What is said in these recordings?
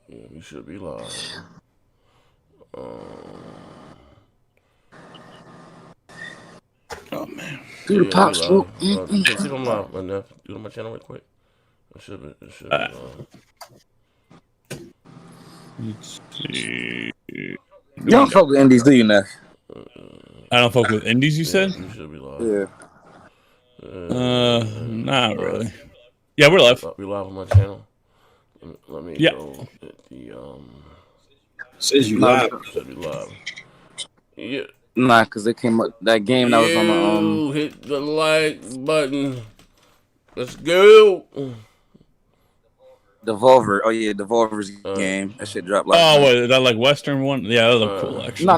Yeah, we should be live. Oh man. Do the Yeah, we pop live. smoke. See if I'm live. My nephew, do it on my channel real quick. It should be live. Let's see. You don't fuck with indies, do you, Neff? I don't fuck with indies. You said? We should be live. Yeah. Not really. Yeah, we're live. We live on my channel. Let me go at the Says you live. Should be live. Yeah. Nah, cause it came up that game that was on the hit the like button. Let's go. Devolver. Oh yeah, Devolver's game. That shit dropped last night. Wait, that like Western one? Yeah, that looked cool actually. No.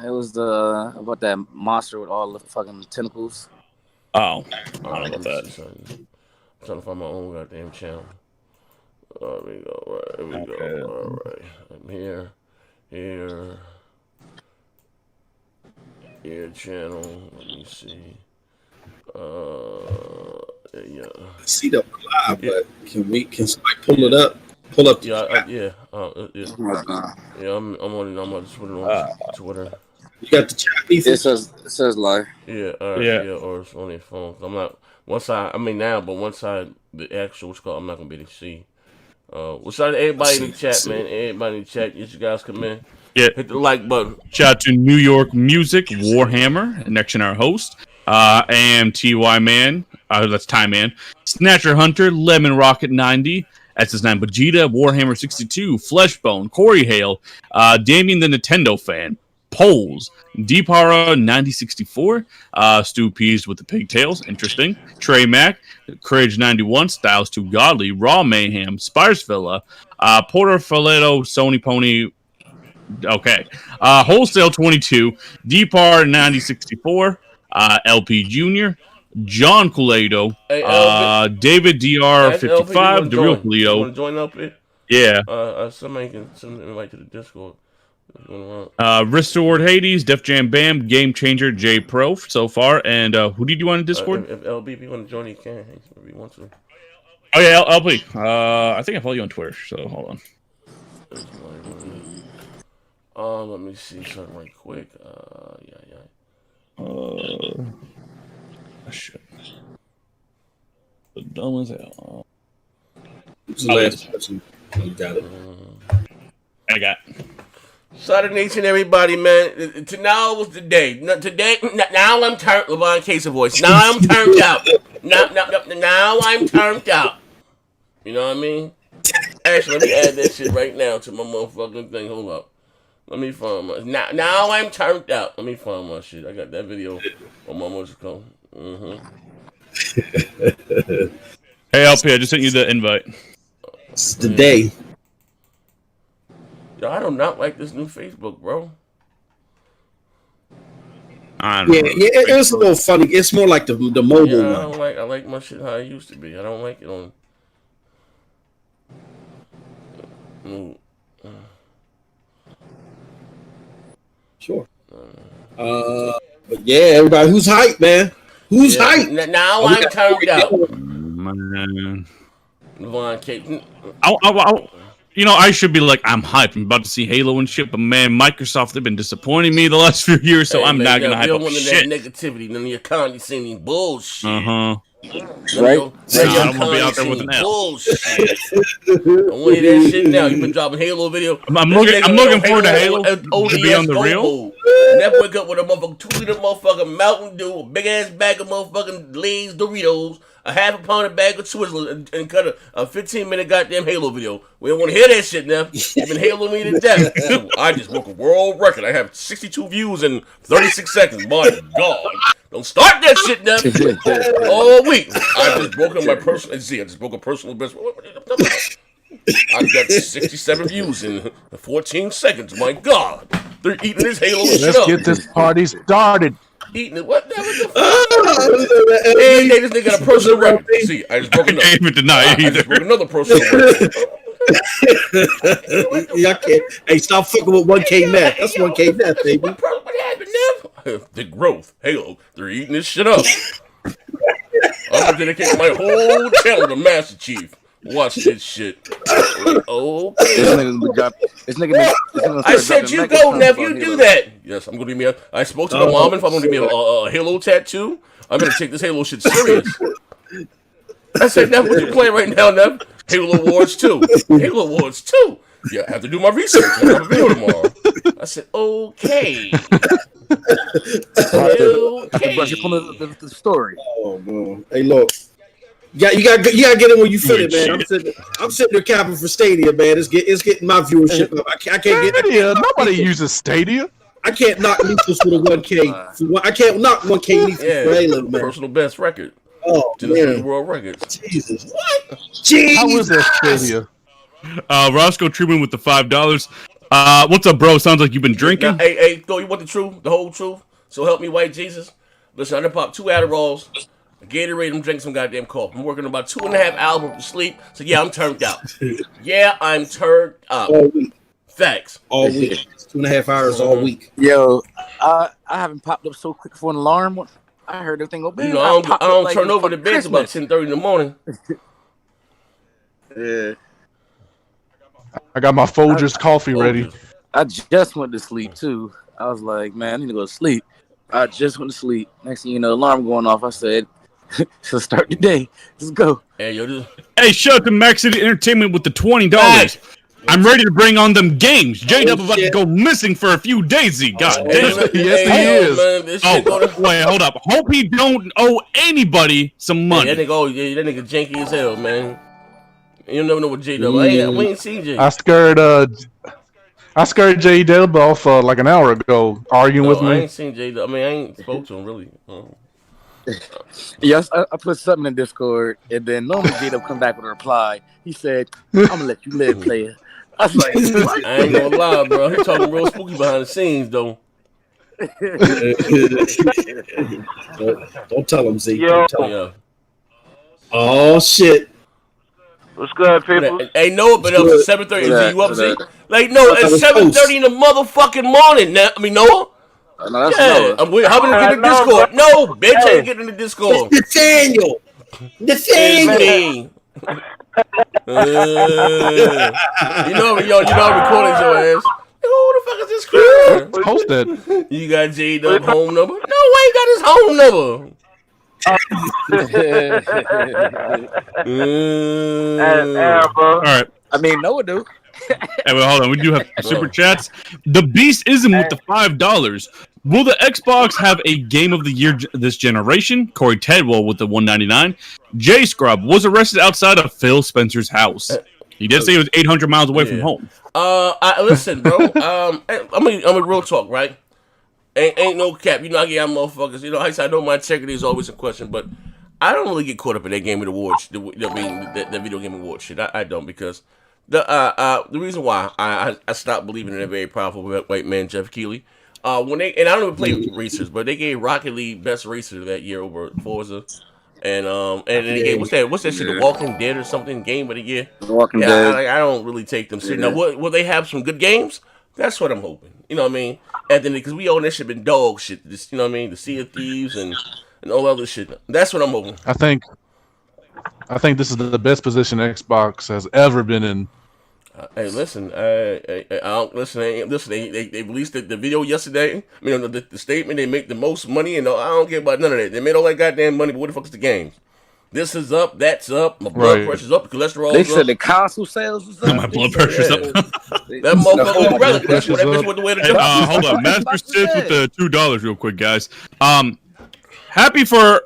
It was about that monster with all the fucking tentacles. Oh, I don't know about that. I'm trying to find my own goddamn channel. There we go. Right, here we go. All right. I'm here. Here channel. Let me see. Yeah. I see the live, but can somebody pull it up? Pull up. Yeah. Yeah, I'm on it. I'm gonna just put it on Twitter. You got the chat. it says live. Yeah. Or it's on your phone. I'm not. Once I the actual what's called, I'm not gonna be able to see. What's up to everybody in the chat, man? Everybody in the chat, you guys come in. Yeah. Hit the like button. Shout out to New York Music, Warhammer, next in our host. AMTY Man, that's Time Man. Snatcher Hunter, Lemon Rocket 90, SS9 Vegeta, Warhammer 62, Fleshbone, Corey Hale, Damien the Nintendo Fan, Poles, Deepara 9064, Stu Peas with the pigtails, interesting. Trey Mack, Courage 91, Styles Too Godly, Raw Mayhem, Spires Villa, Porter Filetto, Sony Pony. Okay. Wholesale 22, Deepar 9064, LP Jr., John Culado, David DR 55, the real Cleo. Want to join up here? Yeah. Somebody can send an invite to the Discord. Restored Hades, Def Jam Bam, Game Changer, J Pro so far, and who did you want in Discord? If LB want to join, he can. If he wants to. Oh yeah, LP. I think I follow you on Twitter, so hold on. Let me see something right quick. Shit. The dumb as hell. Who's the last person? You got it. I got it. Saturday Nation, everybody, man. Now was the day. Now I'm turned. LeVon Casey voice. Now I'm turned out. Now I'm turned out. You know what I mean? Actually, let me add that shit right now to my motherfucking thing. Hold up. Let me find my now I'm turned out. Let me find my shit. I got that video on my musical. Hey LP, I just sent you the invite. It's the day. Yo, I do not like this new Facebook, bro. It's a little funny. It's more like the mobile one. I don't like. I like my shit how it used to be. I don't like it on. Sure. But yeah, everybody, who's hyped, man? Who's hyped? Now I'm turned out. Man. LeVon Casey. I should be like, I'm hyped. I'm about to see Halo and shit, but man, Microsoft, they've been disappointing me the last few years, so I'm not gonna hype up shit. That negativity, none of your condescending bullshit. Right? I'm gonna be out there with an L. Bullshit. I want to hear that shit now. You've been dropping Halo video. I'm looking forward to Halo. To be on the real. Never wake up with a motherfucking 2-liter motherfucking Mountain Dew, a big ass bag of motherfucking Lay's Doritos, a half a pound of bag of Twizzlers, and cut a 15-minute goddamn Halo video. We don't want to hear that shit now. You've been Halo me to death. I just broke a world record. I have 62 views in 36 seconds. My God. Don't start that shit now. All week. I just broke my personal. See, I just broke a personal best. I got 67 views in 14 seconds. My God. They're eating this Halo shit up. Let's get this party started. Eating it. What the fuck? Hey, this nigga got a personal record. See, I just broke another. I can't even deny it I either. just broke another personal record. I can't. Hey, stop fucking with 1K net. That's 1K net, baby. What happened now? The growth. Halo. They're eating this shit up. I'm gonna dedicate my whole channel to Master Chief. Watch this shit. Oh, This nigga I said you go, Nev. You do that. Yes, I'm gonna give me I spoke to my mom. If I'm gonna give me a Halo tattoo, I'm gonna take this Halo shit serious. I said, Nev, what you playing right now, Nev? Halo Awards 2. Halo Awards 2. Yeah, I have to do my research. I have a video tomorrow. I said, okay. Okay. The story. Oh man. Hey, look. You got to get in when you feel it, man. I'm sitting there capping for Stadia, man. It's getting my viewership up. I can't get Stadia. Nobody uses Stadia. I can't knock Lethal with a 1K. I can't knock 1K Lethal for Halo, man. Personal best record. Oh, man. World records. Jesus. What? Jesus. How is that Stadia? Roscoe Truman with the $5. What's up, bro? Sounds like you've been drinking. Now, hey, Thor, you want the truth? The whole truth? So help me, white Jesus. Listen, I done popped 2 Adderalls, a Gatorade, I'm drinking some goddamn coffee. I'm working about 2.5 hours to sleep, so yeah, I'm turned out. Yeah, I'm turned up. All week. Facts. All week. 2.5 hours all week. Yo, I haven't popped up so quick for an alarm. I heard everything go bang. You know, I don't turn over the bed until about 10:30 in the morning. Yeah. I got my Folgers coffee ready. I just went to sleep too. I was like, man, I need to go to sleep. I just went to sleep. Next thing you know, alarm going off. I said, so start the day. Let's go. Hey, shout out to Max City Entertainment with the $20. Right. I'm ready to bring on them games. J-Dub about to go missing for a few days. God damn. Yes, he is. Wait, hold up. Hope he don't owe anybody some money. That nigga janky as hell, man. You never know what J-Dub. We ain't seen J. I scared J-Dub off like an hour ago, arguing with me. I ain't seen J-Dub. I mean, I ain't spoke to him, really. Yes, I put something in Discord, and then normally J-Dub come back with a reply. He said, I'm going to let you live, player. I was like, what? I ain't gonna lie, bro. He talking real spooky behind the scenes, though. Don't tell him, Z. Yo. Yeah. Oh, shit. What's good, people? Hey, Noah, but up at 7:30. Z, you up, Z? Like, no, it's 7:30 in the motherfucking morning. Now, I mean, Noah? No, that's yeah, I'm hopping to get in the Discord. No, bitch, I ain't getting in the Discord. Nathaniel. You know I'm recording your ass. Who the fuck is this crap? Post that. You got J-Dub home number? No way, got his home number. All right. I mean, Noah do. Hey, well, hold on. We do have super chats. The Beast Ism with the $5. Will the Xbox have a Game of the Year this generation? Corey Tedwell with the $1.99. J Scrub was arrested outside of Phil Spencer's house. He did say he was 800 miles away from home. Listen, bro. I'm a real talk, right? Ain't no cap. You know, I get motherfuckers. You know, I know my integrity is always a question, but I don't really get caught up in that Game of the Awards. The video game award shit. I don't, because the reason why I stopped believing in a very powerful white man, Jeff Keighley. When they, and I don't even play racers, but they gave Rocket League best racer that year over Forza, and they gave what's that shit, The Walking Dead or something, game of the year. The Walking Dead. I don't really take them serious. Now, will they have some good games? That's what I'm hoping. You know what I mean? And then because we own that shit been dog shit. This, you know what I mean? The Sea of Thieves and all other shit. That's what I'm hoping. I think this is the best position Xbox has ever been in. Hey, listen, They released the video yesterday. I mean, the statement, they make the most money, and I don't care about none of that. They made all that goddamn money, but what the fuck is the games? This is up, that's up, my blood pressure's up, the cholesterol's up. They said the console sales was up. My blood pressure's up. That motherfucker was relevant. That's what the way to go. Hold on, Master Sith with the $2 real quick, guys. Hoping for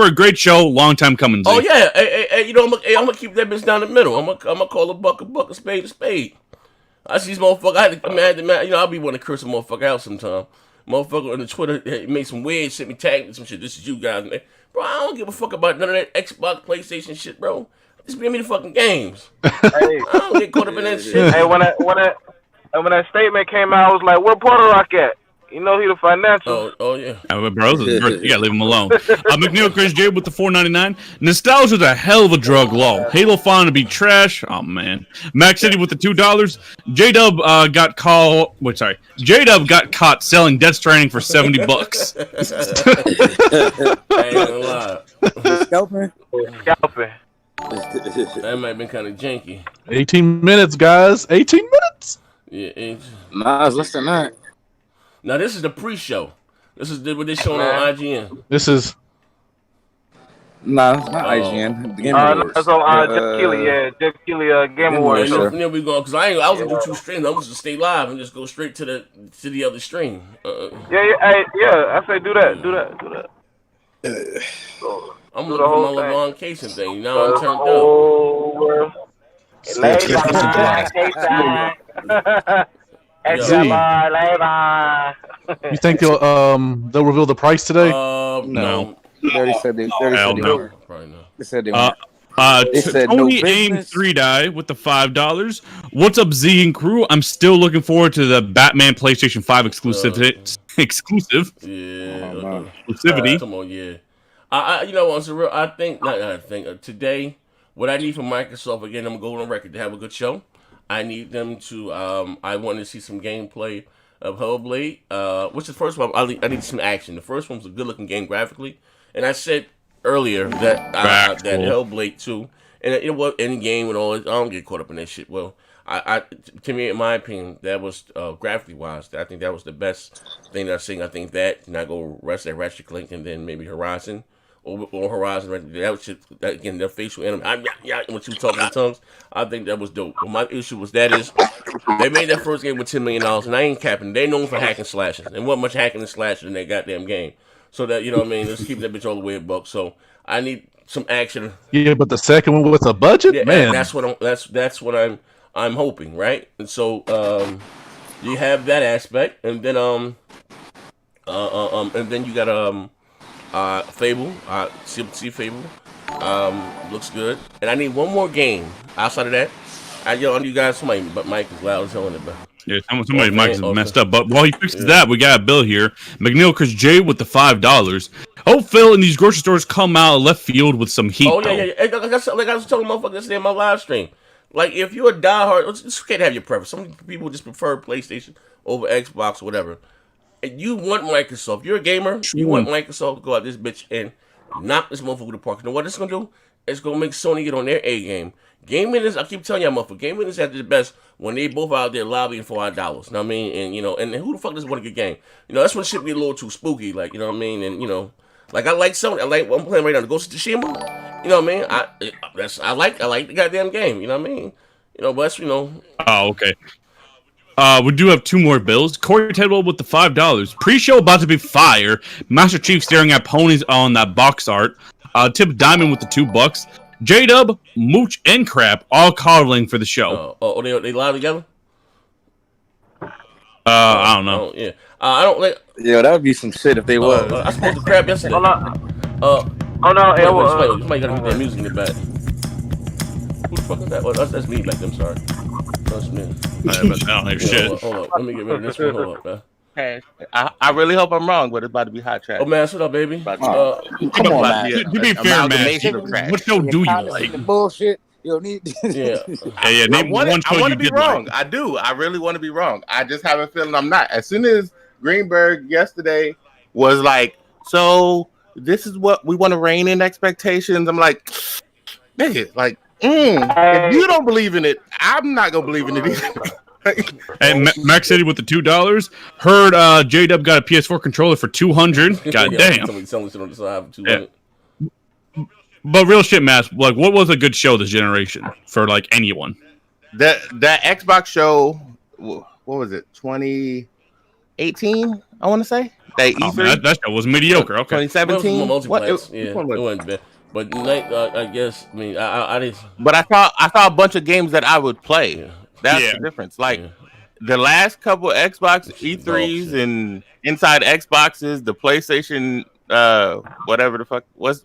a great show. Long time coming. Z. Oh yeah, hey, you know I'm gonna keep that bitch down the middle. I'm gonna call a buck, a spade, a spade. I see this motherfucker. I had to, you know, I'll be wanting to curse a motherfucker out sometime. Motherfucker on the Twitter made some weird shit, me tagged some shit. This is you guys, man. Bro, I don't give a fuck about none of that Xbox, PlayStation shit, bro. Just give me the fucking games. Hey. I don't get caught up in that shit. Hey, when that statement came out, I was like, "Where Puerto Rock at?" You know he the financial. Oh yeah. Bro, you gotta leave him alone. McNeil Chris J with the $4.99. Nostalgia's a hell of a drug law. Halo found to be trash. Oh man. Max City with the $2. J-Dub J-Dub got caught selling Death Stranding for $70. I ain't gonna lie. Scalping. That might have been kind of janky. 18 minutes, guys. 18 minutes. Yeah. Nah, it's less than that. Now this is the pre-show. This is what they're showing on IGN. This is. Nah, it's not IGN. The Game No, Awards. it's on Jeff Keighley. Yeah, Jeff Keighley Game Awards. Sure. And then we going because I was gonna do 2 streams. I was just stay live and just go straight to the other stream. I say do that. I'm Do looking the whole for my thing. LeBron Casey thing. Now I'm turned up. Oh, You think they'll reveal the price today? No. They already said they. Hell no. Probably not. They said they. They said Tony no Aim business. 3 with the $5. What's up, Z and crew? I'm still looking forward to the Batman PlayStation 5 exclusive. Yeah. Exclusivity. Come on, yeah. I think today, what I need from Microsoft, again, I'm going on record to have a good show. I need them to, I want to see some gameplay of Hellblade, which is the first one. I need some action. The first one was a good looking game graphically. And I said earlier that that Hellblade 2, and you know what, any game and all, I don't get caught up in that shit. Well, to me, in my opinion, that was graphically wise. I think that was the best thing that I've seen. I think that, and I go rest at Ratchet Clank and then maybe Horizon. Or Horizon, that was shit, that, again, their facial anime. When you talking in tongues, I think that was dope. But my issue was they made that first game with $10 million, and I ain't capping. They known for hacking slashes, and wasn't much hacking and slashing in that goddamn game. So that, you know what I mean, let's keep that bitch all the way a buck. So I need some action. Yeah, but the second one with a budget, Yeah, man. that's what I'm hoping, right? And so you have that aspect, and then you got Fable, see Fable, looks good, and I need one more game outside of that. I know you guys, but Mike is loud as hell in it, but. Yeah, somebody's mic is messed up. But while he fixes that, we got a bill here. McNeil Chris J with the $5. Hope Phil in these grocery stores come out of left field with some heat. Oh yeah. Like I was telling motherfuckers yesterday in my live stream. Like if you're a diehard, it's okay to have your preference. Some people just prefer PlayStation over Xbox or whatever. And you want Microsoft. You're a gamer. You want Microsoft to go out this bitch and knock this motherfucker to the park. You know what it's gonna do? It's gonna make Sony get on their A game. Gaming is, I keep telling y'all, motherfucker, gaming is at the best when they both out there lobbying for our dollars. You know what I mean? And and who the fuck doesn't want a good game? That's when shit be a little too spooky, like, you know what I mean? And like I like Sony. I like what I'm playing right now, the Ghost of Tsushima. You know what I mean? I like the goddamn game. You know what I mean? But that's, Oh, okay. We do have 2 more bills. Corey Tedwell with the $5. Pre-show about to be fire. Master Chief staring at ponies on that box art. Tip Diamond with the $2. J-Dub, Mooch, and Crap all coddling for the show. They live together? I don't know. Yeah. I don't like. Yeah, that would be some shit if they was. I spoke to Crap yesterday. Oh no, Somebody gotta get that music in the back. Who the fuck is that? That's me back there, I'm sorry. That's me. I don't have shit. Hold up. Let me get rid of this one. Hold up, man. Hey, I really hope I'm wrong, but it's about to be hot trash. Oh, man, what up, baby? Come on, man. To be fair, man, what show do you like? The bullshit. You don't need. Yeah. Name one show I want you to be did wrong. like. I do. I really want to be wrong. I just have a feeling I'm not. As soon as Greenberg yesterday was like, so this is what we want to rein in expectations, I'm like, nigga, like, if you don't believe in it, I'm not gonna believe in it either. And Max City with the $2. Heard J-Dub got a PS4 controller for $200. God damn. Somebody selling shit on the side for $200. But real shit, Matt. Like, what was a good show this generation for like anyone? That Xbox show, what was it? 2018, I want to say. That E3. That show was mediocre. Okay. 2017. It wasn't bad. But I guess, I mean, I didn't. But I saw a bunch of games that I would play. Yeah. That's the difference. Like the last couple Xbox E3s and inside Xboxes, the PlayStation, whatever the fuck, what's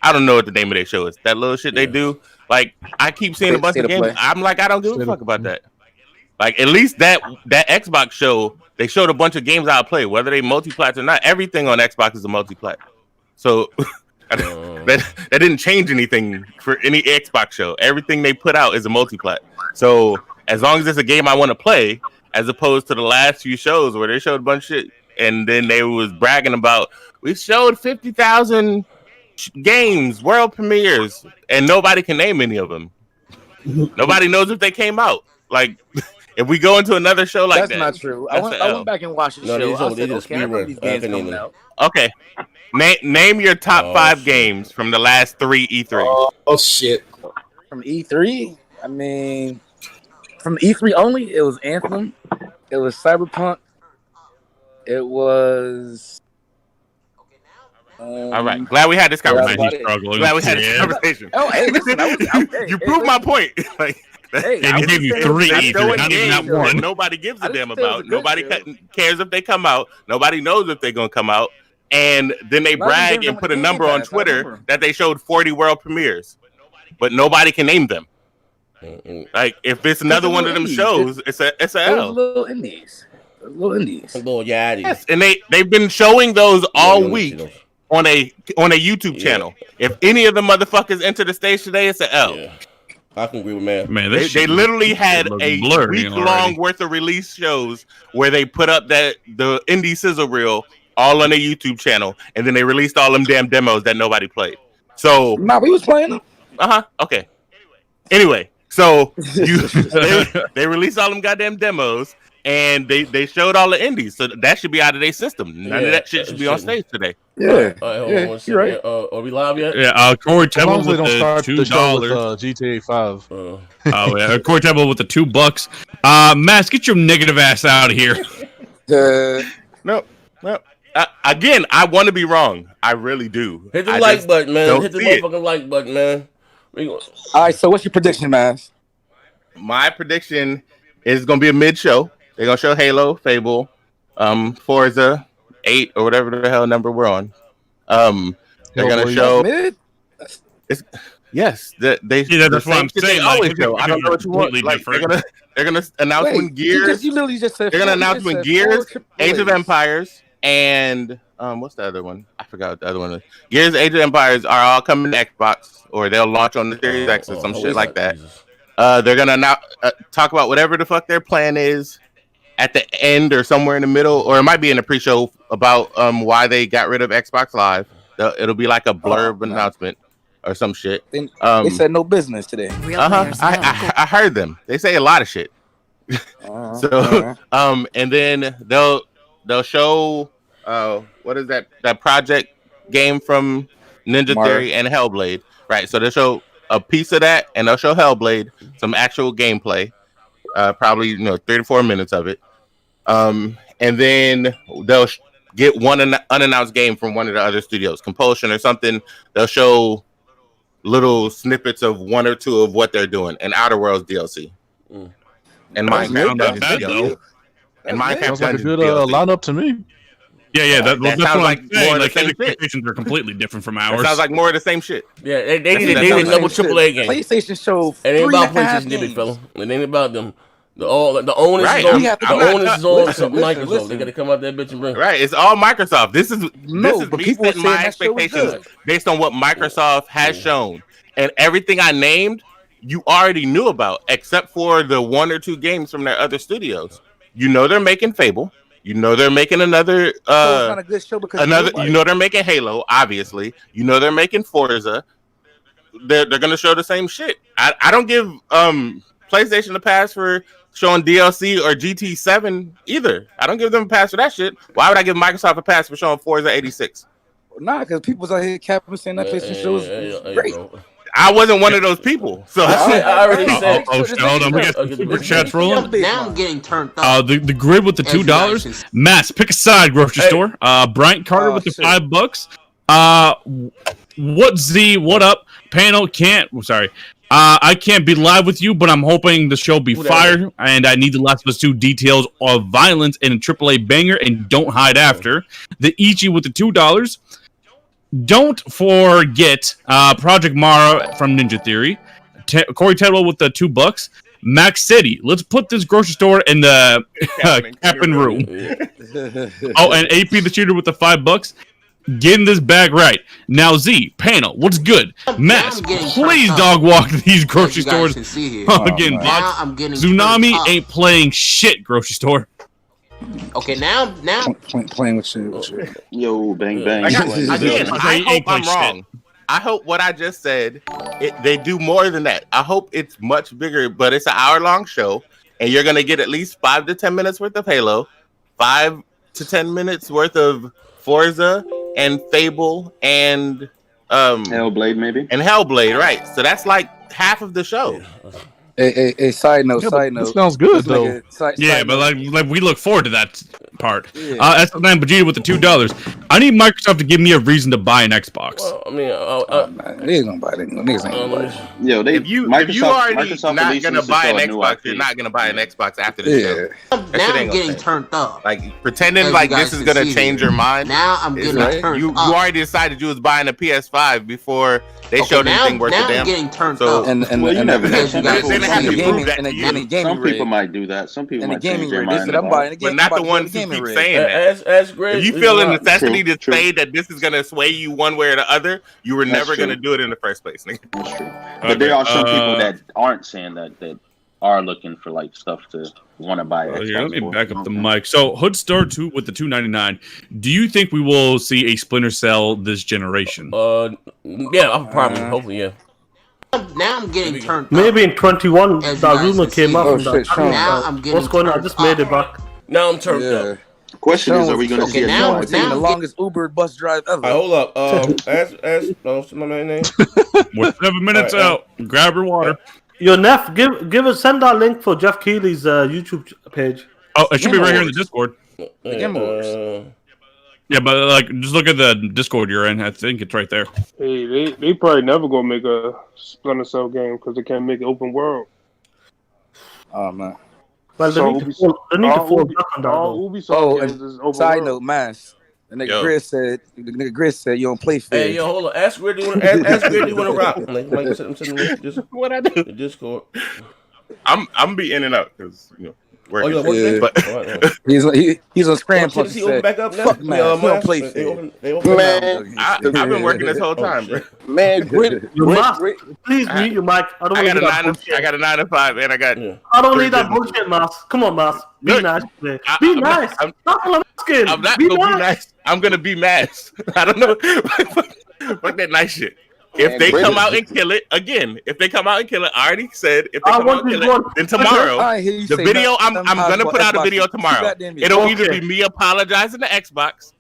I don't know what the name of their show is. That little shit they do. Like I keep seeing a bunch of games. I'm like, I don't give a fuck about that. Like at least that Xbox show, they showed a bunch of games I'll play, whether they multi-plat or not. Everything on Xbox is a multi-plat. So that didn't change anything for any Xbox show. Everything they put out is a multi-plat. So as long as it's a game I want to play, as opposed to the last few shows where they showed a bunch of shit and then they was bragging about we showed 50,000 games, world premieres, and nobody can name any of them. Nobody knows if they came out. Like, if we go into another show like That's that, not true. I went back and watched the show. I said, okay, I know these games coming out. Okay, name your top 5 games from the last 3 E3s. Oh shit! From E3, I mean, from E3 only, it was Anthem, it was Cyberpunk, it was. All right, glad we had this conversation. Glad we had this conversation. Oh, hey, listen, you proved my point. Like, and he gave you 3 E3, not even that one. Nobody gives a damn about. Nobody cares if they come out. Nobody knows if they're gonna come out. And then they brag and put a number on Twitter that they showed 40 world premieres, but nobody can name them. Like, if it's another one of them shows, it's a L. Little indies. Yes, and they've been showing those all week on a YouTube channel. If any of the motherfuckers enter the stage today, it's an L. Yeah. I can agree with man. They literally had a week-long worth of release shows where they put up the indie sizzle reel all on a YouTube channel, and then they released all them damn demos that nobody played. So we was playing them. Okay. Anyway, so they released all them goddamn demos, and they showed all the indies. So that should be out of their system. None of that shit should be on stage today. Yeah, you're right. Are we live yet? Yeah, Corey Temple with don't the start the show with $2. GTA 5. Oh yeah, Corey Temple with the $2. Mass, get your negative ass out of here. No. Again, I want to be wrong. I really do. Hit the like button, man. Hit the motherfucking like button, man. All right, so what's your prediction, Mass? My prediction is going to be a mid-show. They're going to show Halo, Fable, Forza 8, or whatever the hell number we're on. They're going to show... Yes, that's what I'm saying. Always show. I don't know what you want. Like, they're gonna announce when Gears. You literally just said they're gonna announce when Gears, Age of Empires, and what's the other one? I forgot what the other one is. Gears, Age of Empires are all coming to Xbox, or they'll launch on the Series X or some shit like that. They're gonna talk about whatever the fuck their plan is at the end or somewhere in the middle, or it might be in the pre-show about why they got rid of Xbox Live. It'll be like a blurb announcement. Or some shit. They said no business today. I heard them. They say a lot of shit. And then they'll show what is that project game from Ninja Theory and Hellblade, right? So they'll show a piece of that, and they'll show Hellblade, some actual gameplay, probably 3 to 4 minutes of it, and then they'll get one unannounced game from one of the other studios, Compulsion or something. They'll show little snippets of 1 or 2 of what they're doing, and Outer Worlds DLC, and Minecraft. And Minecraft sounds like a good lineup to me. Yeah, that's what I'm saying. Like, the expectations are completely different from ours. It sounds like more of the same shit. Yeah, they need a double AAA game. PlayStation show. It ain't about PlayStation, big fella. It ain't about them. The onus is on Microsoft. They got to come out that bitch and bring. Right, it's all Microsoft. This is me setting my expectations based on what Microsoft has shown, and everything I named, you already knew about, except for the 1 or 2 games from their other studios. You know they're making Fable. You know they're making another. It's not a good show because you know they're making Halo. Obviously, you know they're making Forza. They're gonna show the same shit. I don't give PlayStation a pass for showing DLC or GT7 either. I don't give them a pass for that shit. Why would I give Microsoft a pass for showing Forza 86? Nah, because people was out here capping saying that PlayStation show was great. I wasn't one of those people. So I already said. Hold on, we got super chats rolling. Now I'm getting turned up. The grid with the $2. Mass, pick a side, grocery store. Bryant Carter with the $5. What Z? What up? Panel can't. Sorry. I can't be live with you, but I'm hoping the show be fire, and I need the Last of Us 2 details of violence in a AAA banger, and don't hide after. The Ichi with the $2. Don't forget Project Mara from Ninja Theory. Corey Tedwell with the $2. Max City. Let's put this grocery store in the cabin room. And AP the Shooter with the $5. Getting this bag right. Now, Z, panel, what's good? Mass, please dog walk these grocery stores. Again, Tsunami ain't playing shit, grocery store. Okay, now playing with shit. Yo, bang bang. I hope I'm wrong. I hope what I just said, they do more than that. I hope it's much bigger, but it's an hour-long show, and you're gonna get at least 5 to 10 minutes worth of Halo, 5 to 10 minutes worth of Forza and Fable and Hellblade, maybe. And Hellblade, right? So that's like half of the show. A side note. That sounds good though. But like we look forward to that part. S9 Vegeta with the $2. I need Microsoft to give me a reason to buy an Xbox. Well, I mean, they ain't gonna buy it. Niggas ain't gonna buy it. Yo, if you already Microsoft not gonna buy an Xbox, you're not gonna buy an Xbox after the show. Now I'm getting turned up. Like pretending like this is gonna change your mind. Now I'm getting turned up. You already decided you was buying a PS5 before they showed anything worth a damn. Now I'm getting turned up. And you never know. Some people might do that. Some people might change their mind. But not the ones who keep saying that. As Greg, if you feel the necessity to say that this is gonna sway you one way or the other, you were never gonna do it in the first place. Nigga. That's true. But there are some people that aren't saying that are looking for like stuff to want to buy. Let me back up the mic. So Hoodstar 2 with the $2.99. Do you think we will see a Splinter Cell this generation? Yeah, probably. Hopefully, yeah. Now I'm getting turned up. Maybe in 21, that rumor came up. Now I'm getting what's going on? I just made it back. Now I'm turned up. Question is, are we going to see now we're taking the longest Uber bus drive ever? Hold up. What's my name? We're 7 minutes out. Grab your water. Yo, Neff, send that link for Jeff Keighley's YouTube page. Oh, it should be right here in the Discord. Yeah, but like, just look at the Discord you're in. I think it's right there. Hey, they probably never gonna make a Splinter Cell game because they can't make it open world. Oh man. Well, they need to fall back on that. All Ubisoft games is open side world. note, Mass. The nigga Grizz said you don't play fair. Hey, yo, hold on. Ask where do you want to rock? Like, what I do? The Discord. I'm be in and out because working. He's on scramble. Tennessee open back up now? Fuck man, he don't play fair. Man, I've been working this whole time, bro. Man, Grit. Please mute your mic. I got a 9 to 5, and I got. I don't need that bullshit, Mas. Come on, Mas. Be nice today. Be nice. I'm not gonna be nice. I'm gonna be mad. I don't know. Fuck that nice shit. If they come out and kill it again, I already said if they come out and kill it, then tomorrow the video I'm gonna put out a video tomorrow. It'll either be me apologizing to Xbox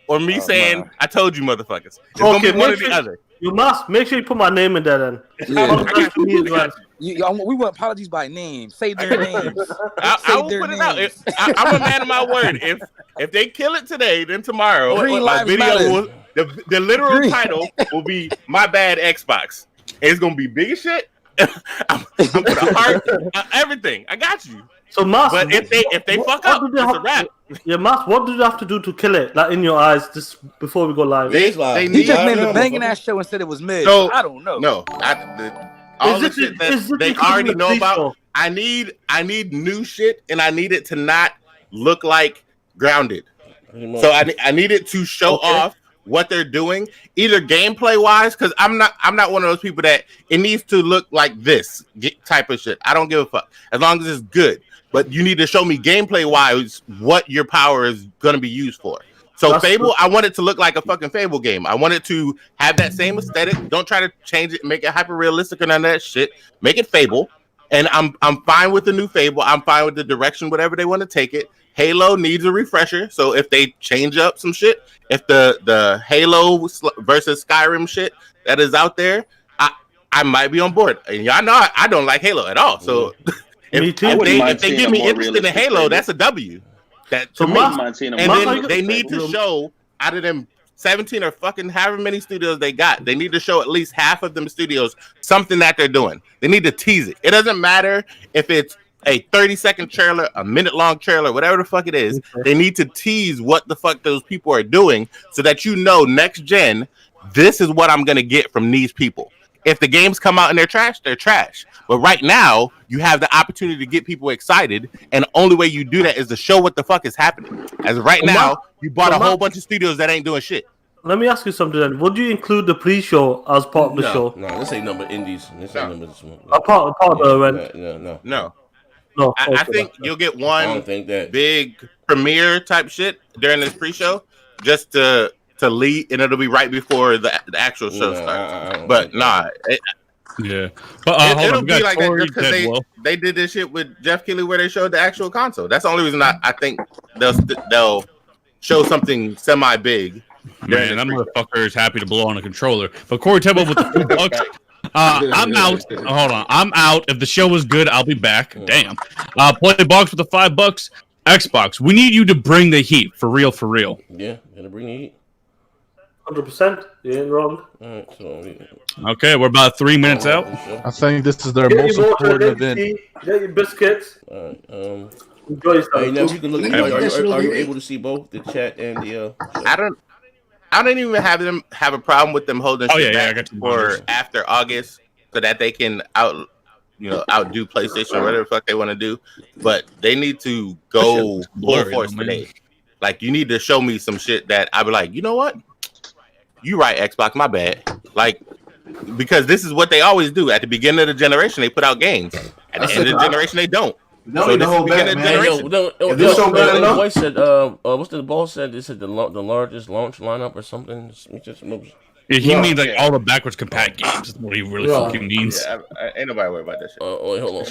or me saying I told you motherfuckers. It's gonna be one or the other. You must make sure you put my name in there then. We want apologies by name. Say their names. I will put it out. I'm a man of my word. If they kill it today, then tomorrow my video will. The literal title will be "My Bad Xbox." It's gonna be big as shit. I'm put a heart, everything. I got you. So, Mas, but if they fuck up, it's a wrap. Yeah, Mas, what do you have to do to kill it? Like in your eyes, just before we go live. He just named a banging ass show and said it was mid. So I don't know. No, all the shit that they already know about. I need new shit, and I need it to not look like Grounded. So I need it to show off what they're doing, either gameplay wise, because I'm not one of those people that it needs to look like this type of shit. I don't give a fuck as long as it's good. But you need to show me gameplay wise what your power is gonna be used for. So that's Fable, I want it to look like a fucking Fable game. I want it to have that same aesthetic. Don't try to change it, make it hyper realistic or none of that shit. Make it Fable, and I'm fine with the new Fable. I'm fine with the direction, whatever they want to take it. Halo needs a refresher, so if they change up some shit, if the Halo versus Skyrim shit that is out there, I might be on board. And y'all know I don't like Halo at all. So if they give me interest in the Halo, that's a W. That to me. And then they need to show out of them 17 or fucking however many studios they got, they need to show at least half of them studios something that they're doing. They need to tease it. It doesn't matter if it's a 30-second trailer, a minute-long trailer, whatever the fuck it is. They need to tease what the fuck those people are doing so that you know next gen, this is what I'm going to get from these people. If the games come out and they're trash, they're trash. But right now, you have the opportunity to get people excited, and the only way you do that is to show what the fuck is happening. As of right now, you bought a whole bunch of studios that ain't doing shit. Let me ask you something then. Would you include the pre-show as part of the show? No, this ain't number indies. This ain't number a part of the event. No. I think you'll get one big premiere type shit during this pre-show just to to lead, and it'll be right before the actual show starts. But nah. Yeah, but hold it'll on. be like that just because they did this shit with Jeff Keighley where they showed the actual console. That's the only reason I think they'll show something semi big. Man, that motherfucker is happy to blow on a controller. But Corey Temple with the $2. I'm out. Hold on, I'm out. If the show was good, I'll be back. Damn. Play box with the $5. Xbox, we need you to bring the heat for real. Yeah, gonna bring the heat. 100%. You ain't wrong. All right, so okay, we're about 3 minutes out. I think this is their most important event. Get your biscuits. All right. Enjoy yourself. Hey, now you can look. Are you able to see both the chat and the? I don't even have a problem with them holding shit back for after August, so that they can outdo PlayStation or whatever the fuck they want to do. But they need to go full force today. Like, you need to show me some shit that I'll be like, you know what? You right, Xbox, my bad. Like, because this is what they always do. At the beginning of the generation, they put out games. At the end of the generation, they don't. No, so the whole back, man. The boy said, what's the boss said? They said the largest launch lineup or something. Yeah, he means like all the backwards compat games. That's what he really fucking means. Yeah, ain't nobody worried about that shit. Wait, hold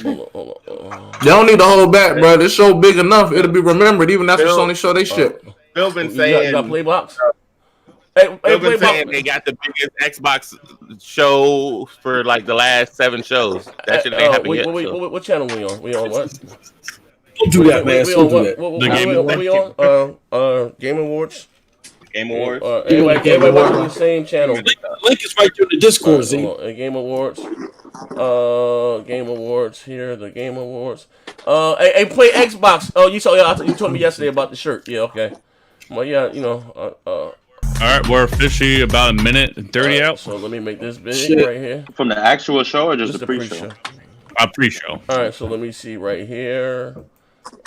on. They don't need to hold back, bro. This show big enough. It'll be remembered even after Sony show they shit. Phil been saying, you got Playbox. Phil been saying they got the biggest Xbox show for like the last 7 shows. That shit ain't happened yet. What channel we on? We on what? Don't do that, man. Don't do that. The Game we on? Game Awards. Game Awards. Everybody watching the same channel. Link is right through the Discord, Z. Game Awards. Game Awards here. The Game Awards. Hey, play Xbox. Oh, you told me yesterday about the shirt. Yeah, okay. Well, yeah, all right, we're officially about 1 minute and 30 out. So let me make this big right here. From the actual show or just the pre-show? Pre-show. All right, so let me see right here. We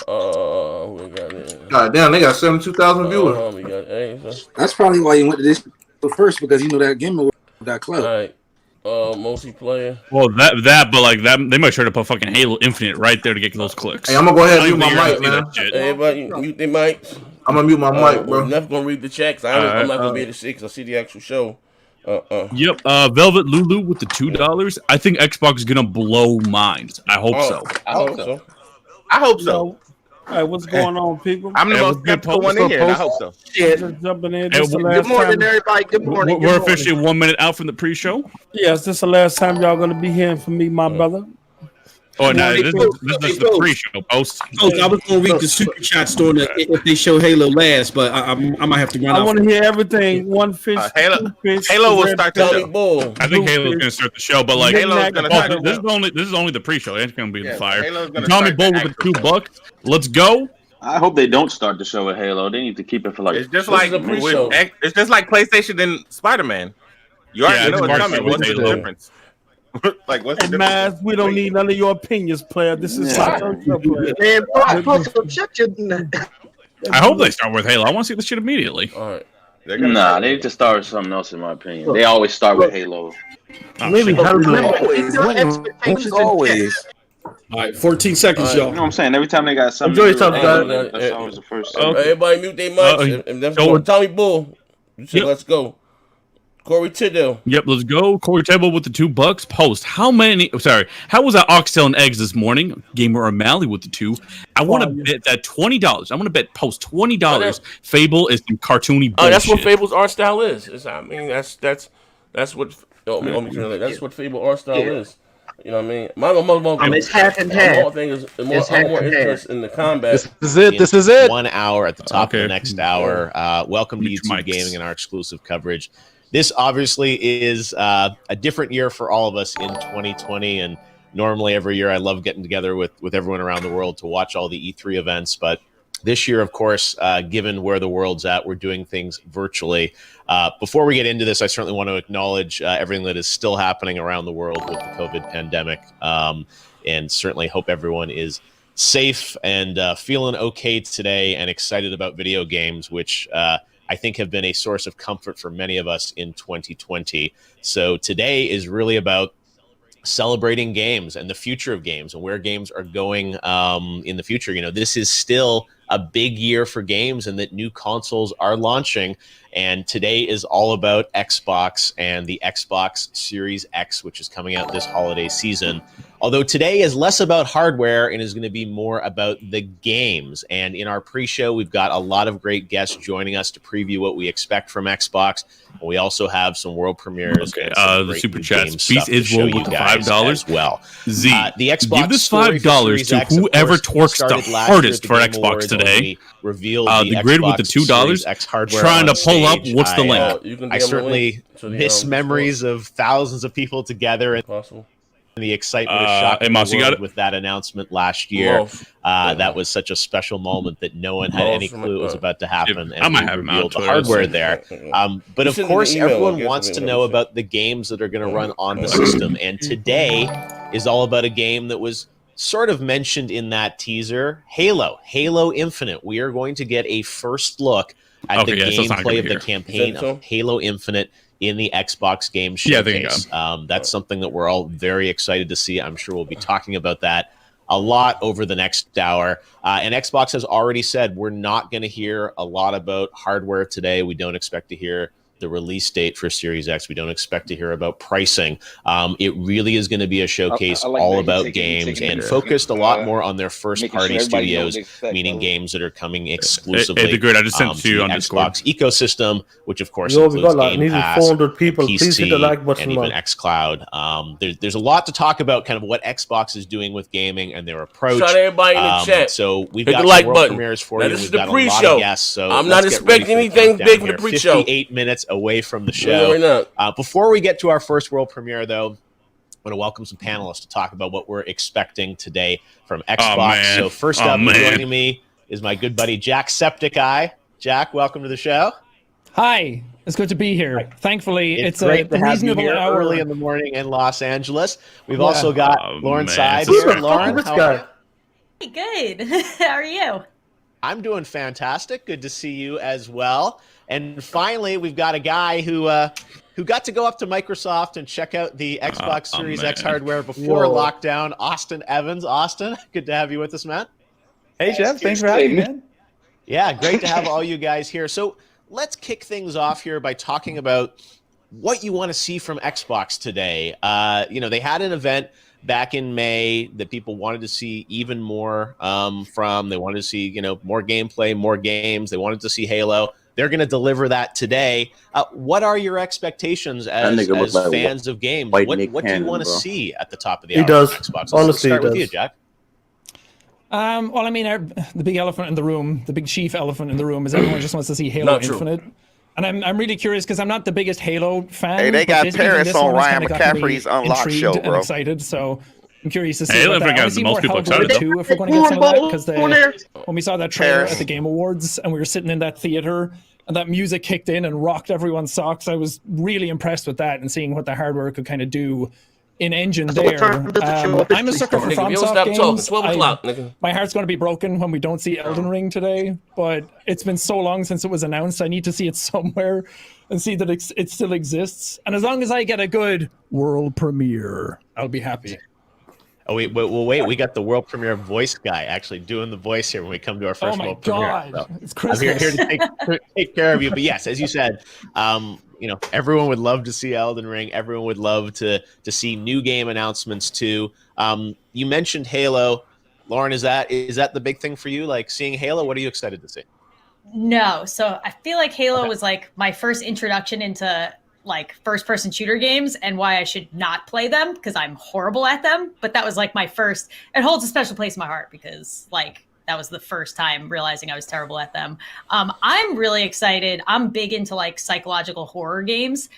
got it. God damn, they got 72,000 viewers. We got That's probably why you went to this first, because that Game Award got close. All right. Multiplayer. Well, but like that, they might try to put fucking Halo Infinite right there to get those clicks. Hey, I'm gonna go ahead and mute my mic, man. Everybody mute their mics. I'm gonna mute my mic, bro. I'm never gonna read the checks. I'm not gonna be able to see because I see the actual show. Yep. Velvet Lulu with the $2. I think Xbox is gonna blow minds. I hope so. I hope so. All right, what's going on, people? I'm the most skeptical one in here. I hope so. Just jumping in. Good morning, everybody. Good morning. We're officially 1 minute out from the pre-show. Yes, this is the last time y'all gonna be hearing from me, my brother. Oh no, this is the pre-show post. I was gonna read the super chats during if they show Halo last, but I might have to run out. I want to hear everything. One fish, Halo. two fish. Halo will start the show. I think Halo's gonna start the show, but like Halo's gonna start this is only the pre-show. It's gonna be the fire. Tommy Bull with the $2. Let's go. I hope they don't start the show with Halo. They need to keep it for like. It's just like it's just like PlayStation and Spider-Man. You already know what's coming. What's the difference? Like, what's the difference? We don't need none of your opinions, player. This is Man, I hope they start with Halo. I want to see this shit immediately. All right. Nah, they need to start with something else, in my opinion. They always start with Halo. Maybe Halo. Always. All right, 14 seconds, y'all. You know what I'm saying? Every time they got something, enjoy yourself, guys. That's always the first. Everybody mute their mics. And that's Tommy Bull. You said, let's go. Corey Tidell. Yep, let's go. Corey Tidell with the $2. Post. How was that oxtail and eggs this morning? Gamer O'Malley with the 2. I want to bet that $20. I want to bet post $20. Fable is some cartoony bullshit. Oh, that's what Fable's art style is. That's what. That's what Fable art style is. You know what I mean? It's half and half. My thing is more interest in the combat. This is it. 1 hour at the top of the next hour. Welcome to YouTube Gaming and our exclusive coverage. This obviously is a different year for all of us in 2020, and normally every year I love getting together with everyone around the world to watch all the E3 events, but this year, of course, given where the world's at, we're doing things virtually. Before we get into this, I certainly want to acknowledge everything that is still happening around the world with the COVID pandemic, and certainly hope everyone is safe and feeling okay today and excited about video games, which I think have been a source of comfort for many of us in 2020. So today is really about celebrating games and the future of games and where games are going in the future. You know, this is still a big year for games and that new consoles are launching. And today is all about Xbox and the Xbox Series X, which is coming out this holiday season. Although today is less about hardware and is going to be more about the games. And in our pre-show, we've got a lot of great guests joining us to preview what we expect from Xbox. We also have some world premieres. Okay, and the super chat. Beast is rolled with the $5 as well. Z, the Xbox give this $5 to whoever twerks the hardest for Xbox today. The grid with the $2. Trying to pull up. What's the link? I certainly miss memories of thousands of people together. And the excitement of shocking the world with that announcement last year. That was such a special moment that no one had any clue it was about to happen. And we revealed the hardware there. But of course, everyone wants to know about the games that are going to run on the system. And today is all about a game that was sort of mentioned in that teaser, Halo Infinite. We are going to get a first look at the gameplay of the campaign of Halo Infinite in the Xbox game showcase. That's something that we're all very excited to see. I'm sure we'll be talking about that a lot over the next hour. And Xbox has already said we're not going to hear a lot about hardware today. We don't expect to hear the release date for Series X. We don't expect to hear about pricing. It really is going to be a showcase all about games and focused a lot more on their first-party studios, meaning games that are coming exclusively the grid I just sent to you on Xbox ecosystem, which of course includes Game Pass, 400 people. PC, please hit the like button, and even xCloud. There's a lot to talk about, kind of what Xbox is doing with gaming and their approach. Shout everybody in the chat. So we've hit got the like world button. premieres for now, you. this is We've the got a lot pre-show. of guests, so I'm not expecting anything big for the pre-show. 58 minutes away from the show. Before we get to our first world premiere, though, I'm going to welcome some panelists to talk about what we're expecting today from Xbox. So first up, joining me is my good buddy Jack Septic Eye. Jack, welcome to the show. Hi, it's good to be here. Thankfully, it's great a to have you reasonable here hour early in the morning in Los Angeles. We've also got Lauren Side here. Lauren, how are you? Hey, good. How are you? I'm doing fantastic. Good to see you as well. And finally, we've got a guy who got to go up to Microsoft and check out the Xbox Series X hardware before lockdown. Austin Evans. Austin, good to have you with us, man. Hey, Jeff. Thanks for having me, man. Yeah, great to have all you guys here. So let's kick things off here by talking about what you want to see from Xbox today. They had an event back in May that people wanted to see even more from. They wanted to see, more gameplay, more games. They wanted to see Halo. They're going to deliver that today. What are your expectations as fans of games? What do you want to see at the top of the hour on Xbox? Honestly, start with you, Jack. Well, I mean, the big elephant in the room, the big chief elephant in the room is everyone just wants to see Halo Infinite. And I'm really curious because I'm not the biggest Halo fan. Hey, they got Paris on Ryan McCaffrey's Unlocked show, bro. And excited, so I'm curious to see. Halo Infinite got most people excited too, if we're going to get some of that, because when we saw that trailer at the Game Awards and we were sitting in that theater and that music kicked in and rocked everyone's socks, I was really impressed with that and seeing what the hardware could kind of do in engine there. I'm a sucker for FromSoft games. 12 o'clock, nigga. My heart's going to be broken when we don't see Elden Ring today, but it's been so long since it was announced. I need to see it somewhere and see that it still exists. And as long as I get a good world premiere, I'll be happy. Oh, wait, we got the world premiere voice guy actually doing the voice here when we come to our first world premiere. So it's Christmas. I'm here to take care of you. But yes, as you said, everyone would love to see Elden Ring. Everyone would love to see new game announcements too. You mentioned Halo. Lauren, is that the big thing for you? Like seeing Halo, what are you excited to see? No. So I feel like Halo was like my first introduction into like first-person shooter games and why I should not play them because I'm horrible at them. But that was like my first. It holds a special place in my heart because like that was the first time realizing I was terrible at them. I'm really excited. I'm big into like psychological horror games.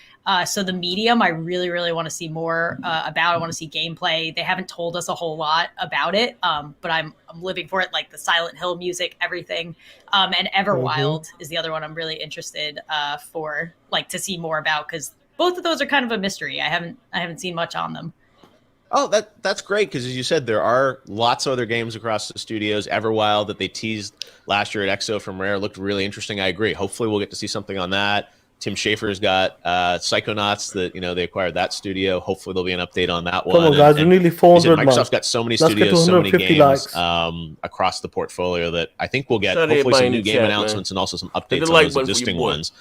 So the medium, I really, really want to see more about. I want to see gameplay. They haven't told us a whole lot about it, but I'm living for it, like the Silent Hill music, everything. And Everwild is the other one I'm really interested for, like to see more about because both of those are kind of a mystery. I haven't seen much on them. Oh, that's great because as you said, there are lots of other games across the studios. Everwild that they teased last year at EXO from Rare looked really interesting. I agree. Hopefully, we'll get to see something on that. Tim Schafer's got Psychonauts that they acquired that studio. Hopefully there'll be an update on that one. Come on, guys, we're nearly 400. Microsoft's got so many studios, so many games across the portfolio that I think we'll get hopefully some new game announcements and also some updates on those existing ones.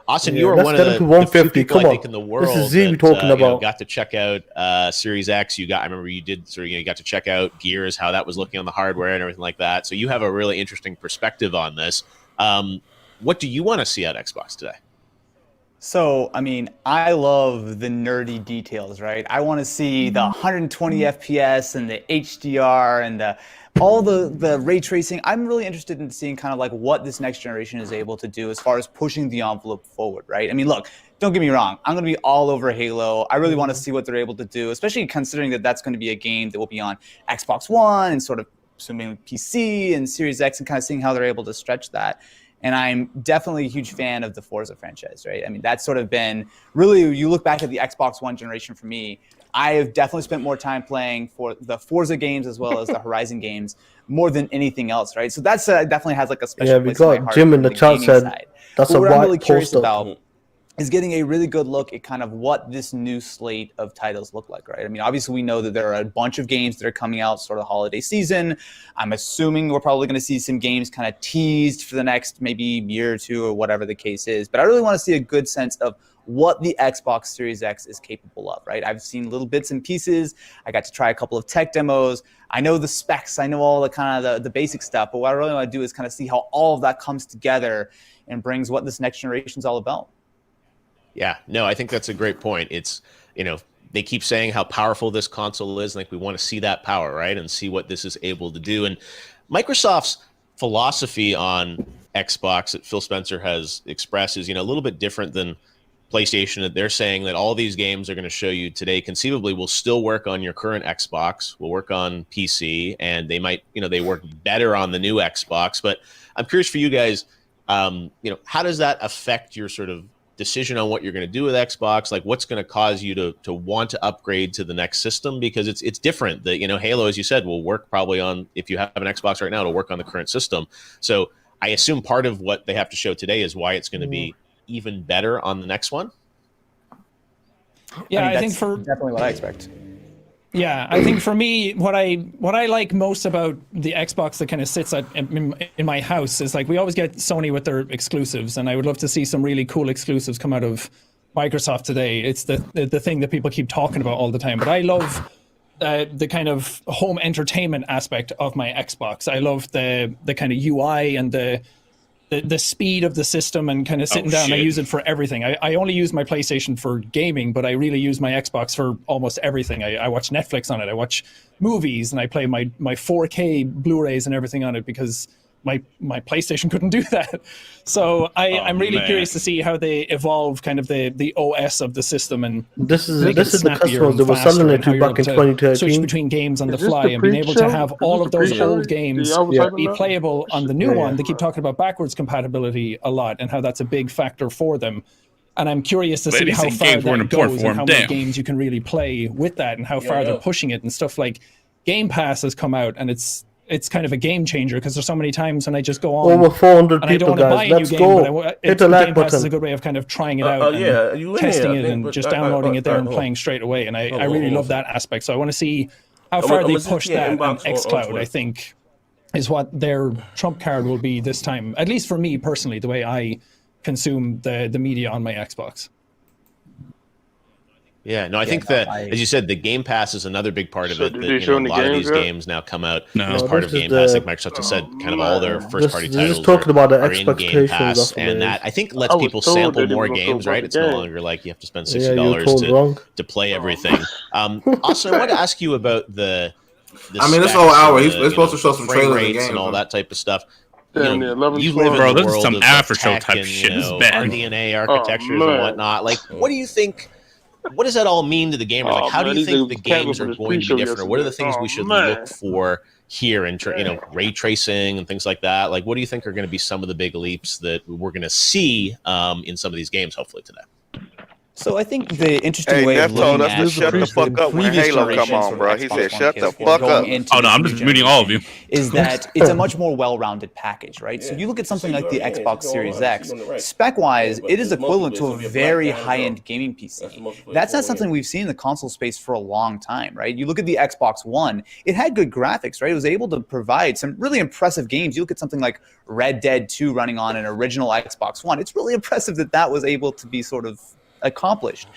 Austin, Yeah, you are let's one get of him to the 150. few people Come I on. think in the This world is Z we that talking about. got to check out Series X. I remember you did you got to check out Gears, how that was looking on the hardware and everything like that. So you have a really interesting perspective on this. What do you want to see at Xbox today? So, I mean, I love the nerdy details, right? I want to see the 120 FPS and the HDR and all the ray tracing. I'm really interested in seeing kind of like what this next generation is able to do as far as pushing the envelope forward, right? I mean, look, don't get me wrong. I'm going to be all over Halo. I really want to see what they're able to do, especially considering that that's going to be a game that will be on Xbox One and sort of assuming PC and Series X and kind of seeing how they're able to stretch that. And I'm definitely a huge fan of the Forza franchise, right? I mean, that's sort of been really, you look back at the Xbox One generation for me, I have definitely spent more time playing for the Forza games as well as the Horizon games more than anything else, right? So that's definitely has like a special place in my heart. Jim in the chat said side. that's But a what I'm really white curious poster. about is getting a really good look at kind of what this new slate of titles look like, right? I mean, obviously we know that there are a bunch of games that are coming out sort of holiday season. I'm assuming we're probably going to see some games kind of teased for the next maybe year or two or whatever the case is. But I really want to see a good sense of what the Xbox Series X is capable of, right? I've seen little bits and pieces. I got to try a couple of tech demos. I know the specs. I know all the kind of the basic stuff. But what I really want to do is kind of see how all of that comes together and brings what this next generation is all about. Yeah, no, I think that's a great point. It's, they keep saying how powerful this console is. Like, we want to see that power, right? And see what this is able to do. And Microsoft's philosophy on Xbox that Phil Spencer has expressed is, a little bit different than PlayStation. That they're saying that all these games are going to show you today conceivably will still work on your current Xbox, will work on PC, and they might, they work better on the new Xbox. But I'm curious for you guys, how does that affect your sort of decision on what you're going to do with Xbox? Like, what's going to cause you to want to upgrade to the next system? Because it's different. That Halo, as you said, will work probably on, if you have an Xbox right now, it'll work on the current system. So I assume part of what they have to show today is why it's going to be even better on the next one. Yeah, I think for definitely what I expect. Yeah, I think for me, what I like most about the Xbox that kind of sits in my house is like we always get Sony with their exclusives, and I would love to see some really cool exclusives come out of Microsoft today. It's the thing that people keep talking about all the time. But I love the kind of home entertainment aspect of my Xbox. I love the kind of UI and the speed of the system and kind of sitting down. I use it for everything. I only use my PlayStation for gaming, but I really use my Xbox for almost everything. I watch Netflix on it. I watch movies, and I play my 4K Blu-rays and everything on it because my PlayStation couldn't do that. So I'm really curious to see how they evolve kind of the OS of the system. And this is the customers that were selling it to back in 2013. Switch between games on the fly and being able to have all of those old games be playable on the new one. They keep talking about backwards compatibility a lot and how that's a big factor for them. And I'm curious to see how far that goes and how many games you can really play with that and how far they're pushing it and stuff like Game Pass has come out, and it's kind of a game changer because there's so many times when I just go on over 400 and I don't people, want to buy a guys. new Let's game, go. but Hit the like Game Pass is button. a good way of kind of trying it out and testing it and just downloading it there and playing straight away. And I really love that aspect. So I want to see how far they push that on xCloud, I think, is what their trump card will be this time, at least for me personally, the way I consume the media on my Xbox. Yeah, no, I think that, as you said, the Game Pass is another big part of it. That, a lot of these games now come out as part of Game Pass. Like Microsoft has said, kind of all their first-party titles talking about the are in Game Pass, expectations and that I think lets people sample more games. Right? It's no longer like you have to spend $60 to play everything. Also, I wanted to ask you about the this whole hour, he's supposed to show some trailers and all that type of stuff. You live in this the is world some of after show tech type and, shit. This is bad. RDNA architectures and whatnot. Like, what do you think? What does that all mean to the gamers? Like, how do you think the games are going to be different? Or what are the things we should look for here in ray tracing and things like that? Like, what do you think are going to be some of the big leaps that we're going to see in some of these games, hopefully today? So I think the interesting way of Neff told looking us to at shut the fuck up when previous Halo come generations, on, sort of bro. He Xbox said, One, shut the PS4, fuck going up. into Oh no, this I'm new just muting all of you. generation, is that it's a much more well-rounded package, right? So you look at something like the Xbox Series X, spec-wise, it is equivalent to a very high-end gaming PC. That's not something we've seen in the console space for a long time, right? You look at the Xbox One, it had good graphics, right? It was able to provide some really impressive games. You look at something like Red Dead 2 running on an original Xbox One. It's really impressive that that was able to be sort of accomplished.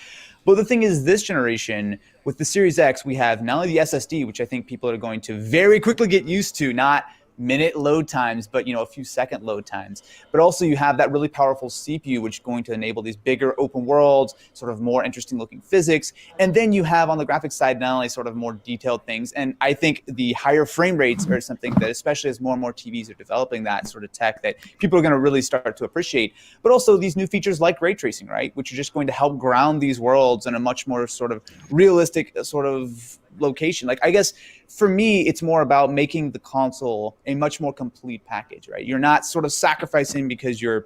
But the thing is, this generation, with the Series X, we have not only the SSD, which I think people are going to very quickly get used to, not minute load times, but a few second load times. But also you have that really powerful CPU, which is going to enable these bigger open worlds, sort of more interesting looking physics. And then you have on the graphics side, not only sort of more detailed things. And I think the higher frame rates are something that, especially as more and more TVs are developing that sort of tech, that people are going to really start to appreciate. But also these new features like ray tracing, right? Which are just going to help ground these worlds in a much more sort of realistic sort of location. Like, I guess for me, it's more about making the console a much more complete package, right? You're not sort of sacrificing because you're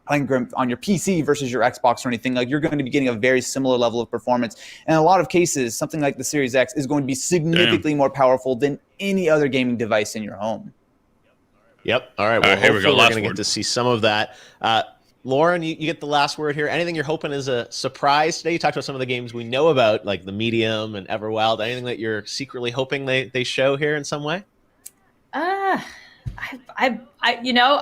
on your PC versus your Xbox or anything. Like, you're going to be getting a very similar level of performance. And in a lot of cases, something like the Series X is going to be significantly more powerful than any other gaming device in your home. Yep. All right. Well, here we go. We're Last going to word. get to see some of that. Lauren, you get the last word here. Anything you're hoping is a surprise today? You talked about some of the games we know about, like the Medium and Everwild. Anything that you're secretly hoping they show here in some way? I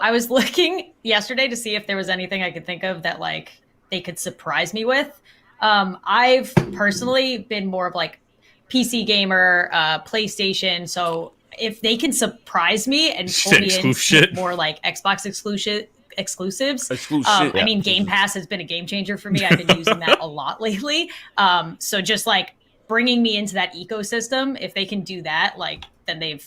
was looking yesterday to see if there was anything I could think of that like they could surprise me with. I've personally been more of like PC gamer, PlayStation. So if they can surprise me and pull me in more like Xbox exclusives. I mean, Game Pass has been a game changer for me. I've been using that a lot lately. So just like bringing me into that ecosystem, if they can do that, like then they've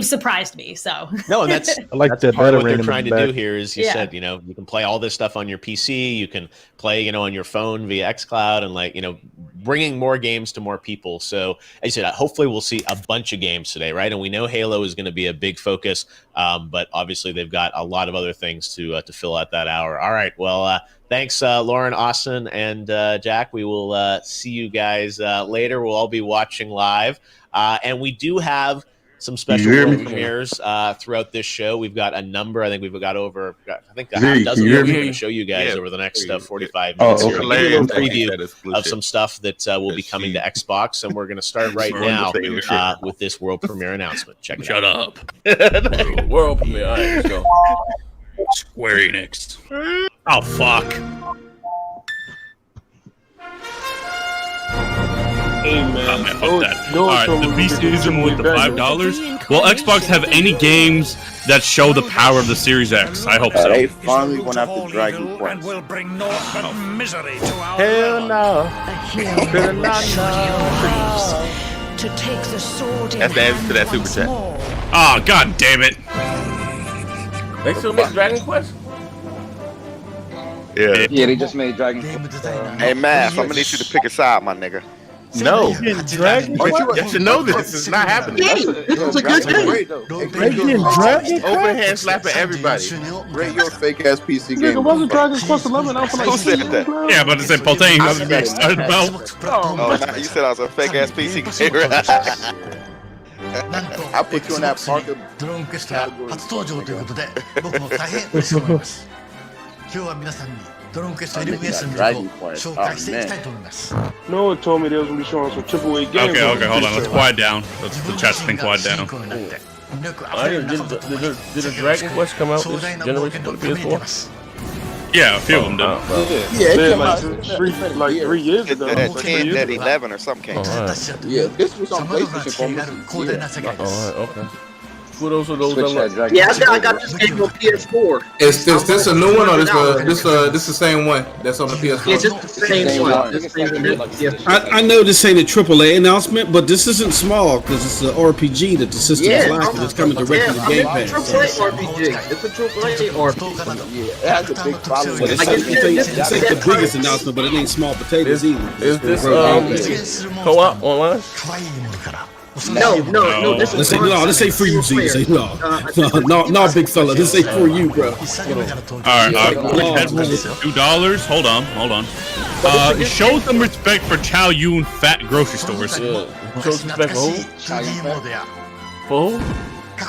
surprised me. So no, and that's I like that's that part of what better they're trying to do back. here. Is you said, you can play all this stuff on your PC, you can play, on your phone via xCloud, and bringing more games to more people. So as you said, hopefully we'll see a bunch of games today, right? And we know Halo is going to be a big focus, but obviously they've got a lot of other things to fill out that hour. All right, well, thanks, Lauren, Austin, and Jack. We will see you guys later. We'll all be watching live, and we do have some special world premieres throughout this show. We've got a number. I think we've got over, a half dozen we're going to show you guys over the next 45 minutes. Here. We'll give you a little preview of some stuff that will be coming to Xbox, and we're going to start right now with this world premiere announcement. Check it out. Shut up. World premiere. All right, let's go. Square Enix. Oh, fuck. Hey, man. Fuck that. All right, the beastism with the $5. Will Xbox have any games that show the power of the Series X? I hope so. They finally went after Dragon Quest. Will bring naught but misery to our Hell no. to take the sword in That's the answer to that super chat. Oh, god damn it. They still make Dragon Quest? Yeah. Yeah, they just made Dragon Quest. Hey, Math, I'm gonna need you to pick a side, my nigga. No. Dragon You should know this. It's not happening. It's a good game. Overhand slapping everybody. Rate your fake ass PC Nigga, game. wasn't Dragon Quest 11 out for like Who said that? Yeah, but it's a Poltain. Nothing to be excited about. Oh, you said I was a fake ass PC gamer. I put you in that Parker ドローンクエスト初登場ということで僕も大変嬉しく思います今日は皆さんにドローンクエスト LVS の魅力を紹介していきたいと思います No one told me they was gonna be showing some AAA games. Okay, hold on. Let's quiet down. Let's the chat's been quiet down. Did the Dragon Quest come out this generation for the PS4? Yeah, a few of them did. Yeah, it came out like 3 years ago. That 10, that 11 or something came out. Yeah, this was on PlayStation for almost a year. Alright, okay. Kudos to those that Yeah, I got this game on PS4. Is this a new one or this the same one that's on the PS4? Yeah, just the same one. I know this ain't a AAA announcement, but this isn't small because it's an RPG that the system is lacking. It's coming directly to Game Pass. It's a AAA RPG. It's a AAA RPG. Yeah, it has a big following. I guess this ain't the biggest announcement, but it ain't small potatoes either. Is this co-op online? No. This ain't for you, Z. Say no, big fella. This ain't for you, bro. All right, $2. Hold on. Show some respect for Chow Yun Fat Grocery Stores. Yeah. Show some respect for who? For who? I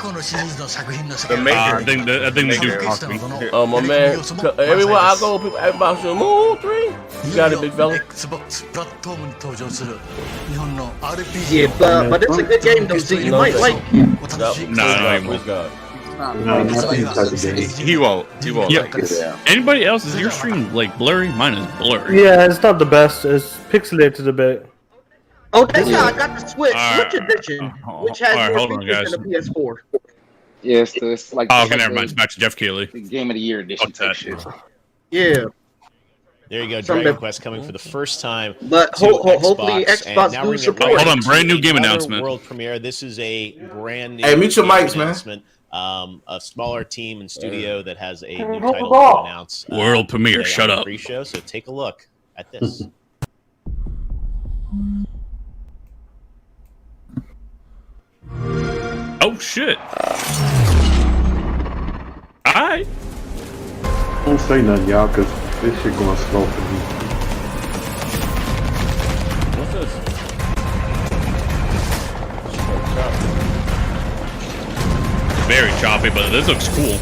think they do coffee. Oh my man! Everywhere I go, people everybody say, "Move 3." You got it, big fella. Yeah, but it's a good game though. Z. You might like. He won't. Yeah. Anybody else? Is your stream like blurry? Mine is blurry. Yeah, it's not the best. It's pixelated a bit. Oh, that's how I got the Switch edition, which has hold more on, features guys. than the PS4. Yes, it's like. Oh, okay, never mind. It's back to Jeff Keighley. The Game of the Year edition type shit. Yeah. There you go, Dragon Quest coming for the first time. But hopefully Xbox do support. Hold on, brand new game announcement. World premiere. This is a brand new. Hey, mute your mics, man. A smaller team and studio that has a new title to announce. World premiere. Shut up. Pre-show. So take a look at this. Oh shit! Alright. Don't say nothing, y'all, cause this shit going slow for me. What's this? Very choppy, but this looks cool.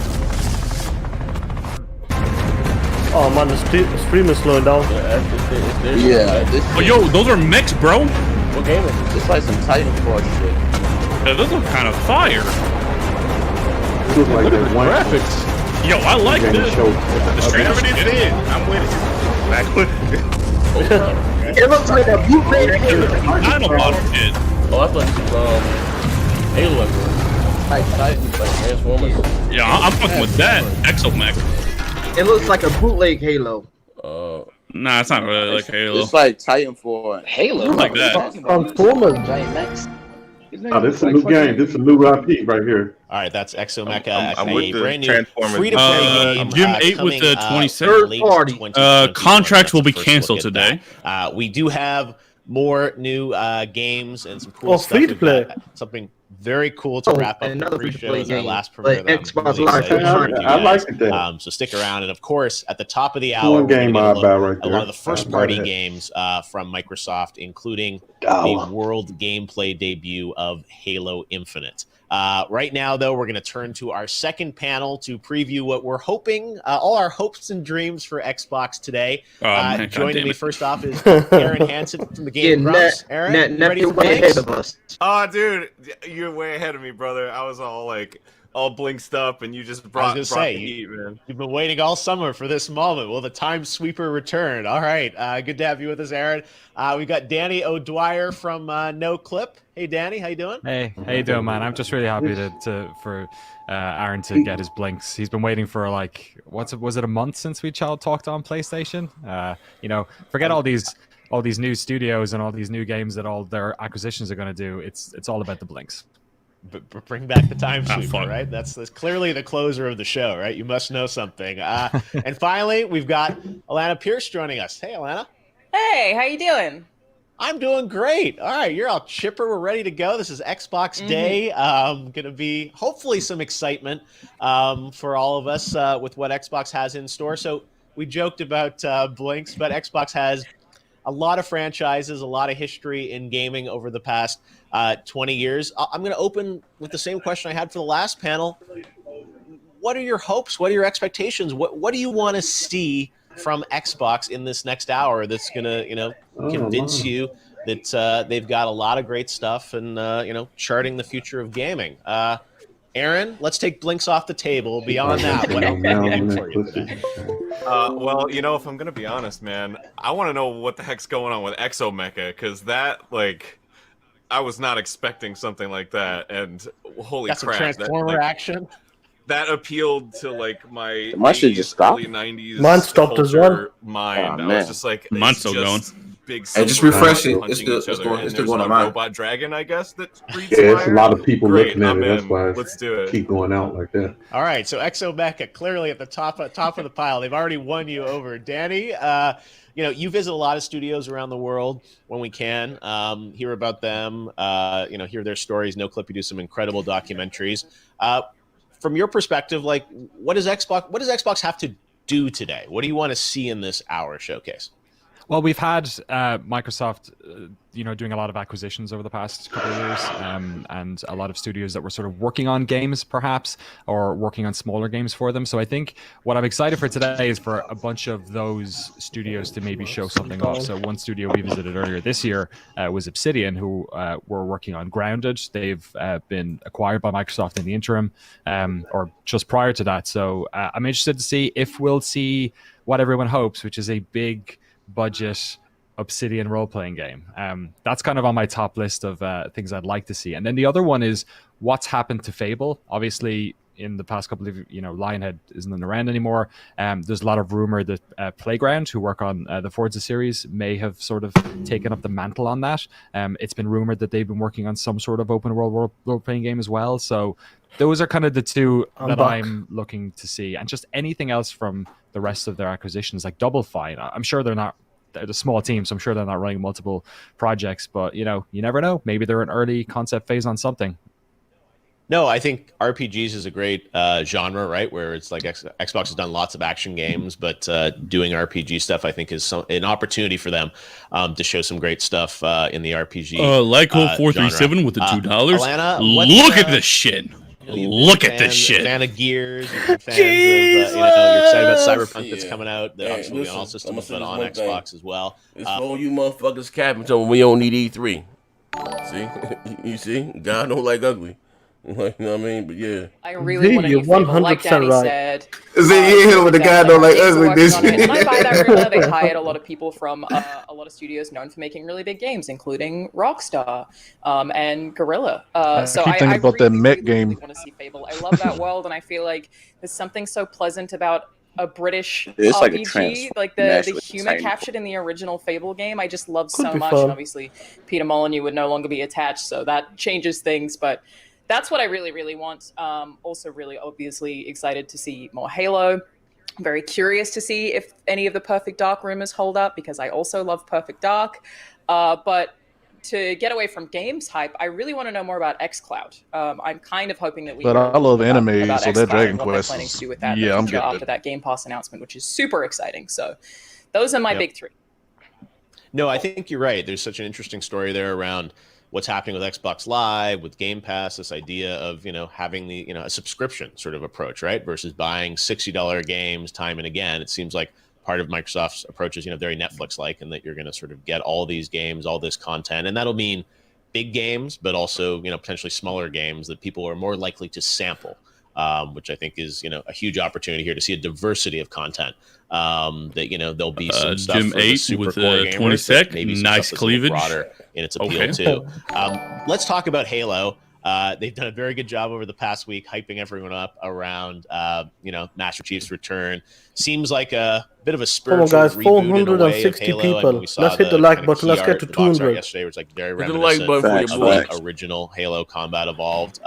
Oh man, the stream is slowing down. Oh yo, those are mechs, bro. What game is it? It's like some Titanfall shit. Yeah, those look kind of fire. It looks like that one graphics. Yo, I like this. The stream already did. I'm with it. Back with it. It looks like a bootleg game. I don't want it. Oh, I thought it was Halo. Titan, like Transformers. Yeah, I'm fucking with that. Exomech. It looks like a bootleg Halo. Nah, it's not really like Halo. It's like Titanfall. Halo. Like that. Transformers. Oh, this is a new game. This is a new IP right here. All right, that's Exomech, I'm a with the brand new Transformers. free-to-play game. Jim 8 with the 27th. Contracts will be canceled today. We do have more new games and some cool stuff. Free to play. Something very cool to wrap up the pre-show as our last premiere. Like Xbox Live. I like it. So stick around, and of course, at the top of the hour, One game I buy right a there. lot of the first-party games from Microsoft, including the world gameplay debut of Halo Infinite. Right now, though, we're going to turn to our second panel to preview what we're hoping, all our hopes and dreams for Xbox today. Man, joining me first off is Aaron Hansen from the Game Grumps. Aaron, you ready for Blinks? Oh, dude, you're way ahead of me, brother. I was all like, all blinked up, and you just brought the heat, man. You've been waiting all summer for this moment. Will the time sweeper return? All right, good to have you with us, Aaron. We got Danny O'Dwyer from No Clip. Hey, Danny, how you doing? Hey, how you doing, man? I'm just really happy for Aaron to get his blinks. He's been waiting for like was it a month since we talked on PlayStation? Forget all these new studios and all these new games that all their acquisitions are going to do. It's all about the blinks. But bring back the time sweeper, right? That's clearly the closer of the show, right? You must know something. And finally, we've got Alana Pierce joining us. Hey, Alana. Hey, how you doing? I'm doing great. All right, you're all chipper. We're ready to go. This is Xbox Day. Going to be hopefully some excitement for all of us with what Xbox has in store. So we joked about blinks, but Xbox has a lot of franchises, a lot of history in gaming over the past 20 years. I'm going to open with the same question I had for the last panel. What are your hopes? What are your expectations? What do you want to see from Xbox in this next hour that's going to, convince you that they've got a lot of great stuff and, charting the future of gaming? Aaron, let's take blinks off the table. Beyond that, what else for you today? Well, if I'm going to be honest, man, I want to know what the heck's going on with Exomecha, because that, I was not expecting something like that, and holy That's crap. Some Transformer action? That appealed to, my shit just stopped? early 90s Mine stopped as well. mind. Oh, I was just like, Mine's still going. big. Hey, just refresh it. punching It's still each other, and going there's on a mine. robot dragon, I guess, that breathes Yeah, it's a fire. lot of people Great, looking at I'm it. That's in. why Let's do it. keep going out like that. All right, so Exomecha clearly at the top of the pile. They've already won you over, Danny. You visit a lot of studios around the world when we can. Hear about them. Hear their stories. No Clip, you do some incredible documentaries. From your perspective, like, what does Xbox have to do today? What do you want to see in this hour showcase? Well, we've had Microsoft, doing a lot of acquisitions over the past couple of years, and a lot of studios that were sort of working on games, perhaps, or working on smaller games for them. So I think what I'm excited for today is for a bunch of those studios to maybe show something off. So one studio we visited earlier this year was Obsidian, who were working on Grounded. They've been acquired by Microsoft in the interim, or just prior to that. So I'm interested to see if we'll see what everyone hopes, which is a big budget Obsidian role-playing game. That's kind of on my top list of things I'd like to see. And then the other one is what's happened to Fable. Obviously, in the past couple of, Lionhead isn't around anymore. There's a lot of rumor that Playground, who work on the Forza series, may have sort of taken up the mantle on that. It's been rumored that they've been working on some sort of open world role-playing game as well. So those are kind of the two I'm looking to see. And just anything else from the rest of their acquisitions, like Double Fine. I'm sure they're a small team, so I'm sure they're not running multiple projects, but you never know. Maybe they're in early concept phase on something. No, I think RPGs is a great genre, right? Where it's like Xbox has done lots of action games, but doing RPG stuff, I think, is an opportunity for them to show some great stuff in the RPG. Lyco437 with the $2. Alana, look at this shit. Look at this shit. Fan of Gears. Fans of, you're excited about Cyberpunk that's coming out. That obviously on all systems, but on Xbox as well. It's for you motherfuckers capping till we don't need E3. See? You see? God don't like ugly. You know what I mean? But yeah. I really want to get Fable, like Danny said. Is it you with the guy don't like ugly this year? And I buy that rumor. They hired a lot of people from a lot of studios known for making really big games, including Rockstar and Guerrilla. So I think about that Met game. Really want to see Fable. I love that world, and I feel like there's something so pleasant about a British RPG, like the humor captured in the original Fable game. I just love so much. And obviously, Peter Molyneux would no longer be attached, so that changes things. But that's what I really, really want. Also, really obviously excited to see more Halo. I'm very curious to see if any of the Perfect Dark rumors hold up, because I also love Perfect Dark. But to get away from games hype, I really want to know more about xCloud. I'm kind of hoping that we. But I love anime, about so that Dragon what Quest. They're planning to do with that in the future after that Game Pass announcement, which is super exciting. So, those are my big three. No, I think you're right. There's such an interesting story there around what's happening with Xbox Live, with Game Pass, this idea of, having the, a subscription sort of approach, right? Versus buying $60 games time and again. It seems like part of Microsoft's approach is, very Netflix-like, and that you're going to sort of get all these games, all this content. And that'll mean big games, but also, potentially smaller games that people are more likely to sample, which I think is, a huge opportunity here to see a diversity of content. That, there'll be some stuff Jim for the 8 super with core gamers, 20 sec. maybe some Nice stuff that's cleavage. A little broader in its appeal too. Let's talk about Halo. They've done a very good job over the past week hyping everyone up around, Master Chief's return. Seems like a bit of a spiritual guys, reboot in a way of 460 Halo. people. I mean, we saw Let's hit the like button. Let's get to box art 200. yesterday. It was like very Hit the like reminiscent button for your of boy. the original Halo Combat Evolved.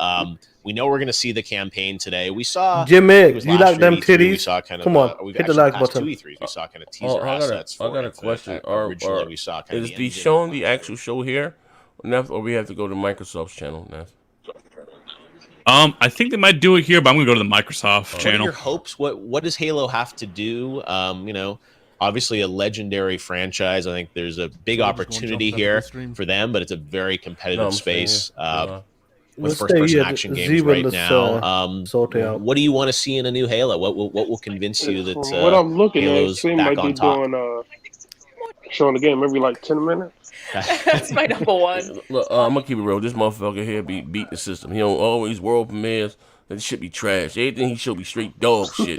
We know we're going to see the campaign today. We saw Jimmy, it was you last like year them at E3, we titties? saw kind of, Come on, we've hit the actually like past button. two E3s. We saw kind of teaser I assets for got a it. question. Originally, we saw kind is of the showing the actual show here, or we have to go to Microsoft's channel now? I think they might do it here, but I'm gonna go to the Microsoft What are channel. your hopes? What does Halo have to do? Obviously a legendary franchise. I think there's a big opportunity here for them, but it's a very competitive space with first-person action games right now. What do you want to see in a new Halo? What will convince you that From what I'm looking at, it Halo's seems back like on they're top? doing showing the game every like 10 minutes. That's my number one. Look, I'm gonna keep it real. This motherfucker here be beating the system. He don't always world premieres. That shit be trash. Everything he show be straight dog shit.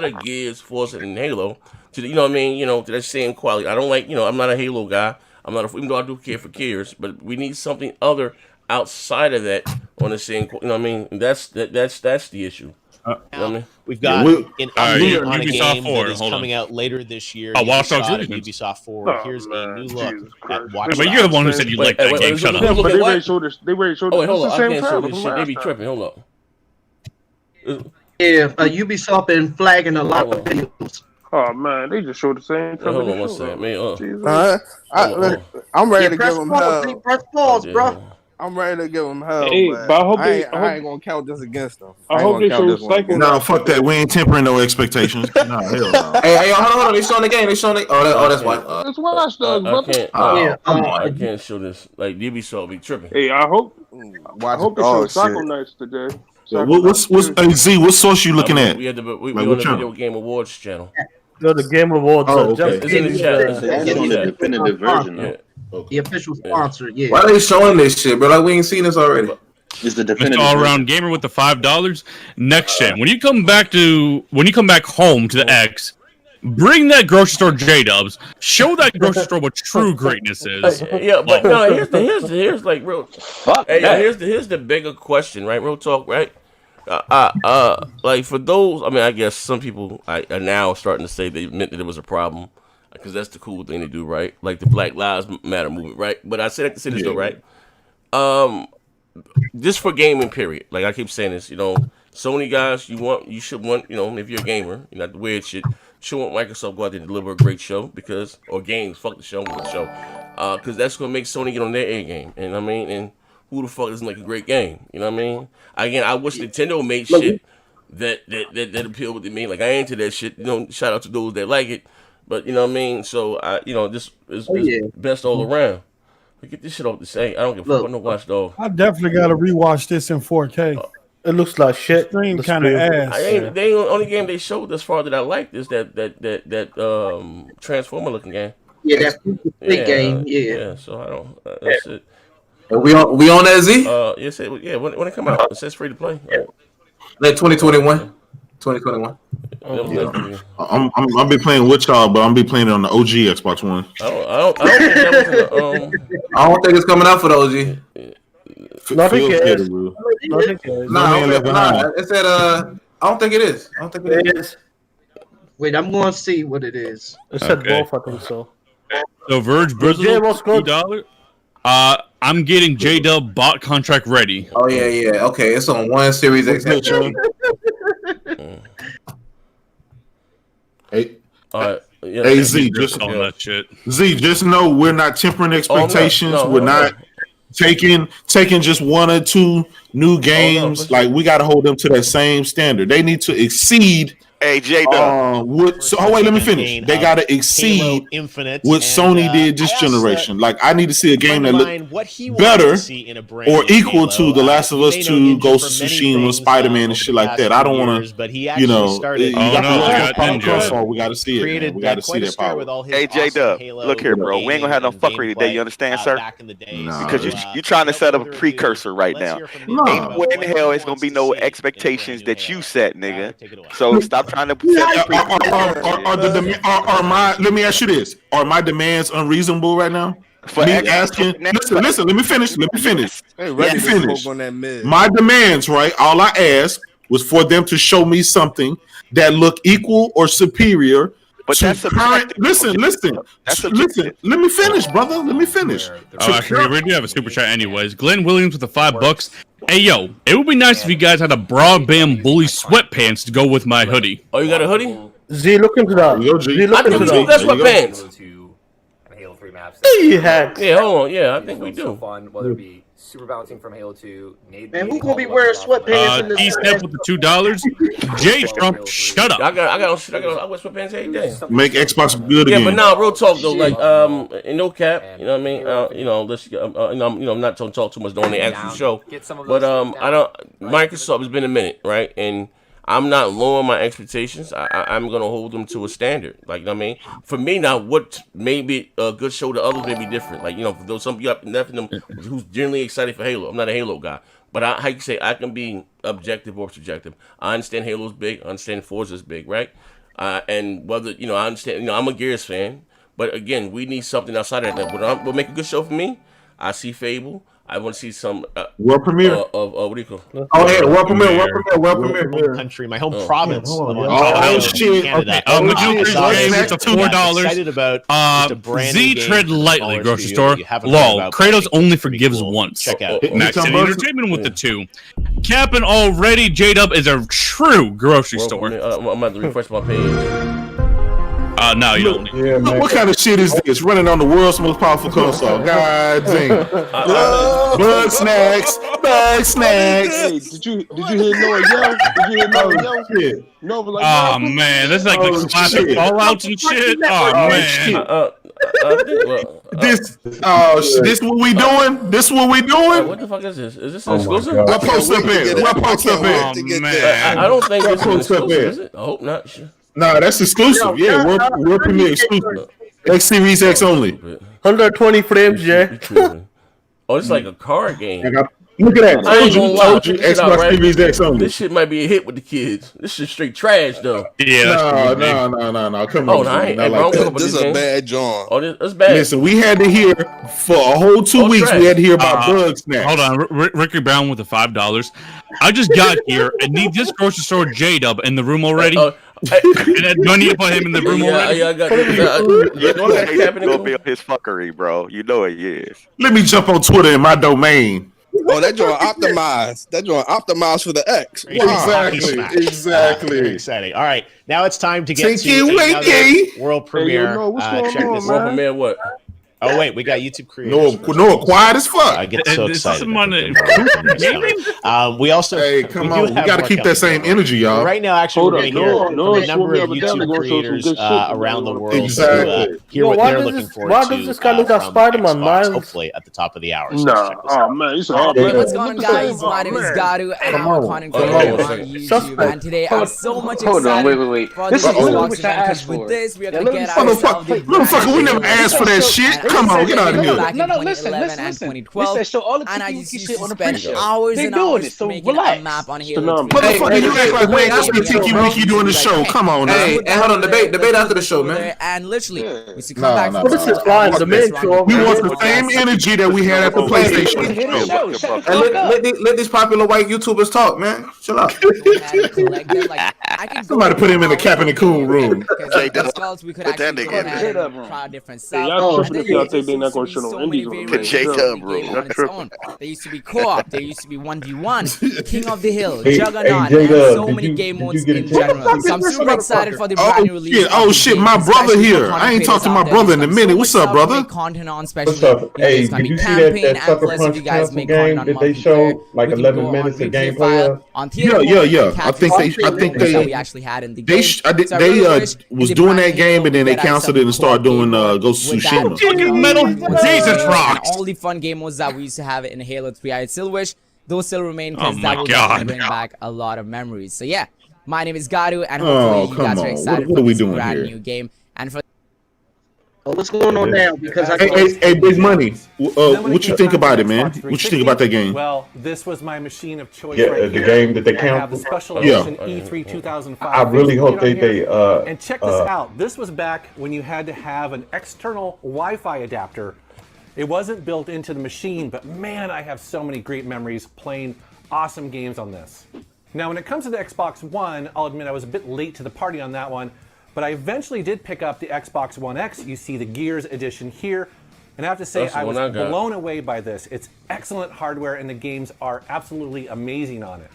better Gears, Forza, and Halo to the, you know what I mean, to that same quality. I don't like, I'm not a Halo guy. I'm not, even though I do care for Gears, but we need something other outside of that on the same, you know what I mean? And that's the issue. You know what I mean? We've got an update on a game that is coming out later this year. Watch Dogs Ubisoft 4. Here's a new look at Watch Dogs. But you're the one who said you like that game. Shut up. But they already showed us. They already showed us. Oh, wait, hold on. It's I the same can't show time. this shit. They be tripping. Hold up. Yeah, Ubisoft been flagging a lot of videos. Oh man, they just showed the same Yeah, hold trailer. on one second, man. I'm ready to Press give him pause, hell. press pause, bro. I'm ready to give him hell, Hey, but but I hope I they. ain't, I ain't gonna count this against them. I I ain't hope gonna they count show this one Psycho. against them. No, fuck that. We ain't tempering no expectations. Nah, hell no. Hey, hold on. They showing the game. They showing the. That's why. It's Watch Dogs, I brother. can't. Yeah, I can't show this. Like Ubisoft be tripping. Hey, I hope they show Dog Psycho shit. Nights today. Yeah, Psycho what's Nights 2. hey, Z? What source you looking at? We had the we Like, on what the channel? Video Game Awards channel. No, the Game Awards. Oh, Jeff okay. It's in the Keighley's, chat. That's on the definitive version, Yeah. though. The official sponsor, yeah. Why are they showing this shit, bro? Like we ain't seen this already. It's the Mr. definitive All version. Around Gamer with the $5. Next gen, when you come back home to the X, bring that grocery store J-Dubs. Show that grocery store what true greatness is. Yeah, but no, here's like real. Here's the bigger question, right? Real talk, right? Like for those, I mean, I guess some people are now starting to say they admit that it was a problem because that's the cool thing to do, right? Like the Black Lives Matter movement, right? But I said that to say this though, right? Just for gaming, period. Like I keep saying this, Sony guys, you should want, if you're a gamer, you're not the weird shit. You should want Microsoft go out there and deliver a great show or games, fuck the show, with the show, because that's gonna make Sony get on their A game. And I mean, and who the fuck doesn't like a great game? You know what I mean? Again, I wish Nintendo made shit that appealed to me. Like I ain't into that shit. Shout out to those that like it, but you know what I mean. So this is best all around. Get this shit off the same. I don't give a fuck. No Watch Dog. I definitely got to rewatch this in 4K. It looks like shit. Stream kind of ass. The only game they showed thus far that I liked is that Transformer looking game. Yeah, that's big game. Yeah. So I don't. That's it. We on that Z? When it come out, it says free to play. Like 2021. 2021. I've been playing with y'all, but I'm be playing it on the OG Xbox One. I don't think that was I don't think it's coming out for the OG. Nothing cares. Nah. It said I don't think it is. I don't think it is. Wait, I'm going to see what it is. It said both, I think so. So Verge Brizzle, $2. I'm getting J-Dub bot contract ready. Oh yeah. Okay, it's on one Series X. Hey Z, just know we're not tempering expectations. No, we're not taking just one or two new games. Like we got to hold them to that same standard. They need to exceed. Hey, J wait, let me finish. They got to exceed what Sony did this generation. Like I need to see a game that looks better or equal to The Last of Us 2, Ghost of Tsushima, Spider-Man, and shit like that. I don't want to, we got to see it. Man. We got to see that power. Hey, J-Dub, look here, bro. We ain't gonna have no fuckery today. You understand, sir? Because you trying to set up a precursor right now. Ain't nowhere in the hell it's gonna be no expectations that you set, nigga. So stop trying to set let me ask you this: are my demands unreasonable right now? Listen. Let me finish. My demands, right? All I asked was for them to show me something that looked equal or superior. But that's current. Listen. Let me finish, brother. Let me finish. Actually, we do have a super chat, anyways. Glenn Williams with the $5. Hey, yo, it would be nice if you guys had a broadband bully sweatpants to go with my hoodie. Oh, you got a hoodie? Z, look into that. I think we do got sweatpants. Halo 3 maps. Yeah, hold on. Yeah, I think we do. So fun, whether it be super bouncing from Halo 2. Man, who gonna be wearing sweatpants in this? D-Step with the $2. J Trump, shut up. I wear sweatpants every day. Make Xbox good again. Yeah, but now real talk though, like no cap, you know what I mean? Let's I'm not gonna talk too much during the actual show. But Microsoft has been a minute, right? And I'm not lowering my expectations. I'm gonna hold them to a standard. Like, you know what I mean? For me now, what may be a good show to others may be different. Like, for those some people nothing who's generally excited for Halo. I'm not a Halo guy. But how you say I can be objective or subjective. I understand Halo's big, I understand Forza's big, right? And whether I understand, I'm a Gears fan, but again, we need something outside of that. But we'll make a good show for me. I see Fable. I want to see some world premiere of what do you call? Oh yeah, world premiere. Country, my home province. Oh shit! Canada. It's $4. Excited about just a brand new Z game Tread from the lightly, smaller grocery studio store. that you haven't heard Lol. about, Kratos but I think only it's pretty forgives cool. once. Check out. Max City Entertainment with the 2. Capping already. J-Dub is a true grocery store. I'm about to refresh my page. No, you don't. Yeah, man. What kind of shit is this? Running on the world's most powerful console. God damn. Bug snacks. Bug snacks. Hey, did you hear Noah yell? Did you hear Noah yell? Shit. Nova like, Oh man, that's like the classic Fallouts and shit. Oh man. This what we doing? This what we doing? What the fuck is this? Is this exclusive? What post up in? What post up in? I don't think this is exclusive, is it? I hope not. No, that's exclusive. Yeah, world premiere exclusive. X Series X only. 120 frames, yeah. Oh, it's like a card game. Look at that. I ain't gonna lie. Xbox Series X only. This shit might be a hit with the kids. This shit straight trash though. Yeah. No. Come on. Oh, no, I ain't. This is a bad John. Oh, this bad. Listen, we had to hear for a whole 2 weeks. Trash. We had to hear about bug snacks. Hold on, Ricky Brown with the $5. I just got here and need this grocery store J-Dub in the room already. Do I need to put him in the room already? Yeah, I got You know that he's gonna be on his fuckery, bro. You know it is. Let me jump on Twitter in my domain. Oh, that joint optimized. That joint optimized for the X. Exactly. Very exciting. All right, now it's time to get Tinky to Winky. another world premiere. Check this World out. premiere what? Oh wait, we got YouTube creators. No, quiet as fuck. I get so excited. We also, hey, come on, we gotta keep that same energy, y'all. Right now, actually, we're going to hear from a number of YouTube creators around the world. Exactly. Hear what they're looking forward to. Why does this guy look like Spider-Man, Miles? Hopefully, at the top of the hour. Nah, oh man, you said what's going on, guys? My name is Garu, and I'm a content creator on YouTube. And today, I'm so much excited for this Xbox event because with this, we are going to get ourselves the motherfucker, we never asked for that shit. Come on, get out of here. No, listen. So all the and I people used you to sit on the spend pre-show, hours they and doing hours it. So making relax. a map on Halo 3. Motherfucker, you act like we ain't listening to Tinky Winky doing the show. Come on, now. Hey, hold on, debate after the show, man. And literally, we used to come back from This is fine. The main show. We want the same energy that we had at the PlayStation. Hey, let these popular white YouTubers talk, man. Chill out. Somebody put him in the Captain and Cool room. We could actually go ahead and try different stuff. J-Dub room. There used to be co-op. There used to be 1v1. King of the Hill, Juggernaut, and so many game modes in general. So I'm super excited for the brand new release. Oh shit, my brother here. I ain't talked to my brother in a minute. What's up, brother? Content on especially. Hey, did you see that Sucker Punch Council game that they showed like 11 minutes of gameplay of? Yeah. I think they we actually had in the they game. was doing that game and then they canceled it and started doing Ghost of Tsushima. Metal Jesus rocks. All the fun game modes that we used to have in Halo 3. I still wish those still remain because Oh that my will God. definitely bring back a lot of memories. So yeah, my name is Garu, and hopefully you guys are excited What for are we this doing brand here? new game. And for What's going on now? Because Hey, Big Money. What you think about it, man? What you think about that game? Well, this was my machine of choice. Yeah, right the here. game that they I have the canceled. special edition E3 2005. I really hope Put it on they here. And check this out. This was back when you had to have an external Wi-Fi adapter. It wasn't built into the machine, but man, I have so many great memories playing awesome games on this. Now, when it comes to the Xbox One, I'll admit I was a bit late to the party on that one, but I eventually did pick up the Xbox One X. You see the Gears edition here, and I have to say I was blown away by this. It's excellent hardware, and the games are absolutely amazing on it.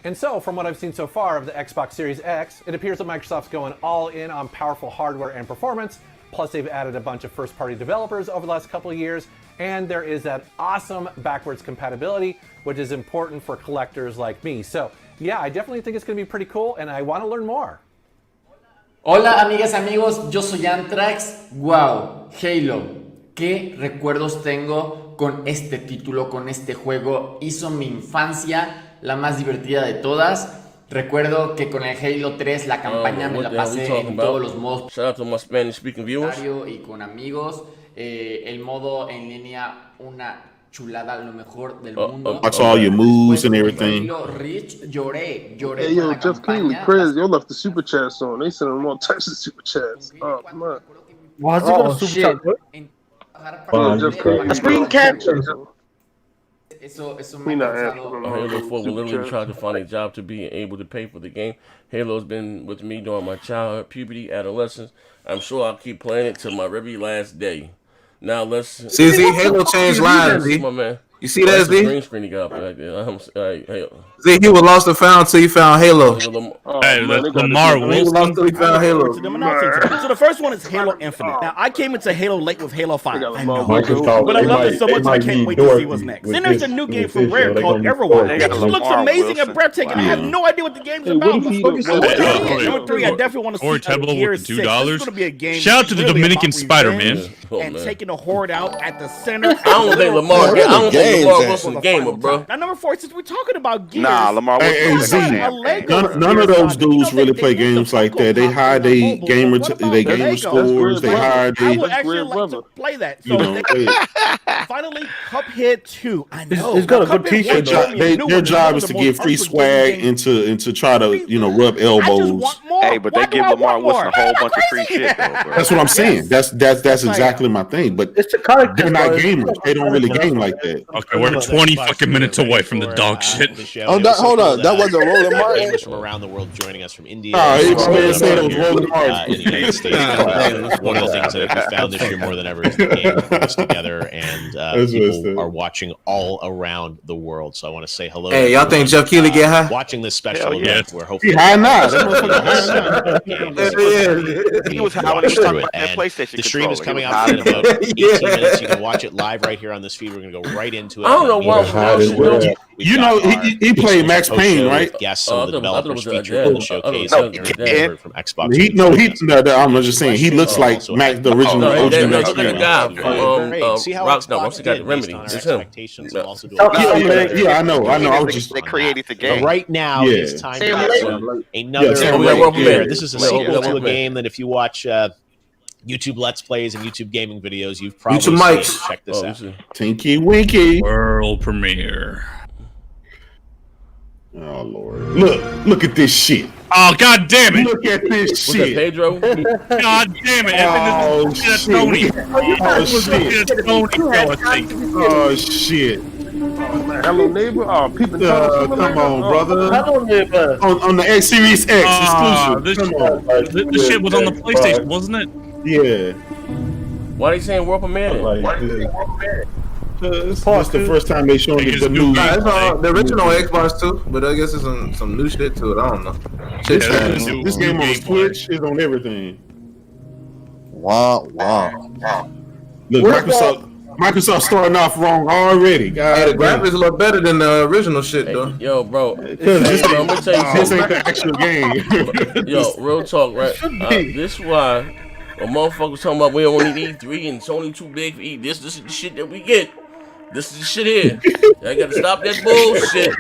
And so, from what I've seen so far of the Xbox Series X, it appears that Microsoft's going all in on powerful hardware and performance. Plus, they've added a bunch of first-party developers over the last couple of years, and there is that awesome backwards compatibility, which is important for collectors like me. So, yeah, I definitely think it's going to be pretty cool, and I want to learn more. Hola, amigas, amigos, yo soy Antrax. Wow, Halo. ¿Qué recuerdos tengo con este título, con este juego? Hizo mi infancia la más divertida de todas. Recuerdo que con el Halo 3 la campaña me la pasé en todos los modos. Shout out to my Spanish speaking viewers. Y con amigos. El modo en línea, una chulada, lo mejor del mundo. Watch all your moves and everything. Rich, lloré Hey, yo, Jeff Keighley, Chris, yo left the super chats on. They sent them all types of super chats. Oh, man. Why is it got a super chat? Jeff Keighley. Screen capture. eso me He ha not causado. asking Halo 4 will Super literally chat. try to find a job to be able to pay for the game. Halo's been with me during my childhood, puberty, adolescence. I'm sure I'll keep playing it till my very last day. Now let's See, Halo changed lines, Z. my man. You see that, That's the Z? green screen he got up there. Z, he was lost and found till he found Halo. Hey, Lamar Wilson. Till he found Halo. To them and I'll say to them. So the first one is Halo Infinite. Now I came into Halo late with Halo 5. I know. But I love it so much I can't wait to see what's next. Then there's a new game from Rare called Everwild. It looks amazing and breathtaking. I have no idea what the game's about. Number 3, I definitely want to see Gears 6. This is going to be a game. Shout out to the Dominican Spider-Man. And taking the horde out at the center. I don't think Lamar Wilson's a gamer, bro. Now number 4, since we're talking about Gears. Nah, Lamar Wilson. None of those dudes really play games like that. They hide their gamer scores. They hide I would actually like to play that. So finally, Cuphead 2. I know. It's got a good t-shirt. Their job is to get free swag and to try to rub elbows. Hey, but they give Lamar Wilson a whole bunch of free shit, though, bro. That's what I'm saying. That's exactly my thing. But they're not gamers. They don't really game like that. Okay, we're 20 fucking minutes away from the dog shit. Hold on. That wasn't Roland Martin. Gamers from around the world joining us from India. It was Roland Martin. In the United States. One of the things that we found this year more than ever is the game brought us together, and people are watching all around the world. So I want to say hello. Hey, y'all think Jeff Keighley get high? Watching this special event where hopefully he high now. He was high when he was talking about that PlayStation. The stream is coming out in about 18 minutes. You can watch it live right here on this feed. We're going to go right into it. I don't know why. He played Max Payne, right? Yes, some of the developers featured in the showcase. From Xbox. I'm just saying he looks like Max, the original OG Max Payne. See how Rockstar got the Remedy. It's him. Yeah, I know. I was just they created the game. But right now, it's time to another premiere. This is a sequel to a game that if you watch YouTube Let's Plays and YouTube gaming videos, you've probably seen. Check this out. Tinky Winky World premiere. Oh Lord! Look at this shit. Oh God damn it! Look at this shit, Pedro. God damn it! Oh shit! Tony. Oh shit! Hello neighbor. Oh, people. Come on, brother. Hello neighbor. On the X Series X exclusive. This shit was on the PlayStation, wasn't it? Yeah. Why are they saying world premiere? This is the first time they showing the new. The original Xbox too, but I guess it's some new shit to it. I don't know. This game on Switch is on everything. Wow. Look, Microsoft starting off wrong already. Hey, the graphics look better than the original shit though. Yo, bro. I'm gonna tell you, this ain't the actual game. Yo, real talk, right? This why a motherfucker talking about we don't need E3 and Sony too big for E. This is the shit that we get. This is the shit here. I gotta stop that bullshit.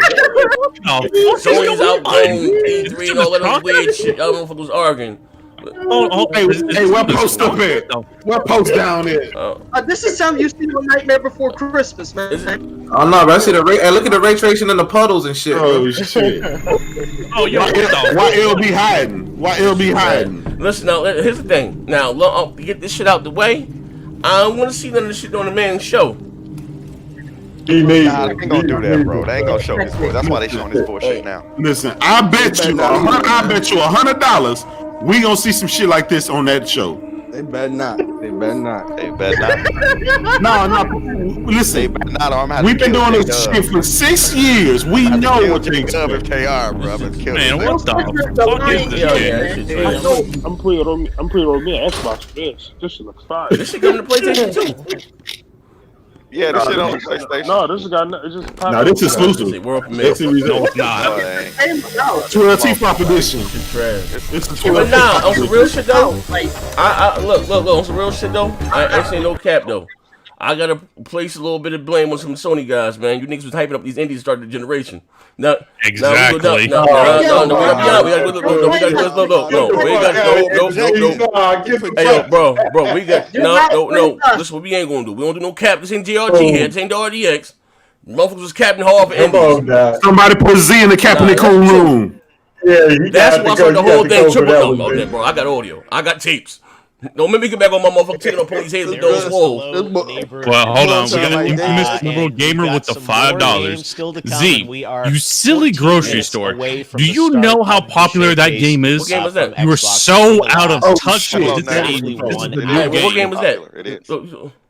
Sony's outgrown E3 and all that other weird shit. Y'all motherfuckers arguing. Hey, what post up at? What post down there? This is something you see on Nightmare Before Christmas, man. Oh no, but I see the ray. Hey, look at the ray tracing in the puddles and shit. Oh shit! Oh, yo, why LB hiding? Why LB hiding? Listen, now here's the thing. Now, to get this shit out the way, I don't want to see none of this shit on the man's show. Nah, they ain't gonna do that, bro. They ain't gonna show this bullshit. That's why they showing this bullshit now. Listen, I bet you $100 we gonna see some shit like this on that show. They better not. No. Listen, they better not. We've been doing this shit for 6 years. We know what they expect. If they are, bro. Man, what the fuck is this shit? I'm pre-ordering me an Xbox for this. This shit looks fire. This shit coming to PlayStation 2. Yeah, this shit on the PlayStation. No, this is this is exclusive. World premiere. 12T Pop edition. It's the 12T. But nah, on some real shit though. I look on some real shit though. I ain't saying no cap though. I gotta place a little bit of blame on some Sony guys, man. You niggas was hyping up these indies to start the generation. No, exactly. No, we gotta Hey, yo, bro, we got no. This is what we ain't gonna do. We don't do no cap. This ain't GRG here. This ain't the RDX. Motherfuckers was capping hard for indies. Somebody put Z in the cap in the cool room. That's why the whole thing triple. No, bro, I got audio. I got tapes. Don't make me get back on my motherfucking taking on police Halo. Don't swole. Well, hold on. We got an infamous liberal gamer with the $5. Z, you silly grocery store. Do you know how popular that game is? What game was that? You are so out of touch with this game. What game was that? It is.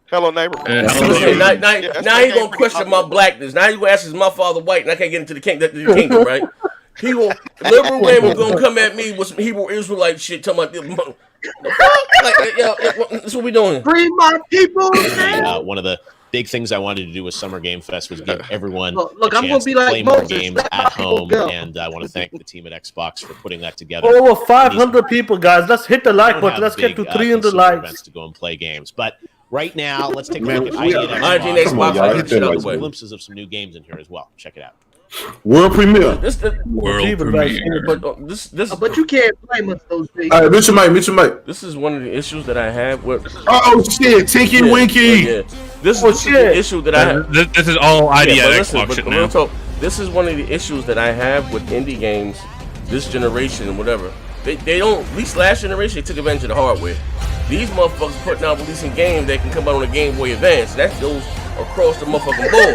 Hello, neighbor. Now he gonna question my blackness. Now he gonna ask, is my father white? And I can't get into the kingdom, right? He will liberal women gonna come at me with some Hebrew Israelite shit talking about that's what we doing. Free my people. One of the big things I wanted to do with Summer Game Fest was give everyone Look, a I'm chance gonna be to like play more Moses. games at home, and I want to thank the team at Xbox for putting that together. Over 500 people, guys. Let's hit the like button. Let's get to 300 likes. To go and play games, but right now, let's take a look at Xbox. Glimpses of some new games in here as well. Check it out. World premiere. World premiere. But you can't blame us those days. All right, mute your mic. This is one of the issues that I have with. Oh shit, Tinky Winky. Yeah. This is the issue that I have. This is all ID at Xbox shit now. This is one of the issues that I have with indie games this generation and whatever. They don't, at least last generation, they took advantage of the hardware. These motherfuckers putting out releasing games that can come out on a Game Boy Advance. That goes across the motherfucking board.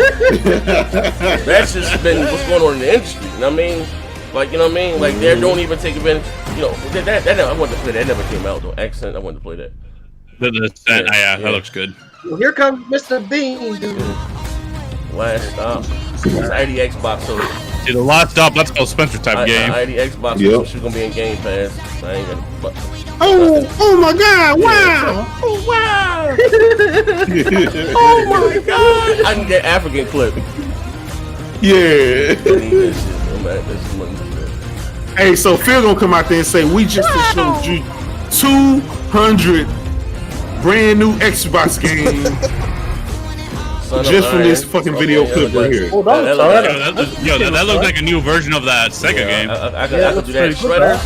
That's just been what's going on in the industry. You know what I mean? Like, you know what I mean? Like, they don't even take advantage. You know, that I wanted to play that. That never came out though. Accent, I wanted to play that. That looks good. Well, here comes Mr. Bean, dude. Last stop. It's ID Xbox. So see, the last stop. Let's go Spencer type game. ID Xbox. Yep. She's gonna be in Game Pass. I ain't gonna. Oh my God! Wow! Yeah, oh wow! Oh my God! I need that African clip. Yeah. Hey, so Phil gonna come out there and say we just showed you 200 brand new Xbox games just from this fucking video clip right here. That looks like a new version of that Sega game. I could do that. Shredder.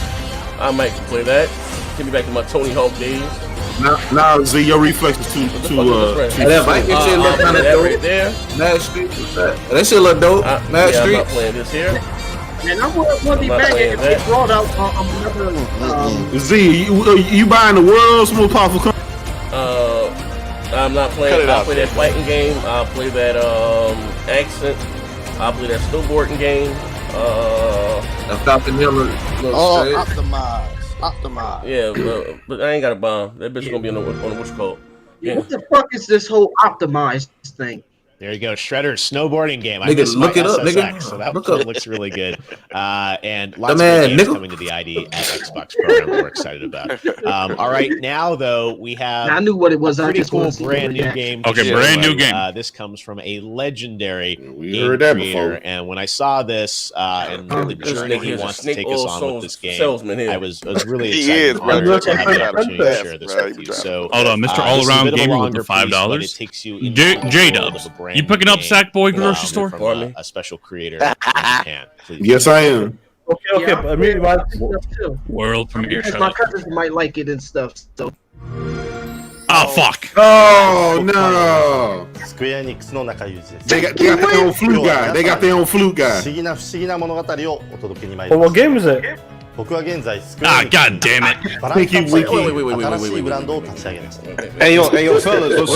I might play that. Get me back to my Tony Hawk days. Now, Z, your reflexes too. That might get you a little kind of dope. Right there. Mad Street. That shit look dope. Mad Street. I'm not playing this here. And I want to be back if it brought out another. Z, you buying the world's most powerful company? I'm not playing. I'll play that fighting game. I'll play that accent. I'll play that snowboarding game. Optimize. Yeah, but I ain't got a bomb. That bitch gonna be on the what's called. Yeah. What the fuck is this whole optimized thing? There you go, Shredder snowboarding game. Nigga, look it up, nigga. So that looks really good. And lots of games coming to the ID at Xbox program we're excited about. All right, now though we have I knew what it was. a pretty cool brand new game. Okay, brand new game. This comes from a legendary game creator, and when I saw this and the journey he wants to take us on with this game, I was really excited to have the opportunity to share this with you. So hold on, Mr. All Around Gamer with the $5. It takes you J-Dubs. You picking up Sackboy grocery store for me? A special creator in Japan. Yes, I am. Okay. I mean, world premiere. My cousins might like it and stuff. So. Oh fuck! Oh no! They got their own flute guy. They got their own flute guy. Well, what game is it? Ah, god damn it! Wait. Hey yo, fellas,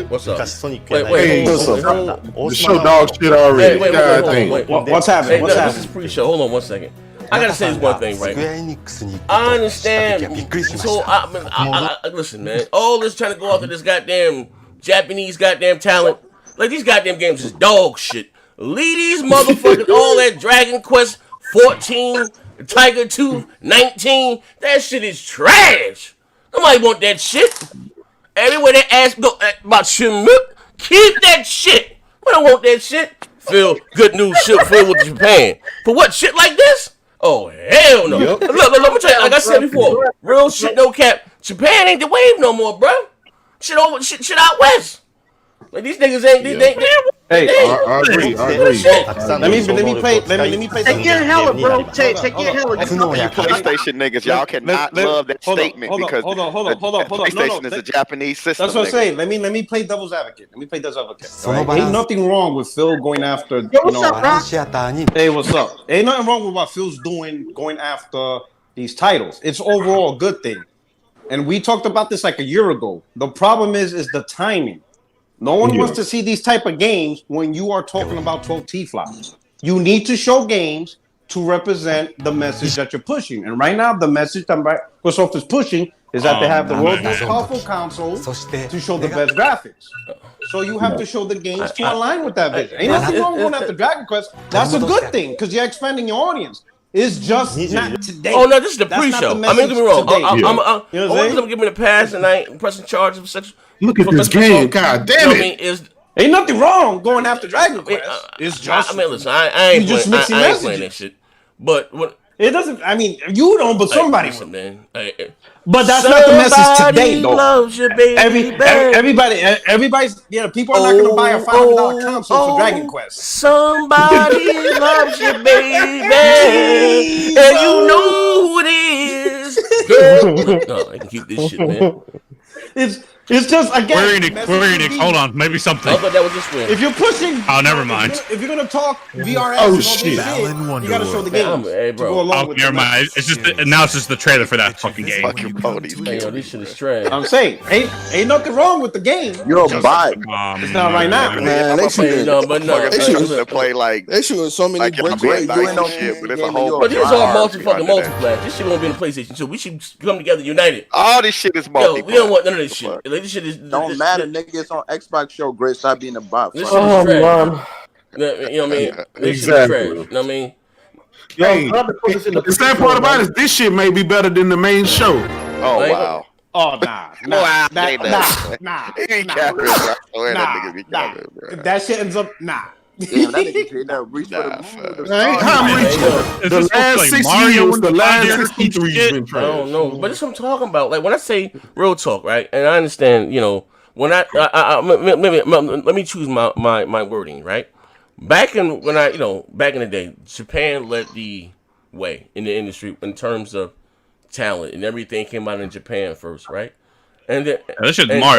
What's up? Hey, the show dog shit already. God damn. What's happening? This is pre-show. Hold on one second. I gotta say this one thing, right? I understand. So, listen, man. All this trying to go after this goddamn Japanese goddamn talent. Like, these goddamn games is dog shit. Leave these motherfuckers, all that Dragon Quest 14, Tiger 2, 19. That shit is trash. Nobody want that shit. Everywhere they ask about Shimuk, keep that shit. We don't want that shit. Phil, good news shit filled with Japan. For what, shit like this? Oh, hell no. Yep. Look, let me tell you, like I said before, real shit, no cap. Japan ain't the wave no more, bro. Shit out west. Like, these niggas ain't. Hey, I agree. Let me play. Take your hella, bro. Take your hella. You PlayStation niggas, y'all cannot love that statement because PlayStation is a Japanese system. That's what I'm saying. Let me play devil's advocate. Right? Ain't nothing wrong with Phil going after. Hey, what's up? Ain't nothing wrong with what Phil's doing, going after these titles. It's overall a good thing. and we talked about this like a year ago. The problem is the timing. No one wants to see these type of games when you are talking about 12 T-flops. You need to show games to represent the message that you're pushing. And right now, the message that Microsoft is pushing is that they have the world's most powerful console to show the best graphics. So you have to show the games to align with that vision. Ain't nothing wrong going after Dragon Quest. That's a good thing because you're expanding your audience. It's just not today. Oh no, this is the pre-show. I mean, don't get me wrong. I'm giving the pass and I ain't pressing charges of sexual. Look at this game, god damn it! Ain't nothing wrong going after Dragon Quest. It's just. I mean, listen, I ain't playing that shit. But what it doesn't. I mean, you don't, but somebody. Listen, man. But that's not the message today, though. Loves you, baby. Everybody's. People are not going to buy a $500 console for Dragon Quest. Somebody loves you, baby, and you know who it is. No, I can keep this shit, man. It's just again. Hold on, maybe something. I thought that was just weird. If you're pushing, never mind. If you're gonna talk VRS, oh shit, you gotta show the game. Hey, bro. Never mind. It's just now it's just the trailer for that fucking game. Fucking ponies. Hey, yo, this shit is trash. I'm saying, ain't nothing wrong with the game. You're a bot. It's not right now, man. They shooting play like they shooting so many bricks. You ain't no shit, but it's a whole. But this is all multiplayer. This shit won't be in the PlayStation 2. We should come together united. All this shit is multiplayer. We don't want none of this shit. Like, this shit is. Don't matter, nigga. It's on Xbox show. Great, stop being a bot. This shit is trash. You know what I mean? This shit is trash. You know what I mean? Hey, the sad part about it is this shit may be better than the main show. Oh wow. Oh nah. That shit ends up Damn, that nigga paid that reach for the movie. I'm reaching. The last 6 years, the last 63 has been trash. I don't know, but that's what I'm talking about. Like when I say real talk, right? And I understand, when let me choose my wording, right? Back in the day, Japan led the way in the industry in terms of talent, and everything came out in Japan first, right? And then,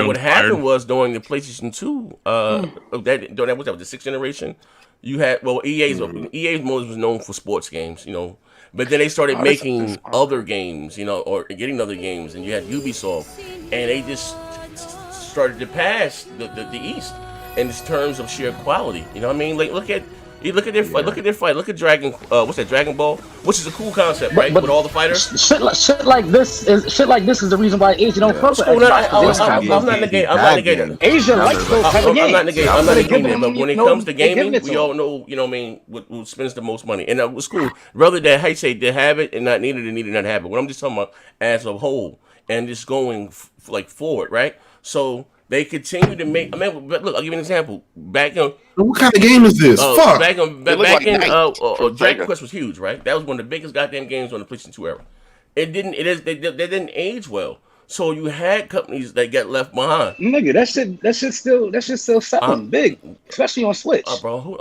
what happened was during the PlayStation 2, that was the 6th generation. You had EA's most was known for sports games, but then they started making other games, or getting other games, and you had Ubisoft, and they just started to pass the East in terms of sheer quality. You know what I mean? Like look at their fight. Look at Dragon. What's that? Dragon Ball, which is a cool concept, right? With all the fighters. Shit like this is the reason why Asia don't fuck with Xbox. I'm not negating. Asia likes those type of games. I'm not negating it. But when it comes to gaming, we all know, what spends the most money, and it was cool. Rather than how you say they have it and not need it and need it not have it. What I'm just talking about as a whole, and just going forward, right? So. They continue to make. Look, I'll give you an example. Back in what kind of game is this? Fuck. Back in Dragon Quest was huge, right? That was one of the biggest goddamn games on the PlayStation 2 era. They didn't age well. So you had companies that got left behind. Nigga, that shit still selling big, especially on Switch. Bro, look.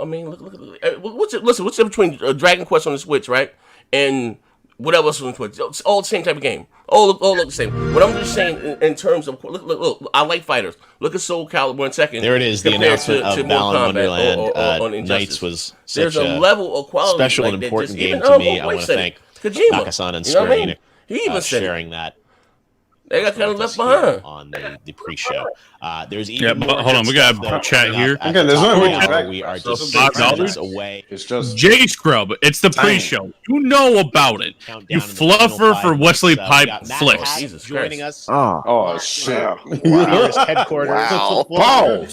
What's it between Dragon Quest on the Switch, right, and whatever else on Switch? It's all the same type of game. All look the same. What I'm just saying in terms of look, I like fighters. Look at Soul Calibur 1 second. There it is. The announcement of Balan Wonderland Knights was such a level of quality, special and important game to me. I want to thank Nakasan and Square Enix for sharing that. They got kind of left behind on the pre-show. There's even hold on, we got a chat here. Okay, there's no we are just $5 away. It's just J Scrub. It's the pre-show. You know about it. You fluffer for Wesley Pipe flicks. Jesus joining us. Oh shit! Headquarters. Wow.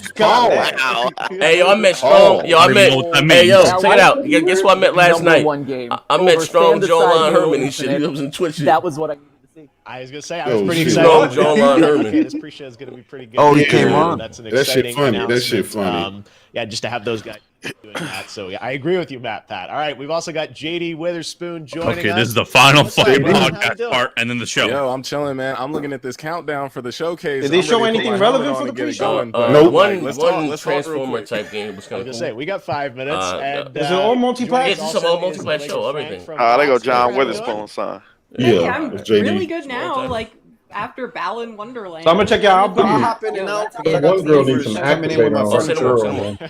Hey, yo, I met Strong. Hey, yo, check it out. Guess what I met last night? I met Strong John Herman and shit. He was in Twitch. That was what I was gonna say I was pretty excited. John Herman. Okay, this pre-show is gonna be pretty good. Oh, he came on. That's an exciting announcement. That shit funny. Yeah, just to have those guys doing that. So yeah, I agree with you, Pat. All right, we've also got JD Witherspoon joining us. Okay, this is the final fucking podcast part, and then the show. Yo, I'm chilling, man. I'm looking at this countdown for the showcase. Did they show anything relevant for the pre-show? No. One Transformer type game was kind of cool. Say we got 5 minutes. And, is it all multiplayer? It's all multiplayer show. Everything. There go John Witherspoon, son. Yeah, I'm really good now. Like, after Balan Wonderland. So I'm gonna check y'all. I'll hop in and out. One girl needs some activator on her girl.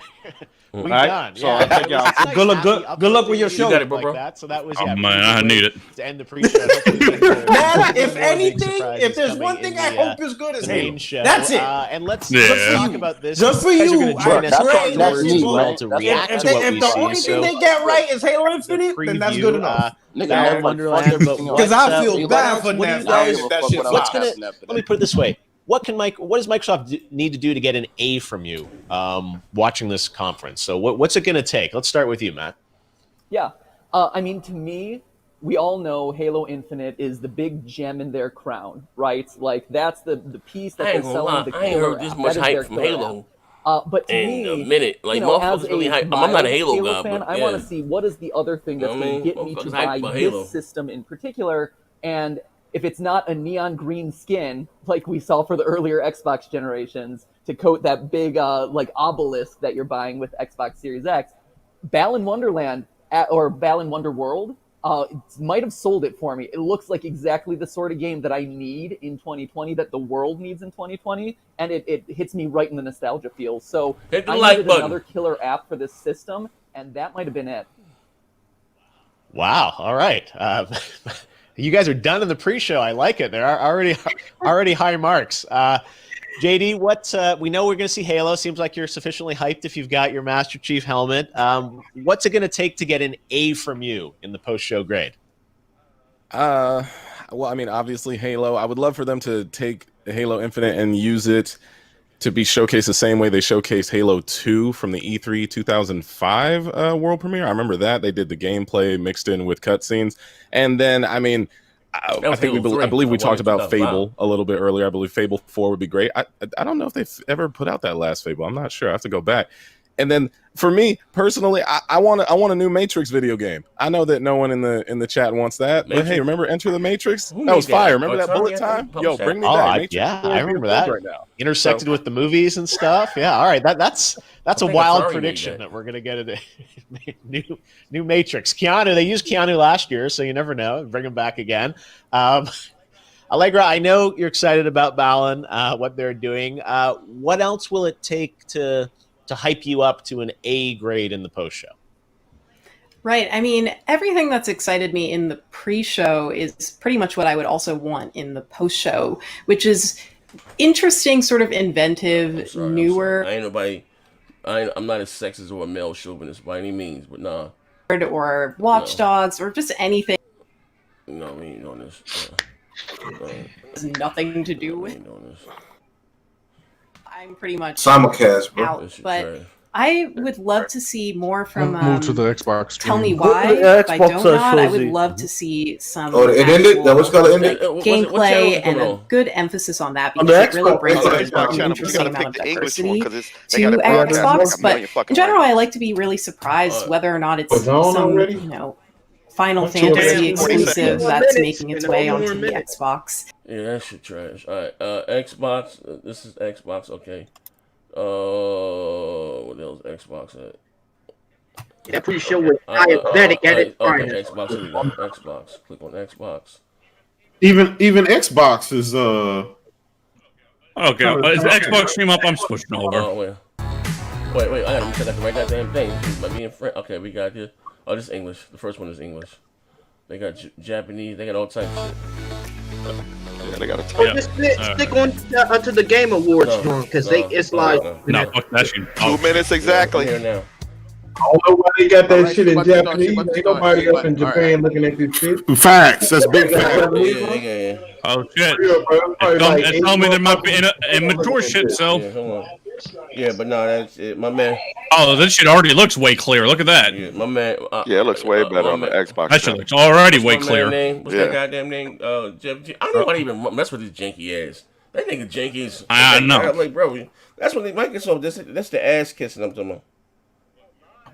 We All right, done. so I'll check y'all. Good luck with your show. You got it, bro. Like that. So that was Oh man, I need it. to end the pre-show. Man, if anything, if there's one thing I hope is good as Halo, that's it. And let's Yeah. talk about this. Just for guys are you, gonna join I us pray afterwards that's as it, well bro. to react If to what we the only see. thing they get right is Halo Infinite, then that's good enough. Nigga, Wonderland, but Because I feel bad for what do you them. guys- That shit what's flops. gonna? Let me put it this way: what does Microsoft need to do to get an A from you watching this conference? So what's it going to take? Let's start with you, Matt. Yeah, I mean, to me, we all know Halo Infinite is the big gem in their crown, right? Like that's the piece that I they ain't gonna sell lie, in the I ain't killer heard this app. much That is hype their from killer Halo app. But to in me, a minute. Like, you know, as motherfuckers really a hype. I'm not a mild Halo guy, fan, but I yeah. want to see what is the other thing that's You know what I going to mean? get me to Motherfuckers hype buy about this Halo. system in particular. And if it's not a neon green skin like we saw for the earlier Xbox generations to coat that big like obelisk that you're buying with Xbox Series X, Balan Wonderland or Balan Wonder World might have sold it for me. It looks like exactly the sort of game that I need in 2020, that the world needs in 2020, and it hits me right in the nostalgia feel. So Hit the I like needed button. another killer app for this system, and that might have been it. Wow. All right. You guys are done in the pre-show. I like it. There are already high marks. JD, what we know we're going to see Halo. Seems like you're sufficiently hyped if you've got your Master Chief helmet. What's it going to take to get an A from you in the post-show grade? Well, I mean, obviously Halo. I would love for them to take Halo Infinite and use it to be showcased the same way they showcased Halo 2 from the E3 2005 world premiere. I remember that. They did the gameplay mixed in with cutscenes. And then, I mean, I believe we talked about Fable a little bit earlier. I believe Fable 4 would be great. I don't know if they've ever put out that last Fable. I'm not sure. I have to go back. And then for me personally, I want a new Matrix video game. I know that no one in the chat wants that, but hey, remember Enter the Matrix? That was fire. Remember that bullet time? Yo, bring me back. Matrix yeah, 4 I remember that. right now. Intersected with the movies and stuff. Yeah, all right. That's a wild prediction that we're gonna get a new Matrix. Keanu, they used Keanu last year, so you never know. Bring him back again. Allegra, I know you're excited about Balan, what they're doing. What else will it take to hype you up to an A grade in the post show? Right. I mean, everything that's excited me in the pre-show is pretty much what I would also want in the post-show, which is interesting, sort of inventive, newer. I'm not as sexist or a male chauvinist by any means, but nah. Or Watch Dogs, or just anything. No, we ain't doing this. Has nothing to do with. I'm pretty much simulcast, bro. out, but I would love to see more from. Move to the Xbox. Tell me why. If I don't nod, I would love to see some. Oh, it ended. That was called ended. Gameplay and a good emphasis on that because it really brings an interesting amount of diversity to Xbox. But in general, I like to be really surprised whether or not it's some Final Fantasy exclusive that's making its way onto the Xbox. Yeah, that shit trash. All right, Xbox. This is Xbox. Okay. What else Xbox at? Yeah, pretty sure we're diabetic at it. Okay, Xbox. Here we go. Xbox. Click on Xbox. Even Xbox is Okay, is the Xbox stream up? I'm switching over. Oh, wait. I gotta check out the right goddamn thing. By being friend. Okay, we got here. Oh, this is English. The first one is English. They got Japanese. They got all types of shit. Yeah, they got just stick on to the Game Awards because it's like fuck that shit. 2 minutes exactly. Here now. I don't know why they got that shit in Japanese. Ain't nobody up in Japan looking at this shit. Facts. That's big facts. Yeah. Oh shit! It's telling me there might be immature shit. So. Yeah, hold on. Yeah, but no, that's it. My man. Oh, this shit already looks way clear. Look at that. Yeah, my man. Yeah, it looks way better on the Xbox. That shit looks already way clear. What's that goddamn name? Jeff. I don't know why they even mess with his janky ass. That nigga janky is. I know. I'm like, bro, that's when they Microsoft. That's the ass kissing I'm talking about.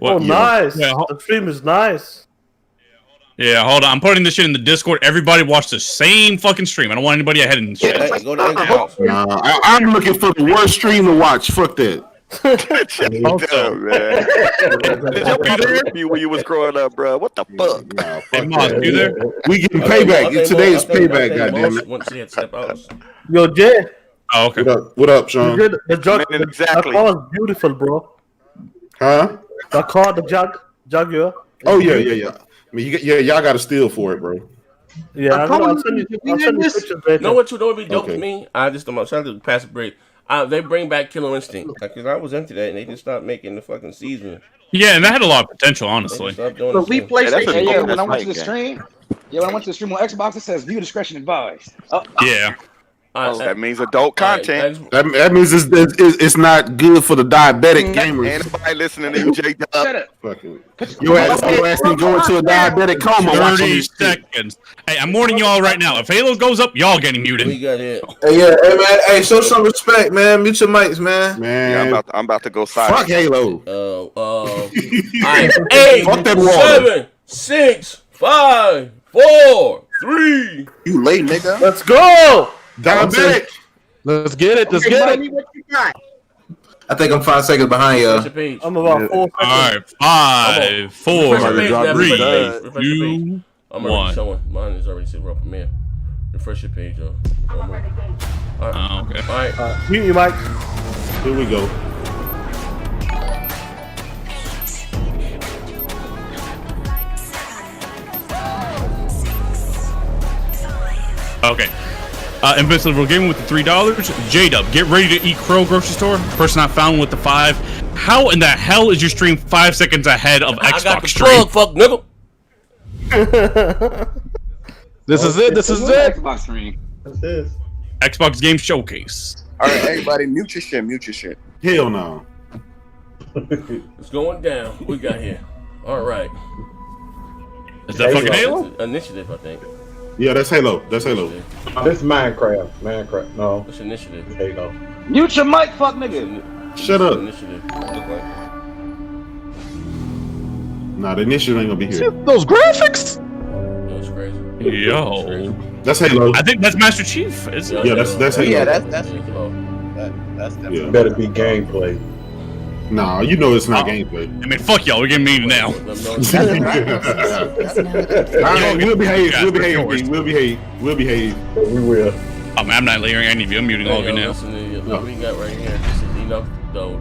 Oh, nice. Yeah, the stream is nice. Yeah, hold on. I'm putting this shit in the Discord. Everybody watch the same fucking stream. I don't want anybody ahead in the chat. Go to Xbox. I'm looking for the worst stream to watch. Fuck that. Shut up, man. Did your mother rip you when you was growing up, bro? What the fuck? Nah, Hey, Moss, you there? We getting payback. Today is payback, goddamn it. Yo, Jay. Oh, okay. What up, Sean? The jug, exactly. that car is beautiful, bro. Huh? The car, the Jaguar. Oh yeah. I mean, y'all got to steal for it, bro. Yeah, I'll send you pictures later. Know what would be dope to me? I just I'm trying to pass a break. They bring back Killer Instinct because I was into that, and they just stopped making the fucking season. Yeah, and that had a lot of potential, honestly. But we PlayStation. When I went to the stream, when I went to the stream on Xbox, it says view discretion advised. Yeah. That means adult content. That means it's not good for the diabetic gamers. Anybody listening to you, J Dub? Shut up. Your ass can go into a diabetic coma. 30 seconds. Hey, I'm warning y'all right now. If Halo goes up, y'all getting muted. We got it. Hey, hey man. Hey, show some respect, man. Mute your mics, man. Yeah, I'm about to go silent. Fuck Halo. All right. 8, Fuck that water. 7, 6, 5, 4, 3. You late, nigga. Let's go. Diabetic. Let's get it. Let's get it. What you got? I think I'm 5 seconds behind y'all. I'm about 4 seconds. All right, 5, 4, 3, 2, I'm 1. showing. Mine is already set up Premiere. Refresh your page, yo. Okay. All right. Mute your mic. Here we go. Okay. Invincible Gaming with the $3. J-Dub, get ready to eat crow grocery store. Person I found with the 5. How in the hell is your stream 5 seconds ahead of Xbox I got the stream? plug, fuck nigga. This is it. This is it. Xbox stream. Xbox Game Showcase. All right, everybody, mute your shit. Mute your shit. Hell no. It's going down. What we got here? All right. Is that fucking Halo? Initiative, I think. Yeah, that's Halo. That's Halo. This is Minecraft. No. It's Initiative. Halo. Mute your mic, fuck nigga. Shut up. Initiative. Nah, the initiative ain't gonna be here. Those graphics. That's crazy. Yo. That's Halo. I think that's Master Chief. Is it? Yeah, that's Halo. Yeah, that's definitely. Yeah. Better be gameplay. Nah, you know it's not gameplay. I mean, fuck y'all. We're getting muted now. We'll behave. We'll behave. We will. Oh, man, I'm not layering any of you. I'm muting all of you now. Listen to what we got right here. This is enough, though.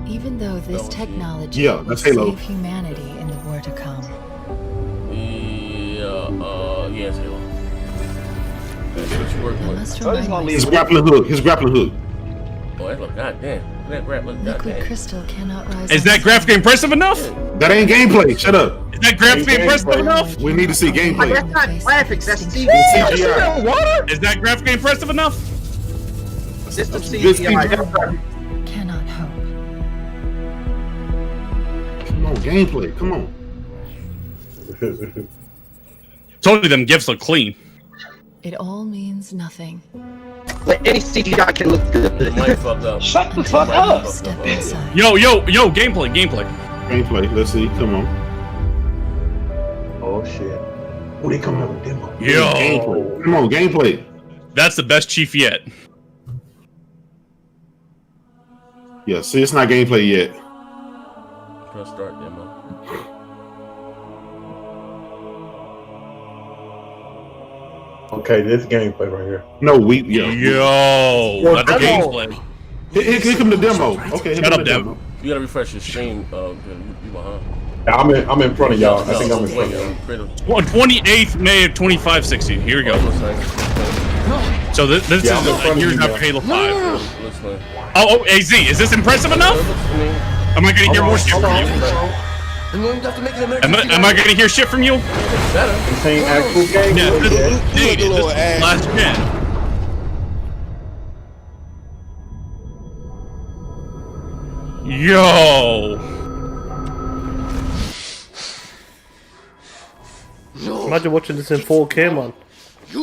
Even though this technology Yeah, will that's Halo. save humanity in the war to come. Yeah, it's Halo. That's what you're working with. Must remind myself His grappling hook. Oh, that look goddamn. That grab look liquid goddamn. crystal cannot rise. Is that graphic impressive enough? That ain't gameplay. Shut up. Is that graphic impressive enough? We need to see gameplay. That's not graphics, that's CGI. Is that graphic impressive enough? System CGI. Cannot hope. Come on, gameplay. Come on. Told you them gifts look clean. It all means nothing. But any CGI can look good. The mic fucked up. Shut the fuck up. Step inside. Yo, gameplay. Gameplay. Let's see. Come on. Oh shit. Oh, they coming up with demo. Yo. Gameplay. Come on, gameplay. That's the best Chief yet. Yeah, see, it's not gameplay yet. Press start demo. Okay, this gameplay right here. No, Yo, that's a gameplay. Here come the demo. Okay, shut up, demo. You gotta refresh your stream. You behind. I'm in front of y'all. I think I'm in front of y'all. 28th May of 2560. Here we go. So this is here's after Halo 5. Oh, AZ, is this impressive enough? Am I gonna hear more shit from you? Am I gonna hear shit from you? This ain't actual game. Yeah, this is last gen. Yo. Imagine watching this in 4K, man.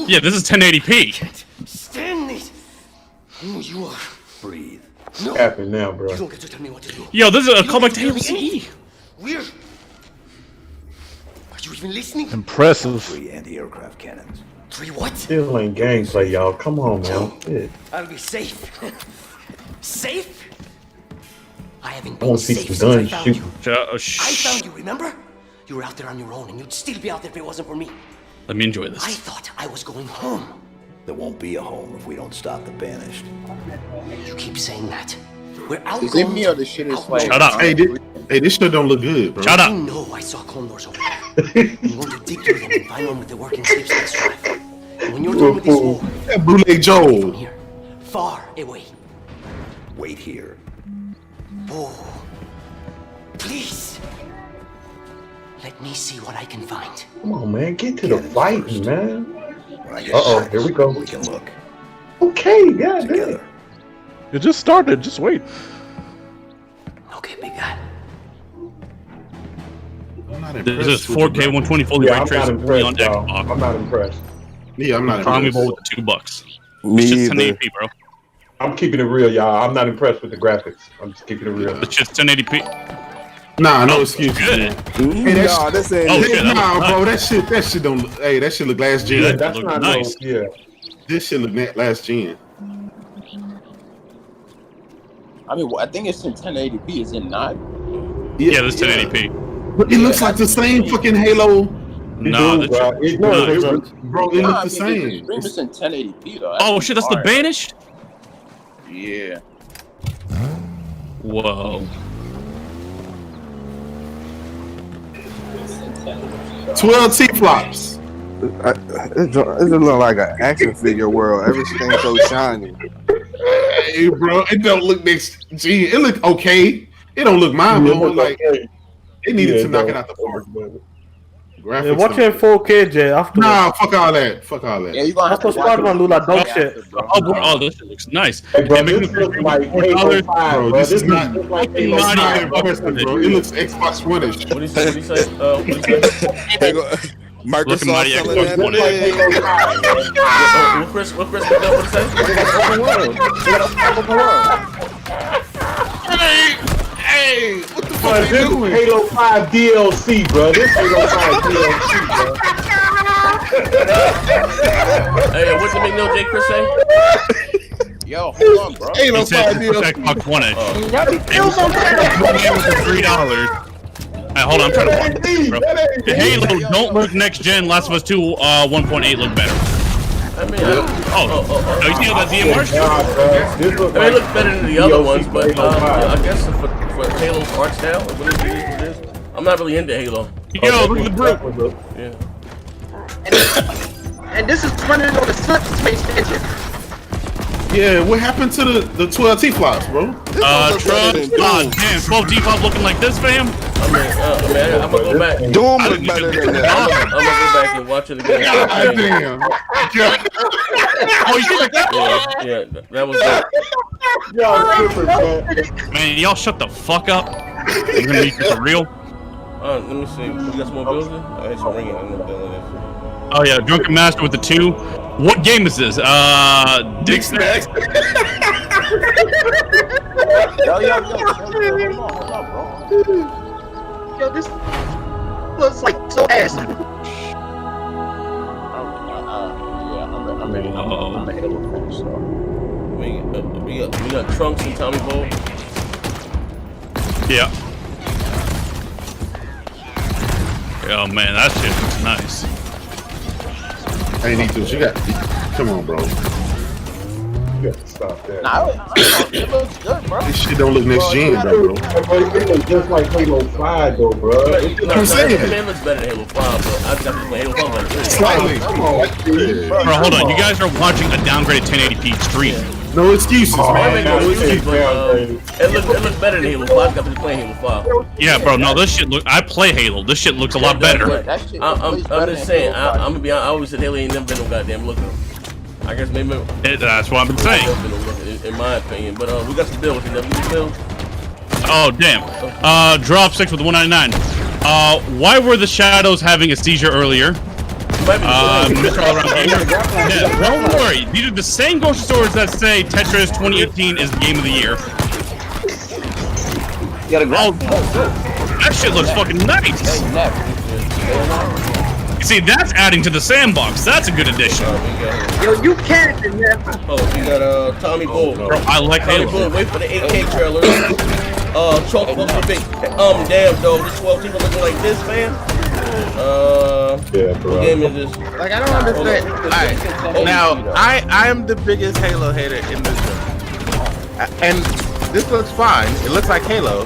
Yeah, this is 1080p. Stand it. You are. Breathe. What's happening now, bro? You don't get to tell me what to do. Yo, this is a callback to Halo CE. We're. Are you even listening? Impressive. 3 anti-aircraft cannons. 3 what? Still ain't gameplay, y'all. Come on, man. Shit. I'll be safe. Safe? I haven't I been want to see safe some since I guns found shoot. you. I found you, remember? You were out there on your own, and you'd still be out there if it wasn't for me. Let me enjoy this. I thought I was going home. There won't be a home if we don't stop the banished. You keep saying that. We're out. Is it me or the shit is like? Shut up. Hey, this shit don't look good, bro. Shut up. You know I saw clone doors over there. I'm going to dig through them and find one with the working sleep space drive. And when you're done with this war, That Boule Joel. from here, far away. Wait here. Oh, please. Let me see what I can find. Come on, man. Get to the fighting, man. Uh-oh. Here we go. We can look. Okay, yeah, together. It just started. Just wait. Okay, big guy. This is 4K 120 fully Yeah, ray I'm not traced impressed, on y'all. Xbox. I'm not impressed. Yeah, I'm not Tommy impressed. Boy with the $2. Me It's just either. 1080p, bro. I'm keeping it real, y'all. I'm not impressed with the graphics. I'm just keeping it real. It's just 1080p. Nah, no excuse. Good. Hey, Nah, this ain't. Oh, shit, nah, bro, that shit don't. Hey, that shit look last gen. Yeah, That's look not nice. no, yeah. This shit look last gen. I mean, I think it's in 1080p. Is it not? Yeah, this 1080p. But it looks like the same fucking Halo. Nah, do, bro. It Bro, does. it look the The same. stream is in 1080p though. Oh shit, that's the hard. Banished? Yeah. Whoa. 12 T-flops. It look like an action figure world. Everything's so shiny. Hey, bro, it don't look next gen. It look okay. It don't look mind-blowing. Like, it needed to knock it out the park. Yeah, Graphics watch it in 4K, Jay. After Nah, fuck all that. Fuck all that. Yeah, you gonna have that's to what Spider-Man do like dog shit. Oh, this shit looks nice. Hey, bro, Yeah, make this it looks like $4. Halo 5, Bro, bro. this is not. looks like It's Halo not 5. even impressive, bro. It looks Xbox One-ish. What do you say? What do you say? What do you say? They go, Looking Microsoft mighty selling Xbox that One. big. What Chris what say? Hey, what the Bro, fuck are this you is doing? Halo 5 DLC, bro. This Halo 5 DLC, bro. Hey, what's the big no J Chris say? Yo, hold on, bro. Halo He said 5 it's DLC. Xbox One-ish. Oh. For $3. Hey, hold on, I'm trying to watch this, bro. Halo don't look next gen. Last of Us 2 1.8 look better. I mean, Oh, you see how that DMR shit? Nah, bro. This looks I mean, it looks like better than the other DLC ones, but Halo 5. I guess for Halo's art style, what it is, I'm not really into Halo. Yo, look at the brute. Yeah. And this is running on the Space Engine. Yeah, what happened to the 12 T-flops, bro? Trust, God damn, 12 D-Pop looking like this, fam? I'm gonna go back. Doom look better than that. I'm gonna go back and watch it again. God damn. Oh, you see like that? Yeah, that was good. Y'all tripping, bro. Man, y'all shut the fuck up. You're gonna make this for real? Let me see. We got some more bills in? Oh, it's ringing. I don't know what the hell it is. Oh yeah, Drunken Master with the 2. What game is this? Dick Snacks. Yo, this looks like so ass. We got Trunks and Tommy Boy. Yeah. Oh man, that shit looks nice. Hey, Nitos, you got. Come on, bro. You got to stop that. It looks good, bro. This shit don't look next gen, bro. It looks just like Halo 5, though, bro. I'm saying. It looks better than Halo 5, but I just have to play Halo 5 like this. Slightly. Come on. Bro, hold on. You guys are watching a downgraded 1080p stream. No excuses, man. No No excuses, excuses. but, it looks better than Halo 5. I got to play Halo 5. Yeah, bro. No, this shit look. I play Halo. This shit looks a lot better. I'm just saying. I'm gonna be honest. I always said Halo ain't never been no goddamn looker. I guess maybe. That's what I've been saying. In my opinion, but we got some bills. You know, bills. Oh damn. Drop 6 with 199. Why were the shadows having a seizure earlier? Mr. All Around Gamer. Yeah, don't worry. These are the same grocery stores that say Tetris 2018 is the game of the year. Oh, that shit looks fucking nice. You see, that's adding to the sandbox. That's a good addition. Yo, you can't do that. Oh, we got Tommy Bull. Bro, I like Tommy Halo. Bull. Wait for the 8K trailer. Chalk supposed to be damn dog. This 12 team looking like this, man. Yeah, bro. What game is this? Like I don't understand. Alright, now I am the biggest Halo hater in this room, and this looks fine. It looks like Halo.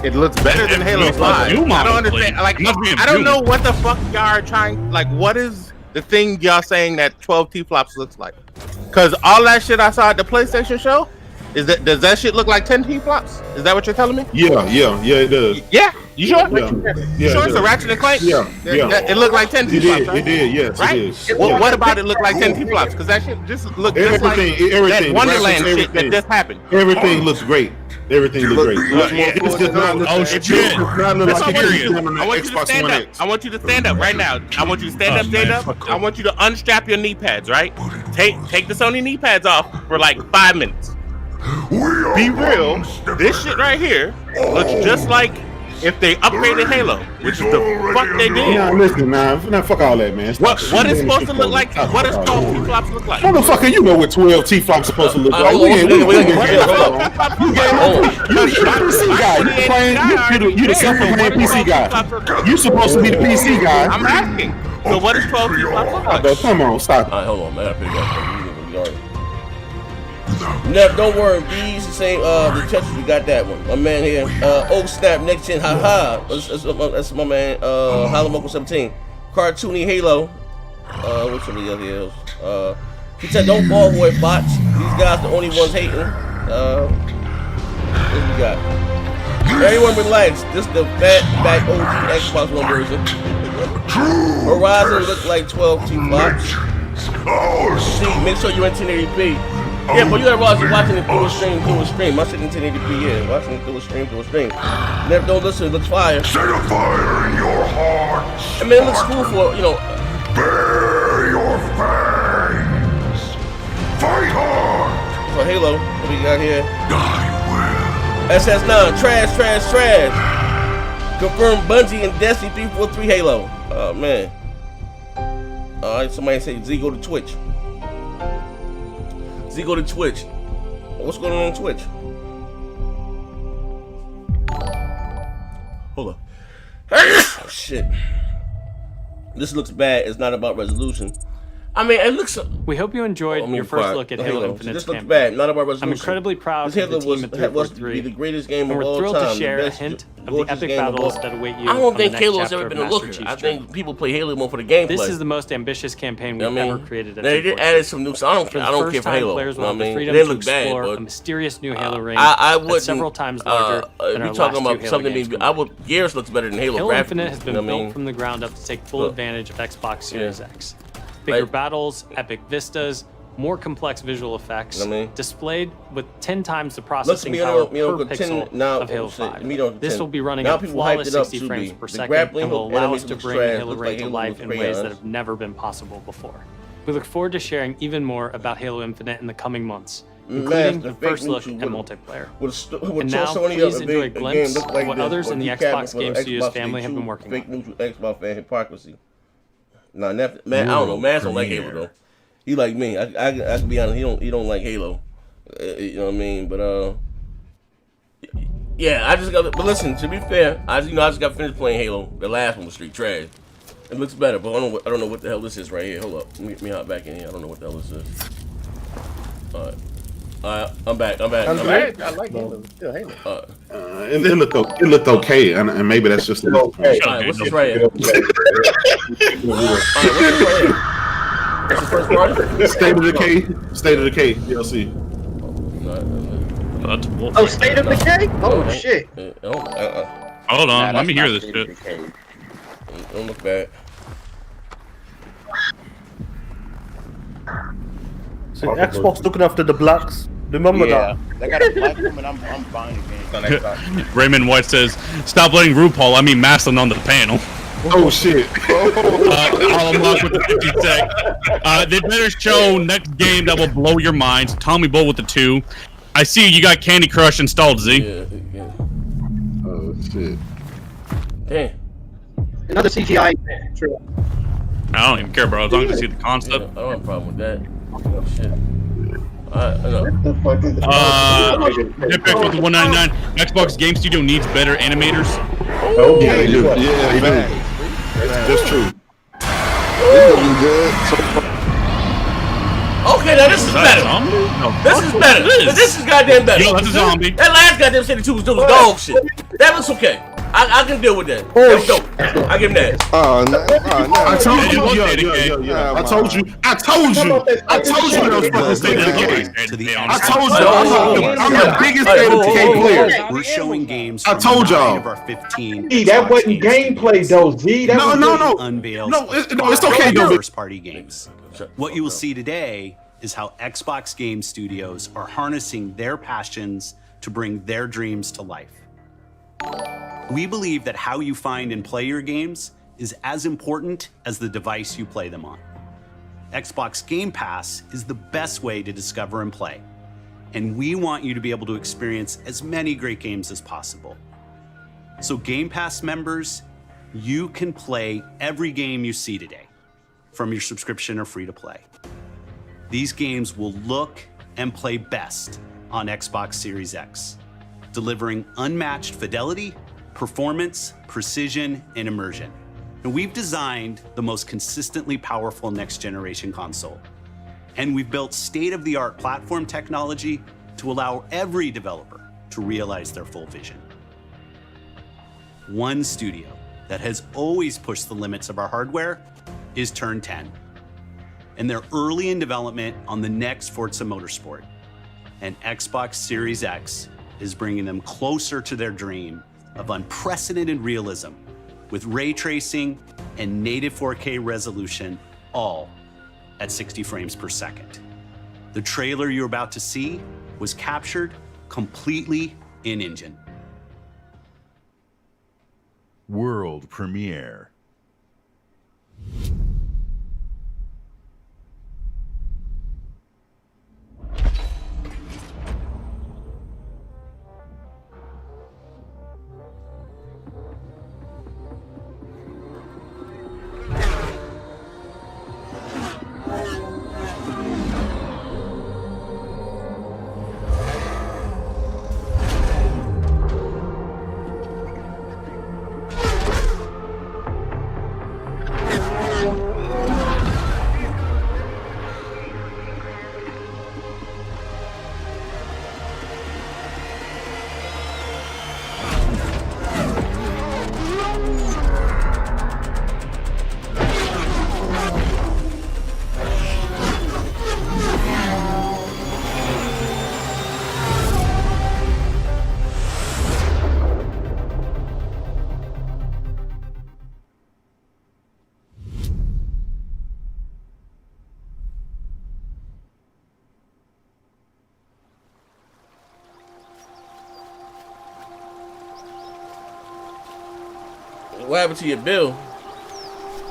It looks better than Halo 5. I don't understand. Like I don't know what the fuck y'all are trying. Like what is the thing y'all saying that 12 T-flops looks like? Because all that shit I saw at the PlayStation show. Does that shit look like 10 T-flops? Is that what you're telling me? Yeah, it does. Yeah, you sure? Yeah, sure it's a Ratchet and Clank? Yeah. It looked like 10 T-flops. It did, yes, right? it did. What about it look like 10 T-flops? Because that shit just looked just like that Wonderland shit that just happened. Everything looks great. Everything looks great. It's just not. Oh shit! I want you to stand up. I want you to stand up right now. I want you to stand up, stand up. I want you to unstrap your knee pads, right? Take the Sony knee pads off for like 5 minutes. Be real, this shit right here looks just like if they upgraded Halo, which is the fuck they did. Nah, listen, nah, fuck all that, man. What is supposed to look like? What does 12 T-flops look like? Motherfucker, you know what 12 T-flops supposed to look like. You're the PC guy. You the self-proclaimed PC guy. You supposed to be the PC guy. I'm asking. So what does 12 T-flops look like? Come on, stop it. Alright, hold on, man. I pick up. Nev, don't worry, these the same the Tetris, we got that one. My man here. Oh snap, next gen, haha. That's my man, Halamoko 17. Cartoony Halo. What's some of the other hills? He said don't fall for it, bots. These guys the only ones hating. What we got? Everyone relax. This is the back OG Xbox One version. Horizon looks like 12 T-flops. See, make sure you're in 1080p. Yeah, but you gotta watching it through a stream. I sit in 1080p, yeah. Watching it through a stream. Never don't listen, it looks fire. Set a fire in your heart. I mean, it looks cool for, you know. Bare your fangs. Fight hard. For Halo, what we got here? SS9, trash. Confirmed Bungie and Destiny 343 Halo. Oh, man. Alright, somebody say Z go to Twitch. Go to Twitch. What's going on Twitch? Hold up. Oh, shit. This looks bad. It's not about resolution. I mean, it looks. We hope you enjoyed your first look at Halo Infinite's This looks bad. Not about resolution. I'm incredibly proud of the team at 343. Be the greatest game of all we're thrilled time. to share a hint of the epic battles that await you. I don't think on the Halo's next ever chapter been a of looker. Master I Chief's think people play Halo more for the gameplay. This is the most ambitious campaign we've ever created at They did added some new. I don't care for Halo. Players will have the freedom they to look bad, explore but a mysterious new Halo ring I would that's several times larger than our talking last about two something. Halo games I would. Gears looks better than Halo. Halo Infinite has been built from the ground up to take full advantage of Xbox Series X. Bigger battles, epic vistas, more complex visual effects, displayed with 10 times the processing power per pixel of Halo 5. This will be running at flawless 60 frames per second and will allow us to bring Halo Ring to life in ways that have never been possible before. We look forward to sharing even more about Halo Infinite in the coming months, including the first look at multiplayer. And now, please enjoy a glimpse of what others in the Xbox Game Studios family have been working on. Fake neutral Xbox fan hypocrisy. Nah, man, I don't know. Man, don't like Halo though. He like me. I can be honest. He don't like Halo. You know what I mean? But yeah. I just got. But listen, to be fair, I just got finished playing Halo. The last one was straight trash. It looks better, but I don't know what the hell this is right here. Hold up. Let me hop back in here. I don't know what the hell this is. All right, I'm back. I'm back. I like Halo. Still Halo. It looked okay, and maybe that's just okay. All right, what's this right here? What's this right here? What's the first part? State of Decay DLC. Oh, State of Decay? Oh shit. Hold on, let me hear this shit. Don't look bad. So Xbox looking after the blacks. Remember that? They got a black woman. I'm buying again. Raymond White says, "Stop letting RuPaul. I mean Maslin on the panel." Oh shit! I'll unlock with the 50 sec. They better show next game that will blow your minds. Tommy Bull with the 2. I see you got Candy Crush installed, Z. Yeah. Oh shit! Damn. Another CGI. True. I don't even care, bro. As long as you see the concept. I don't have a problem with that. Oh shit. What the fuck is Jetpack with the 199. Xbox Game Studio needs better animators. Oh, yeah, they do. Yeah, they do. That's true. This looking good. Okay, now this is better. This is better. This is goddamn better. Yo, that's a zombie. That last goddamn 72 was dog shit. That looks okay. I can deal with that. That was dope. I give him that. Oh no! I told you. I told you that was fucking state of the game. I told you. I'm the biggest state of the game player. We're showing games. I told y'all. Of our 15. That wasn't gameplay though, Z. No. Unveils It's okay though. First-party games. What you will see today is how Xbox Game Studios are harnessing their passions to bring their dreams to life. We believe that how you find and play your games is as important as the device you play them on. Xbox Game Pass is the best way to discover and play, and we want you to be able to experience as many great games as possible. So Game Pass members, you can play every game you see today from your subscription or free to play. These games will look and play best on Xbox Series X, delivering unmatched fidelity, performance, precision, and immersion. And we've designed the most consistently powerful next-generation console. And we've built state-of-the-art platform technology to allow every developer to realize their full vision. One studio that has always pushed the limits of our hardware is Turn 10. And they're early in development on the next Forza Motorsport. And Xbox Series X is bringing them closer to their dream of unprecedented realism with ray tracing and native 4K resolution, all at 60 frames per second. The trailer you're about to see was captured completely in-engine. World premiere. What happened to your bill?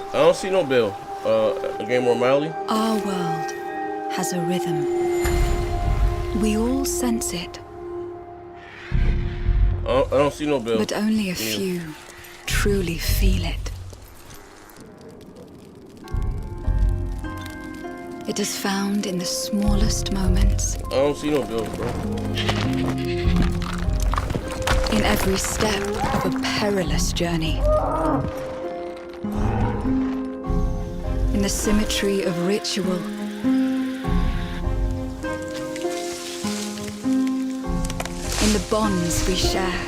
I don't see no bill. A game more Mildly. Our world has a rhythm. We all sense it. I don't see no bill. But only a few truly feel it. It is found in the smallest moments. I don't see no bill, bro. In every step of a perilous journey. In the symmetry of ritual. In the bonds we share.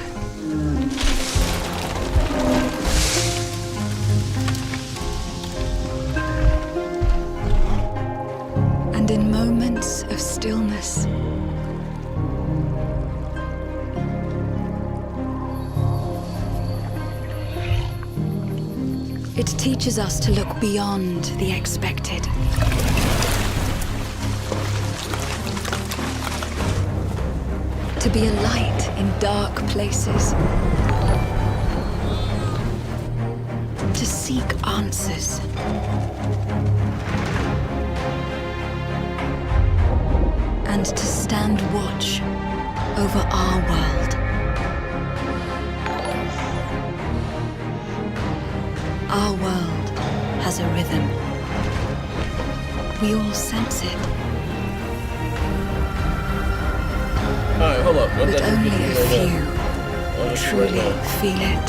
And in moments of stillness. It teaches us to look beyond the expected. To be a light in dark places. To seek answers. And to stand watch over our world. Our world has a rhythm. We all sense it. Alright, hold up. But only a few truly feel it.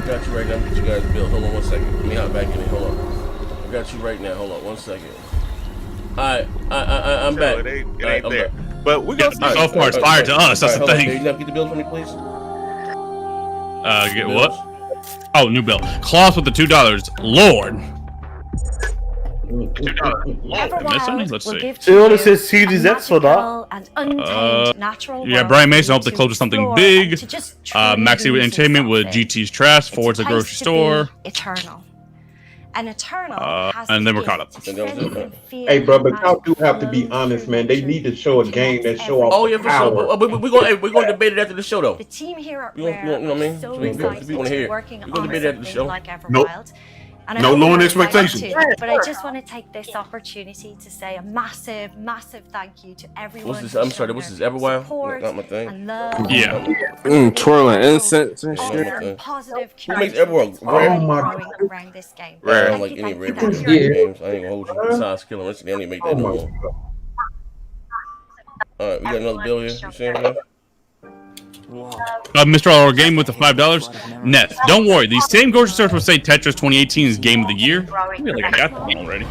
Got you right now. Get you guys bills. Hold on 1 second. Let me hop back in here. Hold on. I got you right now. Hold on 1 second. Alright, I'm back. It ain't there. Back. But we're gonna So far, it's fired to us. That's the thing. Can you get the bills for me, please? Get what? Oh, new bill. Cloth with the $2. Lord. Let's see. It only says Series X for that. Yeah, Brian Mason hope they close with something big. Maxi with Entertainment with GT's Trash, Ford's a grocery store. Eternal. An eternal and then we're caught up. Hey, bro, but y'all do have to be honest, man. They need to show a game that show off. Oh yeah, for sure. We're going to debate it after the show, though. The team here at You know what I mean? so If you want to hear it, working we're going to debate it after the show. like Nope. Everwild. And I No hope lowering you expectations. like it, But I just want to take this opportunity to say a massive thank you to everyone. What's this? I'm sorry. What's this? Everwild? Not my thing. And love. Yeah. Twirling incense and shit. And positive Who makes Everwild? Oh my growing around this game. Rare. I don't Thank like you, any thank rare you, thank video you. games. I ain't gonna hold you. Besides Killing Instinct, they don't even make that no more. Alright, we got another bill here. You see him now? Mr. Our game with the $5. Neth, don't worry. These same grocery stores will say Tetris 2018 is Game of the Year. I feel like I got that one already.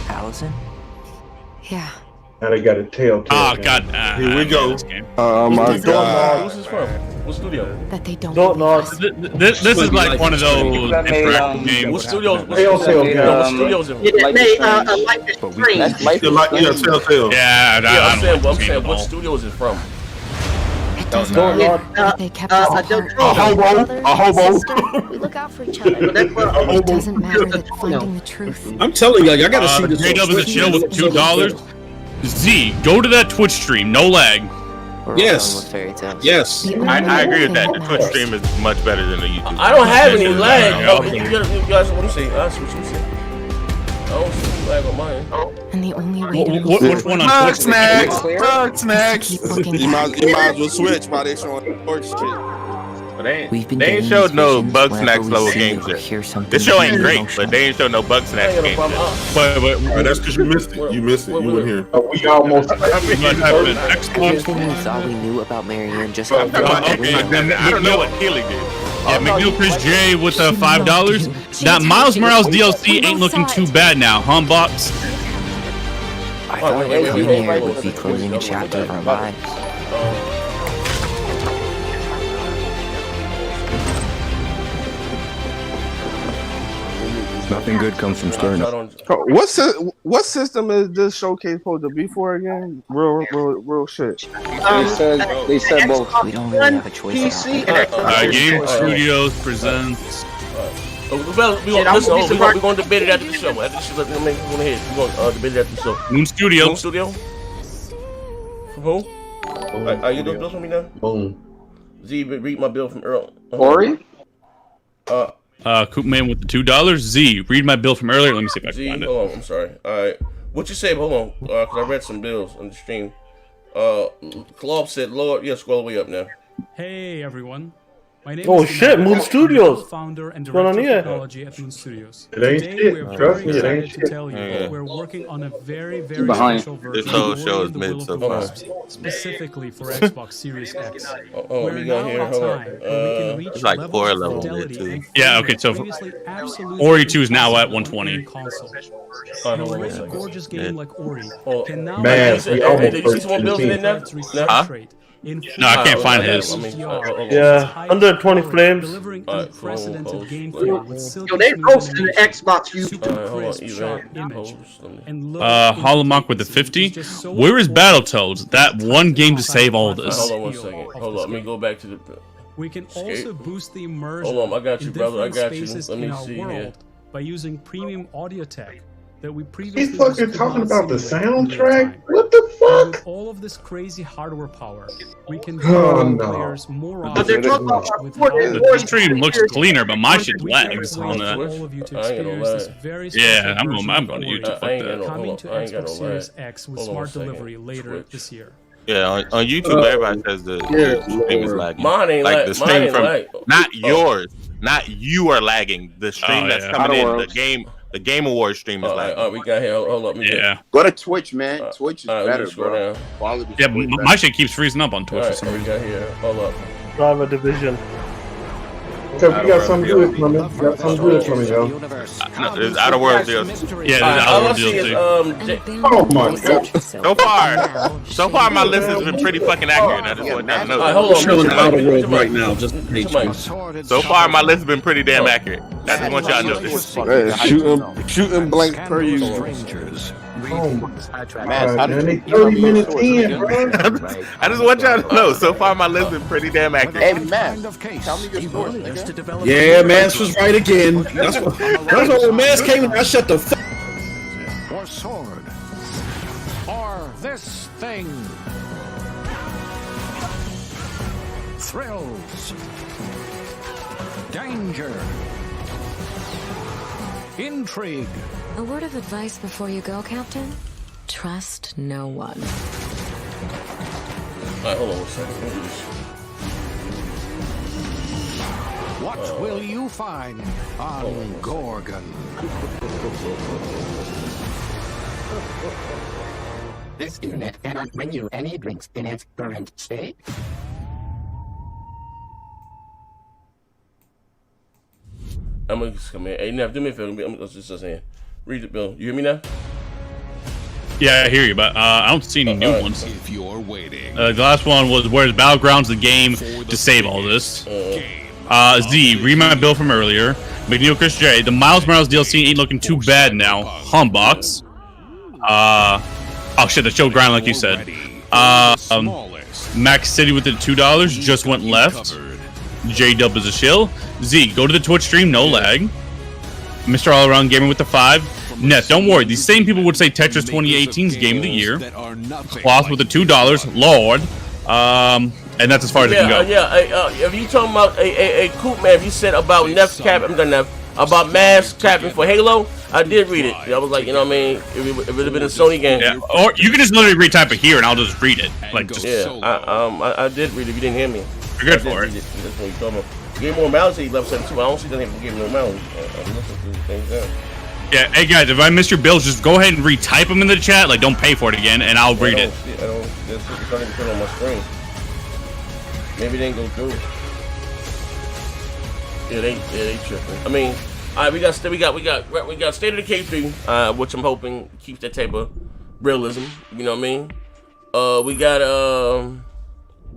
Allison? Yeah. Now they got a telltale. Oh God! Here we go. Oh my God! Who's this from? What studio? That they don't know. This is like one of those interactive games. What studio? Telltale. Studios in? Life is Strange. Telltale. Yeah, I'm saying what studio is it from? They kept us apart. A hobo. Look out for each other. It doesn't matter that finding the truth. I'm telling you, I gotta see this. J-Dub is a chill with $2. Z, go to that Twitch stream, no lag. Yes. Yes. I agree with that. The Twitch stream is much better than the YouTube. I don't have any lag. You guys, let me see. I'll switch. Let me see. I don't see any lag on mine. And the only way to Which one on Twitch? Bug snacks. You might as well switch while they showing the torch shit. But they ain't showed no bug snacks level games yet. This show ain't great, but they ain't showed no bug snacks games yet. But that's because you missed it. You missed it. You weren't here. We almost. Xbox all we knew about Marianne just how I don't know what Keely did. Yeah, McNeil Chris J with $5. That Miles Morales DLC ain't looking too bad now, huh, Box? I thought coming here would be closing a chapter of our lives. Nothing good comes from stirring up. What system is this showcase supposed to be for again? Real shit. They said both. We don't really have a choice. PC and Game Studios presents. We're going to debate it after the show. After the show, we're going to debate it after the show. Moon Studio. Moon Studio? From who? Are you doing bills for me now? Boom. Z, read my bill from Earl. Ori? Coop Man with the $2. Z, read my bill from earlier. Let me see if I can find it. Hold on, I'm sorry. Alright. What you say? Hold on. Because I read some bills on the stream. Klopp said, Lord, yeah, scroll way up now. Hey, everyone. My name Oh is shit, Moon Studios. Founder and What's going on director of here? technology at Moon Studios. It ain't Today, shit. we're Trust very me, it excited ain't to shit. tell you that we're working on a very, very behind. special version This whole of show Ori is and the mid Will of so the far. Wisps, specifically for Xbox Series X. Oh, We're we now got here. at a Hold time on. where we can reach It's like levels 4 of levels here, fidelity too. and Yeah, okay, so previously absolutely Ori 2 is now at 120. console. Hold An on, already one gorgeous game like Ori Oh, can now man, use we it almost Did you see some more bills in there now? Huh? No, I can't find his. Yeah, 120 frames. Delivering Alright, unprecedented game cool. feel with silky Yo, they smooth roasting the animation, Xbox YouTube. super hold on, crisp, even sharp image, post, and low Holomach with the 50. Where is Battletoads? That one game to save all this. Hold on 1 second. Hold on, let me go back to the. We can also boost the immersion. Hold on, I got you, in brother. I different got you. spaces Let me in our see world here. by using premium audio tech that we previously These fuckers just could talking not about the simulate in real soundtrack? time. What the And fuck? with all of this crazy hardware power, we can Oh, draw no. players more But they're often talking about with The stream looks cleaner, but my shit lags on that. all of you to I ain't gonna experience this lie. very Yeah, special I'm version going of to Ori YouTube. Fuck I ain't got that. no- coming hold to on, I ain't got Xbox no Series lag. X with Hold on smart 1 second. delivery later Switch. this year. Yeah, on YouTube, everybody says the stream is lagging. Mine ain't like lag. the Mine stream ain't from lag. not Oh. yours, not you are lagging. The stream that's yeah. coming in, the Worlds. game, The Game Awards stream is like. We got here. Hold up. Go to Twitch, man. Twitch is better, bro. Quality. Yeah, my shit keeps freezing up on Twitch. We got here. Hold up. Driver Division. So we got some good coming. Got some good coming, yo. There's Outer Worlds DLC. Yeah, there's Outer Worlds DLC. Oh my god. So far, my list has been pretty fucking accurate. I just want y'all to know. I'm showing Outer Worlds right now. Just so far, my list has been pretty damn accurate. I just want y'all to know this. Shooting blank per user. Oh my god, man, they 30 minutes in, bro. I just want y'all to know. So far, my list has been pretty damn accurate. Hey, Matt, tell me your source, nigga. Yeah, Mass was right again. That's when Mass came and I shut the fuck. Or sword. Or this thing. Thrills. Danger. Intrigue. A word of advice before you go, Captain? Trust no one. Alright, hold on a second. What will you find on Gorgon? This unit cannot bring you any drinks in its current state. I'm gonna just come in. Hey, Neff, do me a favor. I'm just saying. Read it, Bill. You hear me now? Yeah, I hear you, but I don't see any new ones. If you're waiting. The last one was where's Battlegrounds the game to save all this. Z, read my bill from earlier. McNeil Chris J. The Miles Morales DLC ain't looking too bad now. Humbox. Oh shit, the show grind like you said. Max City with the $2 just went left. J Dub is a shill. Z, go to the Twitch stream, no lag. Mr. All Around Gamer with the 5. Net, don't worry. These same people would say Tetris 2018's Game of the Year. Cloth with the $2. Lord. And that's as far as it can go. If you talking about a Coop man, if you said about Neff's cap, I'm done Neff. About Mass capping for Halo, I did read it. I was like, you know what I mean? If it had been a Sony game. Yeah. Or you can just literally retype it here and I'll just read it. Like, just, I did read it if you didn't hear me. You're good for it. That's what you talking about. Game more Mouse, he left 72. I don't see nothing for Game more Mouse. Yeah, hey guys, if I miss your bills, just go ahead and retype them in the chat. Like, don't pay for it again, and I'll read it. I don't. It's not even put on my screen. Maybe it didn't go through. Yeah, they tripping. I mean, all right, we got State of the K3, which I'm hoping keeps that type of realism. You know what I mean? We got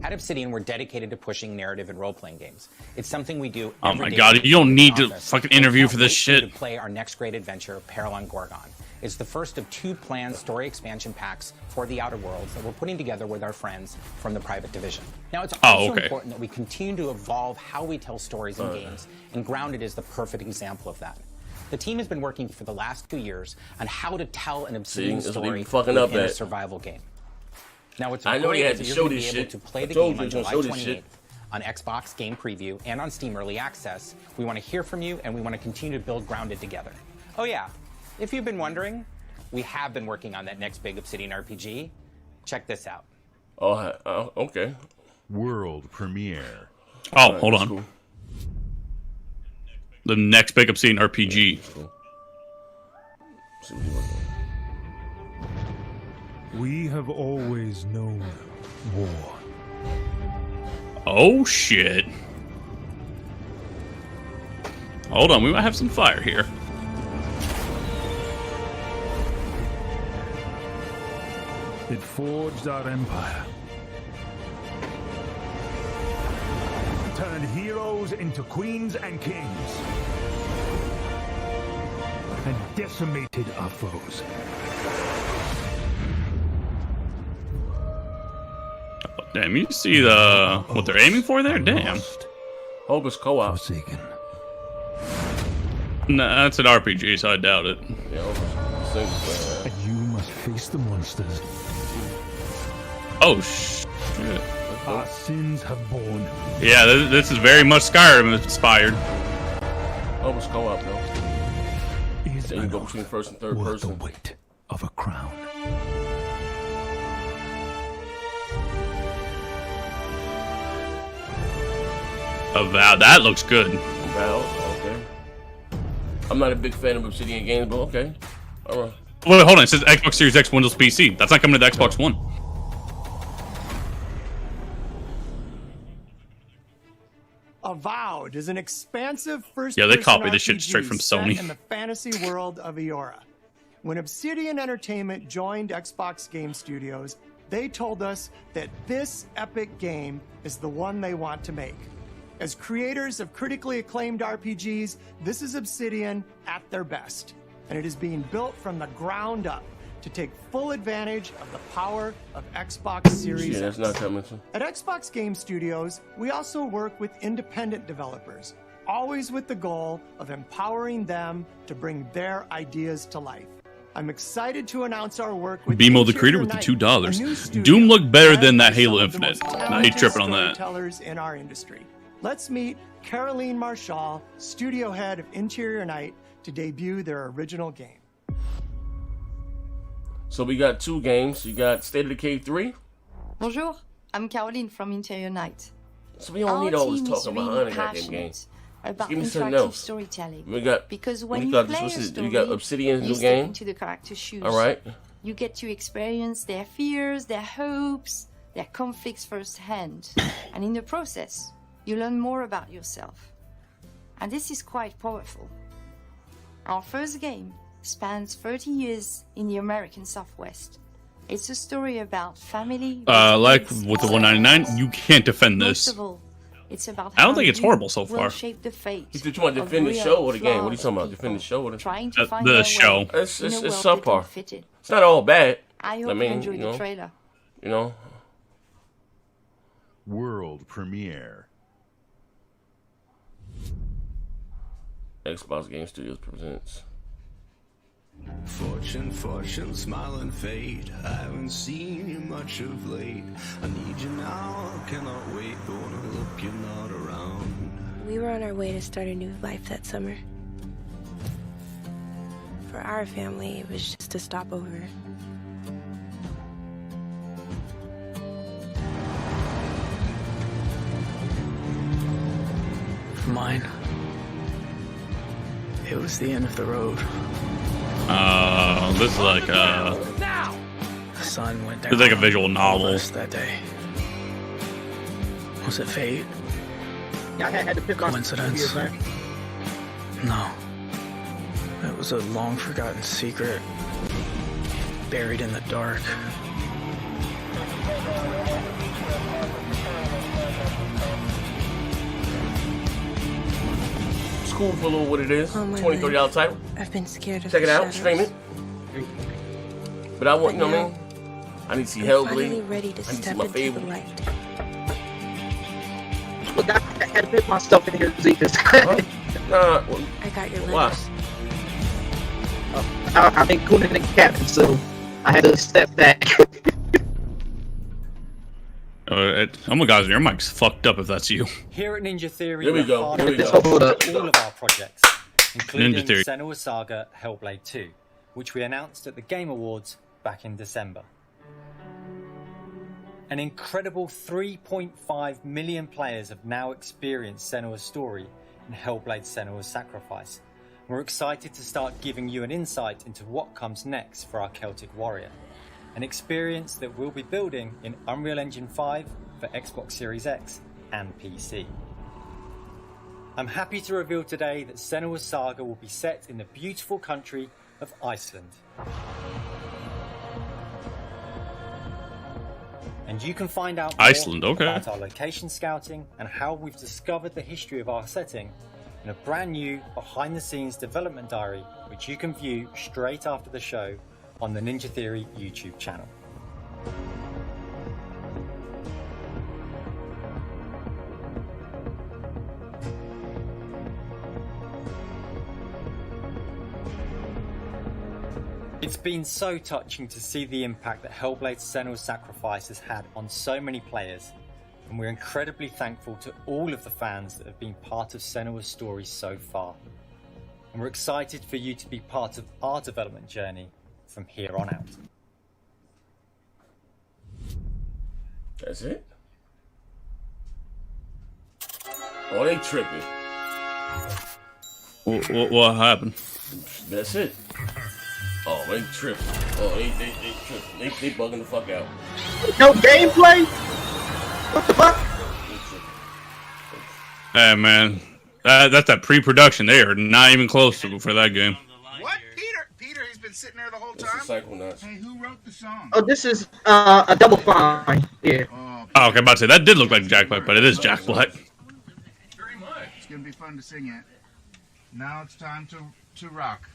At Obsidian, we're dedicated to pushing narrative and role-playing games. It's something we do. Oh my god, you don't need to fucking interview for this shit. To play our next great adventure, Peril on Gorgon. It's the first of 2 planned story expansion packs for the Outer Worlds that we're putting together with our friends from the Private Division. Now, it's also important that we continue to evolve how we tell stories in games, and Grounded is the perfect example of that. The team has been working for the last 2 years on how to tell an Obsidian story within a survival game. Now, what's important is that you're going to be able to play the game on July 28th on Xbox Game Preview and on Steam Early Access. We want to hear from you, and we want to continue to build Grounded together. Oh yeah, if you've been wondering, we have been working on that next big Obsidian RPG. Check this out. Oh, okay. World premiere. Oh, hold on. Cool. The next big Obsidian RPG. Cool. We have always known war. Oh shit. Hold on, we might have some fire here. It forged our empire. Turned heroes into queens and kings. And decimated our foes. Damn, you see what they're aiming for there? Damn. Hope it's co-op. Nah, that's an RPG, so I doubt it. And you must face the monsters. Oh shit. Our sins have borne. Yeah, this is very much Skyrim inspired. Hope it's co-op though. So you can go between first and third person. The weight of a crown. Avowed. That looks good. Avowed, okay. I'm not a big fan of Obsidian games, but okay. All right. Wait, hold on. It says Xbox Series X, Windows PC. That's not coming to the Xbox One. Avowed is an expansive first. Yeah, they copy this shit straight from Sony. In the fantasy world of Eora. When Obsidian Entertainment joined Xbox Game Studios, they told us that this epic game is the one they want to make. As creators of critically acclaimed RPGs, this is Obsidian at their best, and it is being built from the ground up to take full advantage of the power of Xbox Series Yeah, that's X. not coming. At Xbox Game Studios, we also work with independent developers, always with the goal of empowering them to bring their ideas to life. I'm excited to announce our work with BMO the creator with the $2. Doom looked better than that Halo Infinite. Nah, he's tripping on that. Storytellers in our industry. Let's meet Caroline Marshall, studio head of Interior Night, to debut their original game. So we got 2 games. You got State of Decay 3. Bonjour, I'm Caroline from Interior Night. So we don't need all this talking behind the goddamn game. About Give me something interactive else. storytelling. We got because when we you got play what's a this? story, You got Obsidian's you new step game. into the character's shoes. All right. You get to experience their fears, their hopes, their conflicts firsthand, and in the process, you learn more about yourself. And this is quite powerful. Our first game spans 30 years in the American Southwest. It's a story about family. Like with the 199, you can't defend this. Most of all, it's about I don't how think it's you horrible so will far. shape the fate You talking about of defend the real, show or the game? What are you flawed talking about? people Defend the show or the trying to find the their show. way It's in a world they subpar. don't fit in. It's not all bad. I hope you enjoyed the trailer. You know. World premiere. Xbox Game Studios presents. Fortune, fortune, smiling fate. I haven't seen you much of late. I need you now, I cannot wait. But when I look, you're not around. We were on our way to start a new life that summer. For our family, it was just a stopover. For mine, it was the end of the road. This is like The sun went down. it's like a visual novel. That day. Was it fate? Yeah, I had to pick on Coincidence? No. It was a long forgotten secret. Buried in the dark. It's cool for a little what it is. Oh, my $20, $30 title. I've been scared of Check it the out. shadows. Stream it. But I want, you know what I mean? I need to see I'm Hellblade. finally ready to I need to see step my into the favorite. light. Look, I had to pick myself in here to see this. Nah, I got your why? letters. I've been cooling the cabin, so I had to step back. Oh my god, your mic's fucked up if that's you. Here at Ninja Theory, Here we we're go. hard Here we at go. work on all of our projects, including Ninja Theory. Senua's Saga Hellblade 2, which we announced at the Game Awards back in December. An incredible 3.5 million players have now experienced Senua's story in Hellblade Senua's Sacrifice. We're excited to start giving you an insight into what comes next for our Celtic Warrior, an experience that we'll be building in Unreal Engine 5 for Xbox Series X and PC. I'm happy to reveal today that Senua's Saga will be set in the beautiful country of Iceland. And you can find out more Iceland, okay. about our location scouting and how we've discovered the history of our setting in a brand new behind-the-scenes development diary, which you can view straight after the show on the Ninja Theory YouTube channel. It's been so touching to see the impact that Hellblade Senua's Sacrifice has had on so many players, and we're incredibly thankful to all of the fans that have been part of Senua's story so far. And we're excited for you to be part of our development journey from here on out. That's it? Oh, they tripping. What happened? That's it. Oh, they tripping. Oh, they tripping. They bugging the fuck out. No gameplay? What the fuck? Hey, man. That's that pre-production. They are not even close to for that game. What? Peter, he's been sitting there the whole time? Hey, who wrote the song? Oh, this is a Double Fine. Yeah. Oh, okay, I'm about to say that did look like Jack Black, but it is Jack Black. It's gonna be fun to sing it. Now it's time to rock.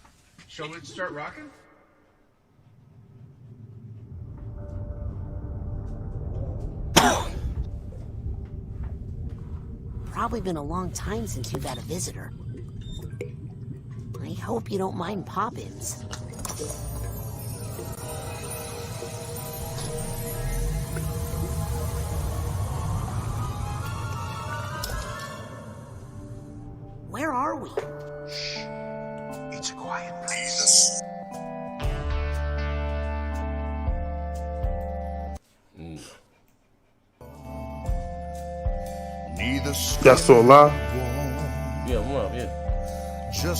Shall we start rocking? Probably been a long time since you've had a visitor. I hope you don't mind pop-ins. Where are we? It's a quiet place. Y'all still alive? Yeah, I'm up, yeah.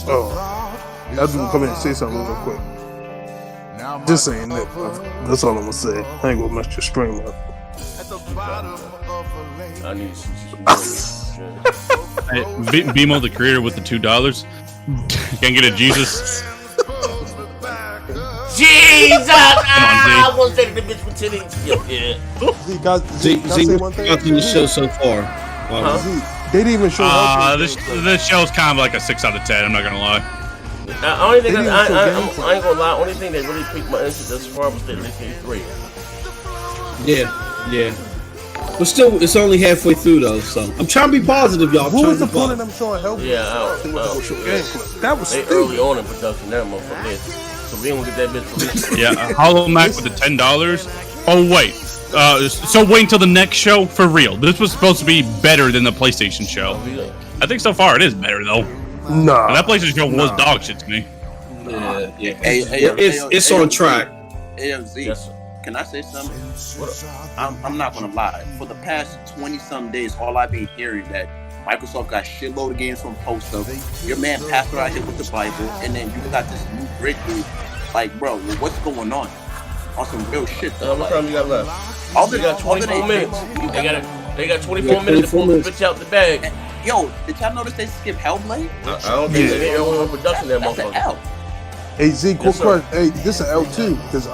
Oh, y'all do come in and say something real quick. Just saying that. That's all I'm gonna say. I ain't gonna mess your stream up. I need some Hey, BMO, the creator with the $2. Can't get a Jesus. Jesus! I almost said the bitch for titties. Yeah. Z, what you got in the show so far? They didn't even show this show's kind of like a 6 out of 10. I'm not gonna lie. Only thing I ain't gonna lie. Only thing that really piqued my interest as far as the Livestream 3. Yeah. But still, it's only halfway through though, so I'm trying to be positive, y'all. Who was the point of them showing help? Yeah, That was they early on in production. That motherfucker. So we don't get that bitch for Yeah, Hollow Mac with the $10. Oh wait. So wait until the next show for real. This was supposed to be better than the PlayStation show. I think so far it is better though. No, that PlayStation show was dog shit to me. Yeah. It's on track. AFZ, can I say something? I'm not gonna lie. For the past 20-some days, all I've been hearing that Microsoft got shitload of games from Post-up. Your man passed out here with the Bible, and then you got this new brick dude. Like, bro, what's going on? On some real shit though. How much time you got left? All they got 24 minutes. They got 24 minutes to pull the bitch out the bag. Yo, did y'all notice they skipped Hellblade? I don't think they only on production that motherfucker. Hey Z, quick question. Hey, this is L2 because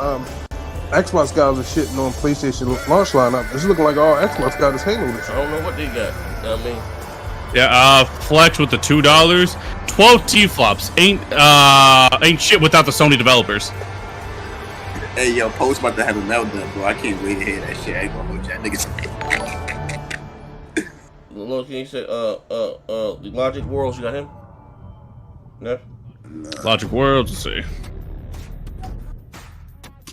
Xbox guys are shitting on PlayStation launch lineup. It's looking like all Xbox got is Halo this year. I don't know what they got. You know what I mean? Yeah, Flex with the $2. 12 T-flops. Ain't shit without the Sony developers. Hey, yo, Post about to have a meltdown, bro. I can't wait to hear that shit. I ain't gonna hold y'all niggas. Look, you said, the Logic Worlds, you got him? No? Logic Worlds, let's see.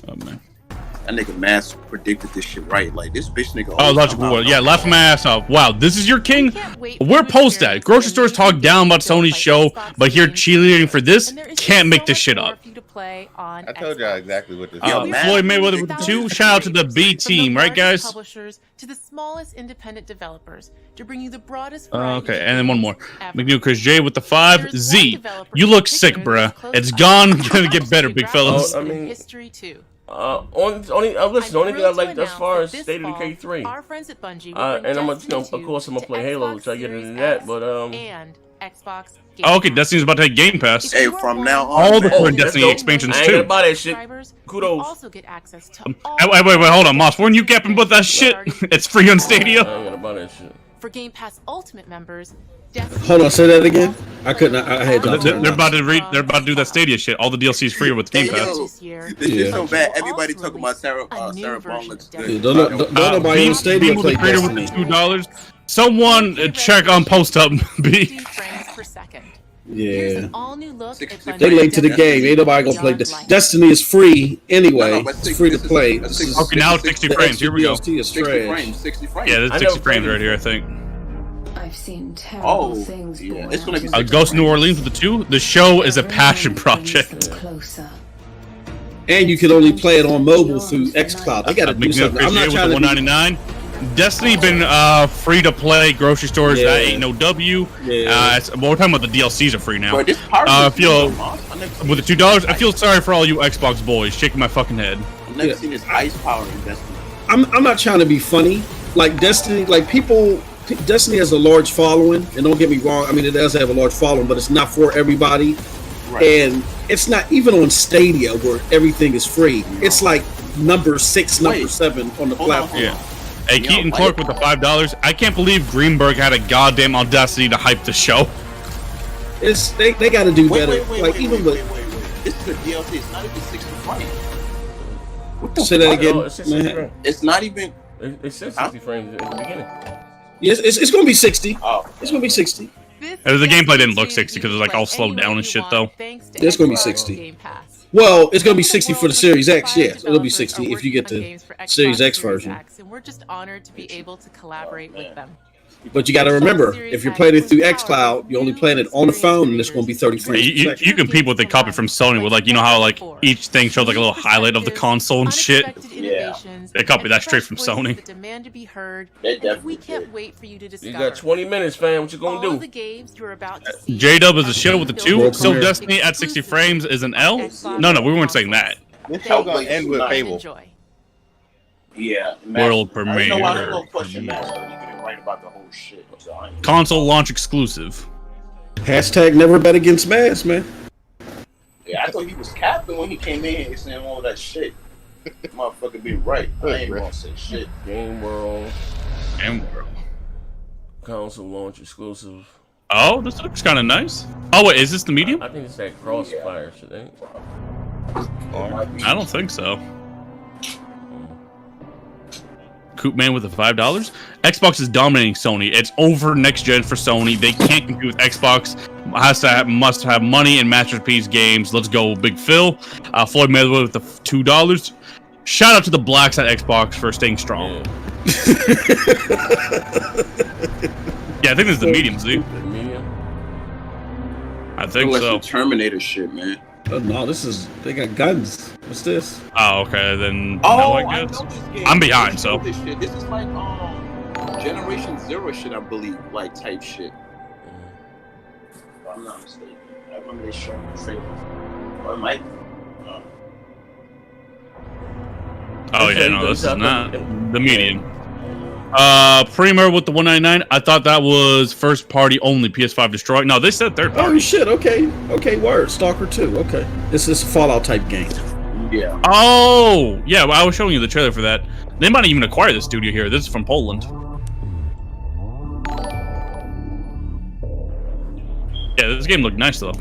Oh, man. That nigga Mass predicted this shit right. Like, this bitch nigga. Oh, Logic World. Yeah, laugh my ass off. Wow, this is your king? Where Post at? Grocery stores talk down about Sony's show, but here cheerleading for this? Can't make this shit up. I told y'all exactly what this is. Floyd Mayweather with the 2. Shout out to the B team, right, guys? Publishers to the smallest independent developers to bring you the broadest Okay, and then one more. McNeil Chris J with the 5. Z, you look sick, bruh. It's gone. Gonna get better, big fellas. I mean, history too. Listen, the only thing I like as far as State of Decay 3. Our friends at Bungie and I'm gonna, of course, I'm gonna play Halo, so I get into that. But and Xbox. Okay, Destiny's about to take Game Pass. Hey, from now on, all the current Destiny expansions I ain't too. gonna buy that shit. Kudos. Also get access to wait, hold on, Moss. Weren't you capping with that shit? It's free on Stadia. I ain't gonna buy that shit. For Game Pass Ultimate members. Hold on, say that again. I couldn't. I had to. They're about to do that Stadia shit. All the DLC is free with Game Pass. This is so bad. Everybody talking about Sarah Bond looks good. Don't nobody on Stadia play Destiny. With the $2. Someone check on Post Up B. Yeah. All new look they late to the game. Ain't nobody gonna play this. Destiny is free anyway. It's free to play. Okay, now it's 60 frames. Here we go. 60 frames. 60 frames. Yeah, there's 60 frames right here, I think. I've seen terrible things. Yeah, it's gonna be Ghost New Orleans with the 2. The show is a passion project. And you can only play it on mobile through xCloud. I gotta do something. I'm not trying to. $199. Destiny been free to play, grocery stores. Yeah. That ain't no W. Yeah. Well, we're talking about the DLCs are free now. Bro, this power I is feel $2. with the $2. I feel sorry for all you Xbox boys shaking my fucking head. I've never seen this ice power in Destiny. I'm not trying to be funny. Like Destiny, like people, Destiny has a large following, and don't get me wrong. I mean, it does have a large following, but it's not for everybody. Right. And it's not even on Stadia where everything is free. No. It's like number 6, number 7 on the platform. Yeah. Hey, Keaton Clark with the $5. I can't believe Greenberg had a goddamn audacity to hype the show. It's they got to do better. Like even with this is a DLC. It's not even 60 frames. What the say that again? It's not even. It says 60 frames in the beginning. Yes, it's going to be 60. Oh, it's going to be 60. The gameplay didn't look 60 because it was like all slowed down and shit though. It's going to be 60. Well, it's going to be 60 for the Series X. Yes, it'll be 60 if you get the Series X version. And we're just honored to be able to collaborate with them. But you got to remember, if you're playing it through xCloud, you're only playing it on the phone, and it's going to be 30 frames. You compete with the copy from Sony with like, you know how like each thing shows like a little highlight of the console and shit. Yeah, they copied that straight from Sony. Demand to be heard. We can't wait for you to discover. You got 20 minutes, fam. What you gonna do? The games you're about to see. J-Dub is a show with the 2. Still Destiny at 60 frames is an L. No, we weren't saying that. This show gonna end with Fable. Yeah. World premiere. Right about the whole shit. Console launch exclusive. Hashtag never bet against Maz, man. Yeah, I thought he was capping when he came in here saying all that shit. Motherfucker be right. I ain't gonna say shit. Game World. Game World. Console launch exclusive. Oh, this looks kind of nice. Oh wait, is this the medium? I think it's that Crossfire shit, ain't it? I don't think so. Coop Man with the $5. Xbox is dominating Sony. It's over next gen for Sony. They can't compete with Xbox. Must have money and masterpiece games. Let's go, Big Phil. Floyd Mayweather with the $2. Shout out to the Blacks at Xbox for staying strong. Yeah, I think this is the medium, see? Medium. I think so. Terminator shit, man. Oh, no, they got guns. What's this? Oh, okay, then no, I guess. I'm behind, so. This is like Generation Zero shit, I believe, like type shit. If I'm not mistaken. I remember they showing the trailer. Or it might be. Oh yeah, no, this is not the medium. Premier with the $199. I thought that was first party only. PS5 destroyed. No, they said third party. Oh shit. Okay. Word. Stalker 2. Okay. This is a Fallout type game. Yeah. Oh yeah. Well, I was showing you the trailer for that. They might even acquire the studio here. This is from Poland. Yeah, this game looked nice though.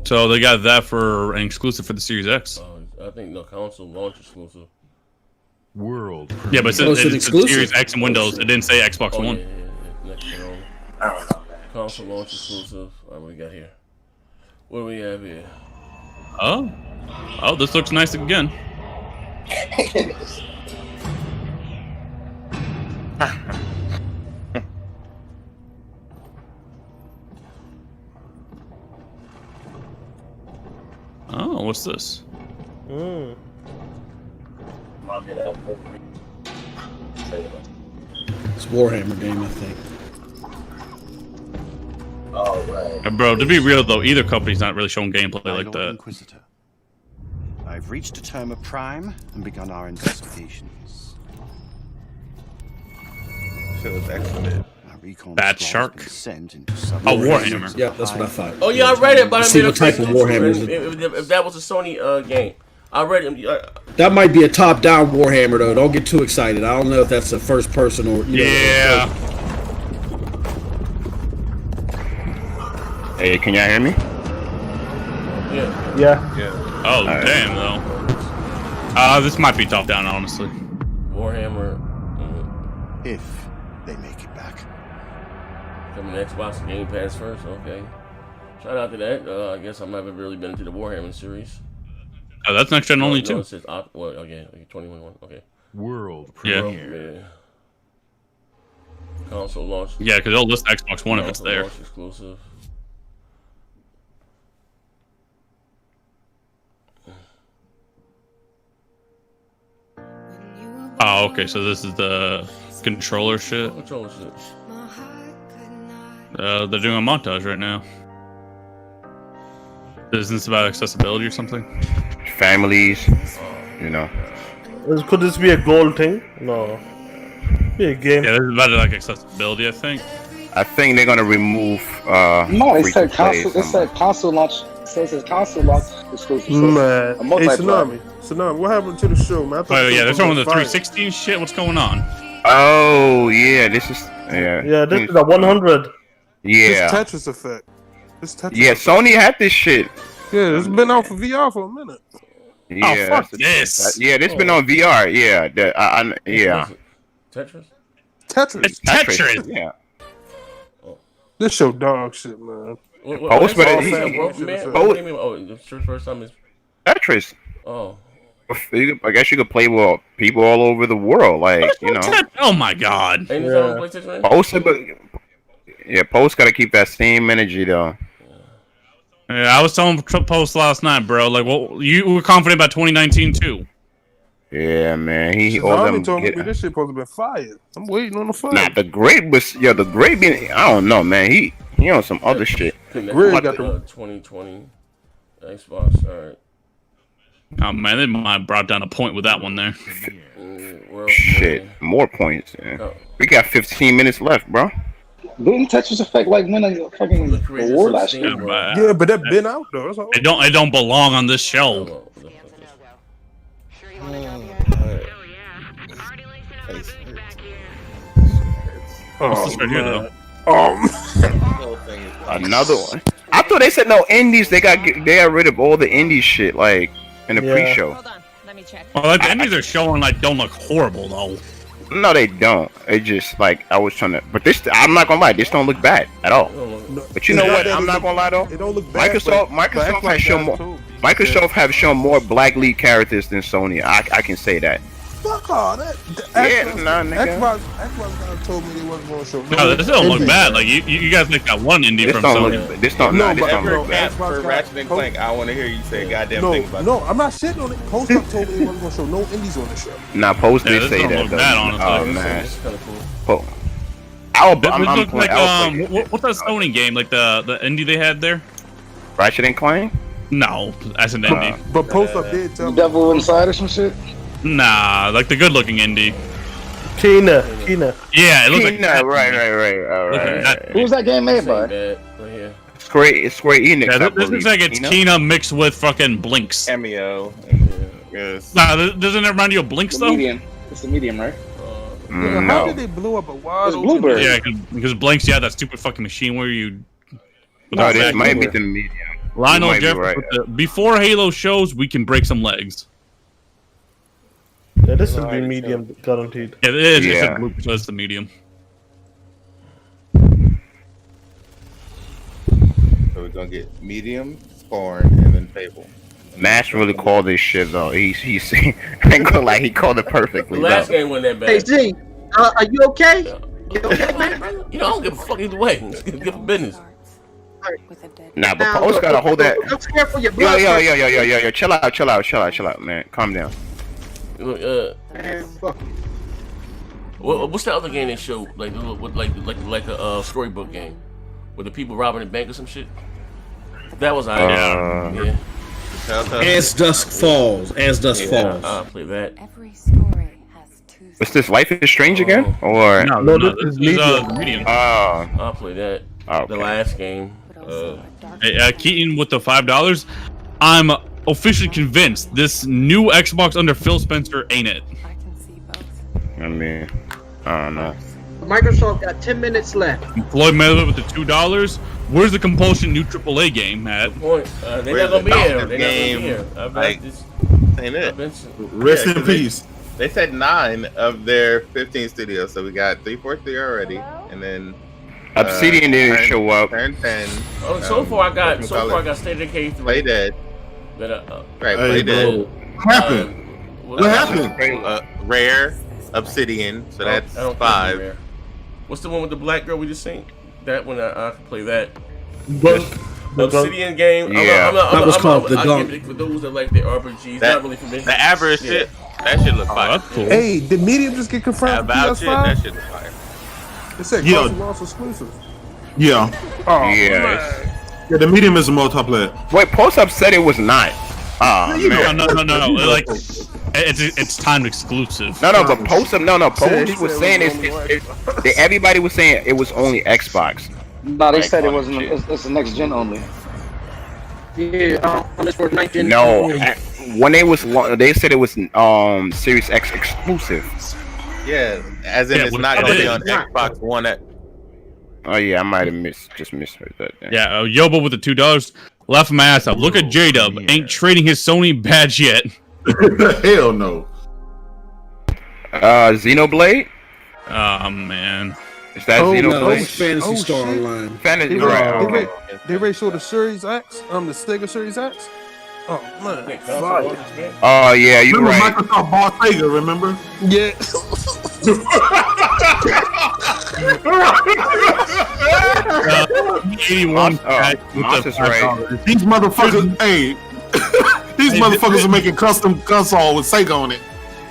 So they got that for an exclusive for the Series X. I think no console launch exclusive. World. Yeah, but it's Series X and Windows. It didn't say Xbox One. Yeah. I don't know. Console launch exclusive. What do we got here? What do we have here? Oh, this looks nice again. Oh, what's this? It's Warhammer game, I think. Oh, right. Bro, to be real though, either company's not really showing gameplay like that. Inquisitor. I've reached a term of prime and begun our investigations. Shit was excellent. Bad Shark. Oh, Warhammer. Yeah, that's what I thought. Oh yeah, I read it, but I see mean, what type of Warhammer is it. If that was a Sony game, I read it. That might be a top-down Warhammer though. Don't get too excited. I don't know if that's a first person or yeah. Hey, can y'all hear me? Yeah. Oh damn though. This might be top down, honestly. Warhammer. If they make it back. Coming to Xbox Game Pass first, okay. Shout out to that. I guess I haven't really been into the Warhammer series. Oh, that's next gen only too. It says, okay, 2021. Okay. World premiere. Yeah. Console launch. Yeah, because they'll list Xbox One if it's there. Launch exclusive. Oh, okay. So this is the controller shit. Controller shit. They're doing a montage right now. Isn't this about accessibility or something? Families, you know. Could this be a goal thing? No. Be a game. Yeah, this is about like accessibility, I think. I think they're gonna remove. No, it said free-to-play console. It said console launch. It says it's console launch exclusive. So Man, a hey, multiplayer. Tsunami, what happened to the show, man? I thought Oh yeah, they're throwing the fire. 360 and shit. What's going on? Oh yeah, this is Yeah, this is a 100. Yeah. This Tetris effect. This Tetris. Yeah, Sony had this shit. Yeah, it's been out for VR for a minute. Yeah, fuck this. Yeah, this been on VR. Yeah, yeah. Tetris. Tetris. Yeah. This show dog shit, man. Post, but What do you mean? Oh, it's your first time is Tetris. Oh. I guess you could play with people all over the world, like you know. Oh my god. Ain't this on PlayStation? Post, but yeah, Post got to keep that same energy though. Yeah, I was telling Post last night, bro. Like, well, you were confident about 2019 too. Yeah, man. He all Tsunami them. told me this shit supposed to be fired. I'm waiting on the fire. Nah, the Great was the Great being. I don't know, man. He on some other shit. Great got the 2020 Xbox. All right. Oh man, they might have brought down a point with that one there. Shit, more points. Yeah. We got 15 minutes left, bro. Didn't Tetris Effect like win a fucking award last year? Yeah, but that been out though. That's all. It don't belong on this show. What's this right here though? Another one. I thought they said no indies. They got rid of all the indie shit like in the pre-show. Well, like, the indies are showing like don't look horrible though. No, they don't. It just like I was trying to, but this I'm not gonna lie. This don't look bad at all. But you know what? I'm not gonna lie though. It don't look bad. Microsoft has shown more. Microsoft have shown more black lead characters than Sony. I can say that. Fuck all that. Xbox told me they wasn't going to show. No, this don't look bad. Like you guys make that one indie from Sony. This don't look bad. For Ratchet and Clank, I want to hear you say a goddamn thing about No, I'm not shitting on it. Post Up told me they wasn't going to show no indies on the show. Nah, Post did say that. Oh man. I'm look like playing. what's that Sony game? Like the indie they had there? Ratchet and Clank? No, that's an indie. But Post Up did tell me. Devil Inside or some shit? Nah, like the good-looking indie. Kina. Yeah, it looks like Kina, right. Who's that game made by? It's Square Enix. Yeah, this looks like it's Kina mixed with fucking Blinks. Cameo. Yes. Nah, doesn't it remind you of Blinks though? Medium. It's the medium, right? How did they blow up a wide It's Bluebird. Yeah, because Blinks, that stupid fucking machine where you. No, this might be the medium. Lionel You might be Jeff, right. before Halo shows, we can break some legs. Yeah, this will be medium guaranteed. Yeah, it is. Yeah. It's a blue, so it's the medium. So we're gonna get medium, Spawn, and then Fable. Mash really called this shit though. He's I ain't gonna lie, he called it perfectly. The last though. game wasn't that Hey, bad. Z, are you okay? You okay, man? You know, I don't give a fuck either way. Let's get for business. Nah, but Post gotta hold that. I'm scared for your blood. Yo. Chill out, man. Calm down. Look, what's the other game they showed? Like a storybook game, with the people robbing a bank or some shit. That was yeah. As Dusk Falls. I'll play that. What's this? Life is Strange again? Or No, this is medium. I'll play that. Okay. The last game. Hey, Keaton with the $5. I'm officially convinced this new Xbox under Phil Spencer ain't it. I mean, I don't know. Microsoft got 10 minutes left. Floyd Mayweather with the $2. Where's the compulsion new AAA game at? Point. They're not gonna be here. They're not gonna be here. Ain't it? Rest in peace. They said 9 of their 15 studios, so we got 343 already, and then Obsidian didn't show up. Turn 10. Oh, so far I got State of Decay 3. Play Dead. Right, Play Dead. What happened? What happened? Rare, Obsidian, so that's 5. What's the one with the black girl we just seen? That one I can play that. Obsidian game. Yeah. That was called The I'll Gunk. give it for those that like the RPGs. Not really for me. The average shit. That shit look fire. That's cool. Hey, did Medium just get confirmed for About shit. That PS5? shit look fire. It said Yeah. console launch exclusive. Yeah. Oh, Yeah. Yeah, the medium is a multiplayer. Wait, Post Up said it was not. Oh man. No. Like, it's time exclusive. No, but Post was saying everybody was saying it was only Xbox. No, they said it wasn't. It's the next gen only. Yeah, it's for 19. No, when they said it was Series X exclusive. Yeah, as in it's not gonna be on Xbox One X. Oh yeah, I might have misheard that. Then. Yeah, Yobo with the $2. Laugh my ass off. Look at J-Dub. Ain't trading his Sony badge yet. Hell no. Xenoblade? Oh man. Is that Xenoblade? No, it's Fantasy Star Online. Fantasy They raised the Series X, the Sega Series X. Oh man, Oh yeah, you remember right. Microsoft bought Sega, remember? Yeah. 81. Monster's right. These motherfuckers, hey, these motherfuckers are making custom console with Sega on it.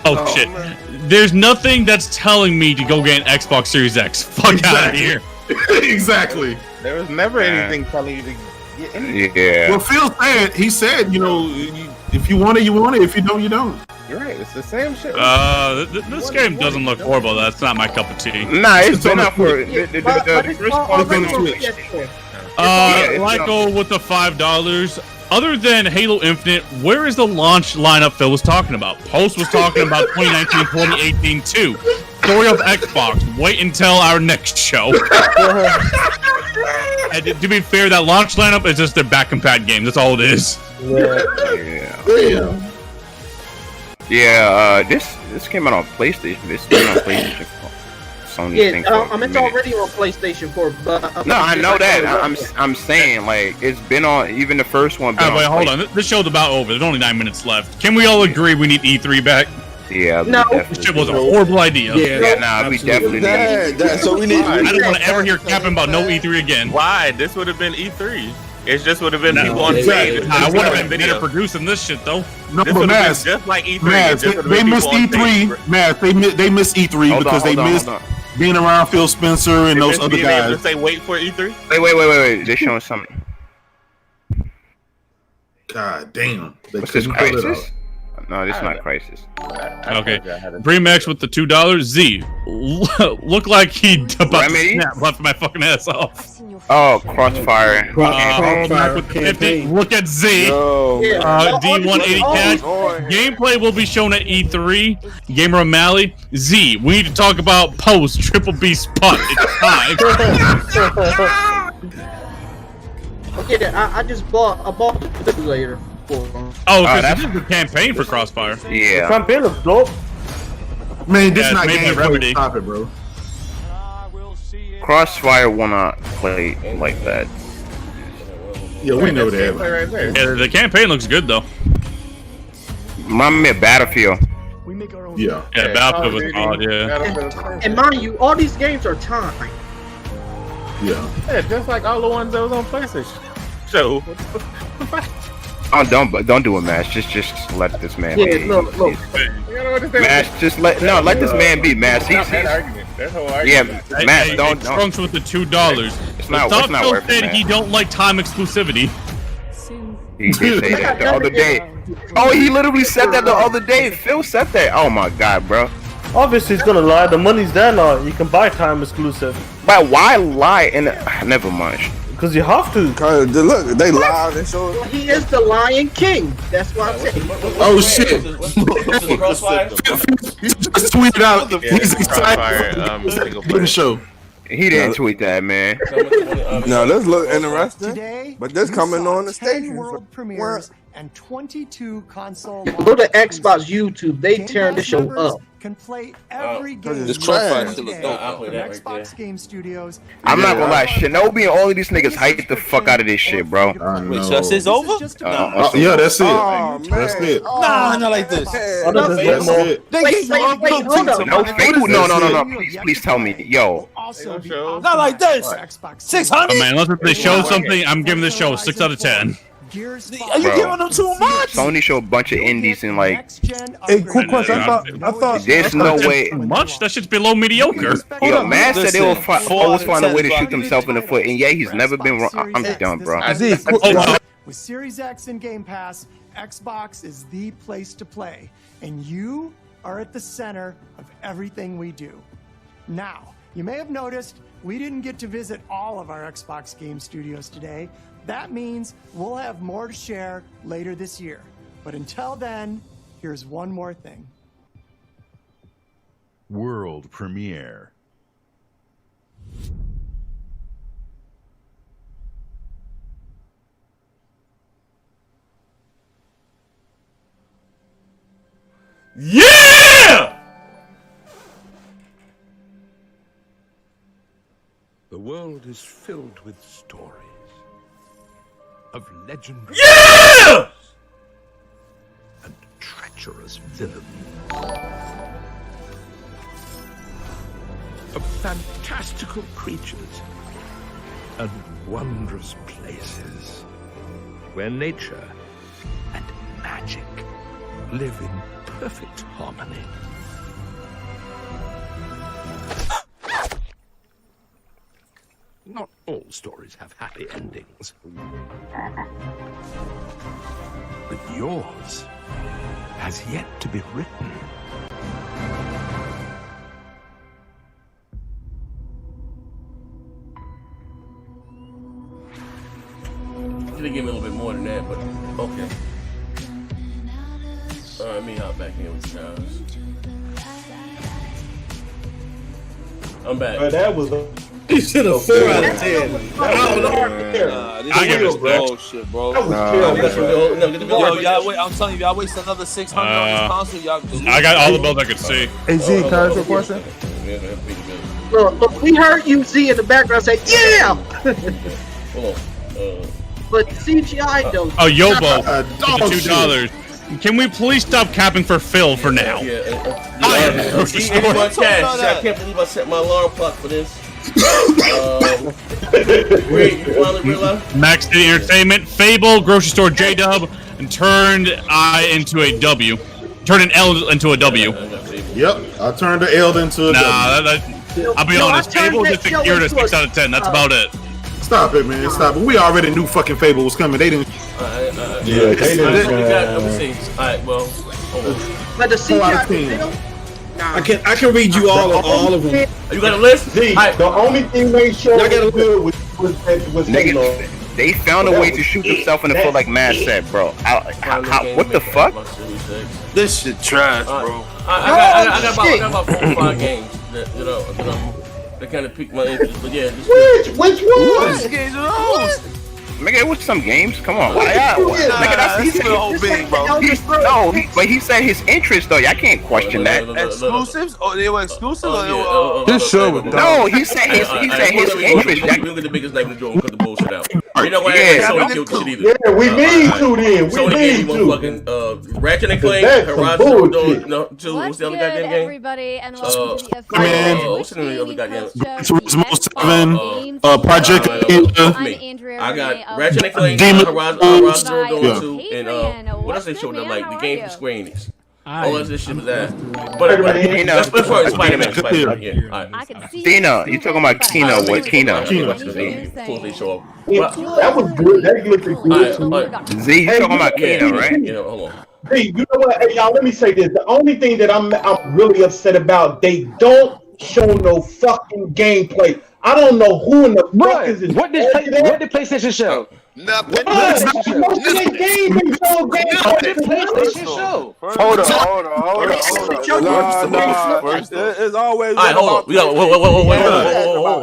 Oh shit. Man. There's nothing that's telling me to go get an Xbox Series X. Fuck out of here. Exactly. There was never anything telling you to get anything. Yeah. Well, Phil said, he said, if you want it, you want it. If you don't, you don't. You're right. It's the same shit. This game doesn't look horrible. That's not my cup of tea. Nah, it's been up for the first one on Switch. Lyco with the $5. Other than Halo Infinite, where is the launch lineup Phil was talking about? Post was talking about 2019, 2018 too. Story of Xbox. Wait until our next show. And to be fair, that launch lineup is just their back compat game. That's all it is. Yeah. This came out on PlayStation. This came out on PlayStation 4. Sony thing for it's already on PlayStation 4. But no, I know that. I'm saying like it's been on. Even the first one. Wait, hold on. This show's about over. There's only 9 minutes left. Can we all agree we need E3 back? Yeah. No. This shit was a horrible idea. Yeah, we definitely need. So we need. I don't want to ever hear capping about no E3 again. Why? This would have been E3. It just would have been people on stage. I would have been video producing this shit though. No, This but would have Mass, been just like E3. Mass, they missed E3. Mass, they missed E3 because they missed being around Phil Spencer and those other guys. Able to say wait for E3. Wait. They're showing something. God damn. What's this, Crisis? No, this is not Crisis. Okay. Bremex with the $2. Z. Look like he about to snap left my fucking ass off. Oh, Crossfire. Look at Z. D180 cash. Gameplay will be shown at E3. Gamer O'Malley. Z. We need to talk about Post Triple Beast Putt. It's time. Okay, I just bought the simulator for him. Oh, because this is the campaign for Crossfire. Yeah. The campaign looks dope. Man, this Yeah, not it's made by gameplay. Remedy. Stop it, bro. Crossfire will not play like that. Yeah, we know that. Right there. Yeah, the campaign looks good though. Remind me of Battlefield. Yeah. Yeah, Battlefield was odd, yeah. And mind you, all these games are timed. Yeah, just like all the ones that was on PlayStation. So, Oh, don't do it, Mash. Just let this man Yeah, be. look. Mash, just let this man be, Mash. That's that argument. That's whole Yeah, argument. Mash, don't. Trunks with the $2. It's not Phil worth it, said man. he don't like time exclusivity. He did say that the other day. Oh, he literally said that the other day. Phil said that. Oh my god, bro. Obviously, he's gonna lie. The money's there now. You can buy time exclusive. But why lie? And never mind. Because you have to. Look, they lied and showed. He is the Lion King. That's what I'm saying. Oh shit! Crossfire? He just tweeted out. He's excited. Didn't show. He didn't tweet that, man. Now this look interesting, but this coming on the station. World premieres and 22 console. Go to Xbox YouTube. They tearing the show up. Can play every game. This Crossfire today still look dope. I'll play that right Xbox there. Game Studios. I'm not gonna lie, Shinobi and all of these niggas hype the fuck out of this shit, bro. Wait, so it's over? Yeah, that's it. Oh, That's it. Nah, not like this. That's it. Wait, hold on. No, Fable. No. Please tell me, yo. also be Not like this. Xbox. 600. Oh, man, unless they show something, I'm giving this show a 6 out of 10. Are you giving them too much? Sony show a bunch of indies and like. Hey, cool question. I thought There's no way. Much? That shit's below mediocre. Yo, man said they will always find a way to shoot himself in the foot, and yeah, he's never been wrong. I'm done, bro. With Series X and Game Pass, Xbox is the place to play, and you are at the center of everything we do. Now, you may have noticed we didn't get to visit all of our Xbox game studios today. That means we'll have more to share later this year. But until then, here's one more thing. World premiere. Yeah! The world is filled with stories of legendary and treacherous villains, of fantastical creatures and wondrous places where nature and magic live in perfect harmony. Not all stories have happy endings. But yours has yet to be written. Should have given me a little bit more than that, but okay. Let me hop back in with you guys. I'm back. That was You should have 4 out of 10. I give it bullshit, bro. Yo, y'all wait. I'm telling you, y'all waste another 600 on this console. Y'all. I got all the builds I could see. Hey Z, can I ask you a question? Look, we heard you Z in the background say, yeah! But CGI don't. Oh, Yobo, $2. Can we please stop capping for Phil for now? I can't believe I set my alarm clock for this. Wait, you finally realized? Max City Entertainment, Fable, Grocery Store J-Dub, and turned I into a W. Turned an L into a W. Yep, I turned the L into a W. I'll be honest, Fable just secured a 6 out of 10. That's about it. Stop it, man. Stop it. We already knew fucking Fable was coming. They didn't. Yeah, they didn't. Let me see. Alright, well. But the CGI. I can read you all of them. You got a list? The only thing they showed good was Halo. They found a way to shoot themselves in the foot like Matt said, bro. What the fuck? This shit trash, bro. I got about 4 or 5 games that kind of piqued my interest, but yeah. Which one? Which games are those? Nigga, it was some games. Come on. That's the whole thing, bro. But he said his interest though. I can't question that. Exclusives? Oh, they were exclusive. This show was no, he said his interest. We'll get the biggest knife in the drawer. Cut the bullshit out. You know what? Sony killed the shit either. Yeah, we need to then. Sony gave me one fucking Ratchet and Clank, Horizon Zero Dawn 2. What's the other goddamn game? Everybody, and welcome to the official what's the name of the other goddamn? Turismo 7, Project. I got Ratchet and Clank, Horizon Zero Dawn 2, and what else they showed them? Like the game from Square Enix. All this shit was that. But that's for Spider-Man. Yeah. Kino, you talking about Kino? What Kino? That was good. That looked good. Z, you talking about Kino, right? Hold on. Hey, you know what? Hey, y'all, let me say this. The only thing that I'm really upset about, they don't show no fucking gameplay. I don't know who in the fuck is it. What did PlayStation show? Nothing. Hold on. It's always. All right, hold on.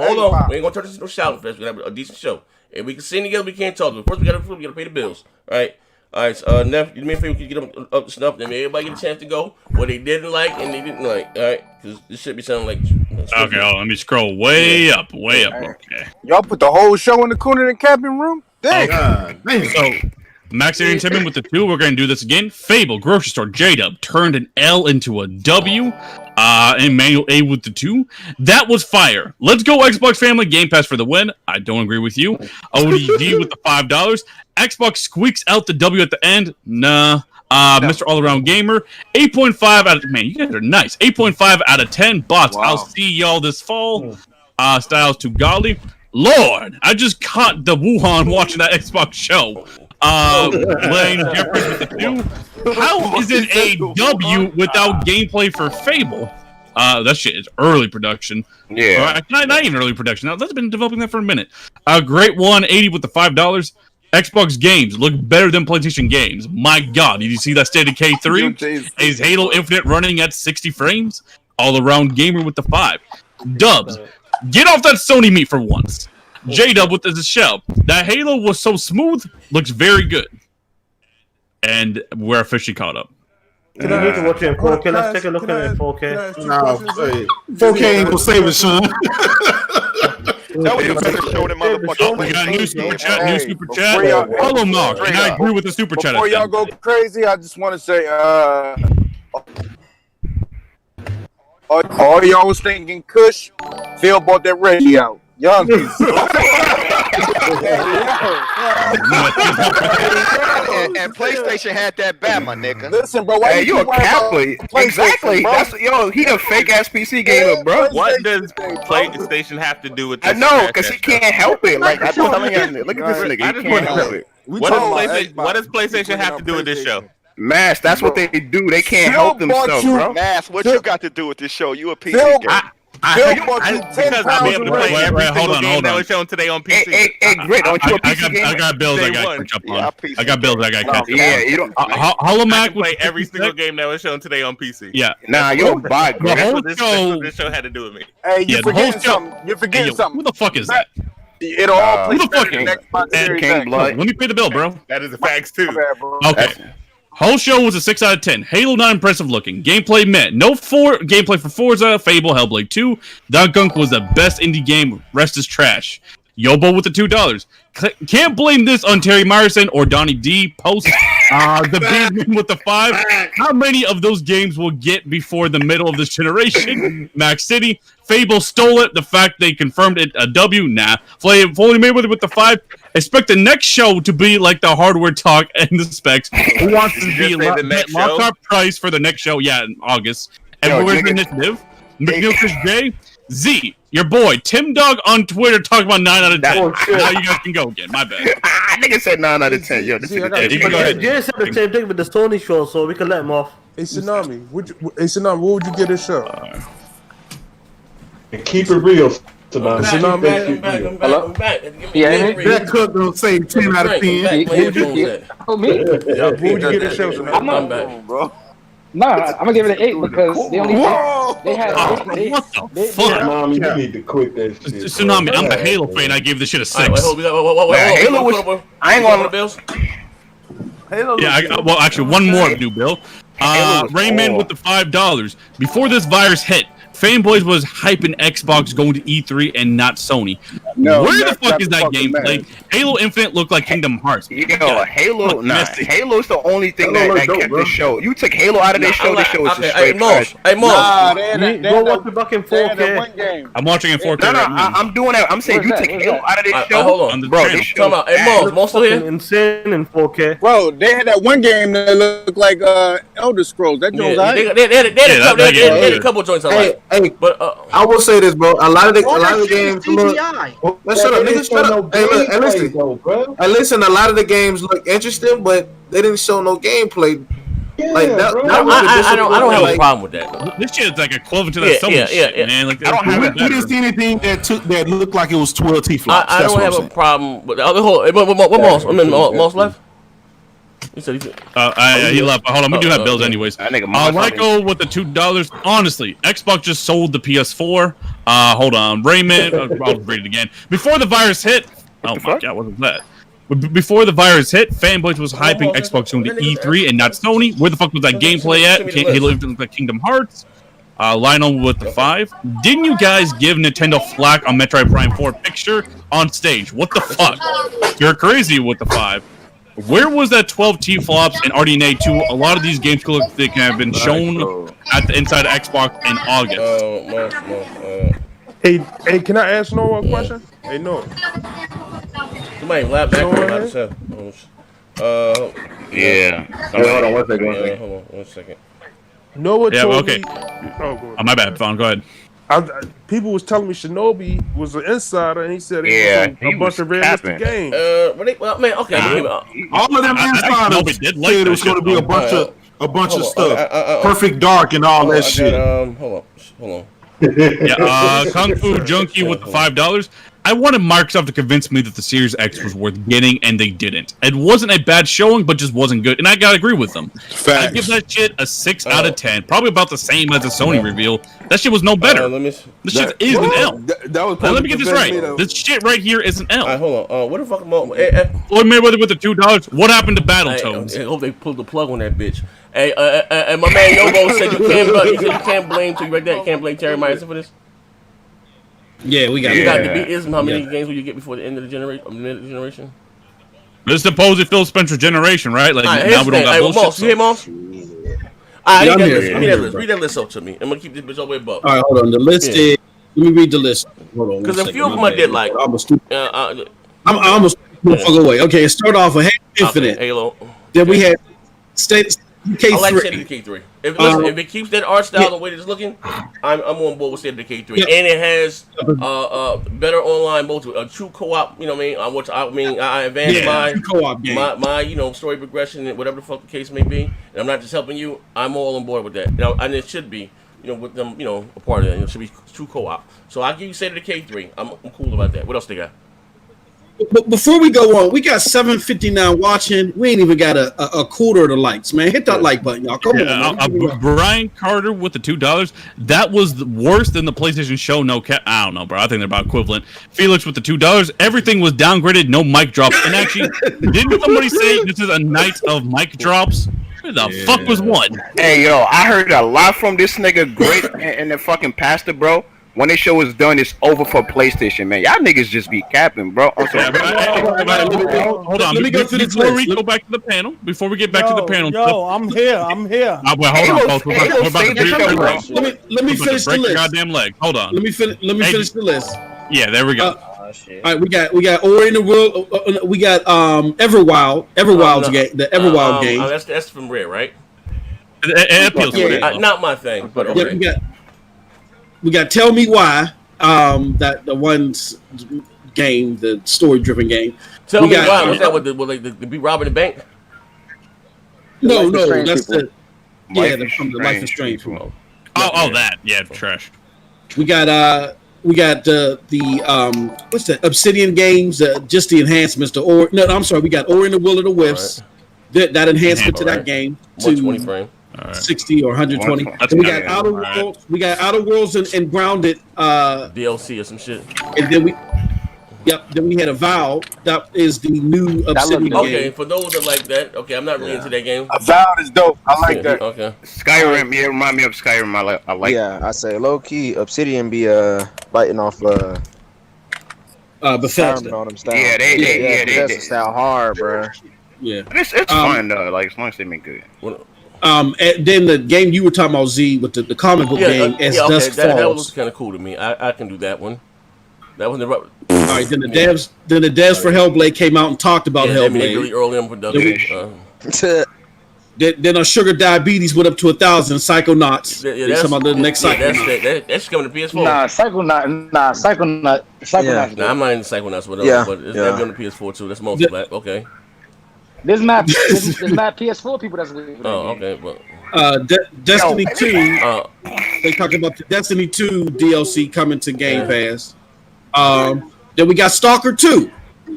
Hold on. We ain't gonna turn this into a shout fest. We have a decent show, and we can sing together. We can't talk. But first, we gotta pay the bills. All right. All right. So, Neff, you do me a favor. We can get them up to snuff. Then everybody get a chance to go what they didn't like and they didn't like. All right, because this should be sounding like. Okay, let me scroll way up. Okay. Y'all put the whole show in the Cooner and Capping room? Dang. So, Max Aaron Timmon with the 2. We're going to do this again. Fable, Grocery Store, J-Dub turned an L into a W. And Manuel A with the 2. That was fire. Let's go Xbox Family. Game Pass for the win. I don't agree with you. ODD with the $5. Xbox squeaks out the W at the end. Nah. Mr. All Around Gamer, 8.5 out of, man, you guys are nice. 8.5 out of 10. Bots, wow. I'll see y'all this fall. Styles to Golly. Lord, I just caught the Wuhan watching that Xbox show. Blaine Jeffers with the 2. How is it a W without gameplay for Fable? That shit is early production. Yeah. Not even early production. Now, that's been developing that for a minute. Great 180 with the $5. Xbox games look better than PlayStation games. My God, did you see that State of K3? Is Halo Infinite running at 60 frames? All Around Gamer with the 5. Dubs, get off that Sony meat for once. J-Dub with the shell. That Halo was so smooth, looks very good. And we're officially caught up. Can I need to watch it in 4K? Let's take a look at it in 4K. No, 4K ain't gonna save it, son. That was the better show than motherfucker. We got a new super chat. New super chat. Hello, Mark. And I agree with the super chat. Before y'all go crazy, I just want to say, all y'all was thinking Kush, Phil bought that Reggie out. Young people. And PlayStation had that bad, my nigga. Listen, bro. Why you a Catholic? Exactly. That's, he a fake ass PC gamer, bro. What does PlayStation have to do with this? I know, because he can't help it. Like I'm telling you, look at this nigga. He can't help it. What does PlayStation have to do with this show? Mass, that's what they do. They can't help themselves, bro. Mass, what you got to do with this show? You a PC gamer. Because I'll be able to play every single game that was shown today on PC. Hey, Grit, don't you a PC gamer? I got bills. I got catch up on. I got bills. I got catch up. Yeah, you don't. Hollow Mac play every single game that was shown today on PC. Yeah. Nah, you're a bot, Grit. That's what this show had to do with me. Hey, you're forgetting something. You're forgetting something. Who the fuck is that? It'll all play who the fuck next Xbox Series X. Let me pay the bill, bro. That is the facts too. Okay. Whole show was a 6 out of 10. Halo, not impressive looking. Gameplay met. No gameplay for Forza, Fable, Hellblade 2. Donkey Kong was the best indie game. Rest is trash. Yobo with the $2. Can't blame this on Terry Myerson or Donnie D. Post. The Bandman with the 5. How many of those games will get before the middle of this generation? Max City. Fable stole it. The fact they confirmed it a W. Nah. Fully Mayweather with the 5. Expect the next show to be like the hardware talk and the specs. Who wants to be lock-up price for the next show? Yeah, in August. And we're the initiative. McNeil J. Z. Your boy, Tim Dog on Twitter talking about 9 out of 10. Now you guys can go again. My bad. Nigga said 9 out of 10. Yo, this is Jay said the same thing with the Sony show, so we can let him off. Hey, Tsunami, what would you get a show? And keep it real. I'm back. Yeah, that cook gonna say 10 out of 10. Oh, me? What would you get a show? I'm back, bro. Nah, I'm gonna give it an 8 because they only they had what the fuck? Mommy, you need to quit that shit. Tsunami, I'm a Halo fan. I gave this shit a 6. Halo was. I ain't gonna. Bills. Yeah, well, actually, one more new bill. Rayman with the $5. Before this virus hit, Fanboys was hyping Xbox going to E3 and not Sony. No, where the fuck is that gameplay? Halo Infinite looked like Kingdom Hearts. Yo, Halo, Halo's the only thing that kept this show. You took Halo out of this show, this show is just straight trash. Hey, Moss. Go watch the fucking 4K. I'm watching in 4K. No, I'm doing that. I'm saying you took Halo out of this show. Hold on, bro. Hey, Moss still here? Insane in 4K. Bro, they had that one game that looked like Elder Scrolls. That joint's They had a couple joints on it. Hey, but I will say this, bro. A lot of the games look. Let's shut up, nigga. Shut up. Hey, look, listen. Hey, listen. A lot of the games look interesting, but they didn't show no gameplay. Yeah, like that. I don't have a problem with that. This shit is like equivalent to that Sony shit, man. Like, I don't have it. We didn't see anything that looked like it was 12 T-flops. I don't have a problem with. What Moss? I mean, Moss left. He said he left. Hold on, we do have bills anyways. Lyco with the $2. Honestly, Xbox just sold the PS4. Hold on, Rayman. I'll read it again. Before the virus hit. Oh my god, what was that? Before the virus hit, Fanboys was hyping Xbox going to E3 and not Sony. Where the fuck was that gameplay at? Halo Infinite like Kingdom Hearts. Lionel with the 5. Didn't you guys give Nintendo flack on Metroid Prime 4 picture on stage? What the fuck? You're crazy with the 5. Where was that 12 T-flops and RDNA 2? A lot of these games could look like have been shown at the inside of Xbox in August. Hey, can I ask Noah a question? Hey, Noah. Somebody laugh back on how to say. Yeah. Hold on 1 second. Hold on 1 second. Noah told me. Oh, my bad. Fine, go ahead. People was telling me Shinobi was an insider, and he said it was a bunch of realistic games. Well, man, okay. All of them insiders said it was going to be a bunch of stuff. Perfect Dark and all that shit. Hold on. Kung Fu Junkie with the $5. I wanted Microsoft to convince me that the Series X was worth getting, and they didn't. It wasn't a bad showing, but just wasn't good, and I gotta agree with them. I give that shit a 6 out of 10, probably about the same as the Sony reveal. That shit was no better. This shit is an L. Let me get this right. This shit right here is an L. Hold on. What the fuck? Floyd Mayweather with the $2. What happened to Battletoads? I hope they pulled the plug on that bitch. Hey, my man Yobo said you can't blame You can't blame Terry Myerson for this. Yeah, we got to beat Ism. How many games will you get before the end of the generation? This is supposed Phil Spencer generation, right? Like now we don't got bullshit. Moss, you hear Moss? Read that list up to me. I'm gonna keep this bitch all the way above. All right, hold on. The list is. Let me read the list. Hold on. Because a few of them I did like. I'm almost fuck away. Okay, it started off with Infinite. Halo. Then we had State. K3. I like State of Decay 3. If it keeps that art style the way it's looking, I'm on board with State of Decay 3. And it has better online multi, a true co-op. You know what I mean? I advance my story progression and whatever the fuck the case may be. And I'm not just helping you. I'm all on board with that. And it should be, with them, a part of that. It should be true co-op. So I'll give you State of Decay 3. I'm cool about that. What else they got? But before we go on, we got 759 watching. We ain't even got a quarter of the likes, man. Hit that like button, y'all. Come on. Brian Carter with the $2. That was worse than the PlayStation show. No cap. I don't know, bro. I think they're about equivalent. Felix with the $2. Everything was downgraded. No mic drops. And actually, didn't somebody say this is a night of mic drops? Where the fuck was one? Hey, yo, I heard a lot from this nigga Great and the fucking pastor, bro. When this show is done, it's over for PlayStation, man. Y'all niggas just be capping, bro. Hold on. Let me go to the before we go back to the panel. Before we get back to the panel. Yo, I'm here. Well, hold on, folks. We're about to break your leg. Let me finish the list. Goddamn leg. Hold on. Let me finish the list. Yeah, there we go. All right, we got Ori in the World. We got Everwild. The Everwild game. That's from Rare, right? It appeals to Rare. Not my thing, but okay. Yeah, we got Tell Me Why, that the one game, the story-driven game. Tell Me Why. Was that with the be robbing the bank? No, that's the from the Life is Strange. That trash. We got the what's that? Obsidian Games, just the enhancements to we got Ori and the Will of the Wisps. Right. That enhancement to that game to 120 frame. 60 or 120. We got Outer Worlds. We got Outer Worlds and Grounded DLC or some shit. And then we had Avowed. That is the new Obsidian game. Okay, for those that like that. Okay, I'm not really into that game. Avowed is dope. I like that. Okay. Skyrim, remind me of Skyrim. I like. Yeah, I say low key Obsidian be biting off Bethesda. Bethesda style hard, bro. Yeah, it's fine though. Like as long as they make good. And then the game you were talking about, Z, with the comic book game, Dusk Falls. That looks kind of cool to me. I can do that one. That was the all right. Then the devs for Hellblade came out and talked about Hellblade. Really early in production. Then our Sugar Diabetes went up to 1,000. Psychonauts. That's about the next Psychonauts. That's coming to PS4. Psychonauts. I'm not into Psychonauts, whatever. But it's going to PS4 too. That's mostly black. Okay. There's not PS4 people that's leaving. Okay, but Destiny 2. They talking about the Destiny 2 DLC coming to Game Pass. Then we got Stalker 2,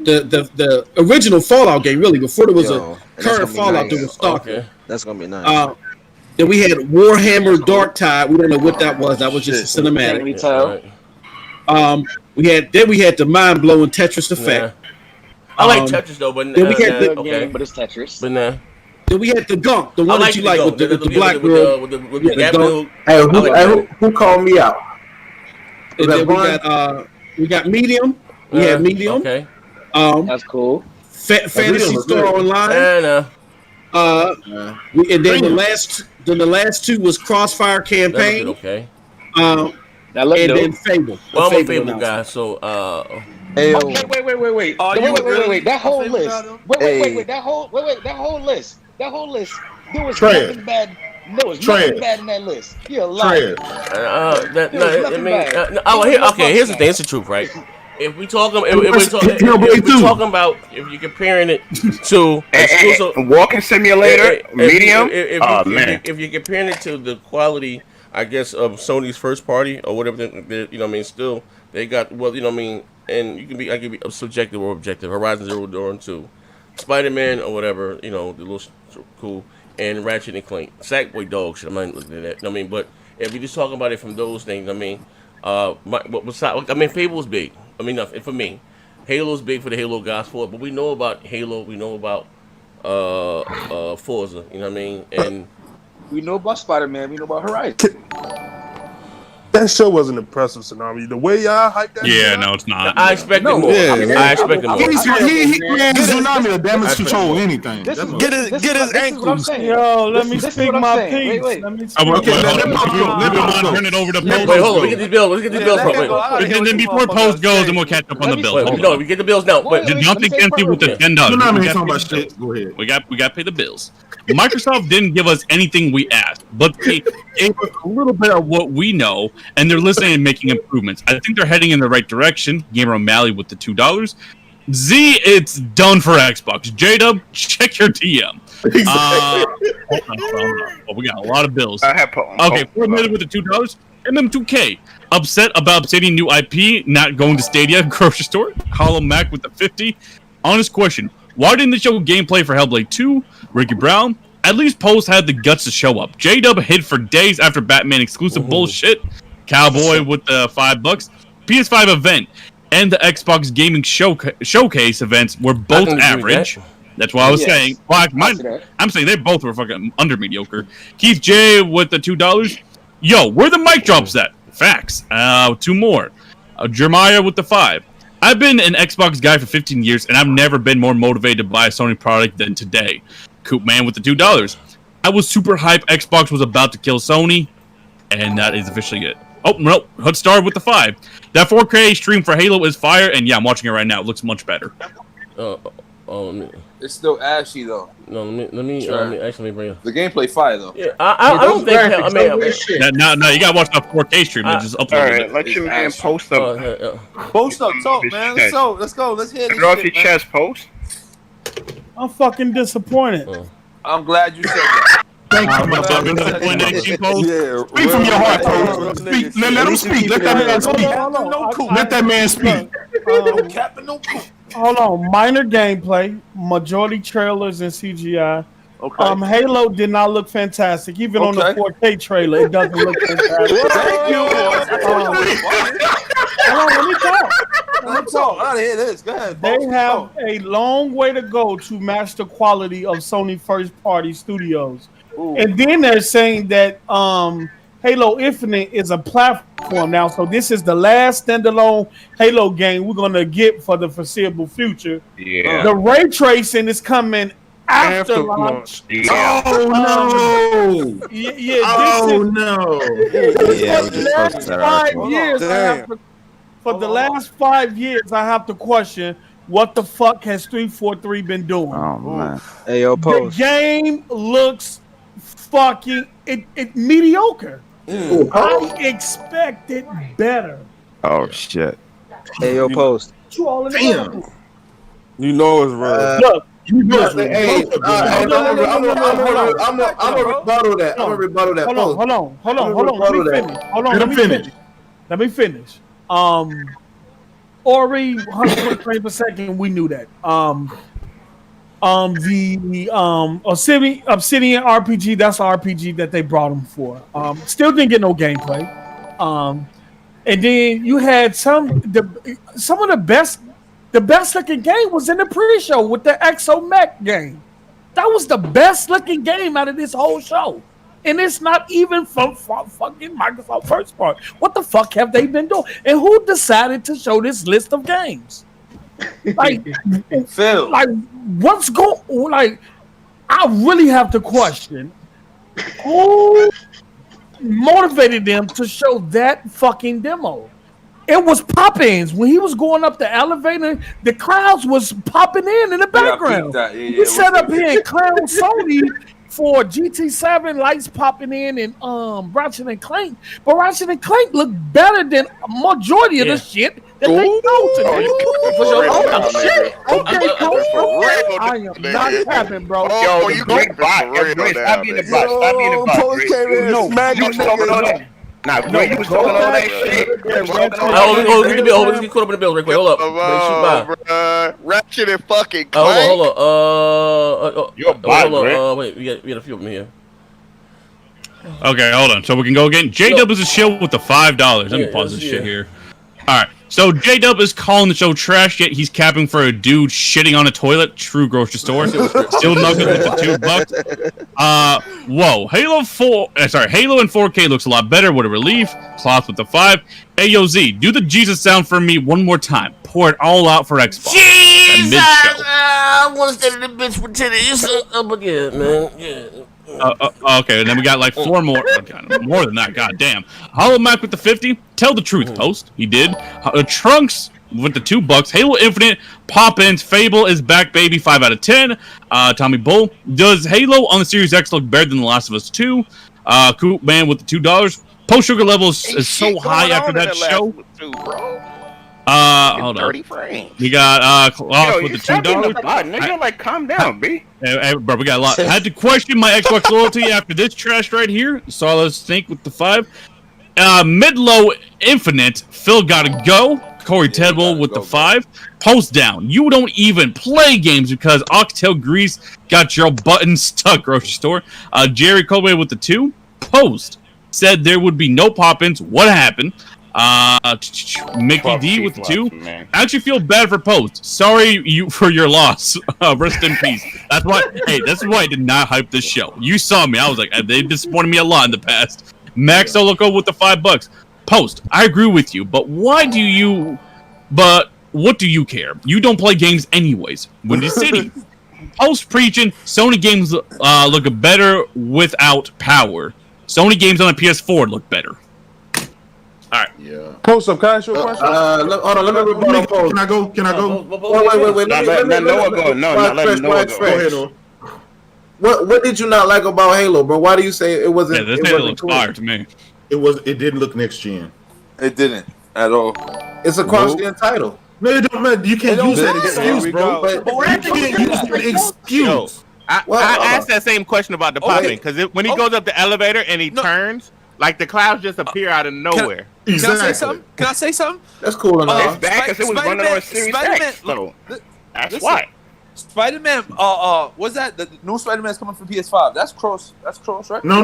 the original Fallout game. Really, before there was a current Fallout, there was Stalker. Okay. That's gonna be nice. Then we had Warhammer Darktide. We don't know what that was. That was just a cinematic. We had the mind blowing Tetris Effect. I like Tetris though, but then we had but it's Tetris. But nah. Then we had the Gunk, the one that you like with the black girl. With the Hey, who called me out? And then we got Medium. We had Medium. Okay. That's cool. Fantasy Star Online. And then the last two was Crossfire Campaign. Okay. And then Fable. Well, I'm a Fable guy, so Okay, wait. Wait. That whole list. Wait. That whole list. There was nothing bad. There was nothing bad in that list. You're lying. Here's the thing. It's the truth, right? If you're talking about if you're comparing it to exclusive Walking Simulator, Medium. If you're comparing it to the quality, I guess, of Sony's first party or whatever, still they got and I can be subjective or objective. Horizon Zero Dawn 2, Spider-Man or whatever, the little cool, and Ratchet and Clank, Sackboy dog shit. I'm not looking at that. But if you're just talking about it from those things, Fable's big. For me, Halo's big for the Halo guys for it. But we know about Halo. We know about Forza. And we know about Spider-Man. We know about Horizon. That show wasn't impressive, Tsunami. The way y'all hyped that. Yeah, no, it's not. I expected more. I expected more. Tsunami a damage control anything. Get his ankles. Yo, let me speak my piece. Let me turn it over to Post. Wait, hold on. We get these bills. Let's get these bills. Then before Post goes, then we'll catch up on the bills. No, we get the bills now. Nothing empty with the $10. Tsunami ain't talking about shit. Go ahead. We got to pay the bills. Microsoft didn't give us anything we asked, but they gave us a little bit of what we know, and they're listening and making improvements. I think they're heading in the right direction. Gamer O'Malley with the $2. Z, it's done for Xbox. J-Dub, check your DM. We got a lot of bills. Okay, 4 minutes with the $2. MM2K, upset about Obsidian new IP not going to Stadia grocery store. Hollow Mac with the 50. Honest question. Why didn't they show gameplay for Hellblade 2? Ricky Brown? At least Post had the guts to show up. J-Dub hid for days after Batman exclusive bullshit. Cowboy with the $5. PS5 event and the Xbox Gaming Showcase events were both average. That's what I was saying. Well, I'm saying they both were fucking under mediocre. Keith J with the $2. Yo, where the mic drops at? Facts. 2 more. Jeremiah with the 5. I've been an Xbox guy for 15 years, and I've never been more motivated to buy a Sony product than today. Coop Man with the $2. I was super hyped Xbox was about to kill Sony, and that is officially it. Oh, no, Hoodstar with the 5. That 4K stream for Halo is fire, and yeah, I'm watching it right now. It looks much better. It's still ashy though. No, let me actually bring it. The gameplay fire though. Yeah, I don't think. No, you gotta watch that 4K stream. Just upload. All right, let your man Post up. Post up, talk, man. Let's go. Let's hear this. Get off your chest, Post. I'm fucking disappointed. I'm glad you said that. Thank you. Speak from your heart, Post. Speak. Let him speak. Let that man speak. Let that man speak. Hold on, minor gameplay, majority trailers and CGI. Okay. Halo did not look fantastic, even on the 4K trailer. It doesn't look fantastic. Hold on, let me talk. I hear this. Go ahead. They have a long way to go to match the quality of Sony first-party studios. Ooh. And then they're saying that Halo Infinite is a platform now, so this is the last standalone Halo game we're gonna get for the foreseeable future. Yeah. The ray tracing is coming after launch. Yeah. Oh no! For the last 5 years, I have to question what the fuck has 343 been doing. Oh man! Hey, yo, Post. The game looks fucking mediocre. I expected better. Oh shit! Hey, yo, Post. Damn. You know it's right. Look. I'm gonna rebuttal that. Hold on. Let me finish. Ori, 120 frames per second. We knew that. The Obsidian RPG. That's the RPG that they brought him for. Still didn't get no gameplay. And then you had some of the best. The best looking game was in the pre-show with the Exomech game. That was the best looking game out of this whole show. And it's not even from fucking Microsoft first part. What the fuck have they been doing? And who decided to show this list of games? Like, Phil. like what's going? Like, I really have to question who motivated them to show that fucking demo. It was Poppins when he was going up the elevator. The crowds was popping in the background. He sat up here and clown Sony for GT7 lights popping in and Ratchet and Clank, but Ratchet and Clank looked better than a majority of the shit that they know today. Okay, coach. I am not capping, bro. Yo, you great bot. Stop being the bot. Stop being the bot. You was talking all that. Nah, bro, you was talking all that shit. Let's get caught up in the bills real quick. Hold up. Ratchet and fucking Clank. Hold on. You're a bot, wait, we got a few of them here. Okay, hold on. So we can go again. J-Dub is a shill with the $5. Let me pause this shit here. All right. So J-Dub is calling the show trash, yet he's capping for a dude shitting on a toilet. True grocery store. Still nuggets with the $2. Whoa. Halo in 4K looks a lot better. What a relief. Cloth with the 5. AOZ, do the Jesus sound for me one more time. Pour it all out for Xbox. Jesus! I want to stay in the bitch for 10 days. But yeah, man. Yeah. Okay, and then we got like 4 more. More than that, goddamn. Hollow Mac with the 50. Tell the truth, Post. He did. Trunks with the $2. Halo Infinite. Pop-ins. Fable is back, baby. 5 out of 10. Tommy Bull. Does Halo on the Series X look better than The Last of Us 2? Coop Man with the $2. Post sugar level is so high after that show. Hold on. We got Cloth with the $2. Nigga, like, calm down, B. Hey, bro, we got a lot. I had to question my Xbox loyalty after this trash right here. So let's think with the 5. Mid-low Infinite. Phil gotta go. Corey Tedwell with the 5. Post down. You don't even play games because Oxtail Grease got your button stuck, grocery store. Jerry Kobe with the 2. Post said there would be no pop-ins. What happened? Mickey D with the 2. I actually feel bad for Post. Sorry for your loss. Rest in peace. That's why I did not hype this show. You saw me. I was like, they disappointed me a lot in the past. Max Soloco with the $5. Post, I agree with you, but what do you care? You don't play games anyways. Windy City. Post preaching, Sony games look better without power. Sony games on a PS4 look better. Alright. Yeah. Post up, can I ask you a question? Hold on, let me rebuttal Post. Can I go? Wait. Let Noah go. No, let Noah go. Go ahead, on. What did you not like about Halo, bro? Why do you say it wasn't? Yeah, this Halo looks fire to me. It didn't look next gen. It didn't at all. It's a cross-gen title. No, it don't matter. You can't use that excuse, bro. But you can't use that excuse. I asked that same question about the popping because when he goes up the elevator and he turns, like the clouds just appear out of nowhere. Can I say something? That's cool enough. It's bad because it was running on Series X. So that's why. Spider-Man, what's that? The new Spider-Man's coming for PS5. That's cross, right? No,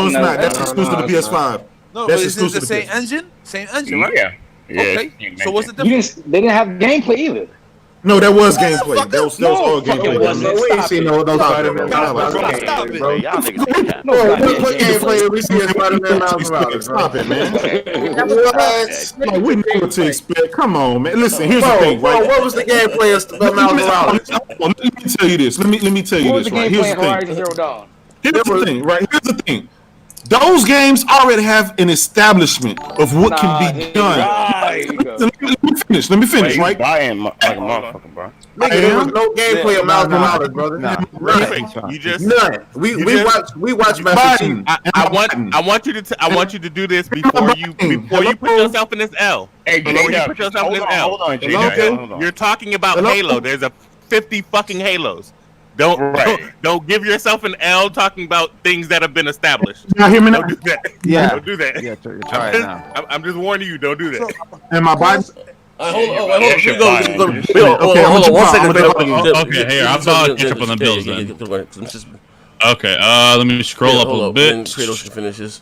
it's not. That's exclusive to the PS5. No, but is it the same engine? Same engine, right? Yeah. Okay. So what's the difference? They didn't have gameplay either. No, that was gameplay. That was all gameplay. We ain't seen no Spider-Man. Stop it, man. Y'all niggas What gameplay did we see in Spider-Man Miles Morales? Stop it, man. What? We know what to expect. Come on, man. Listen, here's the thing, right? What was the gameplay of Miles Morales? Let me tell you this. Let me tell you this, right? Here's the thing, right? Here's the thing. Those games already have an establishment of what can be done. Let me finish, right? Buying like a motherfucker, bro. Nigga, there was no gameplay of Miles Morales, brother. You just none. We watch Master Chief. I want you to do this before you put yourself in this L. Hey, hold on, You're talking about Halo. There's a 50 fucking Halos. Don't give yourself an L talking about things that have been established. You hear me now? Don't do that. Yeah. Don't do that. Yeah, you're trying now. I'm just warning you. Don't do that. Am I buying? Hold on. 1 second. Okay, here, I'm about to catch up on the bills then. Okay, let me scroll up a little bit. Kratos can finish this.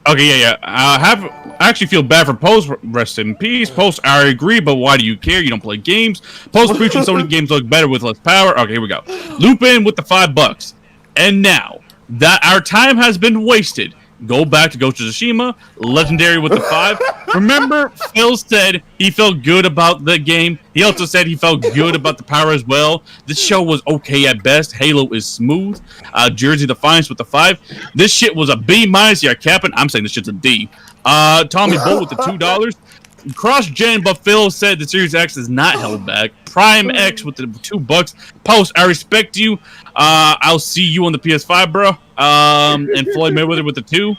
Okay, yeah. I actually feel bad for Post. Rest in peace. Post, I agree, but why do you care? You don't play games. Post preaching Sony games look better with less power. Okay, here we go. Loop in with the $5. And now that our time has been wasted, Go back to Ghost of Tsushima, legendary with the 5. Remember, Phil said he felt good about the game. He also said he felt good about the power as well. This show was okay at best. Halo is smooth. Jersey Defiance with the 5. This shit was a B-. You're capping. I'm saying this shit's a D. Tommy Bull with the $2. Cross-gen, but Phil said the Series X is not held back. Prime X with the $2. Post, I respect you. I'll see you on the PS5, bro. And Floyd Mayweather with the 2.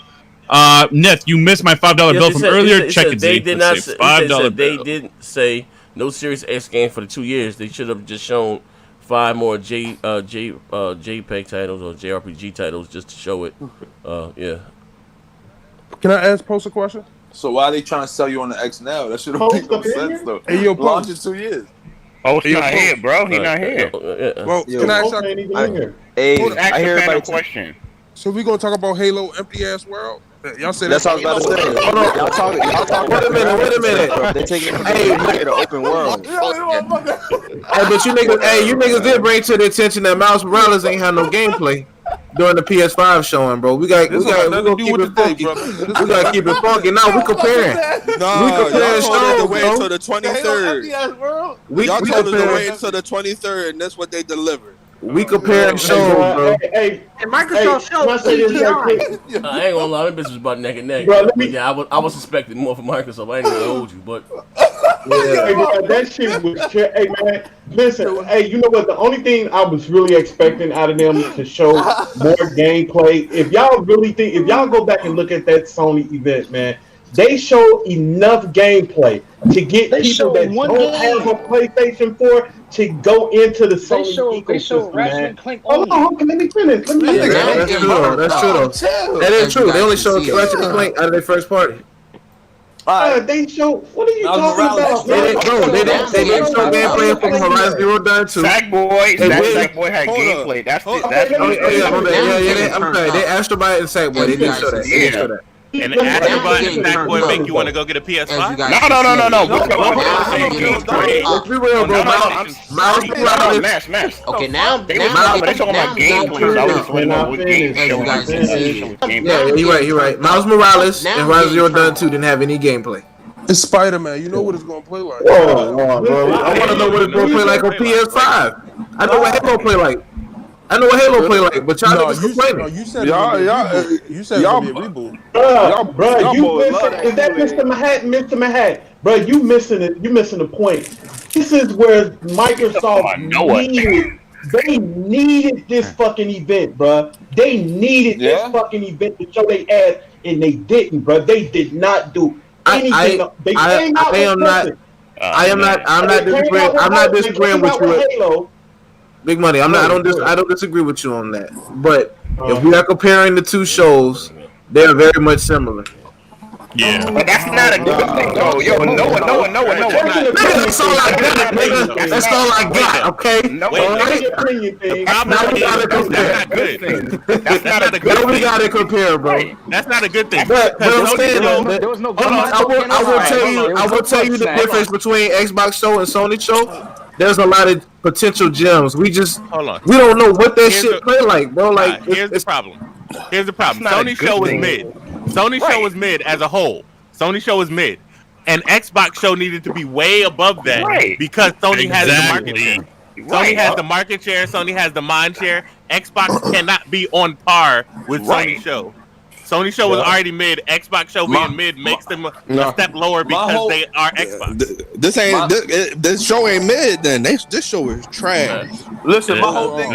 Neth, you missed my $5 bill from earlier. Check it. They did not say $5 they didn't say no Series X game for the 2 years. They should have just shown 5 more JPEG titles or JRPG titles just to show it. Yeah. Can I ask Post a question? So why are they trying to sell you on the X now? That should make no sense though. Hey, yo, launch in 2 years. Oh, he's not here, bro. He's not here. Well, can I ask you? I hear a question. So we gonna talk about Halo empty ass world? Y'all said that's what I was about to say. Hold on, y'all talking. Wait a minute. They're taking it to an open world. Hey, but you niggas did bring to the attention that Miles Morales ain't had no gameplay during the PS5 showing, bro. We got to keep it funky. We got to keep it funky. No, we comparing. No, y'all told us to wait until the 23rd. Y'all told us to wait until the 23rd, and that's what they delivered. We comparing shows, bro. Hey, Microsoft shows CGI. I ain't gonna lie, that bitch was about neck and neck. Bro, yeah, I was suspecting more from Microsoft. I ain't gonna hold you, but hey, bro, that shit was. Hey man, listen. Hey, you know what? The only thing I was really expecting out of them to show more gameplay. If y'all go back and look at that Sony event, man, they showed enough gameplay to get people that don't have a PlayStation 4 to go into the Sony ecosystem, man. Hold on, let me finish. That's true. That is true. They only showed Ratchet and Clank out of their first party. They show. What are you talking about? They didn't show gameplay from Horizon Zero Dawn 2. Sackboy had gameplay. That's I'm sorry. They Astrobot and Sackboy. They didn't show that. And Astrobot and Sackboy make you want to go get a PS5? No. Let's be real, bro. Miles Morales. Okay, now they talking about gameplay. Yeah, you're right. Miles Morales and Horizon Zero Dawn 2 didn't have any gameplay. It's Spider-Man. You know what it's gonna play like. Bro. I want to know what it's gonna play like on PS5. I know what Halo play like. But y'all niggas complaining. You said you said y'all be a reboot. Bro, you missing? Is that Mr. Manhattan? Bro, you missing it. You missing the point. This is where Microsoft They needed this fucking event, bro. They needed this fucking event to show their ass, and they didn't, bro. They did not do anything. I'm not disagreeing with you. Big Money. I don't disagree with you on that. But if we are comparing the two shows, they are very much similar. Yeah, but that's not a good thing, though. Yo, no. That's all I got, nigga. That's all I got. Okay. No, that's not a good thing. That's not a good thing. We gotta compare, bro. That's not a good thing. But I'm saying, I will tell you the difference between Xbox show and Sony show. There's a lot of potential gems. We don't know what that shit play like, bro. Like, here's the problem. Sony show is mid. Sony show is mid as a whole. Sony show is mid, and Xbox show needed to be way above that because Sony has the market share. Sony has the market share. Sony has the mind share. Xbox cannot be on par with Sony show. Sony show was already mid. Xbox show being mid makes them a step lower because they are Xbox. This show ain't mid. Then this show is trash. Listen, my whole thing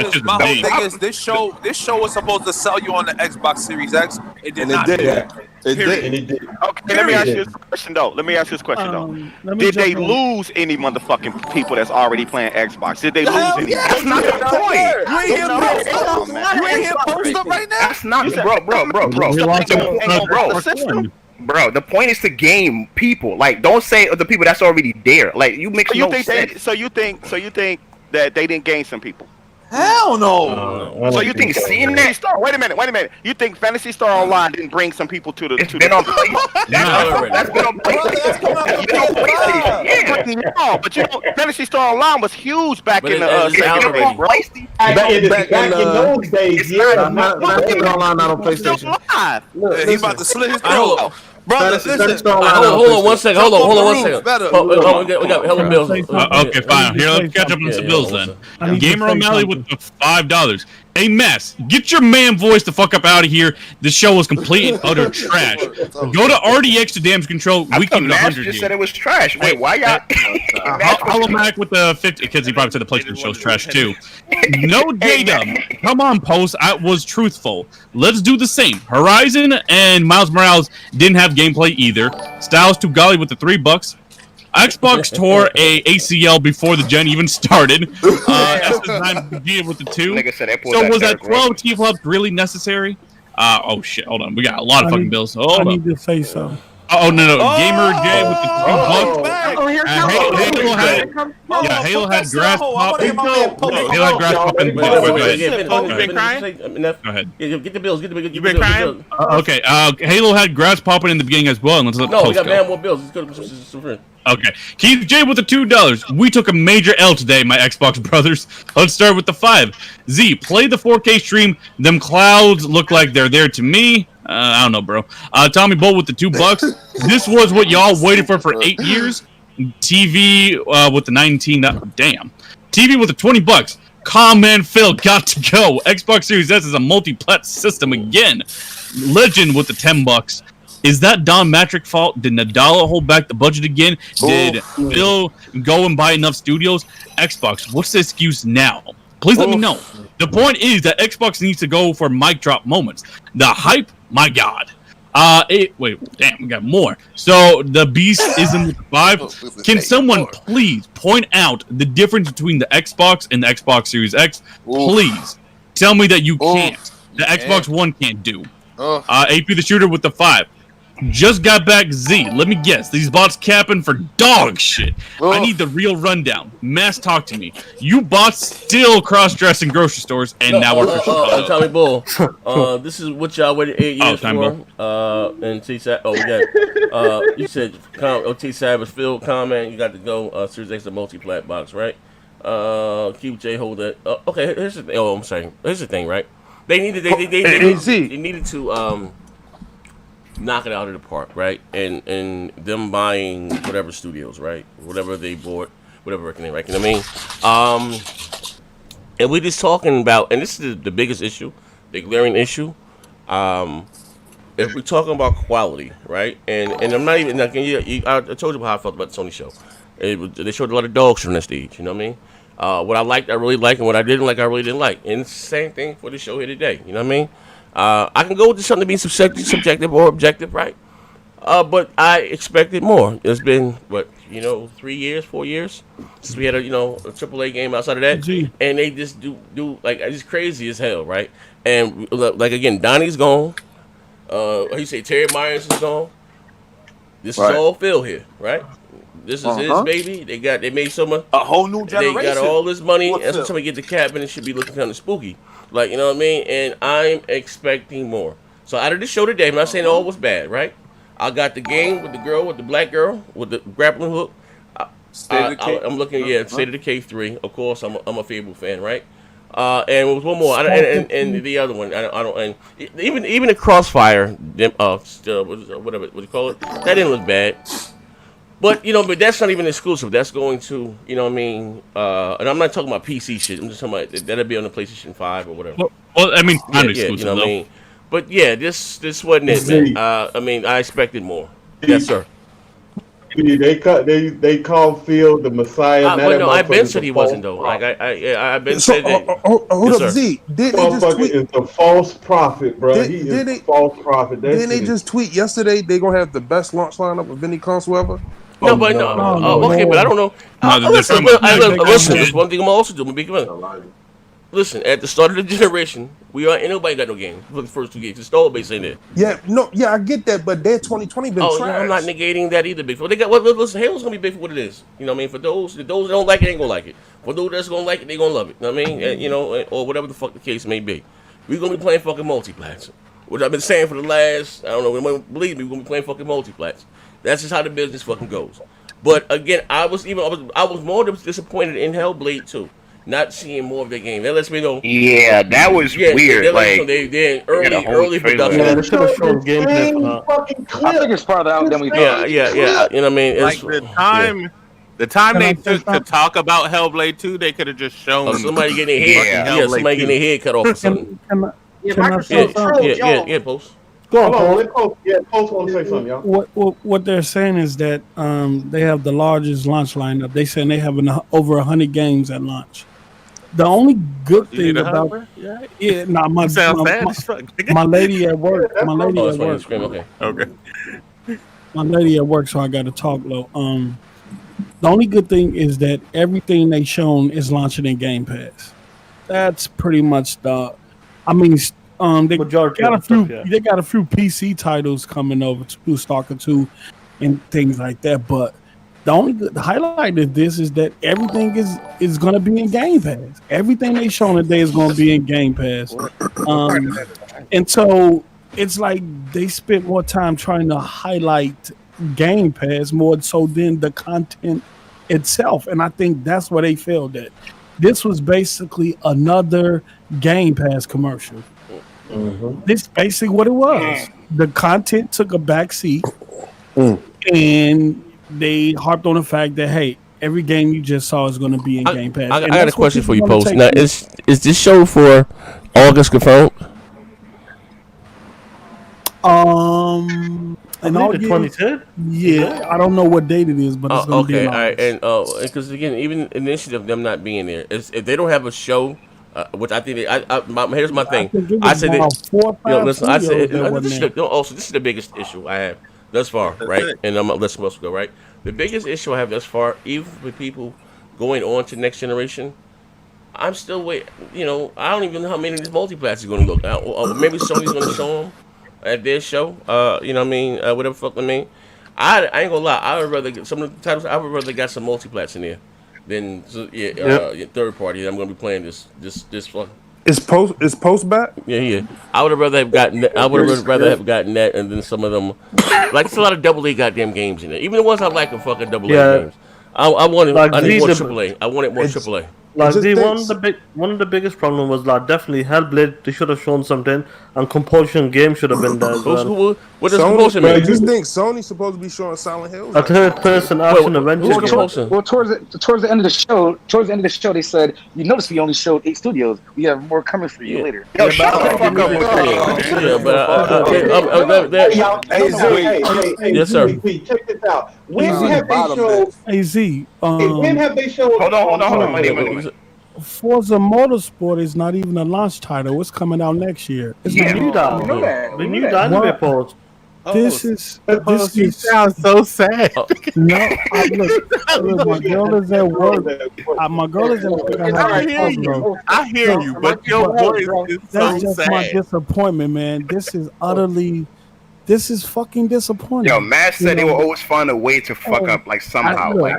is this show was supposed to sell you on the Xbox Series X. It did not. It did. Okay, let me ask you this question though. Did they lose any motherfucking people that's already playing Xbox? Did they lose any? That's not the point. You ain't here post up right now. That's not, bro. The point is to game people. Like, don't say the people that's already there. Like, you make no sense. So you think that they didn't gain some people? Hell no. So you think seeing that Star? Wait a minute. You think Fantasy Star Online didn't bring some people to the? It's been on PlayStation. That's been on PlayStation. Yeah, but you know, Fantasy Star Online was huge back in the. Back in those days, yeah. Fantasy Star Online not on PlayStation. He about to slit his throat. Brother, listen. Hold on 1 second. Hold on 1 second. We got hella bills. Okay, fine. Here, let's catch up on some bills then. Gamer O'Malley with the $5. Hey, Mess, get your man voice the fuck up out of here. This show was complete and utter trash. Go to RDX to Damage Control. We keep it 100 just said it was trash. Wait, why y'all? Hollow Mac with the 50 because he probably said the PlayStation show's trash too. No J-Dub. Come on, Post. I was truthful. Let's do the same. Horizon and Miles Morales didn't have gameplay either. Styles Tugali with the $3. Xbox tore a ACL before the gen even started. SS9 with the 2. So was that 12 T-flops really necessary? Oh shit! Hold on, we got a lot of fucking bills. Hold I up. need to say something. Oh no! Gamer J with the $2. Halo had grass pop. Halo had grass pop. Go ahead. Get the bills. You been crying? Okay. Halo had grass popping in the beginning as well. And let's let we got man more bills. Let's go. Okay. Keith J with the $2. We took a major L today, my Xbox brothers. Let's start with the 5. Z, play the 4K stream. Them clouds look like they're there to me. I don't know, bro. Tommy Bull with the $2. This was what y'all waited for 8 years. TV with the 19. Damn. TV with the $20. Calm man Phil got to go. Xbox Series S is a multi-plat system again. Legend with the $10. Is that Don Matrick fault? Did Nadala hold back the budget again? Did Phil go and buy enough studios? Xbox, what's the excuse now? Please let me know. The point is that Xbox needs to go for mic drop moments. The hype, my God. Wait, damn, we got more. So the beast is in the 5. Can someone please point out the difference between the Xbox and the Xbox Series X? Please tell me that you can't. The Xbox One can't do. AP the Shooter with the 5. Just got back Z. Let me guess. These bots capping for dog shit. I need the real rundown. Mass, talk to me. You bots still cross-dress in grocery stores, and now we're for Tommy Bull. This is what y'all waited 8 years for. And T-Sab. We got. You said T-Sab was Phil comment. You got to go. Series X, the multi-plat box, right? Keep J hold that. Okay, here's the thing. Oh, I'm sorry. Here's the thing, right? They needed. They needed to knock it out of the park, right? And them buying whatever studios, right? Whatever they bought, whatever reckoning, right? You know what I mean? And we're just talking about, and this is the biggest issue, the glaring issue. If we're talking about quality, right? And I'm not even, like, I told you how I felt about the Sony show. They showed a lot of dog shit on that stage, you know what I mean? What I liked, I really liked, and what I didn't like, I really didn't like. And it's the same thing for the show here today, you know what I mean? I can go with something being subjective or objective, right? But I expected more. It's been, 3 years, 4 years since we had a AAA game outside of that, and they just do like it's crazy as hell, right? And like again, Donnie's gone. You say Terry Myers is gone. This is all Phil here, right? This is his baby. They made so much. A whole new generation. They got all this money, and so somebody get the cap, and it should be looking kind of spooky. Like, you know what I mean? And I'm expecting more. So out of this show today, I'm not saying all was bad, right? I got the game with the girl, with the black girl, with the grappling hook. I'm looking, State of Decay 3. Of course, I'm a Fable fan, right? And there was one more, and the other one, I don't, and even the Crossfire, whatever what you call it, that didn't look bad. But but that's not even exclusive. That's going to, you know what I mean. And I'm not talking about PC shit. I'm just talking about that'll be on the PlayStation 5 or whatever. Well, I mean, not exclusive, you know what I mean. But yeah, this wasn't it, man. I mean, I expected more. Yes, sir. They called Phil the Messiah. I've been said he wasn't though. Like I've been said that. Hold up, Z. Did they just tweet? Is the false prophet, bro. He is the false prophet. Didn't they just tweet yesterday? They gonna have the best launch lineup of any console ever. No, but okay, but I don't know. Listen, one thing I'm also doing. listen, at the start of the generation, ain't nobody got no game for the first 2 games. The install base ain't there. Yeah, I get that, but their 2020 been trash. Yeah, I'm not negating that either, big. They got listen, Halo's gonna be big for what it is. You know what I mean? For those that don't like it, ain't gonna like it. For those that's gonna like it, they gonna love it. You know what I mean? And, or whatever the fuck the case may be. We're gonna be playing fucking multiplats. Which I've been saying for the last, I don't know, believe me, we're gonna be playing fucking multiplats. That's just how the business fucking goes. But again, I was more disappointed in Hellblade 2. Not seeing more of their game. That lets me know. Yeah, that was weird. They're early production. Yeah, they should have shown gameplay for that. I think it's farther out than we thought. Yeah. You know what I mean? Like the time they took to talk about Hellblade 2, they could have just shown somebody getting their head. Yeah, somebody getting their head cut off or something. Yeah, Post. Go on, Post want to say something, y'all. What they're saying is that they have the largest launch lineup. They saying they have over 100 games at launch. The only good thing about my lady at work. My lady at work, so I got to talk low. The only good thing is that everything they shown is launching in Game Pass. That's pretty much the. I mean, they got a few. They got a few PC titles coming over to Stalker 2 and things like that, but. The highlight of this is that everything is going to be in Game Pass. Everything they shown today is going to be in Game Pass. And so it's like they spent more time trying to highlight Game Pass more so than the content itself. And I think that's where they failed at. This was basically another Game Pass commercial. Mm-hmm. This is basically what it was. The content took a back seat and they harped on the fact that, hey, every game you just saw is going to be in Game Pass. I got a question for you, Post. Now, is this show for August confirmed? And all the 23rd? Yeah, I don't know what date it is, but it's going to be in August. And because again, even initiative them not being there, if they don't have a show, which I think here's my thing. I said that. Listen, I said this is the biggest issue I have. Thus far, right? And I'm let's go, right? The biggest issue I have thus far, even with people going on to next generation, I'm still waiting. I don't even know how many of these multiplats are going to look. Maybe Sony's going to show them at their show. You know what I mean? Whatever the fuck I mean. I ain't gonna lie. I would rather get some of the titles. I would rather got some multiplats in there than third party. I'm going to be playing this fuck. Is Post back? Yeah. I would have rather have gotten that. And then some of them, like it's a lot of AA goddamn games in there. Even the ones I like are fucking AA games. I wanted more AAA. I wanted more AAA. Like one of the biggest problem was like definitely Hellblade. They should have shown something, and Compulsion game should have been there as well. What does Compulsion mean? I just think Sony's supposed to be showing Silent Hill. A third-person action adventure game. Well, towards the end of the show, they said, "You notice we only showed 8 studios. We have more coming for you later." Yo, shut the fuck up. Yes, sir. Check this out. When have they showed? When have they showed? Hold on. Wait. Forza Motorsport is not even a launch title. It's coming out next year. It's We knew that in the report. This sounds so sad. No, look, my girl is at work. My girl is at work. I hear you, but your voice is so That's just sad. my disappointment, man. This is fucking disappointing. Yo, Matt said they will always find a way to fuck up, like somehow. I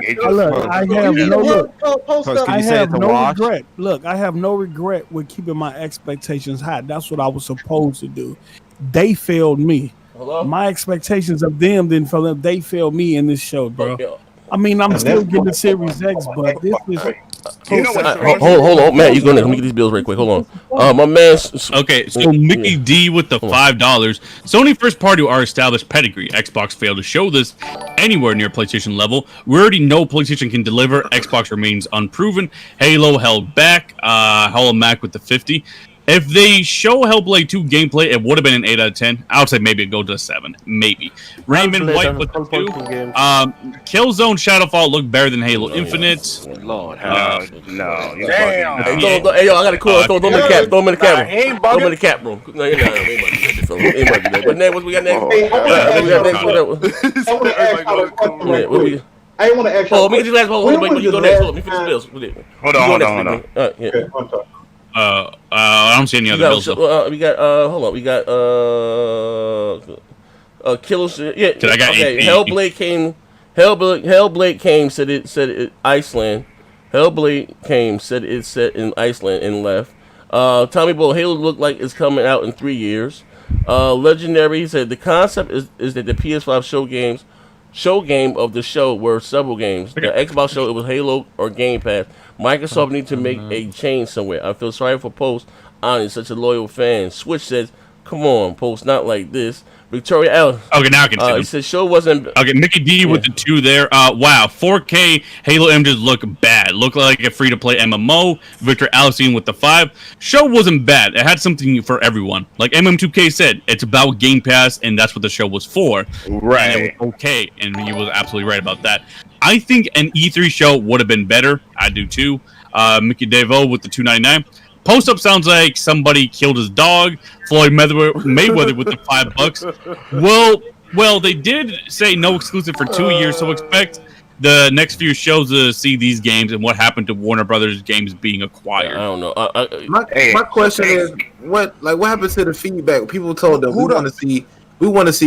have no regret. Look, I have no regret with keeping my expectations high. That's what I was supposed to do. They failed me. Hello? My expectations of them didn't fail them. They failed me in this show, bro. I mean, I'm still getting the Series X, but this is. Hold on, Matt. You go next. Let me get these bills right quick. Hold on. My man. Okay, so Mickey D with the $5. Sony first party our established pedigree. Xbox failed to show this anywhere near PlayStation level. We already know PlayStation can deliver. Xbox remains unproven. Halo held back. Hollow Mac with the 50. If they show Hellblade 2 gameplay, it would have been an 8 out of 10. I would say maybe it'd go to a 7. Maybe. Raymond White with the 2. Killzone Shadowfall looked better than Halo Infinite. Lord, no. Damn. Hey, yo, I got a call. Throw him in the cap. Throw him in the cap room. Throw him in the cap room. No, ain't about to do that. But next, what we got next? I want to ask you. Let me get these last. Hold on, you go next. Let me finish the bills. Hold on. Yeah. I don't see any other bills. We got hold on. We got Killers. Yeah. I got okay. AP. Hellblade came. Hellblade came. Said it Iceland. Hellblade came. Said it set in Iceland and left. Tommy Boy, Halo looked like it's coming out in 3 years. Legendary said the concept is that the PS5 show game of the show were several games. The Xbox show, it was Halo or Game Pass. Microsoft need to make a change somewhere. I feel sorry for Post. Honest, such a loyal fan. Switch says, "Come on, Post, not like this." Victoria L. Okay, now I can see He them. said show wasn't. Okay, Mickey D with the 2 there. Wow, 4K Halo images look bad. Look like a free-to-play MMO. Victor Alcine with the 5. Show wasn't bad. It had something for everyone. Like MM2K said, it's about Game Pass, and that's what the show was for. Right. And it was okay, and he was absolutely right about that. I think an E3 show would have been better. I do too. Mickey Devo with the $2.99. Post-up sounds like somebody killed his dog. Floyd Mayweather with the $5. Well, they did say no exclusive for 2 years, so expect the next few shows to see these games and what happened to Warner Brothers games being acquired. I don't know. My question is, what happened to the feedback? People told them we want to see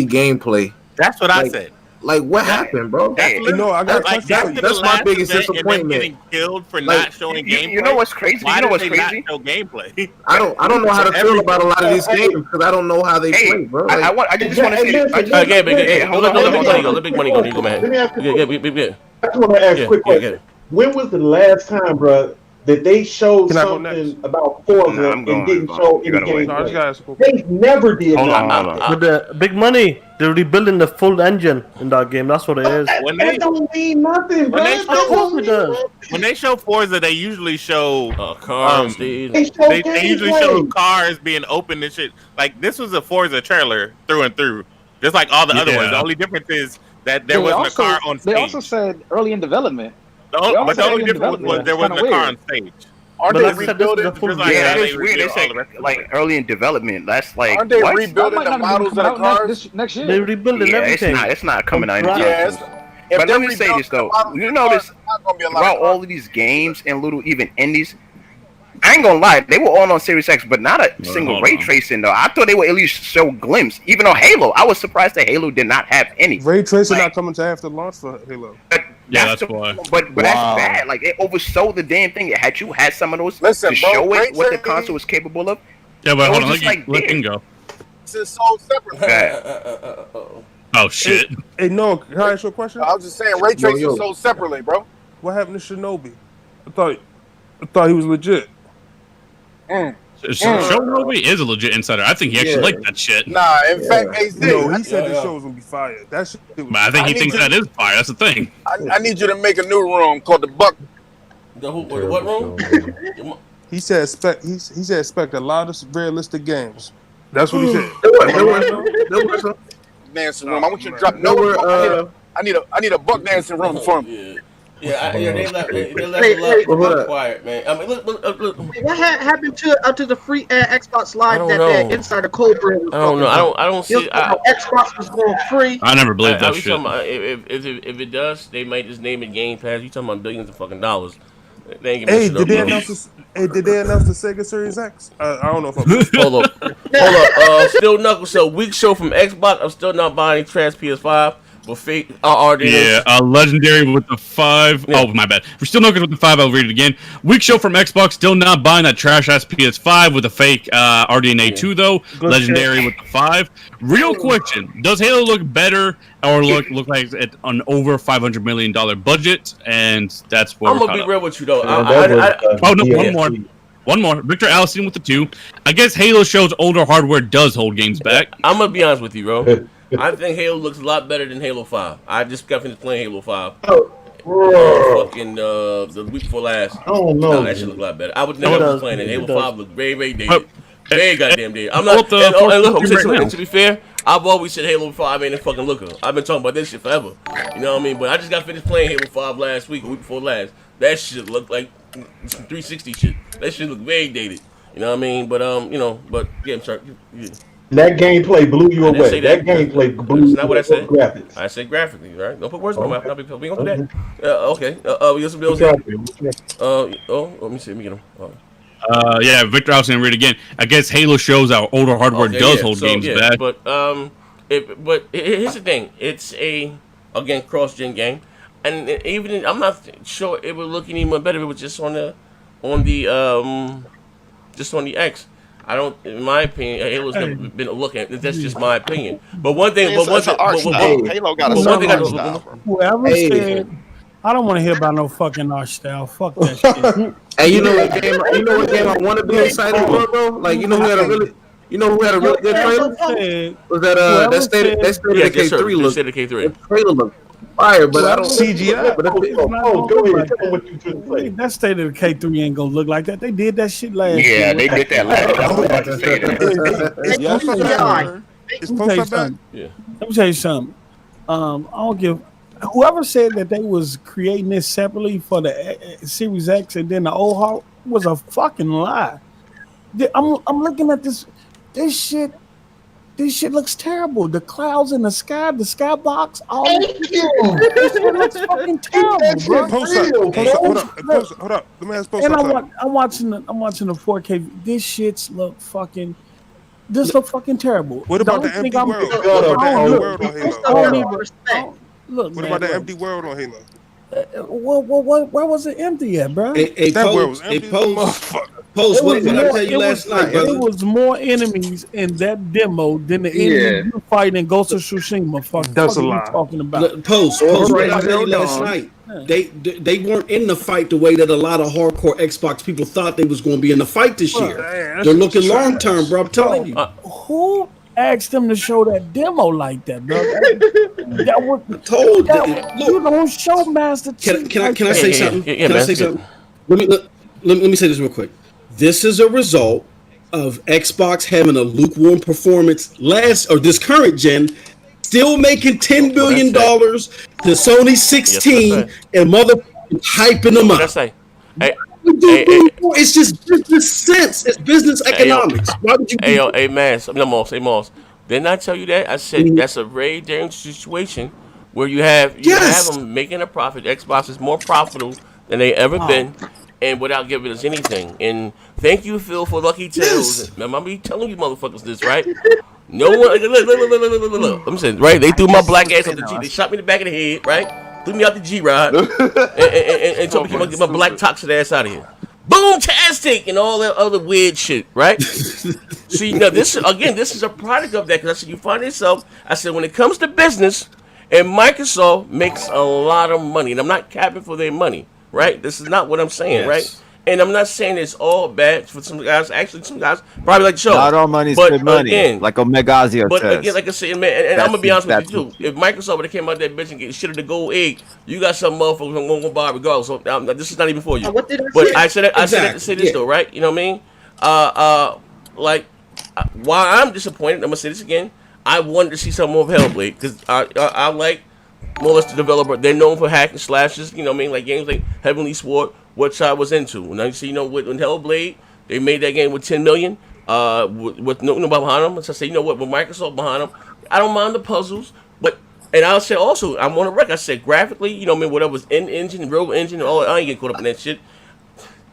gameplay. That's what I said. Like, what happened, bro? That's my biggest disappointment. Getting killed for not showing gameplay. You know what's crazy? Why You know what's did they not crazy? show gameplay? I don't know how to feel about a lot of these games because I don't know how they play, bro. I just want to say this. Let big money go. You go, man. I just want to ask a quick question. When was the last time, bro, that they showed something about Forza and didn't show any gameplay? They never did. With the big money, they're rebuilding the full engine in that game. That's what it is. That don't mean nothing, bro. When they show Forza, they usually show cars. They usually show cars being opened and shit. Like, this was a Forza trailer through and through, just like all the other ones. The only difference is that there wasn't a car on stage. They also said early in development. But the only difference was there wasn't a car on stage. Aren't they rebuilding? Yeah, that is weird. They say like early in development. That's like Aren't they what? rebuilding the models of the cars next year? They're rebuilding everything. It's not coming out. Yeah, but let me say this though. You notice throughout all of these games and little even indies, I ain't gonna lie, they were all on Series X, but not a single ray tracing though. I thought they would at least show glimpse. Even on Halo, I was surprised that Halo did not have any. Ray tracing not coming to after launch for Halo. That's why. But that's bad. Like, it oversold the damn thing. Had you had some of those to show it what the console was capable of. Yeah, but hold on, let him go. This is so separate. Oh shit. Hey, no, can I ask you a question? I was just saying, ray tracing is sold separately, bro. What happened to Shinobi? I thought he was legit. Shinobi is a legit insider. I think he actually liked that shit. Nah, in fact, AZ. No, he said the show was gonna be fired. That shit was But I think he thinks that is fire. That's the thing. I need you to make a new room called the Buck. What room? He said expect a lot of realistic games. That's what he said. Dancing room. I want you to drop nowhere. I need a Buck dancing room for him. They left a lot quiet, man. I mean, look. What happened to the free Xbox Live that Insider Cobra was I don't know. I don't see. Xbox was going free. I never believed that shit. If it does, they might just name it Game Pass. You talking about billions of fucking dollars? Hey, did they announce the Sega Series X? I don't know if I'm Hold up. Still Knuckles. So weak show from Xbox. I'm still not buying trash PS5. But fake Legendary with the 5. Yeah. Oh, my bad. We're still Knuckles with the 5. I'll read it again. Weak show from Xbox. Still not buying that trash ass PS5 with a fake RDNA 2 though. Good Legendary shit. With the 5. Real question: does Halo look better or look like it's an over $500 million budget? And that's what I'm gonna be real with you though. One more. Victor Allison with the 2. I guess Halo shows older hardware does hold games back. I'm gonna be honest with you, bro. I think Halo looks a lot better than Halo 5. I just got finished playing Halo 5. Fucking the week before last. Oh no, that shit look a lot better. I would never be playing it. Halo 5 look very, very dated. Very goddamn dated. I'm not. And to be fair, I've always said Halo 5 ain't a fucking looker. I've been talking about this shit forever. You know what I mean? But I just got finished playing Halo 5 last week, a week before last. That shit looked like some 360 shit. That shit look very dated. You know what I mean? But yeah, I'm sorry. Yeah. That gameplay blew you away. That gameplay blew you away. That's not what I said. Graphics. I said graphically, right? Don't put words in my mouth. We gonna do that. Okay. We got some bills. Let me see. Let me get them. Yeah, Victor, I was going to read again. I guess Halo shows our older hardware does hold games back. But here's the thing: it's again cross-gen game, and even I'm not sure it would look any more better if it was just on the X. I don't, in my opinion, Halo's never been a look at. That's just my opinion. But one thing, Halo got a art style. Whoever said, I don't want to hear about no fucking art style. Fuck that shit. Hey, you know what game I want to be excited for, bro? Like, you know who had a really good trailer? Was that State of Decay 3 look? State of Decay 3. The trailer looked fire, but I don't CGI. But go ahead. Tell me what you just say. That State of Decay 3 ain't gonna look like that. They did that shit last year. Yeah, they did that last year. I was about to say that. Let me tell you something. I don't give. Whoever said that they was creating this separately for the Series X and then the old heart was a fucking lie. I'm looking at this shit. This shit looks terrible. The clouds in the skybox, all this shit looks fucking terrible, bro. Hold up. Let me ask post And up. I'm watching the 4K. This look fucking terrible. What about the empty world? What about the empty world on Halo? Where was it empty at, bro? That world was empty. Post, what did I tell you last night, brother? There was more enemies in that demo than the enemies you fight in Ghost of Tsushima. That's a lie. Talking about Post. What did I tell you last night? They weren't in the fight the way that a lot of hardcore Xbox people thought they was going to be in the fight this year. They're looking long term, bro. I'm telling you. Who asked them to show that demo like that, bro? You don't show Master Chief. Can I say something? Can I say something? Let me say this real quick. This is a result of Xbox having a lukewarm performance this current gen, still making $10 billion to Sony 16 and motherfucking hyping them up. It's just business sense. It's business economics. Why would you? Hey, Moss. Didn't I tell you that? I said that's a very dangerous situation where you have them making a profit. Xbox is more profitable than they ever been. And without giving us anything. And thank you, Phil, for Lucky Tales. Remember, I'm telling you motherfuckers this, right? No one, look. I'm saying, right? They threw my black ass off the G. They shot me in the back of the head, right? Threw me out the G-Rod. and told me to get my black toxic ass out of here. Boom-tastic! And all that other weird shit, right? See, now, this is a product of that. Because I said, you find yourself, I said, when it comes to business, and Microsoft makes a lot of money. And I'm not capping for their money. Right? This is not what I'm saying, right? And I'm not saying it's all bad for some guys. Actually, some guys probably like the show. Not all money's good money, again, like Omegazio says. But again, like I said, man, and I'm going to be honest with you, too. If Microsoft would have came out that bitch and get shit of the gold egg, you got some motherfuckers who won't buy regardless. So this is not even for you. What did I say? I said that to say this, though, right? You know what I mean? Why I'm disappointed, I'm going to say this again, I wanted to see some more of Hellblade, because I like more or less the developer. They're known for hack and slashes, you know what I mean? Like games like Heavenly Sword, which I was into. And I see, with Hellblade, they made that game with $10 million, with nobody behind them. So I say, you know what, with Microsoft behind them, I don't mind the puzzles, and I'll say also, I'm on the record, I said graphically, you know what I mean, whatever was in-engine, real engine, all I ain't getting caught up in that shit.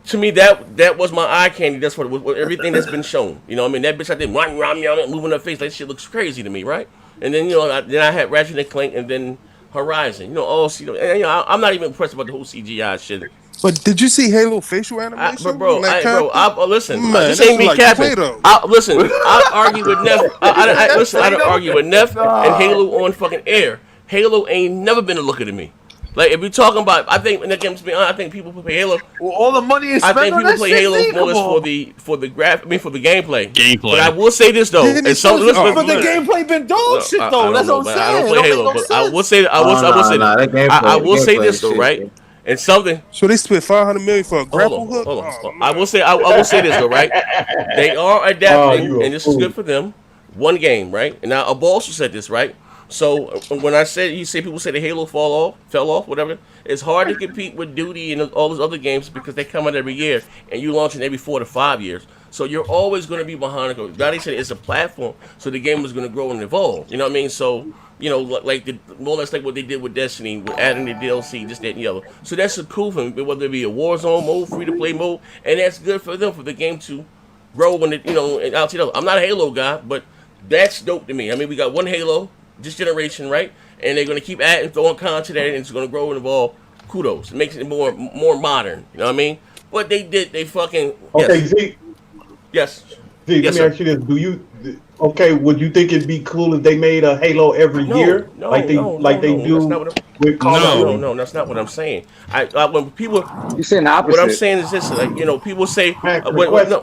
To me, that was my eye candy. That's what with everything that's been shown. You know what I mean? That bitch out there moving her face, that shit looks crazy to me, right? And then, I had Ratchet and Clank, and then Horizon, I'm not even impressed about the whole CGI shit. But did you see Halo facial animation? Listen, this ain't me capping. I argue with Neff. I don't argue with Neff and Halo on fucking air. Halo ain't never been a looker to me. Like, if we're talking about, I think, and again, to be honest, I think people play Halo. Well, all the money is spent on that shit. I think people play Halo more for the gameplay. But I will say this though, but the gameplay been dog shit though. That's what I'm saying. I don't play Halo, but I will say, I will say this though, right? And something. So they spent $500 million for a grapple hook. Hold on. I will say this though, right? They are adapting, and this is good for them. One game, right? And now I've also said this, right? So when I said, people say the Halo fell off, whatever, it's hard to compete with Duty and all those other games because they come out every year and you launching every 4 to 5 years. So you're always going to be behind the curve. Now they said it's a platform, so the game is going to grow and evolve. You know what I mean? So, more or less like what they did with Destiny, with adding the DLC, this, that, and the other. So that's a cool thing, whether it be a Warzone mode, free-to-play mode, and that's good for them, for the game to grow when it, and out to the other. I'm not a Halo guy, but that's dope to me. I mean, we got one Halo this generation, right? And they're going to keep adding, throwing content at it, and it's going to grow and evolve. Kudos. It makes it more modern. You know what I mean? But they fucking... Okay, yes. Zeke. Yes. Zeke, Yes, let me ask you this. Would you think it'd be cool if they made a Halo every year? Like they do with Call of Duty? No, that's not what I'm saying. When people... You're saying the opposite. What I'm saying is this, people say... No.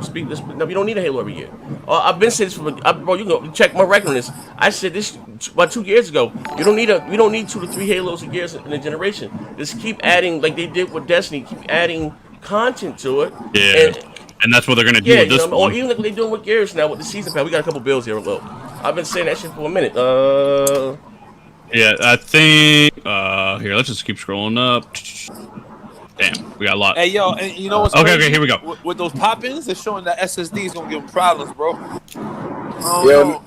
Speak this. No, you don't need a Halo every year. I've been saying this bro, you can check my record on this. I said this about 2 years ago. We don't need 2 to 3 Halos a year in a generation. Just keep adding, like they did with Destiny, keep adding content to it. Yeah. And that's what they're gonna do with this one. Or even like they're doing with Gears now with the season pass. We got a couple bills here. Look, I've been saying that shit for a minute. Yeah, I think. Here, let's just keep scrolling up. Damn, we got a lot. Hey, yo, and you know what's okay? crazy? Okay, here we go. With those pop-ins, they're showing that SSD is gonna give them problems, bro. Yeah,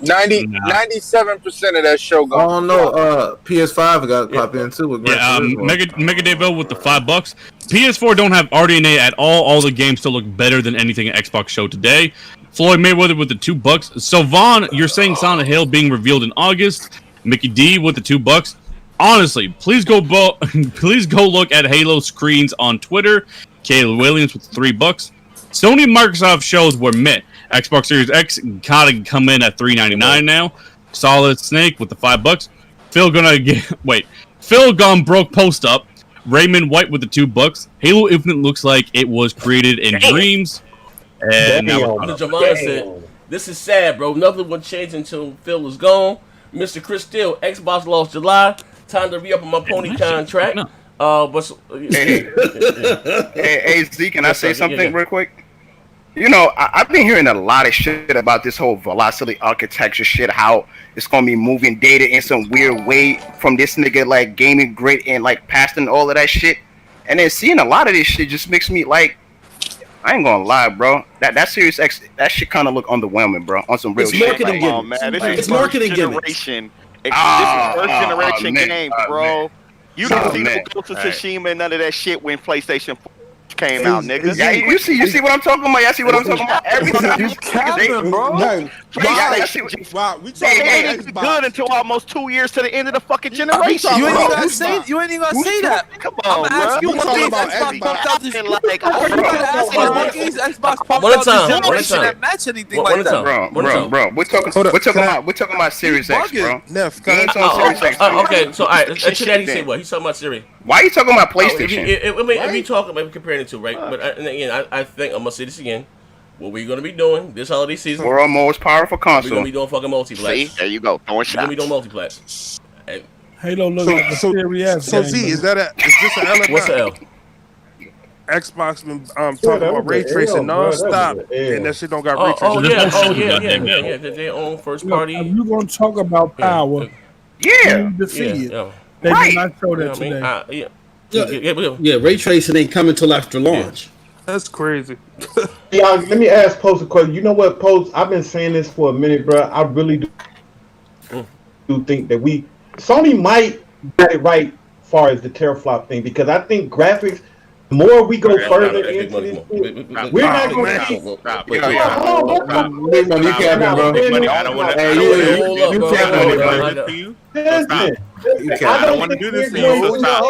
97% of that show gone. I don't know. PS5 got pop in too. With Mega Devo with the $5. PS4 don't have RDNA at all. All the games still look better than anything Xbox showed today. Floyd Mayweather with the $2. So Vaughn, you're saying Silent Hill being revealed in August. Mickey D with the $2. Honestly, please go look at Halo screens on Twitter. Caleb Williams with $3. Sony and Microsoft shows were met. Xbox Series X gotta come in at $399 now. Solid Snake with the $5. Phil Gone broke post up. Raymond White with the $2. Halo Infinite looks like it was created in dreams. And now Jamana said, "This is sad, bro. Nothing will change until Phil is gone." Mr. Chris Steele, Xbox lost July. Time to re-up on my pony contract. Hey, Z, can I say something real quick? I've been hearing a lot of shit about this whole velocity architecture shit, how it's gonna be moving data in some weird way from this nigga like gaming grid and like past and all of that shit. And then seeing a lot of this shit just makes me like, I ain't gonna lie, bro. That Series X, that shit kind of look underwhelming, bro. On some real It's shit. marketing gimmicks. Man, this is marketing generation. This is first generation game, bro. You didn't see no Ghost of Tsushima and none of that shit when PlayStation 4 came out, nigga. Yeah, you see what I'm talking about? Y'all see what I'm talking about? Every time you capping, bro. They ain't good until almost 2 years to the end of the fucking generation. You ain't even gonna say that. Come on, bro. You what games Xbox pumped out this year? What games Xbox pumped out this generation that match anything like that? Bro. We're talking about Series X, bro. Okay, so all right, he said what? He's talking about Series. Why are you talking about PlayStation? If you talking about comparing the two, right? But again, I think I'm gonna say this again. What we're gonna be doing this holiday season? We're our most powerful console. We're gonna be doing fucking multiplex. See, there you go. Throwing shots. We're gonna be doing multiplex. Halo look like the Series S. So Z, is this an L? What's the L? Xbox been talking about ray tracing nonstop, and that shit don't got ray tracing. Yeah. Their own first party. If you gonna talk about power, yeah, they did not show that today. Yeah, ray tracing ain't coming till after launch. That's crazy. Let me ask Post a question. You know what, Post? I've been saying this for a minute, bro. I really do think that Sony might get it right as far as the teraflop thing, because I think graphics, the more we go further into this, we're not going to see. Big money, Kevin, bro. I don't want to do this to you, so stop.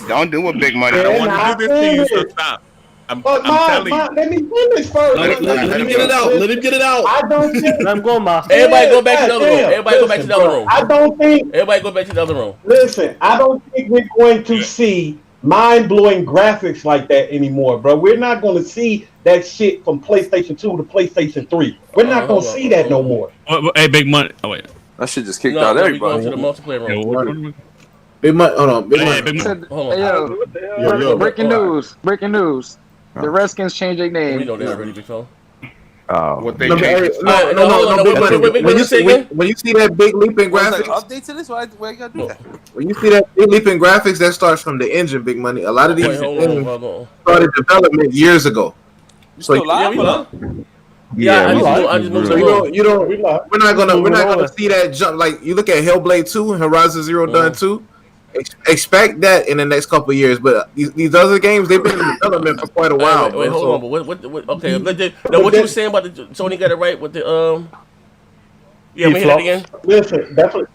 Don't do it, big money. I don't want to do this to you, so stop. I'm telling you. Let me finish first. Let him get it out. Let him get it out. I don't think. Let him go, Ma. Everybody go back to the other room. Everybody go back to the other room. I don't think. Everybody go back to the other room. Listen, I don't think we're going to see mind-blowing graphics like that anymore, bro. We're not going to see that shit from PlayStation 2 to PlayStation 3. We're not going to see that no more. Hey, big money. Oh wait. That shit just kicked out everybody. To the multiplayer room. Big money. Hold on. Big money. Yo, breaking news. The Redskins changed their name. We know they already, big fella. What they When you see that big leap in graphics, Update to this? Why you gotta do that? when you see that big leap in graphics, that starts from the engine, big money. A lot of these engines started development years ago. So I just moved. So you don't. We're not gonna see that jump. Like you look at Hellblade 2 and Horizon Zero Dawn 2. Expect that in the next couple of years. But these other games, they've been in development for quite a while. Wait, hold on. But what? Okay, no, what you were saying about the Sony got it right with the Yeah, let me hear that again. Listen, that's what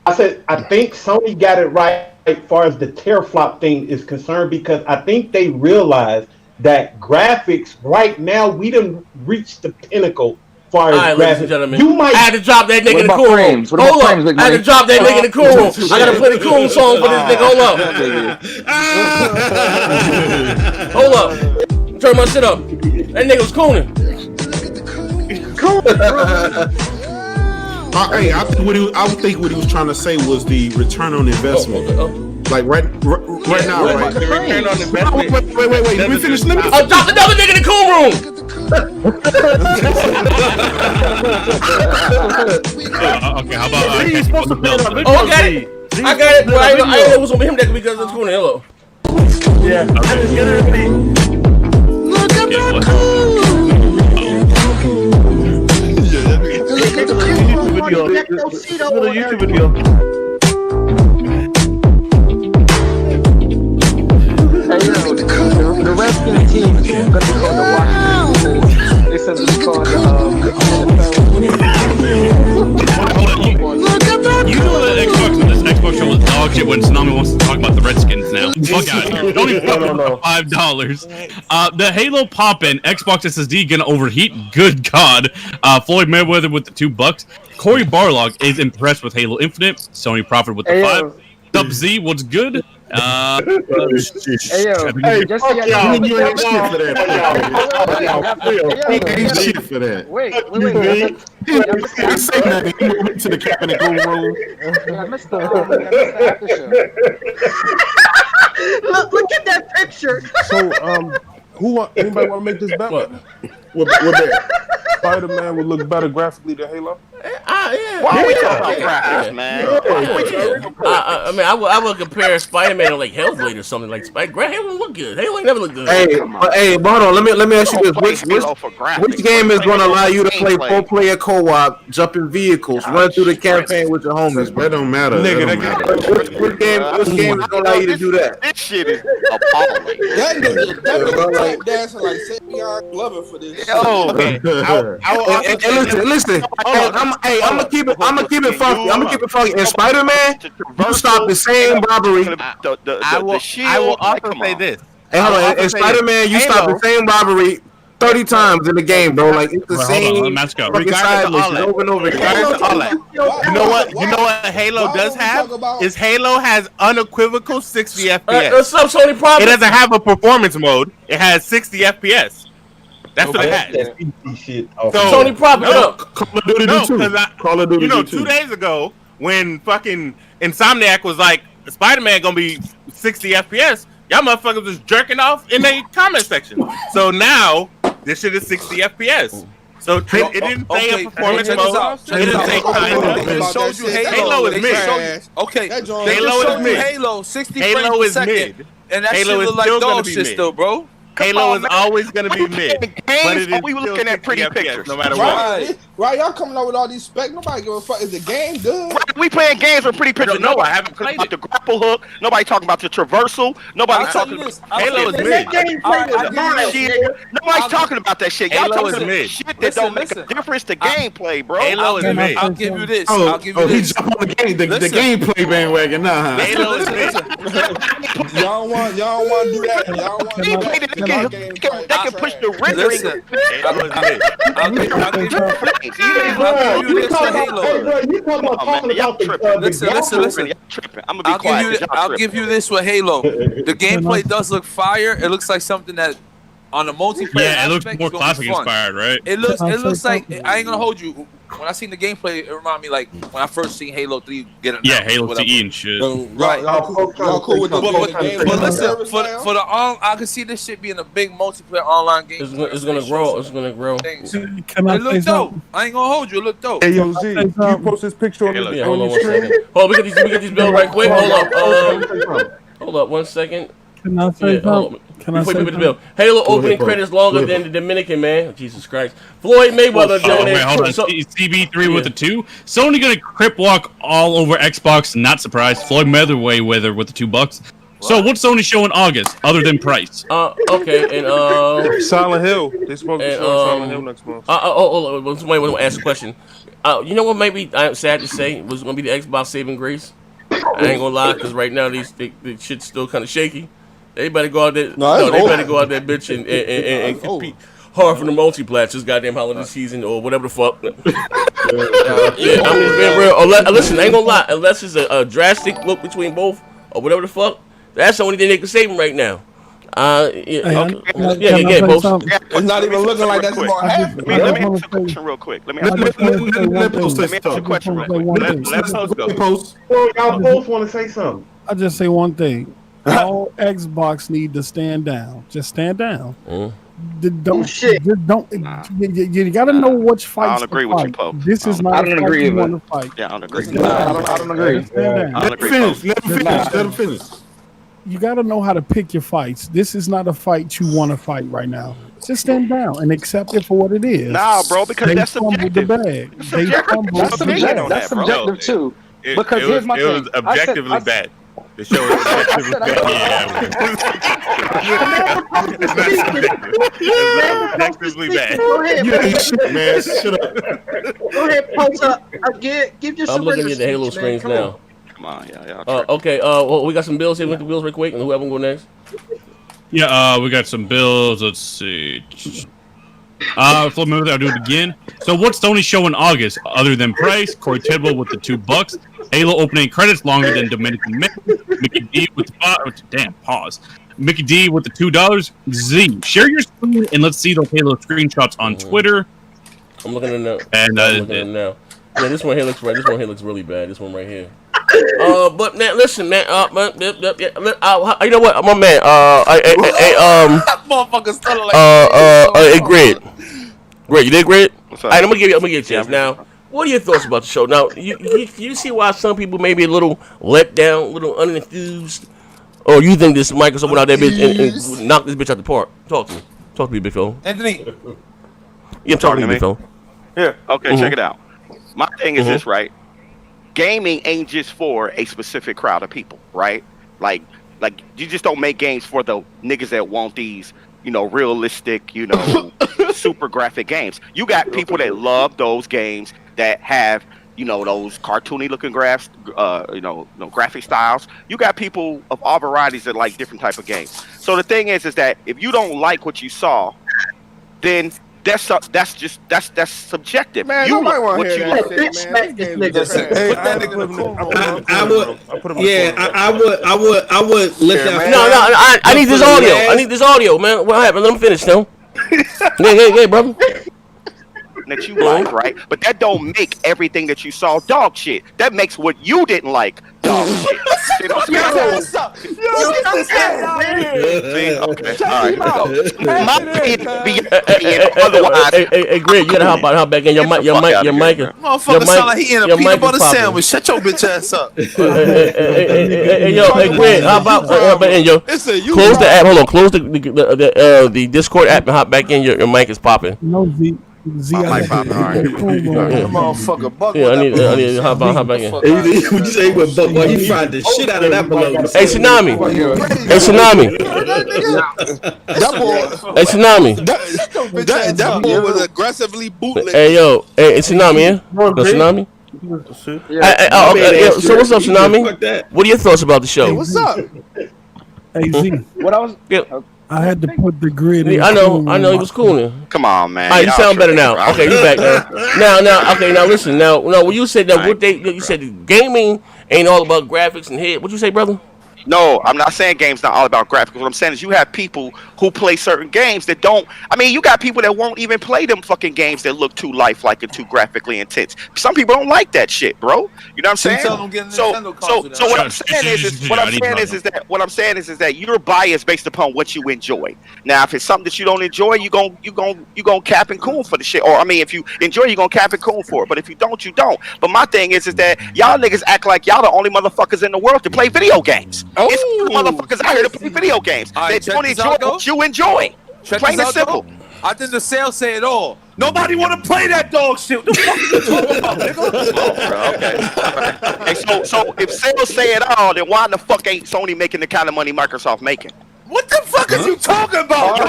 I said. I think Sony got it right as far as the teraflop thing is concerned, because I think they realized that graphics right now we done reached the pinnacle. All right, ladies and gentlemen. You might I had to drop that nigga in the cool room. Hold up. I had to drop that nigga in the cool room. I gotta play the cool song for this nigga. Hold up. Hold up. Turn my shit up. That nigga was cooning. Hey, I think what he was trying to say was the return on investment. Like right now, right? The return on investment. Wait. Let me finish. I'll drop another nigga in the cool room. Okay, how about He's supposed to play that video. Oh, I got it. I got it. But I didn't know it was gonna be him that because it's cool. Hello. Yeah. Get it ready. Look at that cool. YouTube video. The Redskins team is going to be called the Washington. They said it's called You know that Xbox show was dog shit when Tsunami wants to talk about the Redskins now. Fuck out of here. Don't even talk about $5. The Halo pop-in, Xbox SSD gonna overheat. Good God. Floyd Mayweather with the $2. Corey Barlog is impressed with Halo Infinite. Sony Prophet with the 5. Dub Z, what's good? Hey, just you ain't shit for that. Ain't shit for that. Wait. He say nothing. He moved to the cap in the cool room. I missed the after show. Look at that picture. So, anybody want to make this bet? What bet? Spider-Man would look better graphically than Halo. Yeah. Why are we talking about graphics, man? I mean, I would compare Spider-Man to like Hellblade or something. Like Halo look good. Halo ain't never look good. Hey, hold on. Let me ask you this: which game is going to allow you to play 4-player co-op, jump in vehicles, run through the campaign with your homies? That don't matter. Which game is going to allow you to do that? This shit is appalling. That nigga dancing like Savion Glover for this. Listen. I'm gonna keep it funky. I'm gonna keep it funky. In Spider-Man, you stop the same robbery. I will also say this. Hey, hold on. In Spider-Man, you stop the same robbery 30 times in the game, bro. Like it's the same. Let's go. Regardless of all that. Over and over again. You know what Halo does have? Is Halo has unequivocal 60 FPS. What's up, Sony Prophet? It doesn't have a performance mode. It has 60 FPS. That's what it has. Sony Prophet, Call of Duty 2. 2 days ago, when fucking Insomniac was like, Spider-Man gonna be 60 FPS, y'all motherfuckers was jerking off in the comment section. So now, this shit is 60 FPS. So it didn't say a performance mode. It didn't say kind of. It showed you Halo is mid. Okay, Halo is mid. Halo 60 Halo frames per is second. mid. And that Halo shit is look like still dog gonna be shit mid. still, bro. Halo is always going to be mid. But it is we looking at pretty pictures. No matter what. Right, y'all coming up with all these specs. Nobody give a fuck. Is the game good? We playing games with pretty pictures. No, Nobody I haven't played about the grapple hook. Nobody talking about the traversal. Nobody talking about Halo is mid. Nobody's talking about that shit. Y'all Halo talking is about mid. shit that don't make a difference to gameplay, bro. Halo is mid. I'll give you this. Oh, I'll give you he this. jumped on the gameplay bandwagon. Nah. Halo is mid. Y'all want to do that. Y'all want to do that. They can push the rendering. I'll give you this for Halo. Listen. I'm gonna be quiet. I'll give you this with Halo. The gameplay does look fire. It looks like something that on the multiplayer. Yeah, it looks aspect, more it's gonna be classic fun. inspired, right? It looks like I ain't gonna hold you. When I seen the gameplay, it reminded me like when I first seen Halo 3 get announced. Yeah, Halo TE and shit. Right. Y'all cool with the game? But listen, for the I can see this shit being a big multiplayer online game. It's gonna grow. It's gonna grow. It look dope. I ain't gonna hold you. It look dope. Hey, yo, Z, you post this picture on Hold on your one stream? second. We get these bills right quick. Hold up 1 second. Can I say something? Can I say something? Halo opening credits longer than the Dominican, man. Jesus Christ. Floyd Mayweather hold on. CB3 with the 2. Sony gonna crip walk all over Xbox. Not surprised. Floyd Mayweather with the $2. So what's Sony show in August other than price? Okay, and Silent Hill. They're supposed to show Silent Hill next month. Somebody want to ask a question. You know what? Maybe I'm sad to say was going to be the Xbox saving grace. I ain't gonna lie, because right now the shit's still kind of shaky. They better go out there. They better go out there, bitch, and compete hard for the multiplats this goddamn holiday season or whatever the fuck. I'm just being real. Listen, I ain't gonna lie. Unless it's a drastic look between both or whatever the fuck, that's the only thing they can save them right now. It's not even looking like that's gonna happen. Let me ask a question real quick. Let me ask a question real quick. Let's post. Well, y'all both want to say something. I'll just say one thing. All Xbox need to stand down. Just stand down. You gotta know which fights. I don't agree with you, Pope. This is not. I don't agree with it. Yeah, I don't agree. I don't agree. Let him finish. You got to know how to pick your fights. This is not a fight you want to fight right now. Just stand down and accept it for what it is. Nah, bro, because that's subjective. That's subjective too. Because here's my thing. It was objectively bad. The show is objectively bad. Go ahead, man. Shut up. Go ahead, post up. Give you some. I'm looking at the Halo screens now. Come on, y'all. Okay. Well, we got some bills here. With the bills real quick, and whoever go next. Yeah. We got some bills. Let's see. I'll do it again. So what's Sony show in August other than price? Corey Tidwell with the $2. Halo opening credits longer than Dominican Mickey D with the Mickey D with the $2. Z, share your screen and let's see those Halo screenshots on Twitter. I'm looking at it now. And I'm looking at it now. Yeah, this one here looks right. This one here looks really bad. This one right here. But man, listen, man. You know what, my man. Motherfuckers telling like. Hey, Greg, you did great. All right, I'm gonna give you a chance now. What are your thoughts about the show? Now, you see why some people may be a little let down, a little unenthused, or you think this Microsoft went out there bitch and knocked this bitch out the park? Talk to me, big fella. Anthony. Yeah, I'm talking to me, big fella. Yeah. Okay, check it out. My thing is this, right? Gaming ain't just for a specific crowd of people, right? Like you just don't make games for the niggas that want these, realistic, super graphic games. You got people that love those games that have, those cartoony looking graphs, graphic styles. You got people of all varieties that like different type of games. So the thing is that if you don't like what you saw, then that's subjective. Man, nobody want to hear that shit, man. I would let that. No, I need this audio. I need this audio, man. What happened? Let him finish, though. Hey, brother. That you like, right? But that don't make everything that you saw dog shit. That makes what you didn't like dog shit. What's up? Hey, Greg, you gotta hop back in. Your mic. Motherfucker sound like he in a peanut butter sandwich. Shut your bitch ass up. Hey, Greg, how about yo? Close the app. Hold on. Close the Discord app and hop back in. Your mic is popping. No, motherfucker, Buck. Yeah, I need to hop back in. What you say with Buck? Why you fried the shit out of that balloon? Hey, Tsunami. Hey, Tsunami. That boy was aggressively bootleg. Hey, Tsunami, yeah? Tsunami? So what's up, Tsunami? What are your thoughts about the show? Hey, what's up? Hey, Z. What I was... I had to put the grid in. I know, he was cooling. Come on, man. All right, you sound better now. Okay, you back now. Now listen. Now, when you said that, you said gaming ain't all about graphics and head. What'd you say, brother? No, I'm not saying games not all about graphics. What I'm saying is you have people who play certain games that don't. I mean, you got people that won't even play them fucking games that look too lifelike and too graphically intense. Some people don't like that shit, bro. You know what I'm saying? So what I'm saying is that you're biased based upon what you enjoy. Now, if it's something that you don't enjoy, you gon' cap and coon for the shit. Or I mean, if you enjoy, you gon' cap and coon for it. But if you don't, you don't. But my thing is that y'all niggas act like y'all the only motherfuckers in the world to play video games. It's motherfuckers out here to play video games. They don't enjoy what you enjoy. Plain and simple. I think the sales say it all. Nobody want to play that dog shit. What the fuck are you talking about, nigga? Okay. So if sales say it all, then why the fuck ain't Sony making the kind of money Microsoft making? What the fuck is you talking about?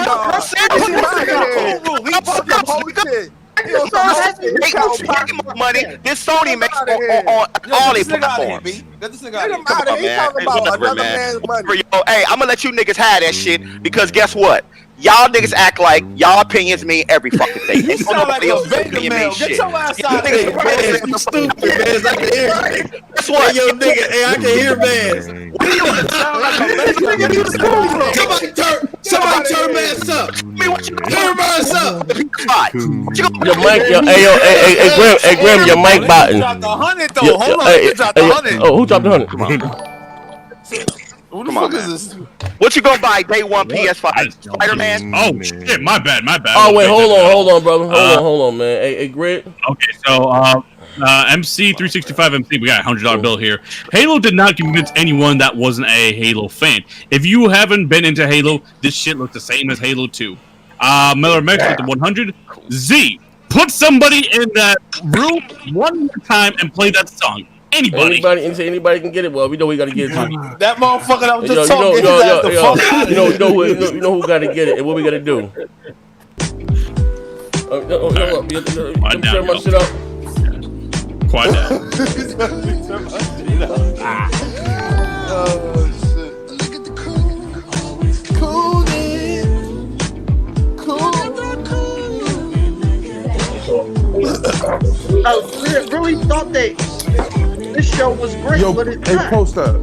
Money this Sony makes on all their platforms. Hey, I'm gonna let you niggas have that shit because guess what? Y'all niggas act like y'all opinions mean every fucking thing. You sound like a beta male. Get your ass out of here. You stupid, man. I can hear. Guess what? Hey, yo, nigga. Hey, I can hear, man. Somebody turn Mans up. Turn Mans up. Your mic, hey, Grim, your mic button. Dropped the 100 though. Hold on, you dropped the 100. Oh, who dropped the 100? Come on. Who the fuck is this? What you gonna buy day one PS5? Spider-Man? Oh shit, my bad. Oh wait, hold on, brother. Hold on, man. Hey, Grit. Okay, so MC 365 MC, we got a $100 bill here. Halo did not convince anyone that wasn't a Halo fan. If you haven't been into Halo, this shit looks the same as Halo 2. Miller Max with the 100. Z, put somebody in that room one more time and play that song. Anybody can get it. Well, we know we gotta get it. That motherfucker that was just talking. You know who gotta get it and what we gotta do. Turn my shit up. Quiet down. I really thought this show was great, but it's not. Post up.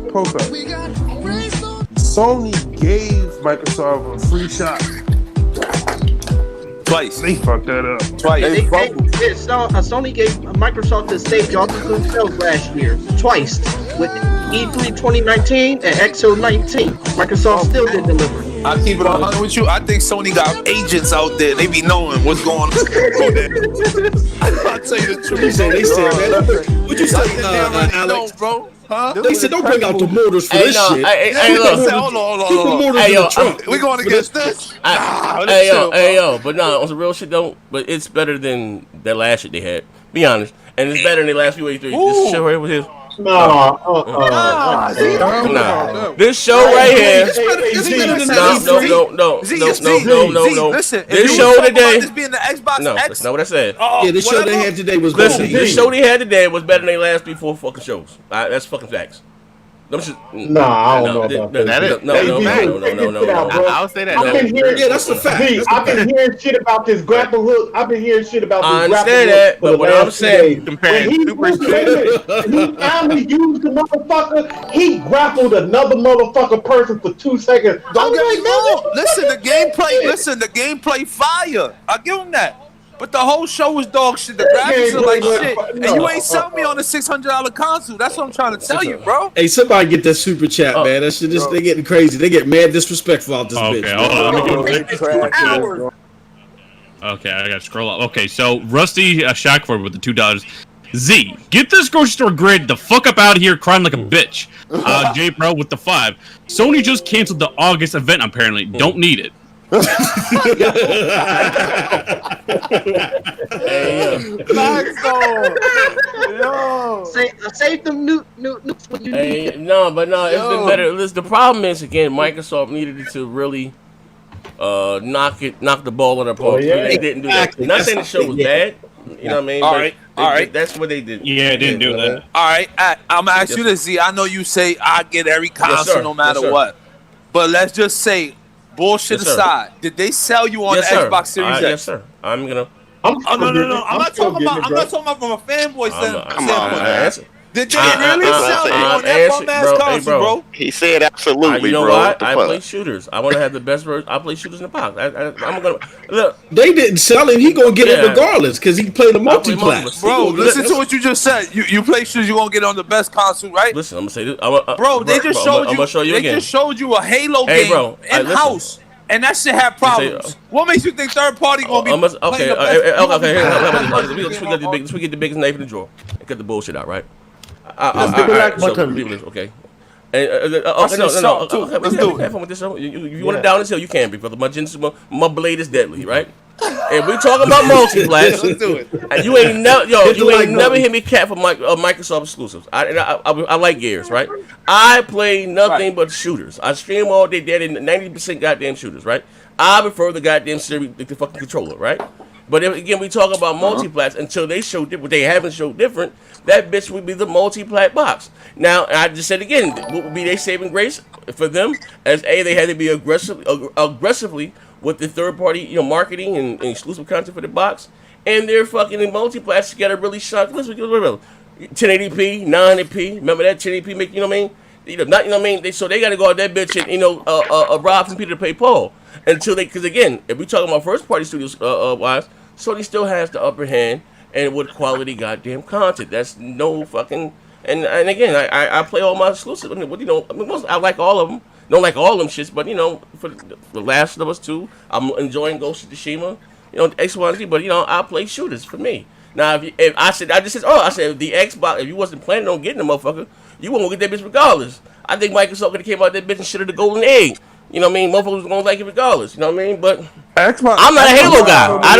Sony gave Microsoft a free shot. Twice. They fucked that up. Twice. Sony gave Microsoft the stage off the themselves last year. Twice. With E3 2019 and XO 19. Microsoft still didn't deliver. I keep it on with you. I think Sony got agents out there. They be knowing what's going on there. I'll tell you the truth. They said, man. What you say, Alex? Bro. Huh? They said don't bring out the mortars for this shit. Hey, look. Hold on. Hey, yo, we going against this? Hey, yo. But on some real shit, though. But it's better than that last shit they had. Be honest. And it's better than the last few E3. This shit right here was his. This show right here. No. Listen, this show today. This being the Xbox No, X. that's not what I said. Yeah, this show they had today was better. Listen, this show they had today was better than they last 3-4 fucking shows. That's fucking facts. I don't know about that. No. I'll say that. Yeah, that's the fact. I've been hearing shit about this grapple hook. I've been hearing shit about this I grapple understand hook. that, but what I'm saying, comparing he finally used the motherfucker. He grappled another motherfucker person for 2 seconds. Don't get me wrong. Listen, the gameplay fire. I'll give him that. But the whole show was dog shit. The graphics are like shit. And you ain't selling me on a $600 console. That's what I'm trying to tell you, bro. Hey, somebody get that super chat, man. That shit they getting crazy. They get mad disrespectful out this bitch. Okay, I gotta scroll up. Okay, so Rusty Shackford with the $2. Z, get this grocery store grid the fuck up out of here crying like a bitch. J Pro with the 5. Sony just canceled the August event apparently. Don't need it. Save them nukes when you need it. No, it's been better. Listen, the problem is again, Microsoft needed to really knock the ball in the park. They didn't do that. Not saying the show was bad. You know what I mean? All right. That's what they did. Yeah, they didn't do that. All right, I'm gonna ask you this, Z. I know you say I get every console no matter what, but let's just say, bullshit aside, did they sell you on the Xbox Series X? Yes, sir. I'm not talking about from a fanboy standpoint. Did they really sell you on that bum-ass console, bro? He said absolutely, you know bro. what? I play shooters. I want to have the best version. I play shooters in the box. I'm gonna look. They didn't sell him. He gonna get it regardless because he played the multiplayer. Bro, listen to what you just said. You play shooters, you gonna get on the best console, right? Listen, I'm gonna say this. Bro, they just showed you. I'm gonna show you again. They just showed you a Halo game in house. And that shit had problems. What makes you think third party gonna be okay? Let's get the biggest knife in the drawer and cut the bullshit out, right? Let's get the like button. Okay. And, Let's do it. Have fun with this show. If you want to down this hill, you can be, brother. My blade is deadly, right? And we talking about multiplats. Let's do it. And you ain't never hear me cat for Microsoft exclusives. I like Gears, right? I play nothing but shooters. I stream all day, daddy, 90% goddamn shooters, right? I prefer the goddamn series, the fucking controller, right? But if, again, we talk about multiplats until they show what they haven't showed different. That bitch would be the multiplat box. Now, I just said again, what would be their saving grace for them? As they had to be aggressively with the third party, marketing and exclusive content for the box, and their fucking multiplats got to really shock. Listen, 1080p, 900p. Remember that 1080p make so they got to go out that bitch and rob from Peter to pay Paul until because again, if we talking about first party studios wise, Sony still has the upper hand and with quality goddamn content. That's no fucking and again, I play all my exclusives. I like all of them. Don't like all them shits, but for the Last of Us 2, I'm enjoying Ghost of Tsushima, X, Y, and Z. But I play shooters for me. Now, if the Xbox, if you wasn't planning on getting the motherfucker, you won't get that bitch regardless. I think Microsoft could have came out that bitch and shit of the golden egg. You know what I mean? Motherfuckers was gonna like it regardless. You know what I mean? But Xbox, I'm not a Halo guy. I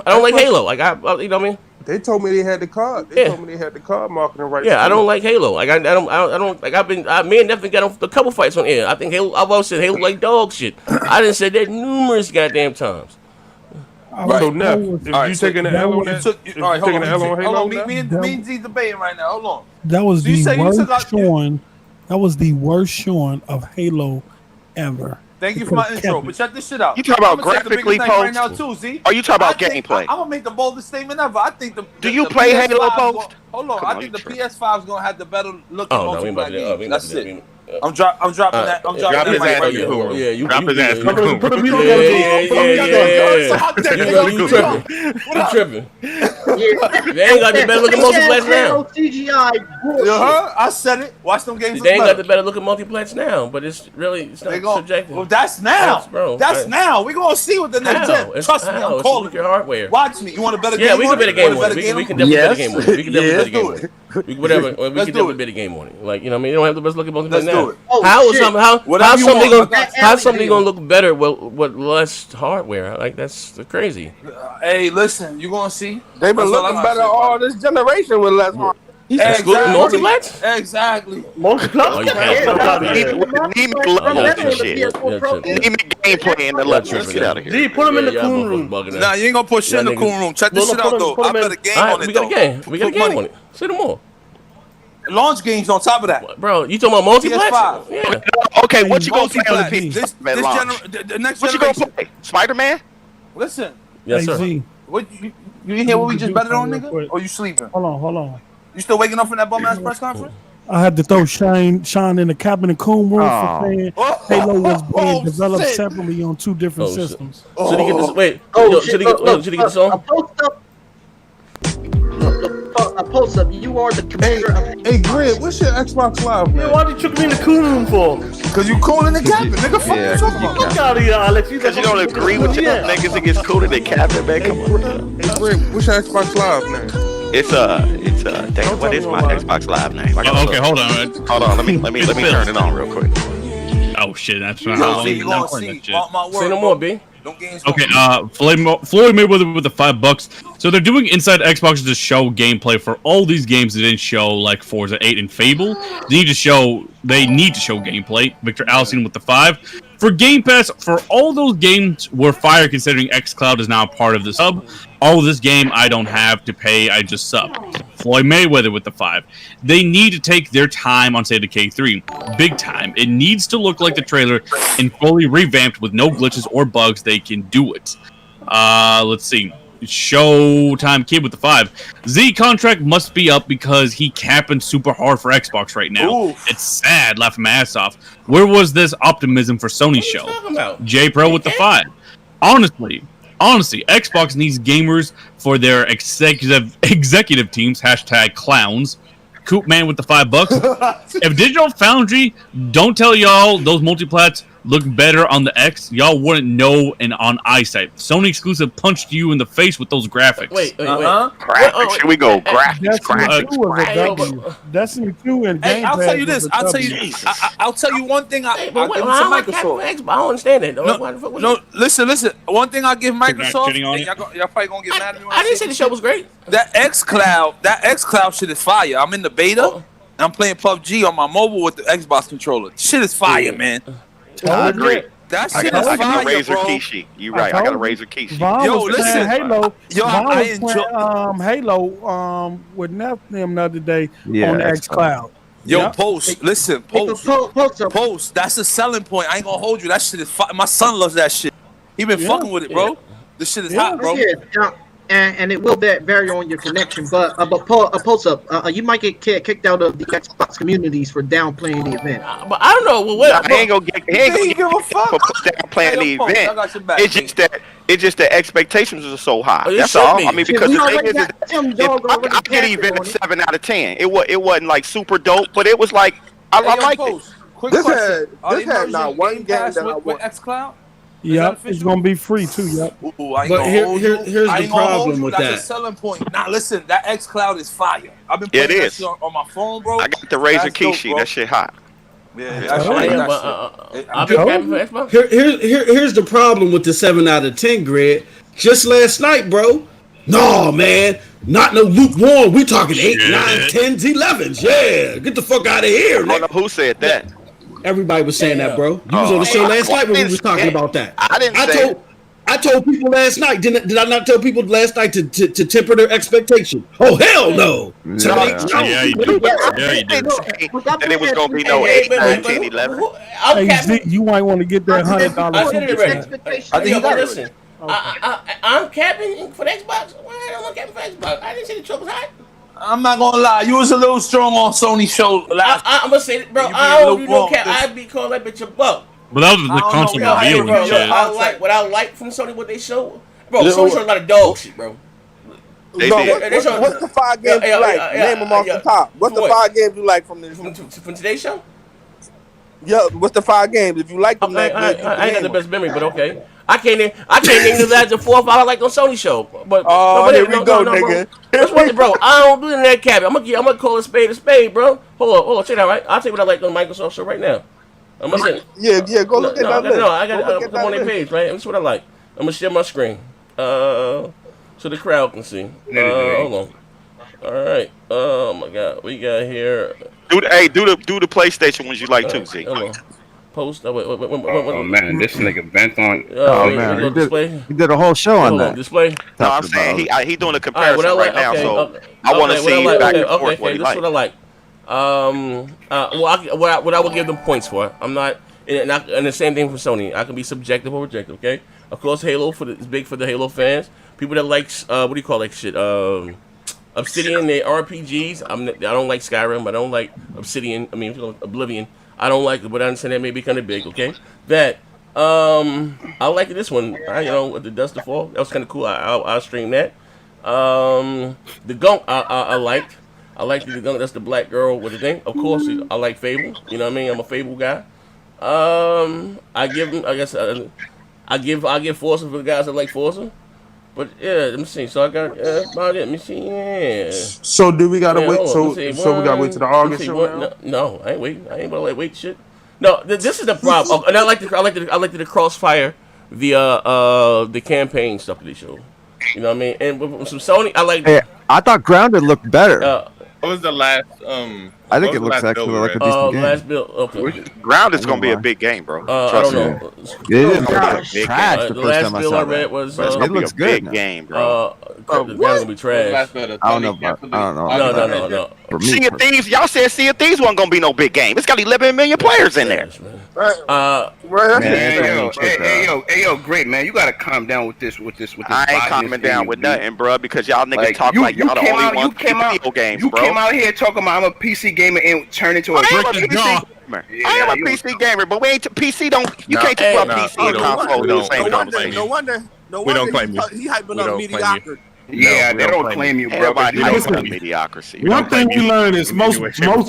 don't like Halo. Like you know what I mean? They told me they had the card. They told me they had the card marketing right. Yeah, I don't like Halo. Like I don't like. Me and Nephin got on a couple fights on air. I think Halo. I've always said Halo like dog shit. I done said that numerous goddamn times. Right. So Neff, if you taking the L on that, hold on. Me and Z debating right now. Hold on. That was the worst showing. That was the worst showing of Halo ever. Thank you for my intro, but check this shit out. You talk about graphically post? Right now too, Z. Are you talking about gameplay? I'm gonna make the boldest statement ever. I think Do you play Halo post? Hold on. I think the PS5 is gonna have the better looking multiplayer games. That's it. I'm dropping that. I'm dropping his that. ass in the cool. Yeah, you drop his ass in the cool. cool. You tripping. They ain't got the better looking multiplats now. CGI. I said it. Watch them games. They ain't got the better looking multiplats now, but it's not subjective. Well, that's now. That's now. We're gonna see what the next gen. Trust me, I'm calling your hardware. Watch me. You want a better game? Yeah, we can bet a game on it. We can definitely bet a game on it. We can definitely bet a game on it. We can definitely bet a game on it. Like, you know what I mean? They don't have the best looking multiplayer now. How's something gonna look better with less hardware? Like, that's crazy. Hey, listen, you gonna see? They've been looking better all this generation with less hardware. Multiplats? Exactly. Multiplats? Gameplay in the left. Let's get out of here. Z, put him in the coon room. Nah, you ain't gonna put shit in the coon room. Check this shit out, though. I bet a game on it, though. We got a game on it. Say no more. Launch games on top of that. Bro, you talking about multiplats? Yeah. Okay, what you gonna play on the PS5? The next what you gonna play? Spider-Man? Listen. Yes, sir. What you didn't hear what we just betted on, nigga? Or you sleeping? Hold on. You still waking up from that bum ass press conference? I had to throw Sean in the cabin and coon room for saying Halo was being developed separately on two different systems. Should he get this? Wait. Should he get this on? A post up. You are the commander of. Hey, Grid, what's your Xbox Live, man? Why did you took me in the coon room for? Because you cool in the cabin, nigga. Fuck you talking about? Fuck out of here, Alex. Because you don't agree with your niggas, it gets cool in the cabin, man. Come on. Hey, Grid, what's your Xbox Live, man? It's damn, what is my Xbox Live name? Okay, hold on. Hold on, let me turn it on real quick. Oh shit, that's not how long you gonna see. Say no more, B. Okay, Floyd Mayweather with the $5. So they're doing Inside Xbox to show gameplay for all these games that didn't show, like Forza 8 and Fable. They need to show gameplay. Victor Allison with the 5. For Game Pass, for all those games where Fire, considering xCloud is now part of the sub, all of this game I don't have to pay, I just sub. Floyd Mayweather with the 5. They need to take their time on State of K3. Big time. It needs to look like the trailer and fully revamped with no glitches or bugs. They can do it. Let's see. Showtime Kid with the 5. Z contract must be up because he capping super hard for Xbox right now. Oof. It's sad, laughing my ass off. Where was this optimism for Sony's show? J Pro with the 5. Honestly, Xbox needs gamers for their executive teams. #clowns. Coop Man with the $5. If Digital Foundry don't tell y'all those multiplats look better on the X, y'all wouldn't know and on eyesight. Sony exclusive punched you in the face with those graphics. Wait. Graphics. Here we go. Destiny 2 and Hey, Game I'll Pass tell you was this. a I'll W. tell you one thing. I'll give it to I like Microsoft. Xbox. I don't understand that. No, listen. One thing I'll give not Microsoft, shitting on and y'all probably gonna get mad at me. When I didn't say the show was great. That xCloud shit is fire. I'm in the beta. And I'm playing PUBG on my mobile with the Xbox controller. Shit is fire, man. I agree. That I shit got is a fire, Razer bro. Kishi. You right. I got a Razer Kishi. Vaughn Yo, was listen. playing Halo. Yo, Vaughn I was enjoy. playing Halo with them the other day Yeah, on the xCloud. Yo, Yeah. Post. Listen, Post. That's a selling point. I ain't gonna hold you. That shit is fire. My son loves that shit. He been fucking with it, bro. This shit is hot, bro. Yeah, and it will vary on your connection, but Post up, you might get kicked out of the Xbox communities for downplaying the event. But I don't know. Well, He ain't gonna get give a fuck for playing the Post, I event. got your back, It's just that expectations are so high. It That's should all. be. I mean, because We the thing already is, got Tim Dog already I get casted even on a it. 7 out of 10. It wasn't like super dope, but it was like I liked it. Quick This question. Are this they had merging not one Game game Pass that I with want. xCloud? Yep, it's gonna be free too. Yep. Ooh, I ain't But gonna here- hold here- you. here's I the ain't gonna hold problem you. with That's that. a selling point. Nah, listen, that xCloud is fire. I've been Yeah, playing it that is. shit on my phone, bro. I got the Razer That's dope, Kishi. bro. That shit hot. Yeah, that Oh, shit. yeah, That but, shit. I'll be happy for Xbox. Here's the problem with the 7 out of 10 grid. Just last night, bro. No, man. Not no lukewarm. We talking 8, 9, 10s, 11s. Yeah. Get the fuck out of here, I don't know nigga. who said that. Everybody was saying that, bro. You was on the show last night when we was talking about that. I didn't say it. I told people last night. Did I not tell people last night to temper their expectation? Oh hell no! Yeah, you did. Yeah, you did. And it was gonna be no 8, 9, 10, 11. I'm Hey, capping. Zeke, you might want to get that $100. I did it already. I think But listen, I'm capping for the Xbox. Why am I capping for Xbox? I didn't say the show was hot. I'm not gonna lie. You was a little strong on Sony show last. I'm gonna say, bro. You I being don't do no lukewarm. cap. I'd be calling that bitch a buck. But that was the console reveal and shit. What I like from Sony, what they show, bro. Sony showed a lot of dog shit, bro. They No, did. what's the 5 games you like? Name them off the top. What's the 5 games you like from this? From today's show? Yeah, what's the 5 games? If you like them, I ain't got the best memory, but okay. I can't name the last 4 or 5 I like on Sony show. But here we go, nigga. Bro, I don't do that cap. I'm gonna call a spade, bro. Hold on, check that right. I'll tell you what I like on Microsoft show right now. I'm gonna say. Yeah, go look at that list. No, I got to come on their page, right? That's what I like. I'm gonna share my screen, so the crowd can see. Hold on. All right. Oh my God, we got here. Do the PlayStation ones you like too, Z. Hold on. Post. Wait. Oh man, this nigga bent on. Oh man, he did a whole show on that. Display. No, I'm saying he doing a comparison what I like, right now, okay, so I want to see back and forth what he this like. is what I like. What I would give them points for. I'm not, and the same thing for Sony. I can be subjective or objective. Okay. Of course, Halo is big for the Halo fans. People that like what do you call that shit? Obsidian, they RPGs. I don't like Skyrim. I don't like Obsidian. I mean Oblivion. I don't like it, but I understand that may be kind of big. Okay. That I like this one. With the Dust to Fall. That was kind of cool. I'll stream that. The Gunk I liked. I like the Gunk. That's the black girl with the thing. Of course, I like Fable. You know what I mean? I'm a Fable guy. I give them. I guess I give Forza for the guys that like Forza. But yeah, let me see. So I got about it. Let me see. Yeah. So do we gotta wait? So we gotta wait to the August show now? No, I ain't waiting. I ain't gonna wait shit. No, this is the problem. And I like the crossfire the campaign stuff that they show. You know what I mean? And with some Sony, I like. Hey, I thought Grounded looked better. What was the last? I think it looks actually like a decent game. Last build. Okay. Ground is gonna be a big game, bro. I don't know. It is trash. The The first last time I build saw I read that. was. It looks good. Big game, bro. The game's gonna be trash. I don't know. No. For me, Sea of Thieves, y'all said Sea of Thieves wasn't gonna be no big game. It's got 11 million players in there. Hey, yo, great man. You gotta calm down with this. I ain't calming down with nothing, bro, because y'all niggas talk like y'all the only ones playing video games, bro. You came out here talking about I'm a PC gamer and turned into a PC gamer. I am a PC gamer, but we ain't PC. You can't talk about PC and console. No wonder. We don't claim you. He hyping up mediocrity. Yeah, they don't claim you, bro. Everybody You hypes don't up mediocrity. One thing we learned is most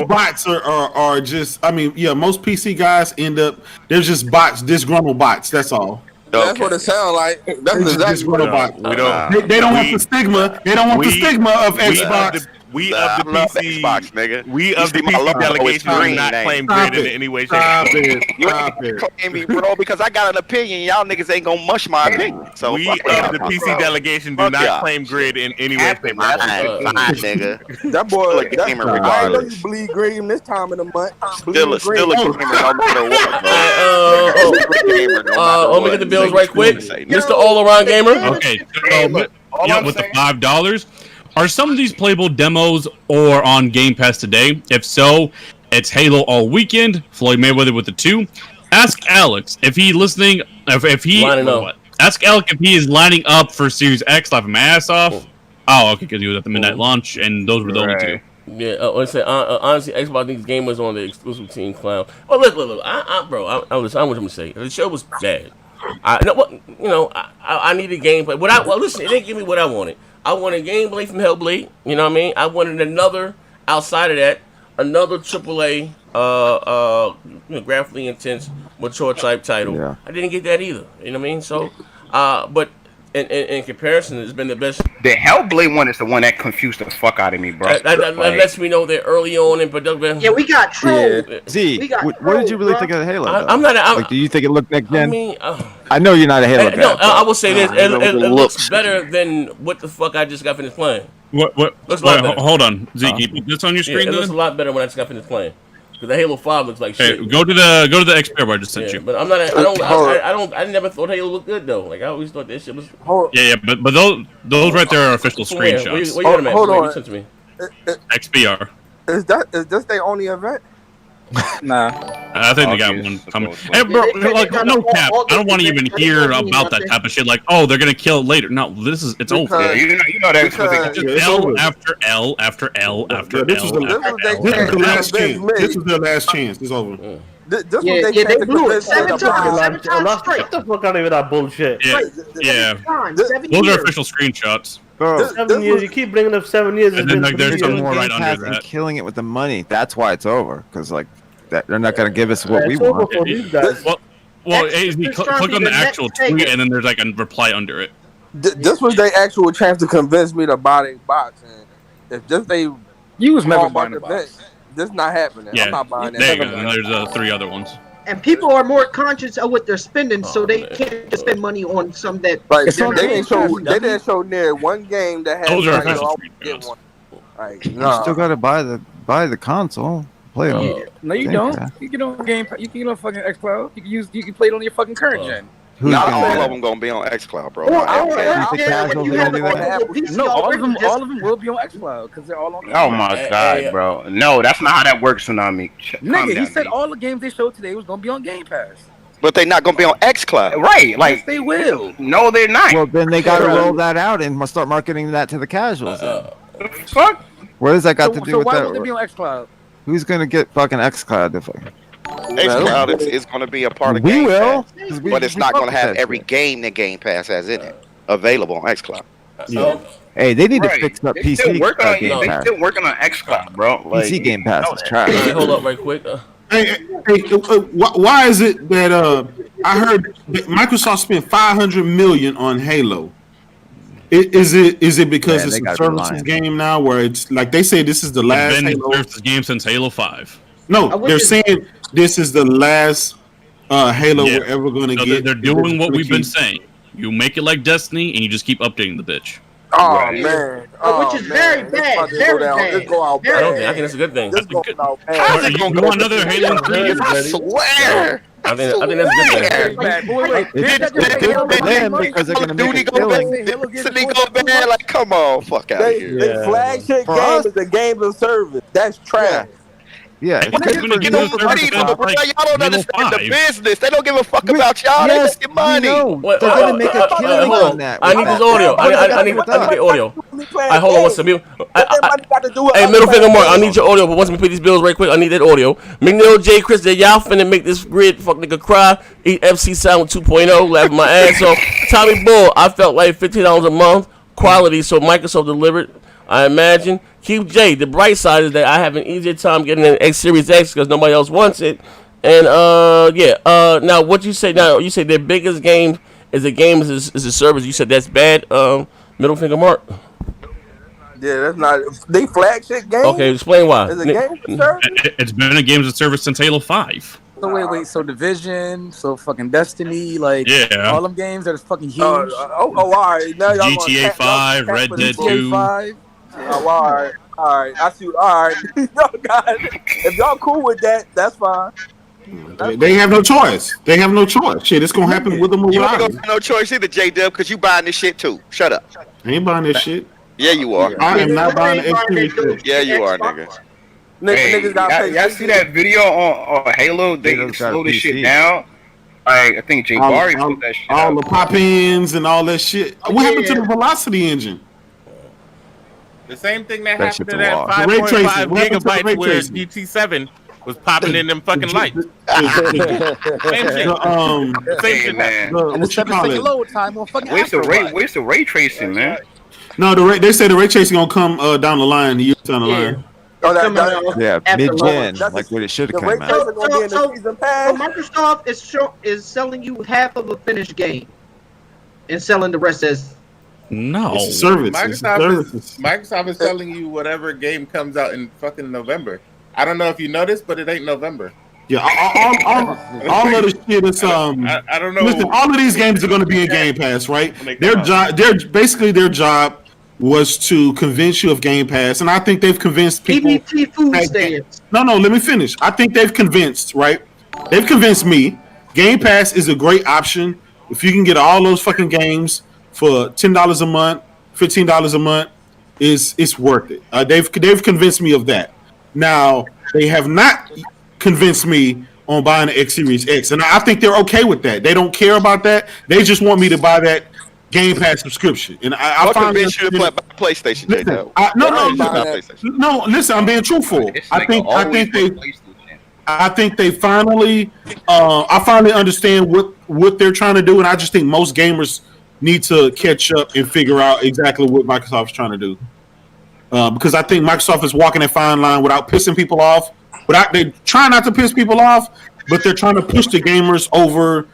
bots are just. I mean, yeah, most PC guys end up. They're just bots, disgruntled bots. That's all. That's what it sounds like. That's exactly what it bots. We don't. They don't want the stigma. They don't want the stigma of Xbox. We of the PC Xbox, nigga. We of the PC delegation do not claim grid in any way, shape, or form. You ain't claim me, bro, because I got an opinion. Y'all niggas ain't gonna mush my opinion. So we of the PC delegation do not claim grid in any way, shape, or form. Nigga. That boy, Still a gamer I know regardless. you bleed green this time in the month. Still a gamer no matter what, bro. Let me get the bills right quick. Mr. All-Around Gamer. Okay, with the $5. Are some of these playable demos or on Game Pass today? If so, it's Halo all weekend. Floyd Mayweather with the 2. Ask Alex if he listening. If he ask Alex if he is lining up for Series X. Laughing my ass off. Oh, okay, because he was at the midnight launch, and those were the only 2. Yeah, honestly, Xbox needs gamers on the exclusive team clown. Oh, look, bro, I want to say the show was bad. I needed gameplay. Listen, it didn't give me what I wanted. I wanted gameplay from Hellblade. You know what I mean? I wanted another AAA, graphically intense, mature type title. Yeah. I didn't get that either. You know what I mean? So, but in comparison, it's been the best. The Hellblade one is the one that confused the fuck out of me, bro. That lets me know they're early on in production. Yeah, we got trolled. Yeah. Z, what did you really think of Halo? I'm not. Like, do you think it looked next gen? I mean, I know you're not a Halo guy. No, I will say this: it looks better than what the fuck I just got finished playing. What? Hold on, Z. Can you put this on your screen? It looks a lot better when I just got finished playing. Because the Halo 5 looks like shit. Hey, go to the XP bar I just sent you. But I'm not. I never thought Halo looked good though. Like I always thought this shit was. Yeah, but those right there are official screenshots. Where you at, man? Hold on. Send to me. XPR. Is this their only event? Nah. I think they got one coming. Hey, bro, like, no cap. I don't want to even hear about that type of shit. Like, oh, they're gonna kill it later. No, it's over. Yeah, you know that's just L after L after L after L. This was the last chance. This was their last chance. It's over. This was they blew it 7 times straight. Get the fuck out of that bullshit. Yeah. Those are official screenshots. Bro, 7 years. You keep bringing up 7 years. And then like there's some more right under that. And killing it with the money. That's why it's over. Because like they're not gonna give us what we over want. for these guys. Well, click on the actual tweet and then there's like a reply under it. This was their actual chance to convince me to buy their box. And if just they was never buying a box. This not happening. Yeah, I'm not buying that. There you go. And there's 3 other ones. And people are more conscious of what they're spending, so they can't just spend money on some that. Like they didn't show near one game that has. Those are official screenshots. Like, You still gotta buy the console. Play on. No, you don't. You can get on Game. You can get on fucking XCloud. You can play it on your fucking current gen. Not all of them gonna be on XCloud, bro. No, all of them will be on XCloud because they're all on. Oh my god, bro! No, that's not how that works, Tsunami. Nigga, he said all the games they showed today was gonna be on Game Pass. But they not gonna be on XCloud, right? Like yes, they will. No, they're not. Well, then they gotta roll that out and start marketing that to the casuals. Fuck. What does that got to do so with why that? would they be on XCloud? Who's gonna get fucking XCloud? XCloud is going to be a part of Game Pass, but it's not going to have every game that Game Pass has in it available on XCloud. Hey, they need to fix up PC. They still working on XCloud, bro. Like, PC Game Pass is trash. Hey, hold up, right quick. Why is it that I heard that Microsoft spent $500 million on Halo? Is it because it's a services game now, where it's like they say this is the last Halo services game since Halo 5? No, they're saying this is the last Halo we're ever going to get. They're doing what we've been saying. You make it like Destiny, and you just keep updating the bitch. Oh right. Man, which is very bad. Very bad. Let's go out I think that's a good thing. Let's go out bad. How's it going to go another Halo 3? I swear. I think that's a good thing. Because they're going to make it killing. Go bad. Like, come on, fuck out of here. The flagship game is a game of service. That's trash. Yeah, y'all don't understand the business. They don't give a fuck about y'all. They just get money. They're gonna make a killing on that. I need this audio. I need the audio. Hold on, what's the Hey, middle finger mark. I need your audio, but once we pay these bills right quick, I need that audio. McNeil J. Chris, that y'all finna make this grid fuck nigga cry. Eat FC Sound 2.0, laughing my ass off. Tommy Bull, I felt like $15 a month. quality, so Microsoft delivered. I imagine. Keith J. The bright side is that I have an easier time getting an X Series X because nobody else wants it. And now what you say? Now you say their biggest game is a game is a service. You said that's bad. Middle finger mark. Yeah, that's not they flagship game. Okay, explain why. Is a game service? It's been a games of service since Halo 5. So wait, so Division, so fucking Destiny, like all them games that are fucking huge. All right. Now y'all GTA 5, Red Dead 2. 5. All right. I see. All right. If y'all cool with that, that's fine. They have no choice. They have no choice. Shit, it's gonna happen with them or You ain't without gonna have no choice either, J-Dub, because you buying this shit too. Shut up. I ain't buying this shit. Yeah, you are. I am not buying the X Series. Yeah, you are, nigga. Hey, y'all see that video on Halo? They slow this shit down. I think Jay Barry put that shit all up. the pop-ins and all that shit. What happened to the Velocity engine? The same thing that That happened shit's to a that lot. 5.5 Ray tracing. What happened to the ray gigabytes where tracing? GT7 was popping in them fucking lights. Same shit. Same shit, man. What you call it? Load time on fucking Where's the ray tracing, man? No, they say the ray tracing gonna come down the line. Years down the line. Yeah, After mid-gen, launch. like what it should have So come out. Microsoft is selling you half of a finished game and selling the rest as No. It's a service. It's a service. Microsoft is telling you whatever game comes out in fucking November. I don't know if you noticed, but it ain't November. Yeah, all of the shit is I don't know. Listen, all of these games are going to be in Game Pass, right? Their job was to convince you of Game Pass, and I think they've convinced people. EBT food stands. No, let me finish. I think they've convinced, right? They've convinced me. Game Pass is a great option if you can get all those fucking games for $10 a month, $15 a month. It's worth it. They've convinced me of that. Now they have not convinced me on buying the X Series X, and I think they're okay with that. They don't care about that. They just want me to buy that Game Pass subscription, and I find convince you to play PlayStation. Listen, no. Listen, I'm being truthful. I think they finally, I finally understand what they're trying to do, and I just think most gamers need to catch up and figure out exactly what Microsoft's trying to do. Because I think Microsoft is walking a fine line without pissing people off. They try not to piss people off, but they're trying to push the gamers over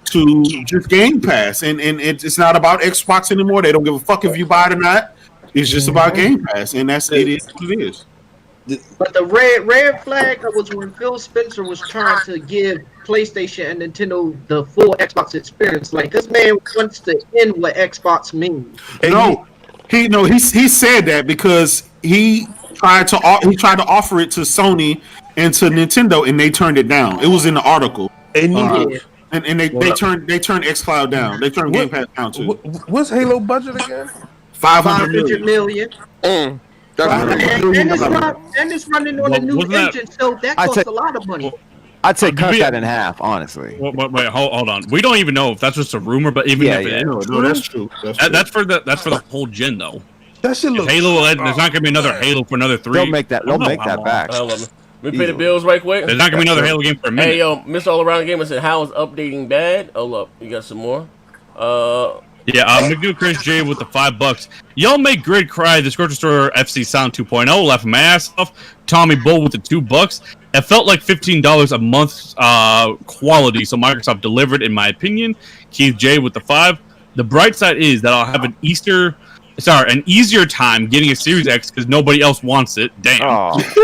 to just Game Pass, and it's not about Xbox anymore. They don't give a fuck if you buy it or not. It's just about Game Pass, and it is what it is. But the red flag was when Phil Spencer was trying to give PlayStation and Nintendo the full Xbox experience. Like, this man wants to end what Xbox means. He said that because he tried to offer it to Sony and to Nintendo, and they turned it down. It was in the article. And they turned xCloud down. They turned Game Pass down too. What's Halo budget again? 500 million. And it's running on a new engine, so that costs a lot of money. I'd say cut that in half, honestly. Wait, hold on. We don't even know if that's just a rumor, but even if it is, no, that's true. That's for the whole gen though. That shit looks. Halo, there's not gonna be another Halo for another 3. They'll make that back. We pay the bills right quick. There's not gonna be another Halo game for a minute. Hey, yo, Mr. All Around Gamer said, "How is updating bad?" Hold up, you got some more. McNew Chris J with the $5. Y'all make Grid cry. This grocery store FC Sound 2.0 laugh my ass off. Tommy Bull with the $2. It felt like $15 a month quality, so Microsoft delivered, in my opinion. Keith J with the 5. The bright side is that I'll have an easier time getting a Series X because nobody else wants it. Damn. Let's see,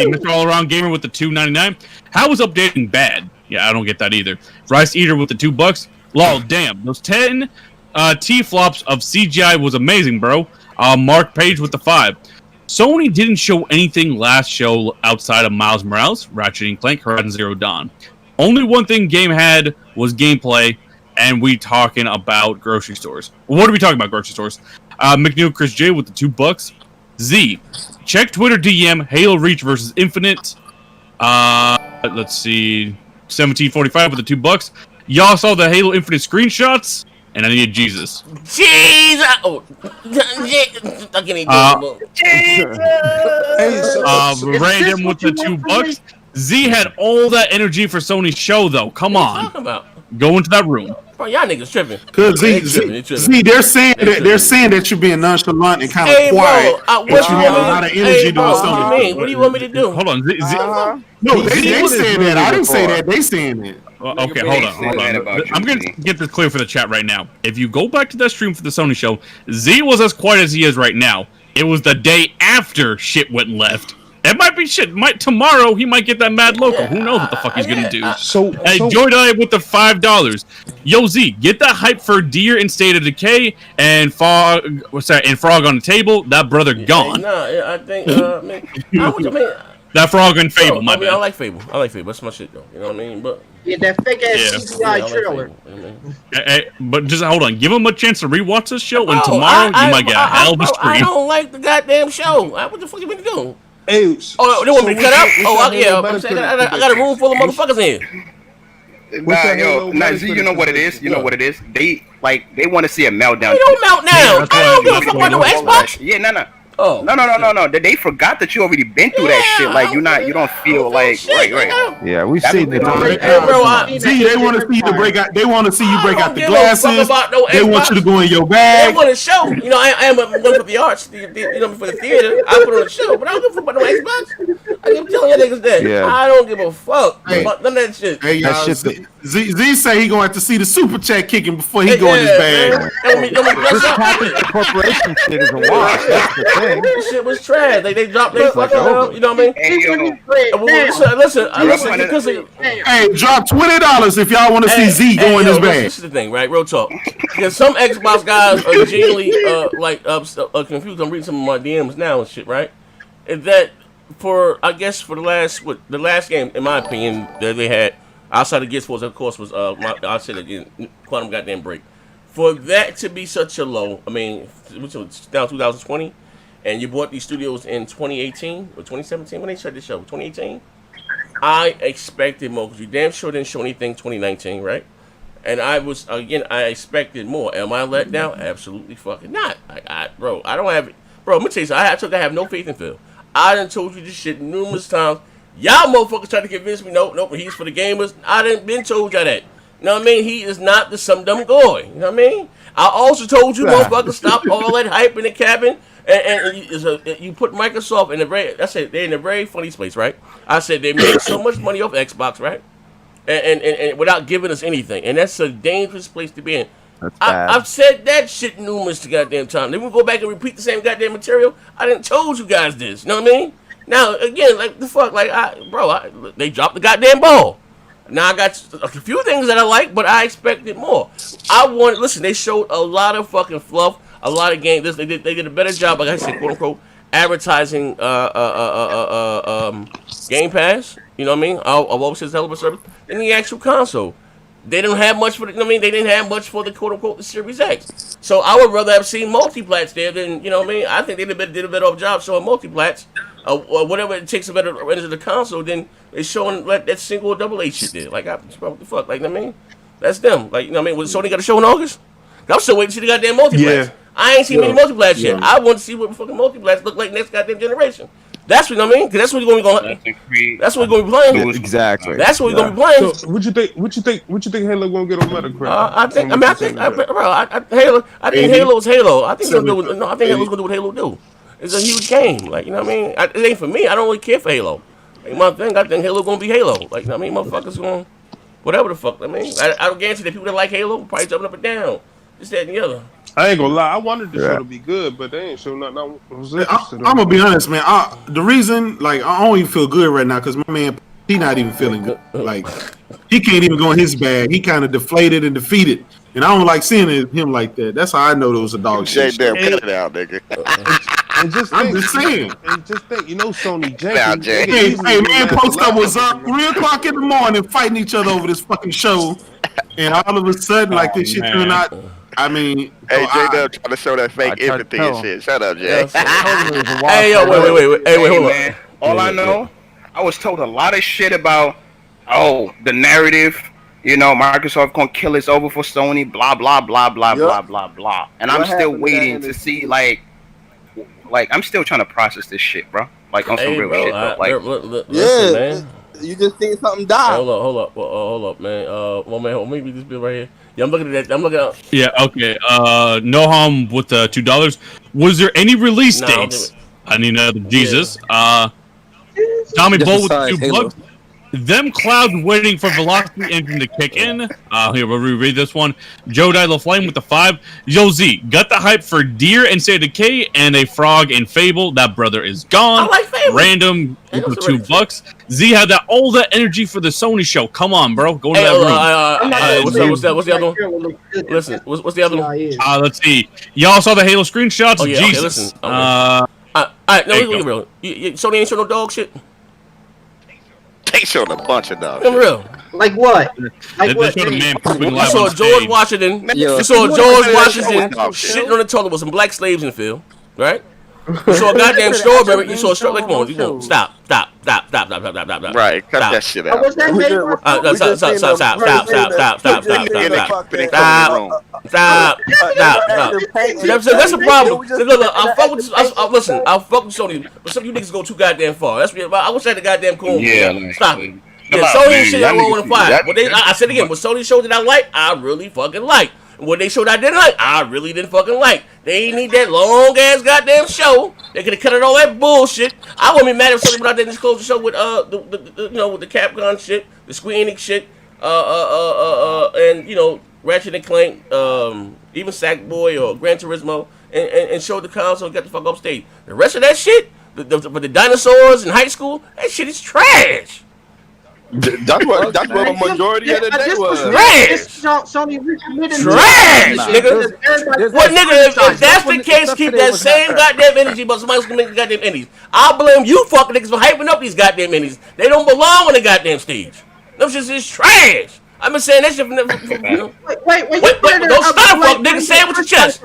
Mr. All Around Gamer with the $2.99. How is updating bad? Yeah, I don't get that either. Rice Eater with the $2. Lol, damn. Those 10 T-flops of CGI was amazing, bro. Mark Page with the 5. Sony didn't show anything last show outside of Miles Morales, Ratchet & Clank, Horizon Zero Dawn. Only one thing game had was gameplay, and we talking about grocery stores. What are we talking about, grocery stores? McNeil Chris J with the $2. Z, check Twitter DM, Halo Reach versus Infinite. Let's see, 1745 with the $2. Y'all saw the Halo Infinite screenshots, and I need Jesus. Jesus! Oh, I can't even Random with the $2. Z had all that energy for Sony's show, though. Come on. What are you talking about? Go into that room. Bro, y'all niggas tripping. Cause they're saying that you're being nonchalant and kind of quiet. What you have a lot of energy doing something. What do you mean? What do you want me to do? Hold on. No, they saying that. I didn't say that. They saying that. Okay, hold on. I'm gonna get this clear for the chat right now. If you go back to that stream for the Sony show, Z was as quiet as he is right now. It was the day after shit went left. It might be shit. Tomorrow he might get that mad loco. Who knows what the fuck he's gonna do? Hey, Joy with the $5. Yo Z, get that hype for Deer in State of Decay and Frog on the Table. That brother gone. I think. That Frog and Fable. My bad. I like Fable. That's my shit though. You know what I mean? But yeah, that fake ass CGI trailer. But just hold on. Give him a chance to rewatch this show, and tomorrow you might get a hell of a stream. I don't like the goddamn show. What the fuck you been doing? Hey, they want me to cut out? I got a room full of motherfuckers in here. Z, you know what it is? You know what it is? They want to see a meltdown. We don't melt down. I don't give a fuck about no Xbox. Yeah, no. No. They forgot that you already been through that shit. Like you don't feel like right. Yeah, we've seen it. See, they want to see you to break out. They want to see you break out the glasses. They want you to go in your bag. They want to show. You know, I am one for the arts. You know, for the theater. I put on a show, but I don't give a fuck about no Xbox. I keep telling you niggas that. Yeah. I don't give a fuck about none of that shit. Hey, Z say he gonna have to see the super chat kicking before he go in his bag. This corporation shit is a wash. That's the thing. This shit was trash. They dropped their fucking you know what I mean? Listen, because hey, drop $20 if y'all want to see Z go in his bag. This is the thing, right? Real talk. Because some Xbox guys are genuinely confused. I'm reading some of my DMs now and shit, right? And that for the last game, in my opinion, that they had outside of Gears 4, of course, was I said again, Quantum goddamn Break. For that to be such a low, I mean, which was now 2020, and you bought these studios in 2018 or 2017 when they shut this show, 2018. I expected more because you damn sure didn't show anything 2019, right? And I expected more. Am I let down? Absolutely fucking not. Bro, I don't have. Bro, let me tell you something. I have no faith in Phil. I done told you this shit numerous times. Y'all motherfuckers try to convince me, nope, he's for the gamers. I done been told y'all that. You know what I mean? He is not the some dumb guy. You know what I mean? I also told you motherfuckers stop all that hype in the cabin. And you put Microsoft in they're in a very funny space, right? I said they made so much money off Xbox, right? And without giving us anything. And that's a dangerous place to be in. I've said that shit numerous goddamn times. Then we go back and repeat the same goddamn material. I didn't told you guys this. You know what I mean? Now, again, like, the fuck? Like, they dropped the goddamn ball. Now, I got a few things that I like, but I expected more. Listen, they showed a lot of fucking fluff, a lot of games. They did a better job, like I said, quote unquote, advertising Game Pass. You know what I mean? I've always said hell of a service. Than the actual console. They didn't have much for the, you know what I mean? They didn't have much for the quote unquote the Series X. So I would rather have seen multiplats there than, you know what I mean? I think they did a better job showing multiplats or whatever it takes to better into the console than they showing like that single or double A shit there. Like, what the fuck? Like, you know what I mean? That's them. Like, you know what I mean? Was Sony got a show in August? I'm still waiting to see the goddamn multiplats. Yeah. I ain't seen many multiplats yet. I want to see what the fucking multiplats look like next goddamn generation. That's what, you know what I mean? Because that's what we're going to be That's what we're going to be playing. Exactly. That's what we're going to be playing. So, what you think Halo going to get on Metacritic? I think Halo is Halo. I think Halo's going to do what Halo do. It's a huge game. Like, you know what I mean? It ain't for me. I don't really care for Halo. Like, my thing, I think Halo going to be Halo. Like, you know what I mean? Motherfuckers going, whatever the fuck. I mean, I don't guarantee that people that like Halo will probably jumping up and down. This, that, and the other. I ain't gonna lie. I wanted the show to be good, but they ain't show nothing. I'm gonna be honest, man. The reason, like, I don't even feel good right now because my man, he not even feeling good. Like, he can't even go in his bag. He kind of deflated and defeated, and I don't like seeing him like that. That's how I know there was a dog shit. Damn, cut it out, nigga. I'm just saying. And just think, you know, Sony J. Hey, man, post up was up 3:00 in the morning fighting each other over this fucking show, and all of a sudden, like, this shit turned out. I mean, hey, J-Dub trying to show that fake empathy and shit. Shut up, Jay. Hey, yo, wait. Hey, wait, hold on. All I know, I was told a lot of shit about, the narrative, you know, Microsoft gonna kill us over for Sony, blah, blah, blah, blah, blah, blah, blah. And I'm still waiting to see, like, I'm still trying to process this shit, bro. Like, on some real shit, bro. Like, listen, man. You just seen something die. Hey, hold up, man. Let me read this bill right here. Yeah, I'm looking at that. I'm looking at. Yeah, okay. Noham with the $2. Was there any release dates? I need another Jesus. Tommy Bull with the $2. Them clouds waiting for Velocity Engine to kick in. Here, we'll reread this one. Joe Dyla Flame with the 5. Yo Z, got the hype for Deer and State of Decay and a frog in Fable. That brother is gone. I like Fable. Random with the $2. Z had all that energy for the Sony show. Come on, bro. Go to that room. What's the other one? Listen, what's the other one? Let's see. Y'all saw the Halo screenshots? Oh, yeah, Jesus. Okay, listen. Alright, no, we real. Sony ain't show no dog shit. They showed a bunch of dogs. I'm real. Like what? Like what? You saw George Washington. You saw George Washington shitting on the toilet with some black slaves in the field, right? You saw a goddamn strawberry. You saw a strawberry. Come on, stop. Right, cut that shit out. Stop. That's a problem. Look, I'll fuck with Sony, but some of you niggas go too goddamn far. I wish I had the goddamn cool. Stop it. Yeah, Sony shit I won't fire. I said again, what Sony showed that I like, I really fucking like. What they showed I didn't like, I really didn't fucking like. They ain't need that long ass goddamn show. They could have cut it all that bullshit. I wouldn't be mad if Sony went out there and disclosed the show with with the Capcom shit, the Square Enix shit, and Ratchet and Clank, even Sackboy or Gran Turismo, and showed the console and got the fuck off stage. The rest of that shit, the dinosaurs in high school, that shit is trash. That's what the majority of the day was. Trash. Sony recommitted trash, nigga. What nigga? If that's the case, keep that same goddamn energy, but somebody's gonna make the goddamn indies. I blame you fucking niggas for hyping up these goddamn indies. They don't belong on the goddamn stage. Them shit is trash. I've been saying that shit for Wait, don't stop, fuck nigga. Say it with your chest.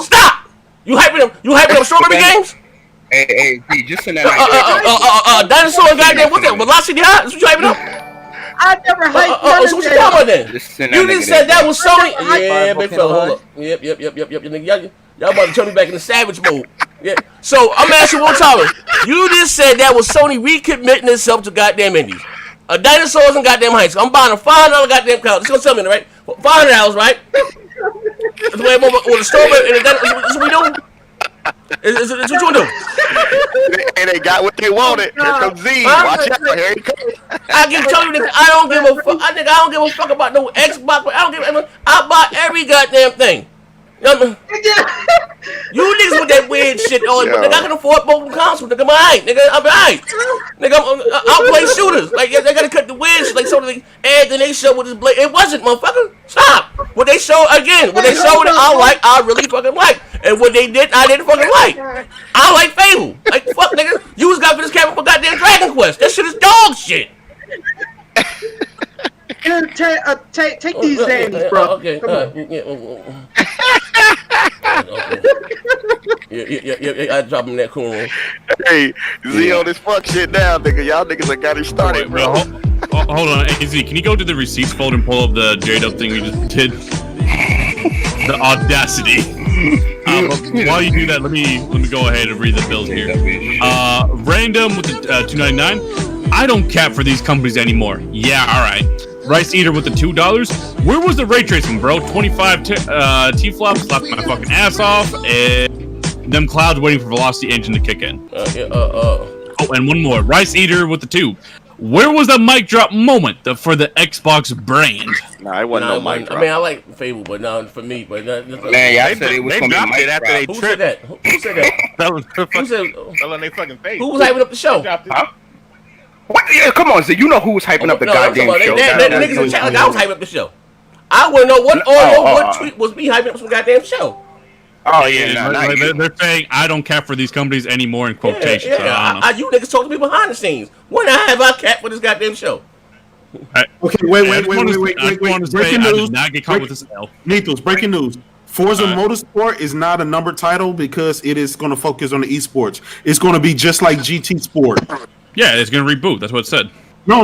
Stop. You hyping up strawberry games? Hey, just send that. Dinosaur and goddamn, what's that? Velocity High? That's what you hyping up? I never hyped so what you talking about then? You just said that was Sony. Yeah, big fella, hold up. Yep. Y'all about to turn me back into savage mode. Yeah. So I'm asking one time. You just said that was Sony recommitting itself to goddamn indies. Dinosaurs and goddamn high school. I'm buying a $5 goddamn couch. It's gonna tell me that, right? $500, right? That's what with a strawberry and that's what we doing. It's what you want to do. And they got what they wanted. Here comes Z. Watch out. Here he comes. I can tell you that I don't give a fuck. I don't give a fuck about no Xbox. I buy every goddamn thing. You niggas with that weird shit on, but nigga, I can afford both consoles. Nigga, I'm alright. Nigga, I'm alright. Nigga, I'll play shooters. Like they gotta cut the weird shit. Like some of the ads that they show with this blade. It wasn't, motherfucker. Stop. What they show again? What they showed, I really fucking like. And what they did, I didn't fucking like. I like Fable. Like fuck, nigga. You was got for this camera for goddamn Dragon Quest. That shit is dog shit. Here, take these Zannies, bro. Okay. Yeah. I drop him that cool room. Hey, Z on this fuck shit now, nigga. Y'all niggas have got him started, bro. Hold on, AZ. Can you go to the receipts folder and pull up the J-Dub thing we just did? The audacity. While you do that, let me go ahead and read the bills here. Random with the $2.99. I don't cap for these companies anymore. Yeah, all right. Rice Eater with the $2. Where was the ray tracing, bro? 25 T-flops, slapped my fucking ass off, and them clouds waiting for Velocity Engine to kick in. Oh, and one more. Rice Eater with the 2. Where was the mic drop moment for the Xbox brand? Nah, it wasn't no mic drop. I mean, I like Fable, but not for me. But man, y'all said it was going to be mic after they Who said that? Who said that? Fell on their fucking face. Who was hyping up the show? Huh? What? Yeah, come on, so you know who was hyping up the goddamn show. Niggas in chat like I was hyping up the show. I want to know what tweet was me hyping up some goddamn show. Oh yeah, they're saying I don't cap for these companies anymore in quotations. Yeah. You niggas talk to me behind the scenes. When have I capped for this goddamn show? Okay, wait. Breaking news. Not get caught with this L. Nethos, breaking news. Forza Motorsport is not a numbered title because it is going to focus on the esports. It's going to be just like GT Sport. Yeah, it's going to reboot. That's what it said. No.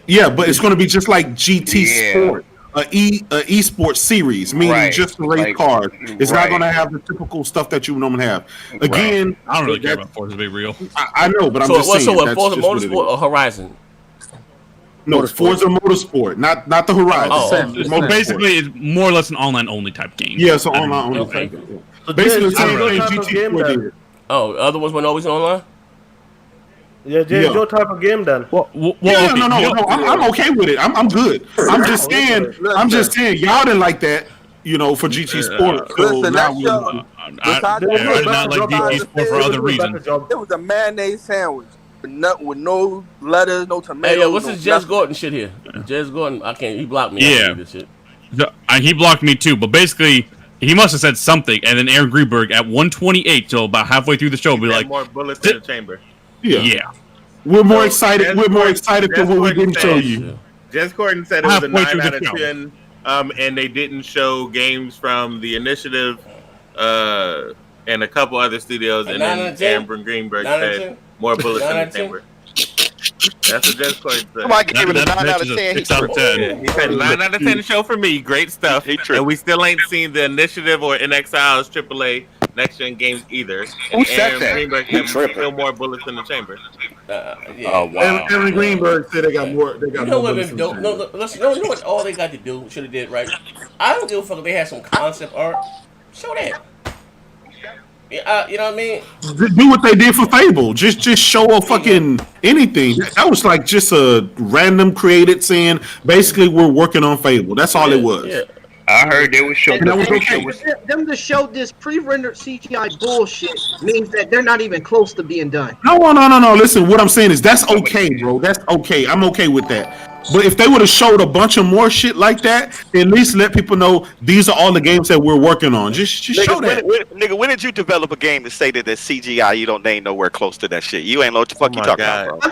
Yeah, but it's going to be just like GT Sport, esports series, meaning just the race cars. It's not going to have the typical stuff that you normally have. Again, I don't really care about Forza to be real. I know, but I'm just saying. So what? Forza Motorsport or Horizon? No, Forza Motorsport, not the Horizon. Well, basically, it's more or less an online-only type game. Yeah, it's an online-only type game. Basically, the same thing GT4 did. Oh, other ones weren't always online? Yeah, Jay, it's your type of game then. No, I'm okay with it. I'm good. I'm just saying, y'all didn't like that, for GT Sport. So Listen, now I did not like GT Sport for other reasons. It was a mayonnaise sandwich with no lettuce, no tomatoes. Hey, what's this Jez Gordon shit here? Jez Gordon, I can't. He blocked me. Yeah, this shit. He blocked me too. But basically, he must have said something, and then Aaron Greenberg at 1:28, so about halfway through the show, be like, more bullets in the chamber. Yeah. We're more excited. We're more excited for what we didn't show you. Jez Gordon said it was a 9 out of 10, and they didn't show games from the Initiative and a couple other studios, and then Aaron Greenberg said more bullets in the chamber. That's what Jez Gordon said. Somebody gave it a 9 out of 10. He said 9 out of 10 show for me. Great stuff. And we still ain't seen the Initiative or NXI's AAA next gen games either. Who said that? Greenberg had still more bullets in the chamber. Oh wow! Aaron Greenberg said they got more. They got more. Listen, you know what? All they got to do should have did right. I don't give a fuck if they had some concept art. Show that. Yeah, you know what I mean? Do what they did for Fable. Just show a fucking anything. That was like just a random created saying. Basically, we're working on Fable. That's all it was. Yeah. I heard they were showing. That was okay. Them to show this pre-rendered CGI bullshit means that they're not even close to being done. No. Listen, what I'm saying is that's okay, bro. That's okay. I'm okay with that. But if they would have showed a bunch of more shit like that, at least let people know these are all the games that we're working on. Just show that. When did you develop a game to say that the CGI you ain't nowhere close to that shit? You ain't know what the fuck you talking about, bro.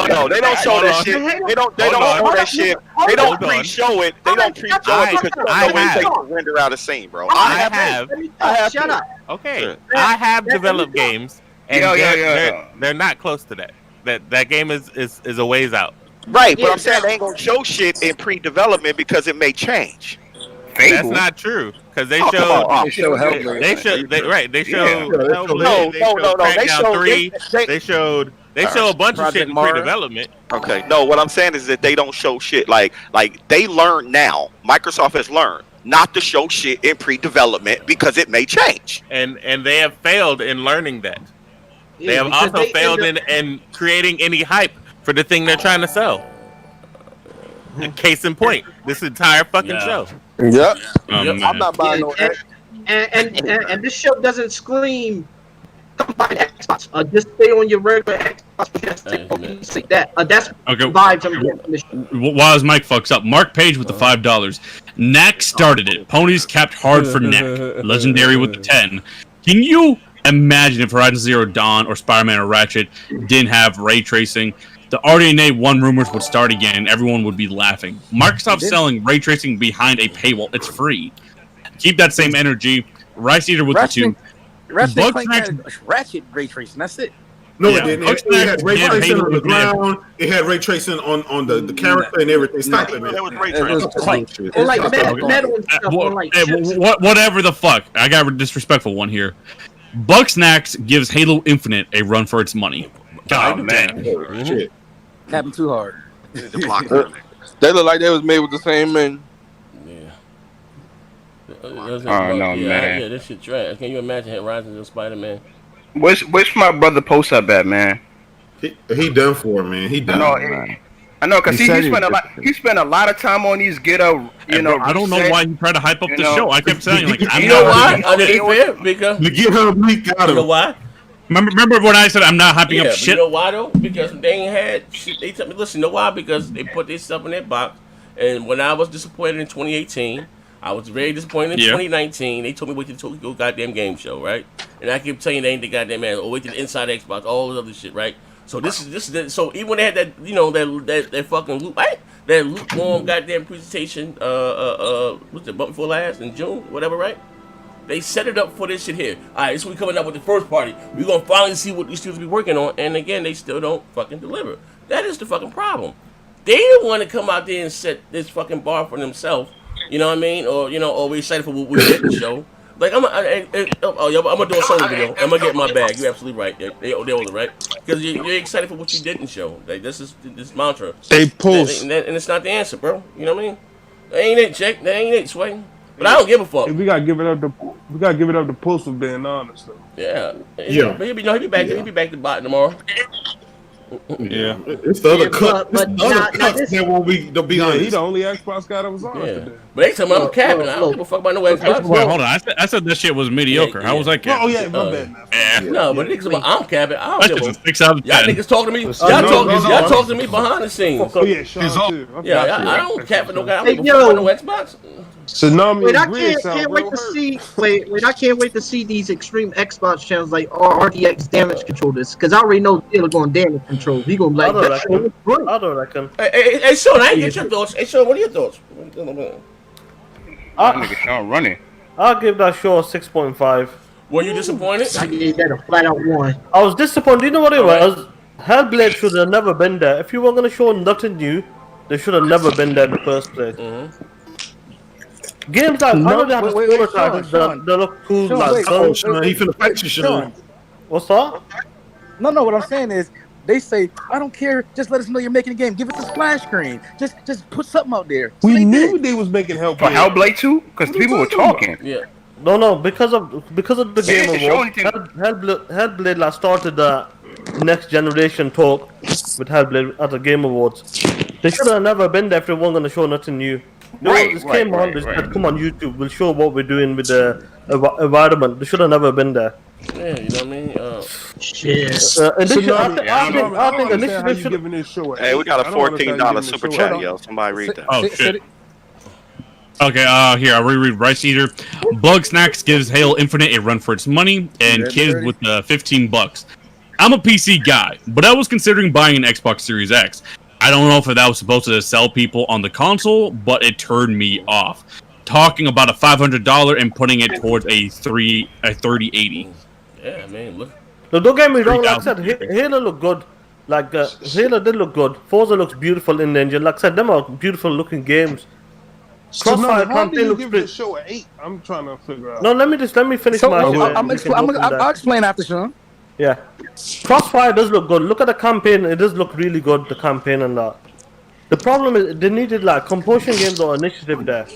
No, they don't show that shit. They don't show that shit. They don't pre-show it. They don't pre-show it because they don't take the render out of scene, bro. I have. Shut up. Okay, I have developed games, and they're not close to that. That game is a ways out. Right, but I'm saying they ain't gonna show shit in pre-development because it may change. That's not true because they showed Hellblade. They showed Hellblade. They showed Crackdown 3. They showed a bunch of shit in pre-development. Okay, no, what I'm saying is that they don't show shit like they learn now. Microsoft has learned not to show shit in pre-development because it may change. And they have failed in learning that. They have also failed in creating any hype for the thing they're trying to sell. Case in point, this entire fucking show. Yep. I'm not buying no. And this show doesn't scream. Come buy the Xbox. Just stay on your regular Xbox. That's okay. Vibes. While his mic fucks up, Mark Page with the $5. Knack started it. Ponies capped hard for Knack. Legendary with the 10. Can you imagine if Horizon Zero Dawn or Spider-Man or Ratchet didn't have ray tracing? The RDNA 1 rumors would start again and everyone would be laughing. Microsoft's selling ray tracing behind a paywall. It's free. Keep that same energy. Rice Eater with the 2. Ratchet ray tracing. That's it. No, it didn't. It had ray tracing on the ground. It had ray tracing on the character and everything. Stop it, man. That was ray tracing. Whatever the fuck. I got a disrespectful one here. Bugsnax gives Halo Infinite a run for its money. God, man. Shit. Happened too hard. They look like they was made with the same men. Man. Yeah, this shit trash. Can you imagine Horizon Zero Spider-Man? Where's my brother post up at, man? He done for, man. He done. I know, because he spent a lot of time on these ghetto, I don't know why he tried to hype up the show. I kept saying, like, you know why? Because the GitHub leak got him. You know why? Remember when I said I'm not hyping up shit? You know why though? Because they ain't had shit. They told me, listen, you know why? Because they put this stuff in their box. And when I was disappointed in 2018, I was very disappointed in 2019. They told me wait till the Tokyo goddamn game show, right? And I keep telling you they ain't the goddamn man. Or wait till the Inside Xbox, all this other shit, right? So this is so even when they had that, that fucking loop, right? That lukewarm goddamn presentation, what's the month before last in June, whatever, right? They set it up for this shit here. All right, this is we coming up with the first party. We're gonna finally see what these students be working on, and again, they still don't fucking deliver. That is the fucking problem. They didn't want to come out there and set this fucking bar for themselves. You know what I mean? Or or we excited for what we didn't show. Like I'm gonna do a Sony video. I'm gonna get my bag. You're absolutely right. They was right because you're excited for what you didn't show. Like this mantra. They post, and it's not the answer, bro. You know what I mean? That ain't it, Chick. That ain't it, Sway. But I don't give a fuck. we gotta give it up to Post for being honest though. Yeah. But he'll be back. He'll be back to bot tomorrow. Yeah, it's the other cut. That won't be honest. He the only Xbox guy that was honest today. But they tell me I'm capping. I don't give a fuck about no Xbox. Wait, hold on. I said this shit was mediocre. How was I capping? Oh yeah, my bad. No, but niggas about I'm capping. I don't give a 6 out of 10. Y'all niggas talking to me. Y'all talk to me behind the scenes. Oh yeah, Sean too. Yeah, I don't cap for no guy. I don't give a fuck about no Xbox. Tsunami. Wait, I can't wait to see. Wait, I can't wait to see these extreme Xbox channels like RTX damage control this because I already know they're going damage control. He gonna like that. I don't reckon. Hey, Sean, I ain't get your thoughts. Hey, Sean, what are your thoughts? Nigga Sean running. I'll give that show a 6.5. Were you disappointed? I gave that a flat out 1. I was disappointed. You know what it was? Hellblade should have never been there. If you were gonna show nothing new, they should have never been there in the first place. Games like I know they have they look cool. He finna fight you, Sean. What's that? No. What I'm saying is, they say, I don't care. Just let us know you're making a game. Give us a splash screen. Just put something out there. So we knew they was making Hellblade. For Hellblade 2? Because people were talking. Yeah. No, because of the Game Awards. Hellblade like started the next generation talk with Hellblade at the Game Awards. They should have never been there if they weren't going to show nothing new. They said, come on YouTube, we'll show what we're doing with the environment. They should have never been there. Yeah, you know what I mean? Shit. I think initiative should giving this show. Hey, we got a $14 super chat, yo. Somebody read that. Oh shit. Okay, here I'll reread Rice Eater. Bug Snacks gives Halo Infinite a run for its money, and Kids with $15. I'm a PC guy, but I was considering buying an Xbox Series X. I don't know if that was supposed to sell people on the console, but it turned me off. Talking about a $500 and putting it towards a 3080. Yeah, man, look. No, don't get me wrong. Like I said, Halo looked good. Like Halo did look good. Forza looks beautiful in the engine. Like I said, them are beautiful looking games. Crossfire campaign looks pretty. Show an 8. I'm trying to figure out. No, let me finish my. I'll explain after Sean. Yeah, Crossfire does look good. Look at the campaign; it does look really good. The campaign and that. The problem is they needed like compulsion games or initiative there.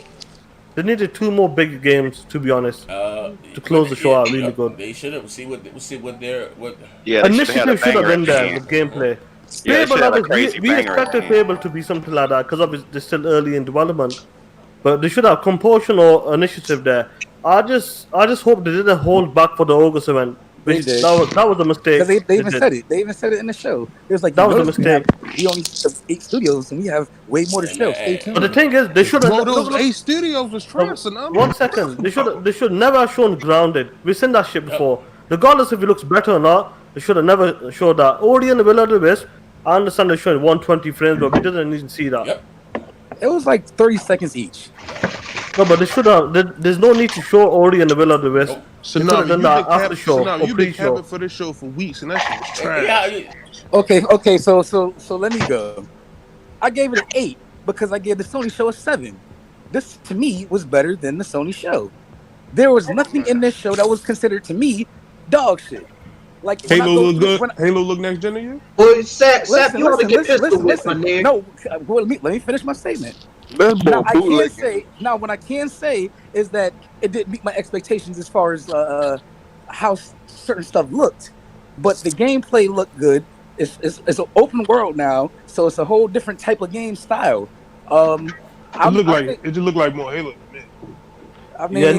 They needed 2 more big games, to be honest, to close the show out really good. They should have see what their initiative should have been there with gameplay. We expected Fable to be something like that because they're still early in development, but they should have compulsion or initiative there. I just hope they didn't hold back for the August event. That was a mistake. They even said it. They even said it in the show. It was like that was a mistake. We only have 8 studios, and we have way more to show. Stay tuned. But the thing is, they should have. Those 8 studios was trash. 1 second. They should never have shown Grounded. We've seen that shit before. Regardless if it looks better or not, they should have never showed that. Ori and the Will of the Wisp. I understand they're showing 120 frames, but we didn't even see that. Yep. It was like 30 seconds each. No, but they should have. There's no need to show Ori and the Will of the Wisp. So they now could have done that after show or you've been pre-show. capping for this show for weeks, and that shit was trash. Okay. So let me go. I gave it an 8 because I gave the Sony show a 7. This to me was better than the Sony show. There was nothing in this show that was considered to me dog shit. Like Halo look good. Halo look next gen to you? Well, Sap, you want to get pistol whipped, my nigga. No, well, let me finish my statement. Now, what I can say is that it didn't meet my expectations as far as how certain stuff looked, but the gameplay looked good. It's an open world now, so it's a whole different type of game style. It just looked like more Halo to me. I mean, yeah,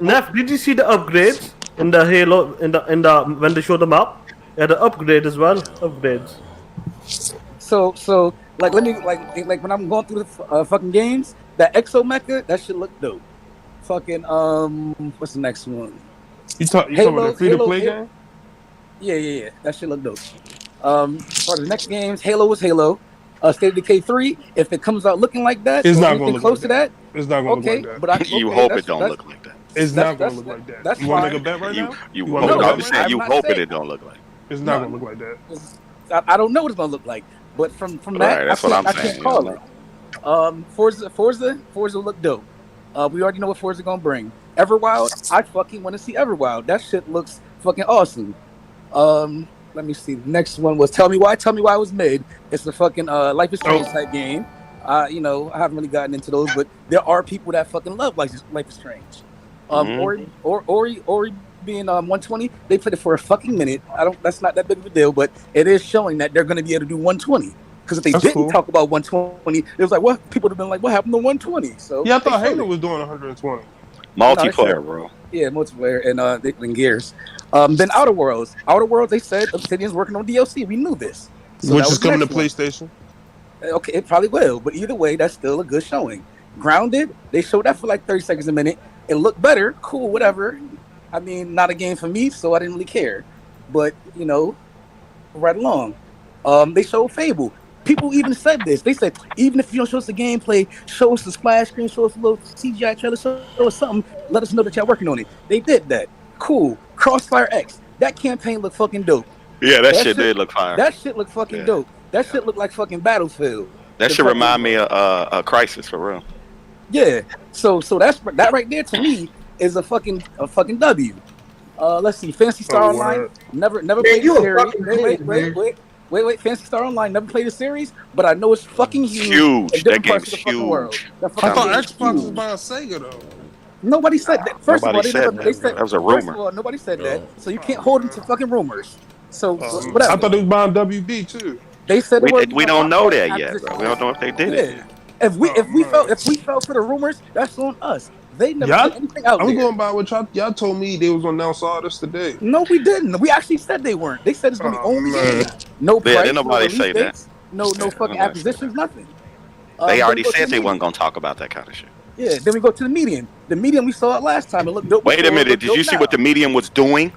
Neff, did you see the upgrades in the Halo in the when they showed them up? Yeah, the upgrade as well. Upgrades. So like let me like when I'm going through the fucking games, that Exo Mecha, that shit look dope. Fucking what's the next one? You talking about the free to play game? Yeah. That shit look dope. For the next games, Halo was Halo. State of Decay 3, if it comes out looking like that, it's not going to look close like to that. It's not going to look like that. But you hope it don't look like that. It's not going to look like that. That's you want to make a bet right now? You hoping it don't look like. It's not going to look like that. I don't know what it's going to look like, but from that, that's what I'm saying. I can't call it. Forza look dope. We already know what Forza gonna bring. Everwild, I fucking want to see Everwild. That shit looks fucking awesome. Let me see. The next one was Tell Me Why. Tell Me Why was mid. It's the fucking Life is Strange type game. You know, I haven't really gotten into those, but there are people that fucking love Life is Strange. Ori being 120, they played it for a fucking minute. That's not that big of a deal, but it is showing that they're gonna be able to do 120. Because if they didn't talk about 120, it was like, what? People would have been like, what happened to 120? So yeah, I thought Halo was doing 120. Multiplayer, bro. Yeah, multiplayer and Gears. Then Outer Worlds. Outer Worlds, they said Obsidian's working on DLC. We knew this. So which is coming to PlayStation. Okay, it probably will. But either way, that's still a good showing. Grounded, they showed that for like 30 seconds a minute. It looked better. Cool, whatever. I mean, not a game for me, so I didn't really care. But, you know, right along. They showed Fable. People even said this. They said, even if you don't show us the gameplay, show us the splash screen, show us a little CGI trailer, show us something, let us know that y'all working on it. They did that. Cool. Crossfire X. That campaign looked fucking dope. Yeah, that shit did look fire. That shit looked fucking dope. That shit looked like fucking Battlefield. That should remind me of Crisis for real. Yeah. So that right there to me is a fucking W. Let's see. Fantasy Star Online. Never played the series. Wait. Fantasy Star Online never played a series, but I know it's fucking huge. That game's huge. I thought Xbox was buying Sega though. Nobody said that. First of all, they said that was a rumor. First of all, nobody said that. So you can't hold them to fucking rumors. So whatever. I thought they was buying WB too. They said we don't know that yet, bro. We don't know if they did it. If we fell for the rumors, that's on us. They never put anything out there. I'm going by what y'all told me they was gonna announce all this today. No, we didn't. We actually said they weren't. They said it's gonna be only games. No price, didn't nobody say that. No fucking acquisitions, nothing. They already said they wasn't gonna talk about that kind of shit. Yeah, then we go to the Medium. The Medium, we saw it last time. It looked dope. Wait a minute. Did you see what the Medium was doing?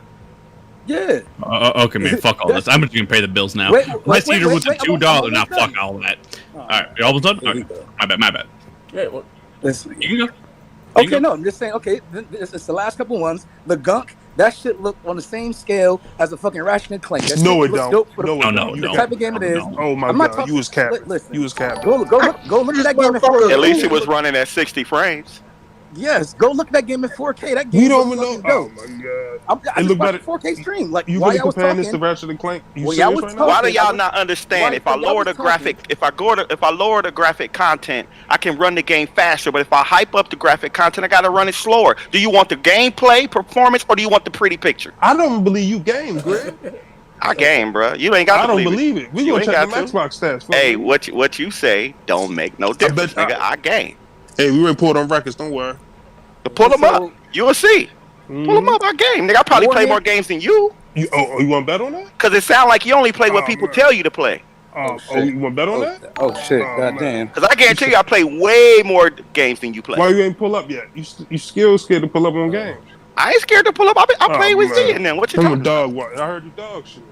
Yeah. Okay, man. Fuck all this. I'm just gonna pay the bills now. Let's eat her with the $2. Now, fuck all that. All right, you almost done? All right. My bad. Yeah. Well, listen. You can go. Okay, no, I'm just saying. Okay, it's the last couple ones. The Gunk, that shit looked on the same scale as a fucking Ratchet and Clank. No, it don't. No. The type of game it is. Oh my god, you was capping. You was capping. Go look at that game in 4K. At least it was running at 60 frames. Yes, go look at that game in 4K. That game. You don't even know. Oh my god. I just watched 4K stream. Like you really comparing this to Ratchet and Clank? Why do y'all not understand? If I lower the graphic, if I lower the graphic content, I can run the game faster. But if I hype up the graphic content, I gotta run it slower. Do you want the gameplay performance or do you want the pretty picture? I don't believe you game, Greg. I game, bro. You ain't got to believe it. We gonna check them Xbox stats. Hey, what you say don't make no difference, nigga. I game. Hey, we report on records. Don't worry. Pull them up. You will see. Pull them up. Our game, nigga. I probably play more games than you. You want to bet on that? Because it sounds like you only play what people tell you to play. You want to bet on that? Oh shit! Goddamn. Because I guarantee you, I play way more games than you play. Why you ain't pull up yet? You still scared to pull up on games? I ain't scared to pull up. I play with Z and then. What you talking about? I heard you dog shit.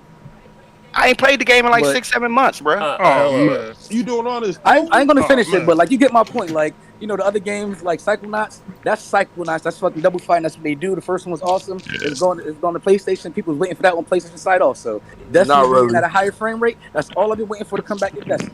I ain't played the game in like 6-7 months, bro. Man, you doing all this? I ain't gonna finish it, but like you get my point. Like the other games like Psychonauts, that's Psychonauts. That's fucking Double Fine. That's what they do. The first one was awesome. It's going to PlayStation. People was waiting for that on PlayStation side also. Destiny at a higher frame rate. That's all I've been waiting for to come back to Destiny.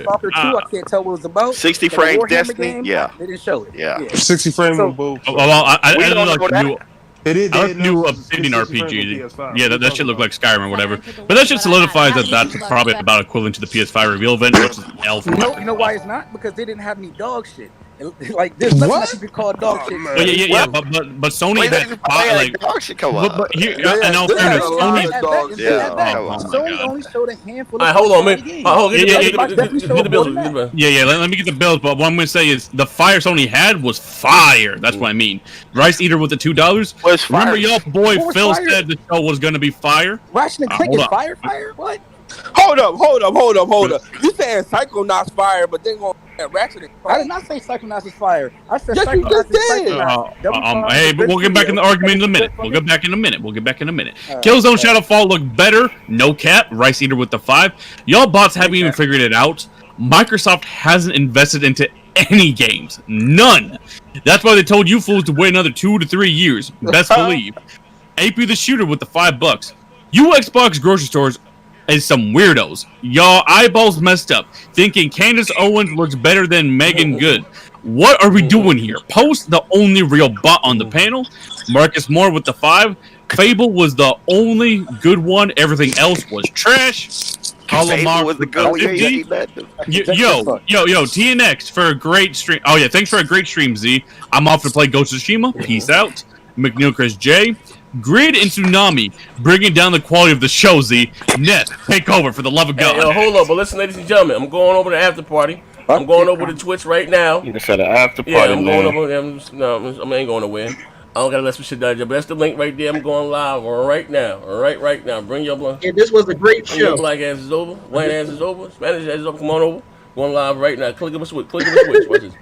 Stalker 2, I can't tell what it was about. 60 frames Destiny, game, yeah. They didn't show it. Yeah. 60 frames on both. Well, I don't know. It new Obsidian RPG. Yeah, that shit looked like Skyrim or whatever. But that shit solidifies that that's probably about equivalent to the PS5 reveal event, which is Elf. You know why it's not? Because they didn't have any dog shit. Like there's nothing that you could call dog shit. Yeah. But Sony had dog shit come up. But here, in all fairness, Sony only showed a handful. Hold on, man. Get the bills. Yeah. Let me get the bills. But what I'm gonna say is the fire Sony had was fire. That's what I mean. Rice Eater with the $2. Remember, y'all boy Phil said the show was gonna be fire. Ratchet and Clank is fire. What? Hold up. You saying Psychonauts fire, but then going Ratchet and Clank. I did not say Psychonauts is fire. I said yes, you just did. Hey, but we'll get back in the argument in a minute. We'll get back in a minute. Killzone Shadowfall looked better. No cap. Rice Eater with the 5. Y'all bots haven't even figured it out. Microsoft hasn't invested into any games. None. That's why they told you fools to wait another 2 to 3 years. Best believe. AP the Shooter with the $5. You Xbox grocery stores is some weirdos. Y'all eyeballs messed up, thinking Candace Owens looks better than Megan Good. What are we doing here? Post, the only real bot on the panel. Marcus Moore with the 5. Fable was the only good one. Everything else was trash. Fable was the good one. Yo, TNX for a great stream. Oh yeah, thanks for a great stream, Z. I'm off to play Ghost of Tsushima. Peace out. McNeil Chris J. Grid and Tsunami bringing down the quality of the show, Z. Neth, take over for the love of God. Hey, hold up, but listen, ladies and gentlemen, I'm going over the after party. I'm going over to Twitch right now. You said an after party, yeah, I'm going over. I ain't going nowhere. I don't gotta let some shit down, but that's the link right there. I'm going live right now. Right now. Bring your blood. Yeah, this was a great show. Your black ass is over. White ass is over. Spanish ass is over. Come on over. Going live right now. Click on the switch. Watch this.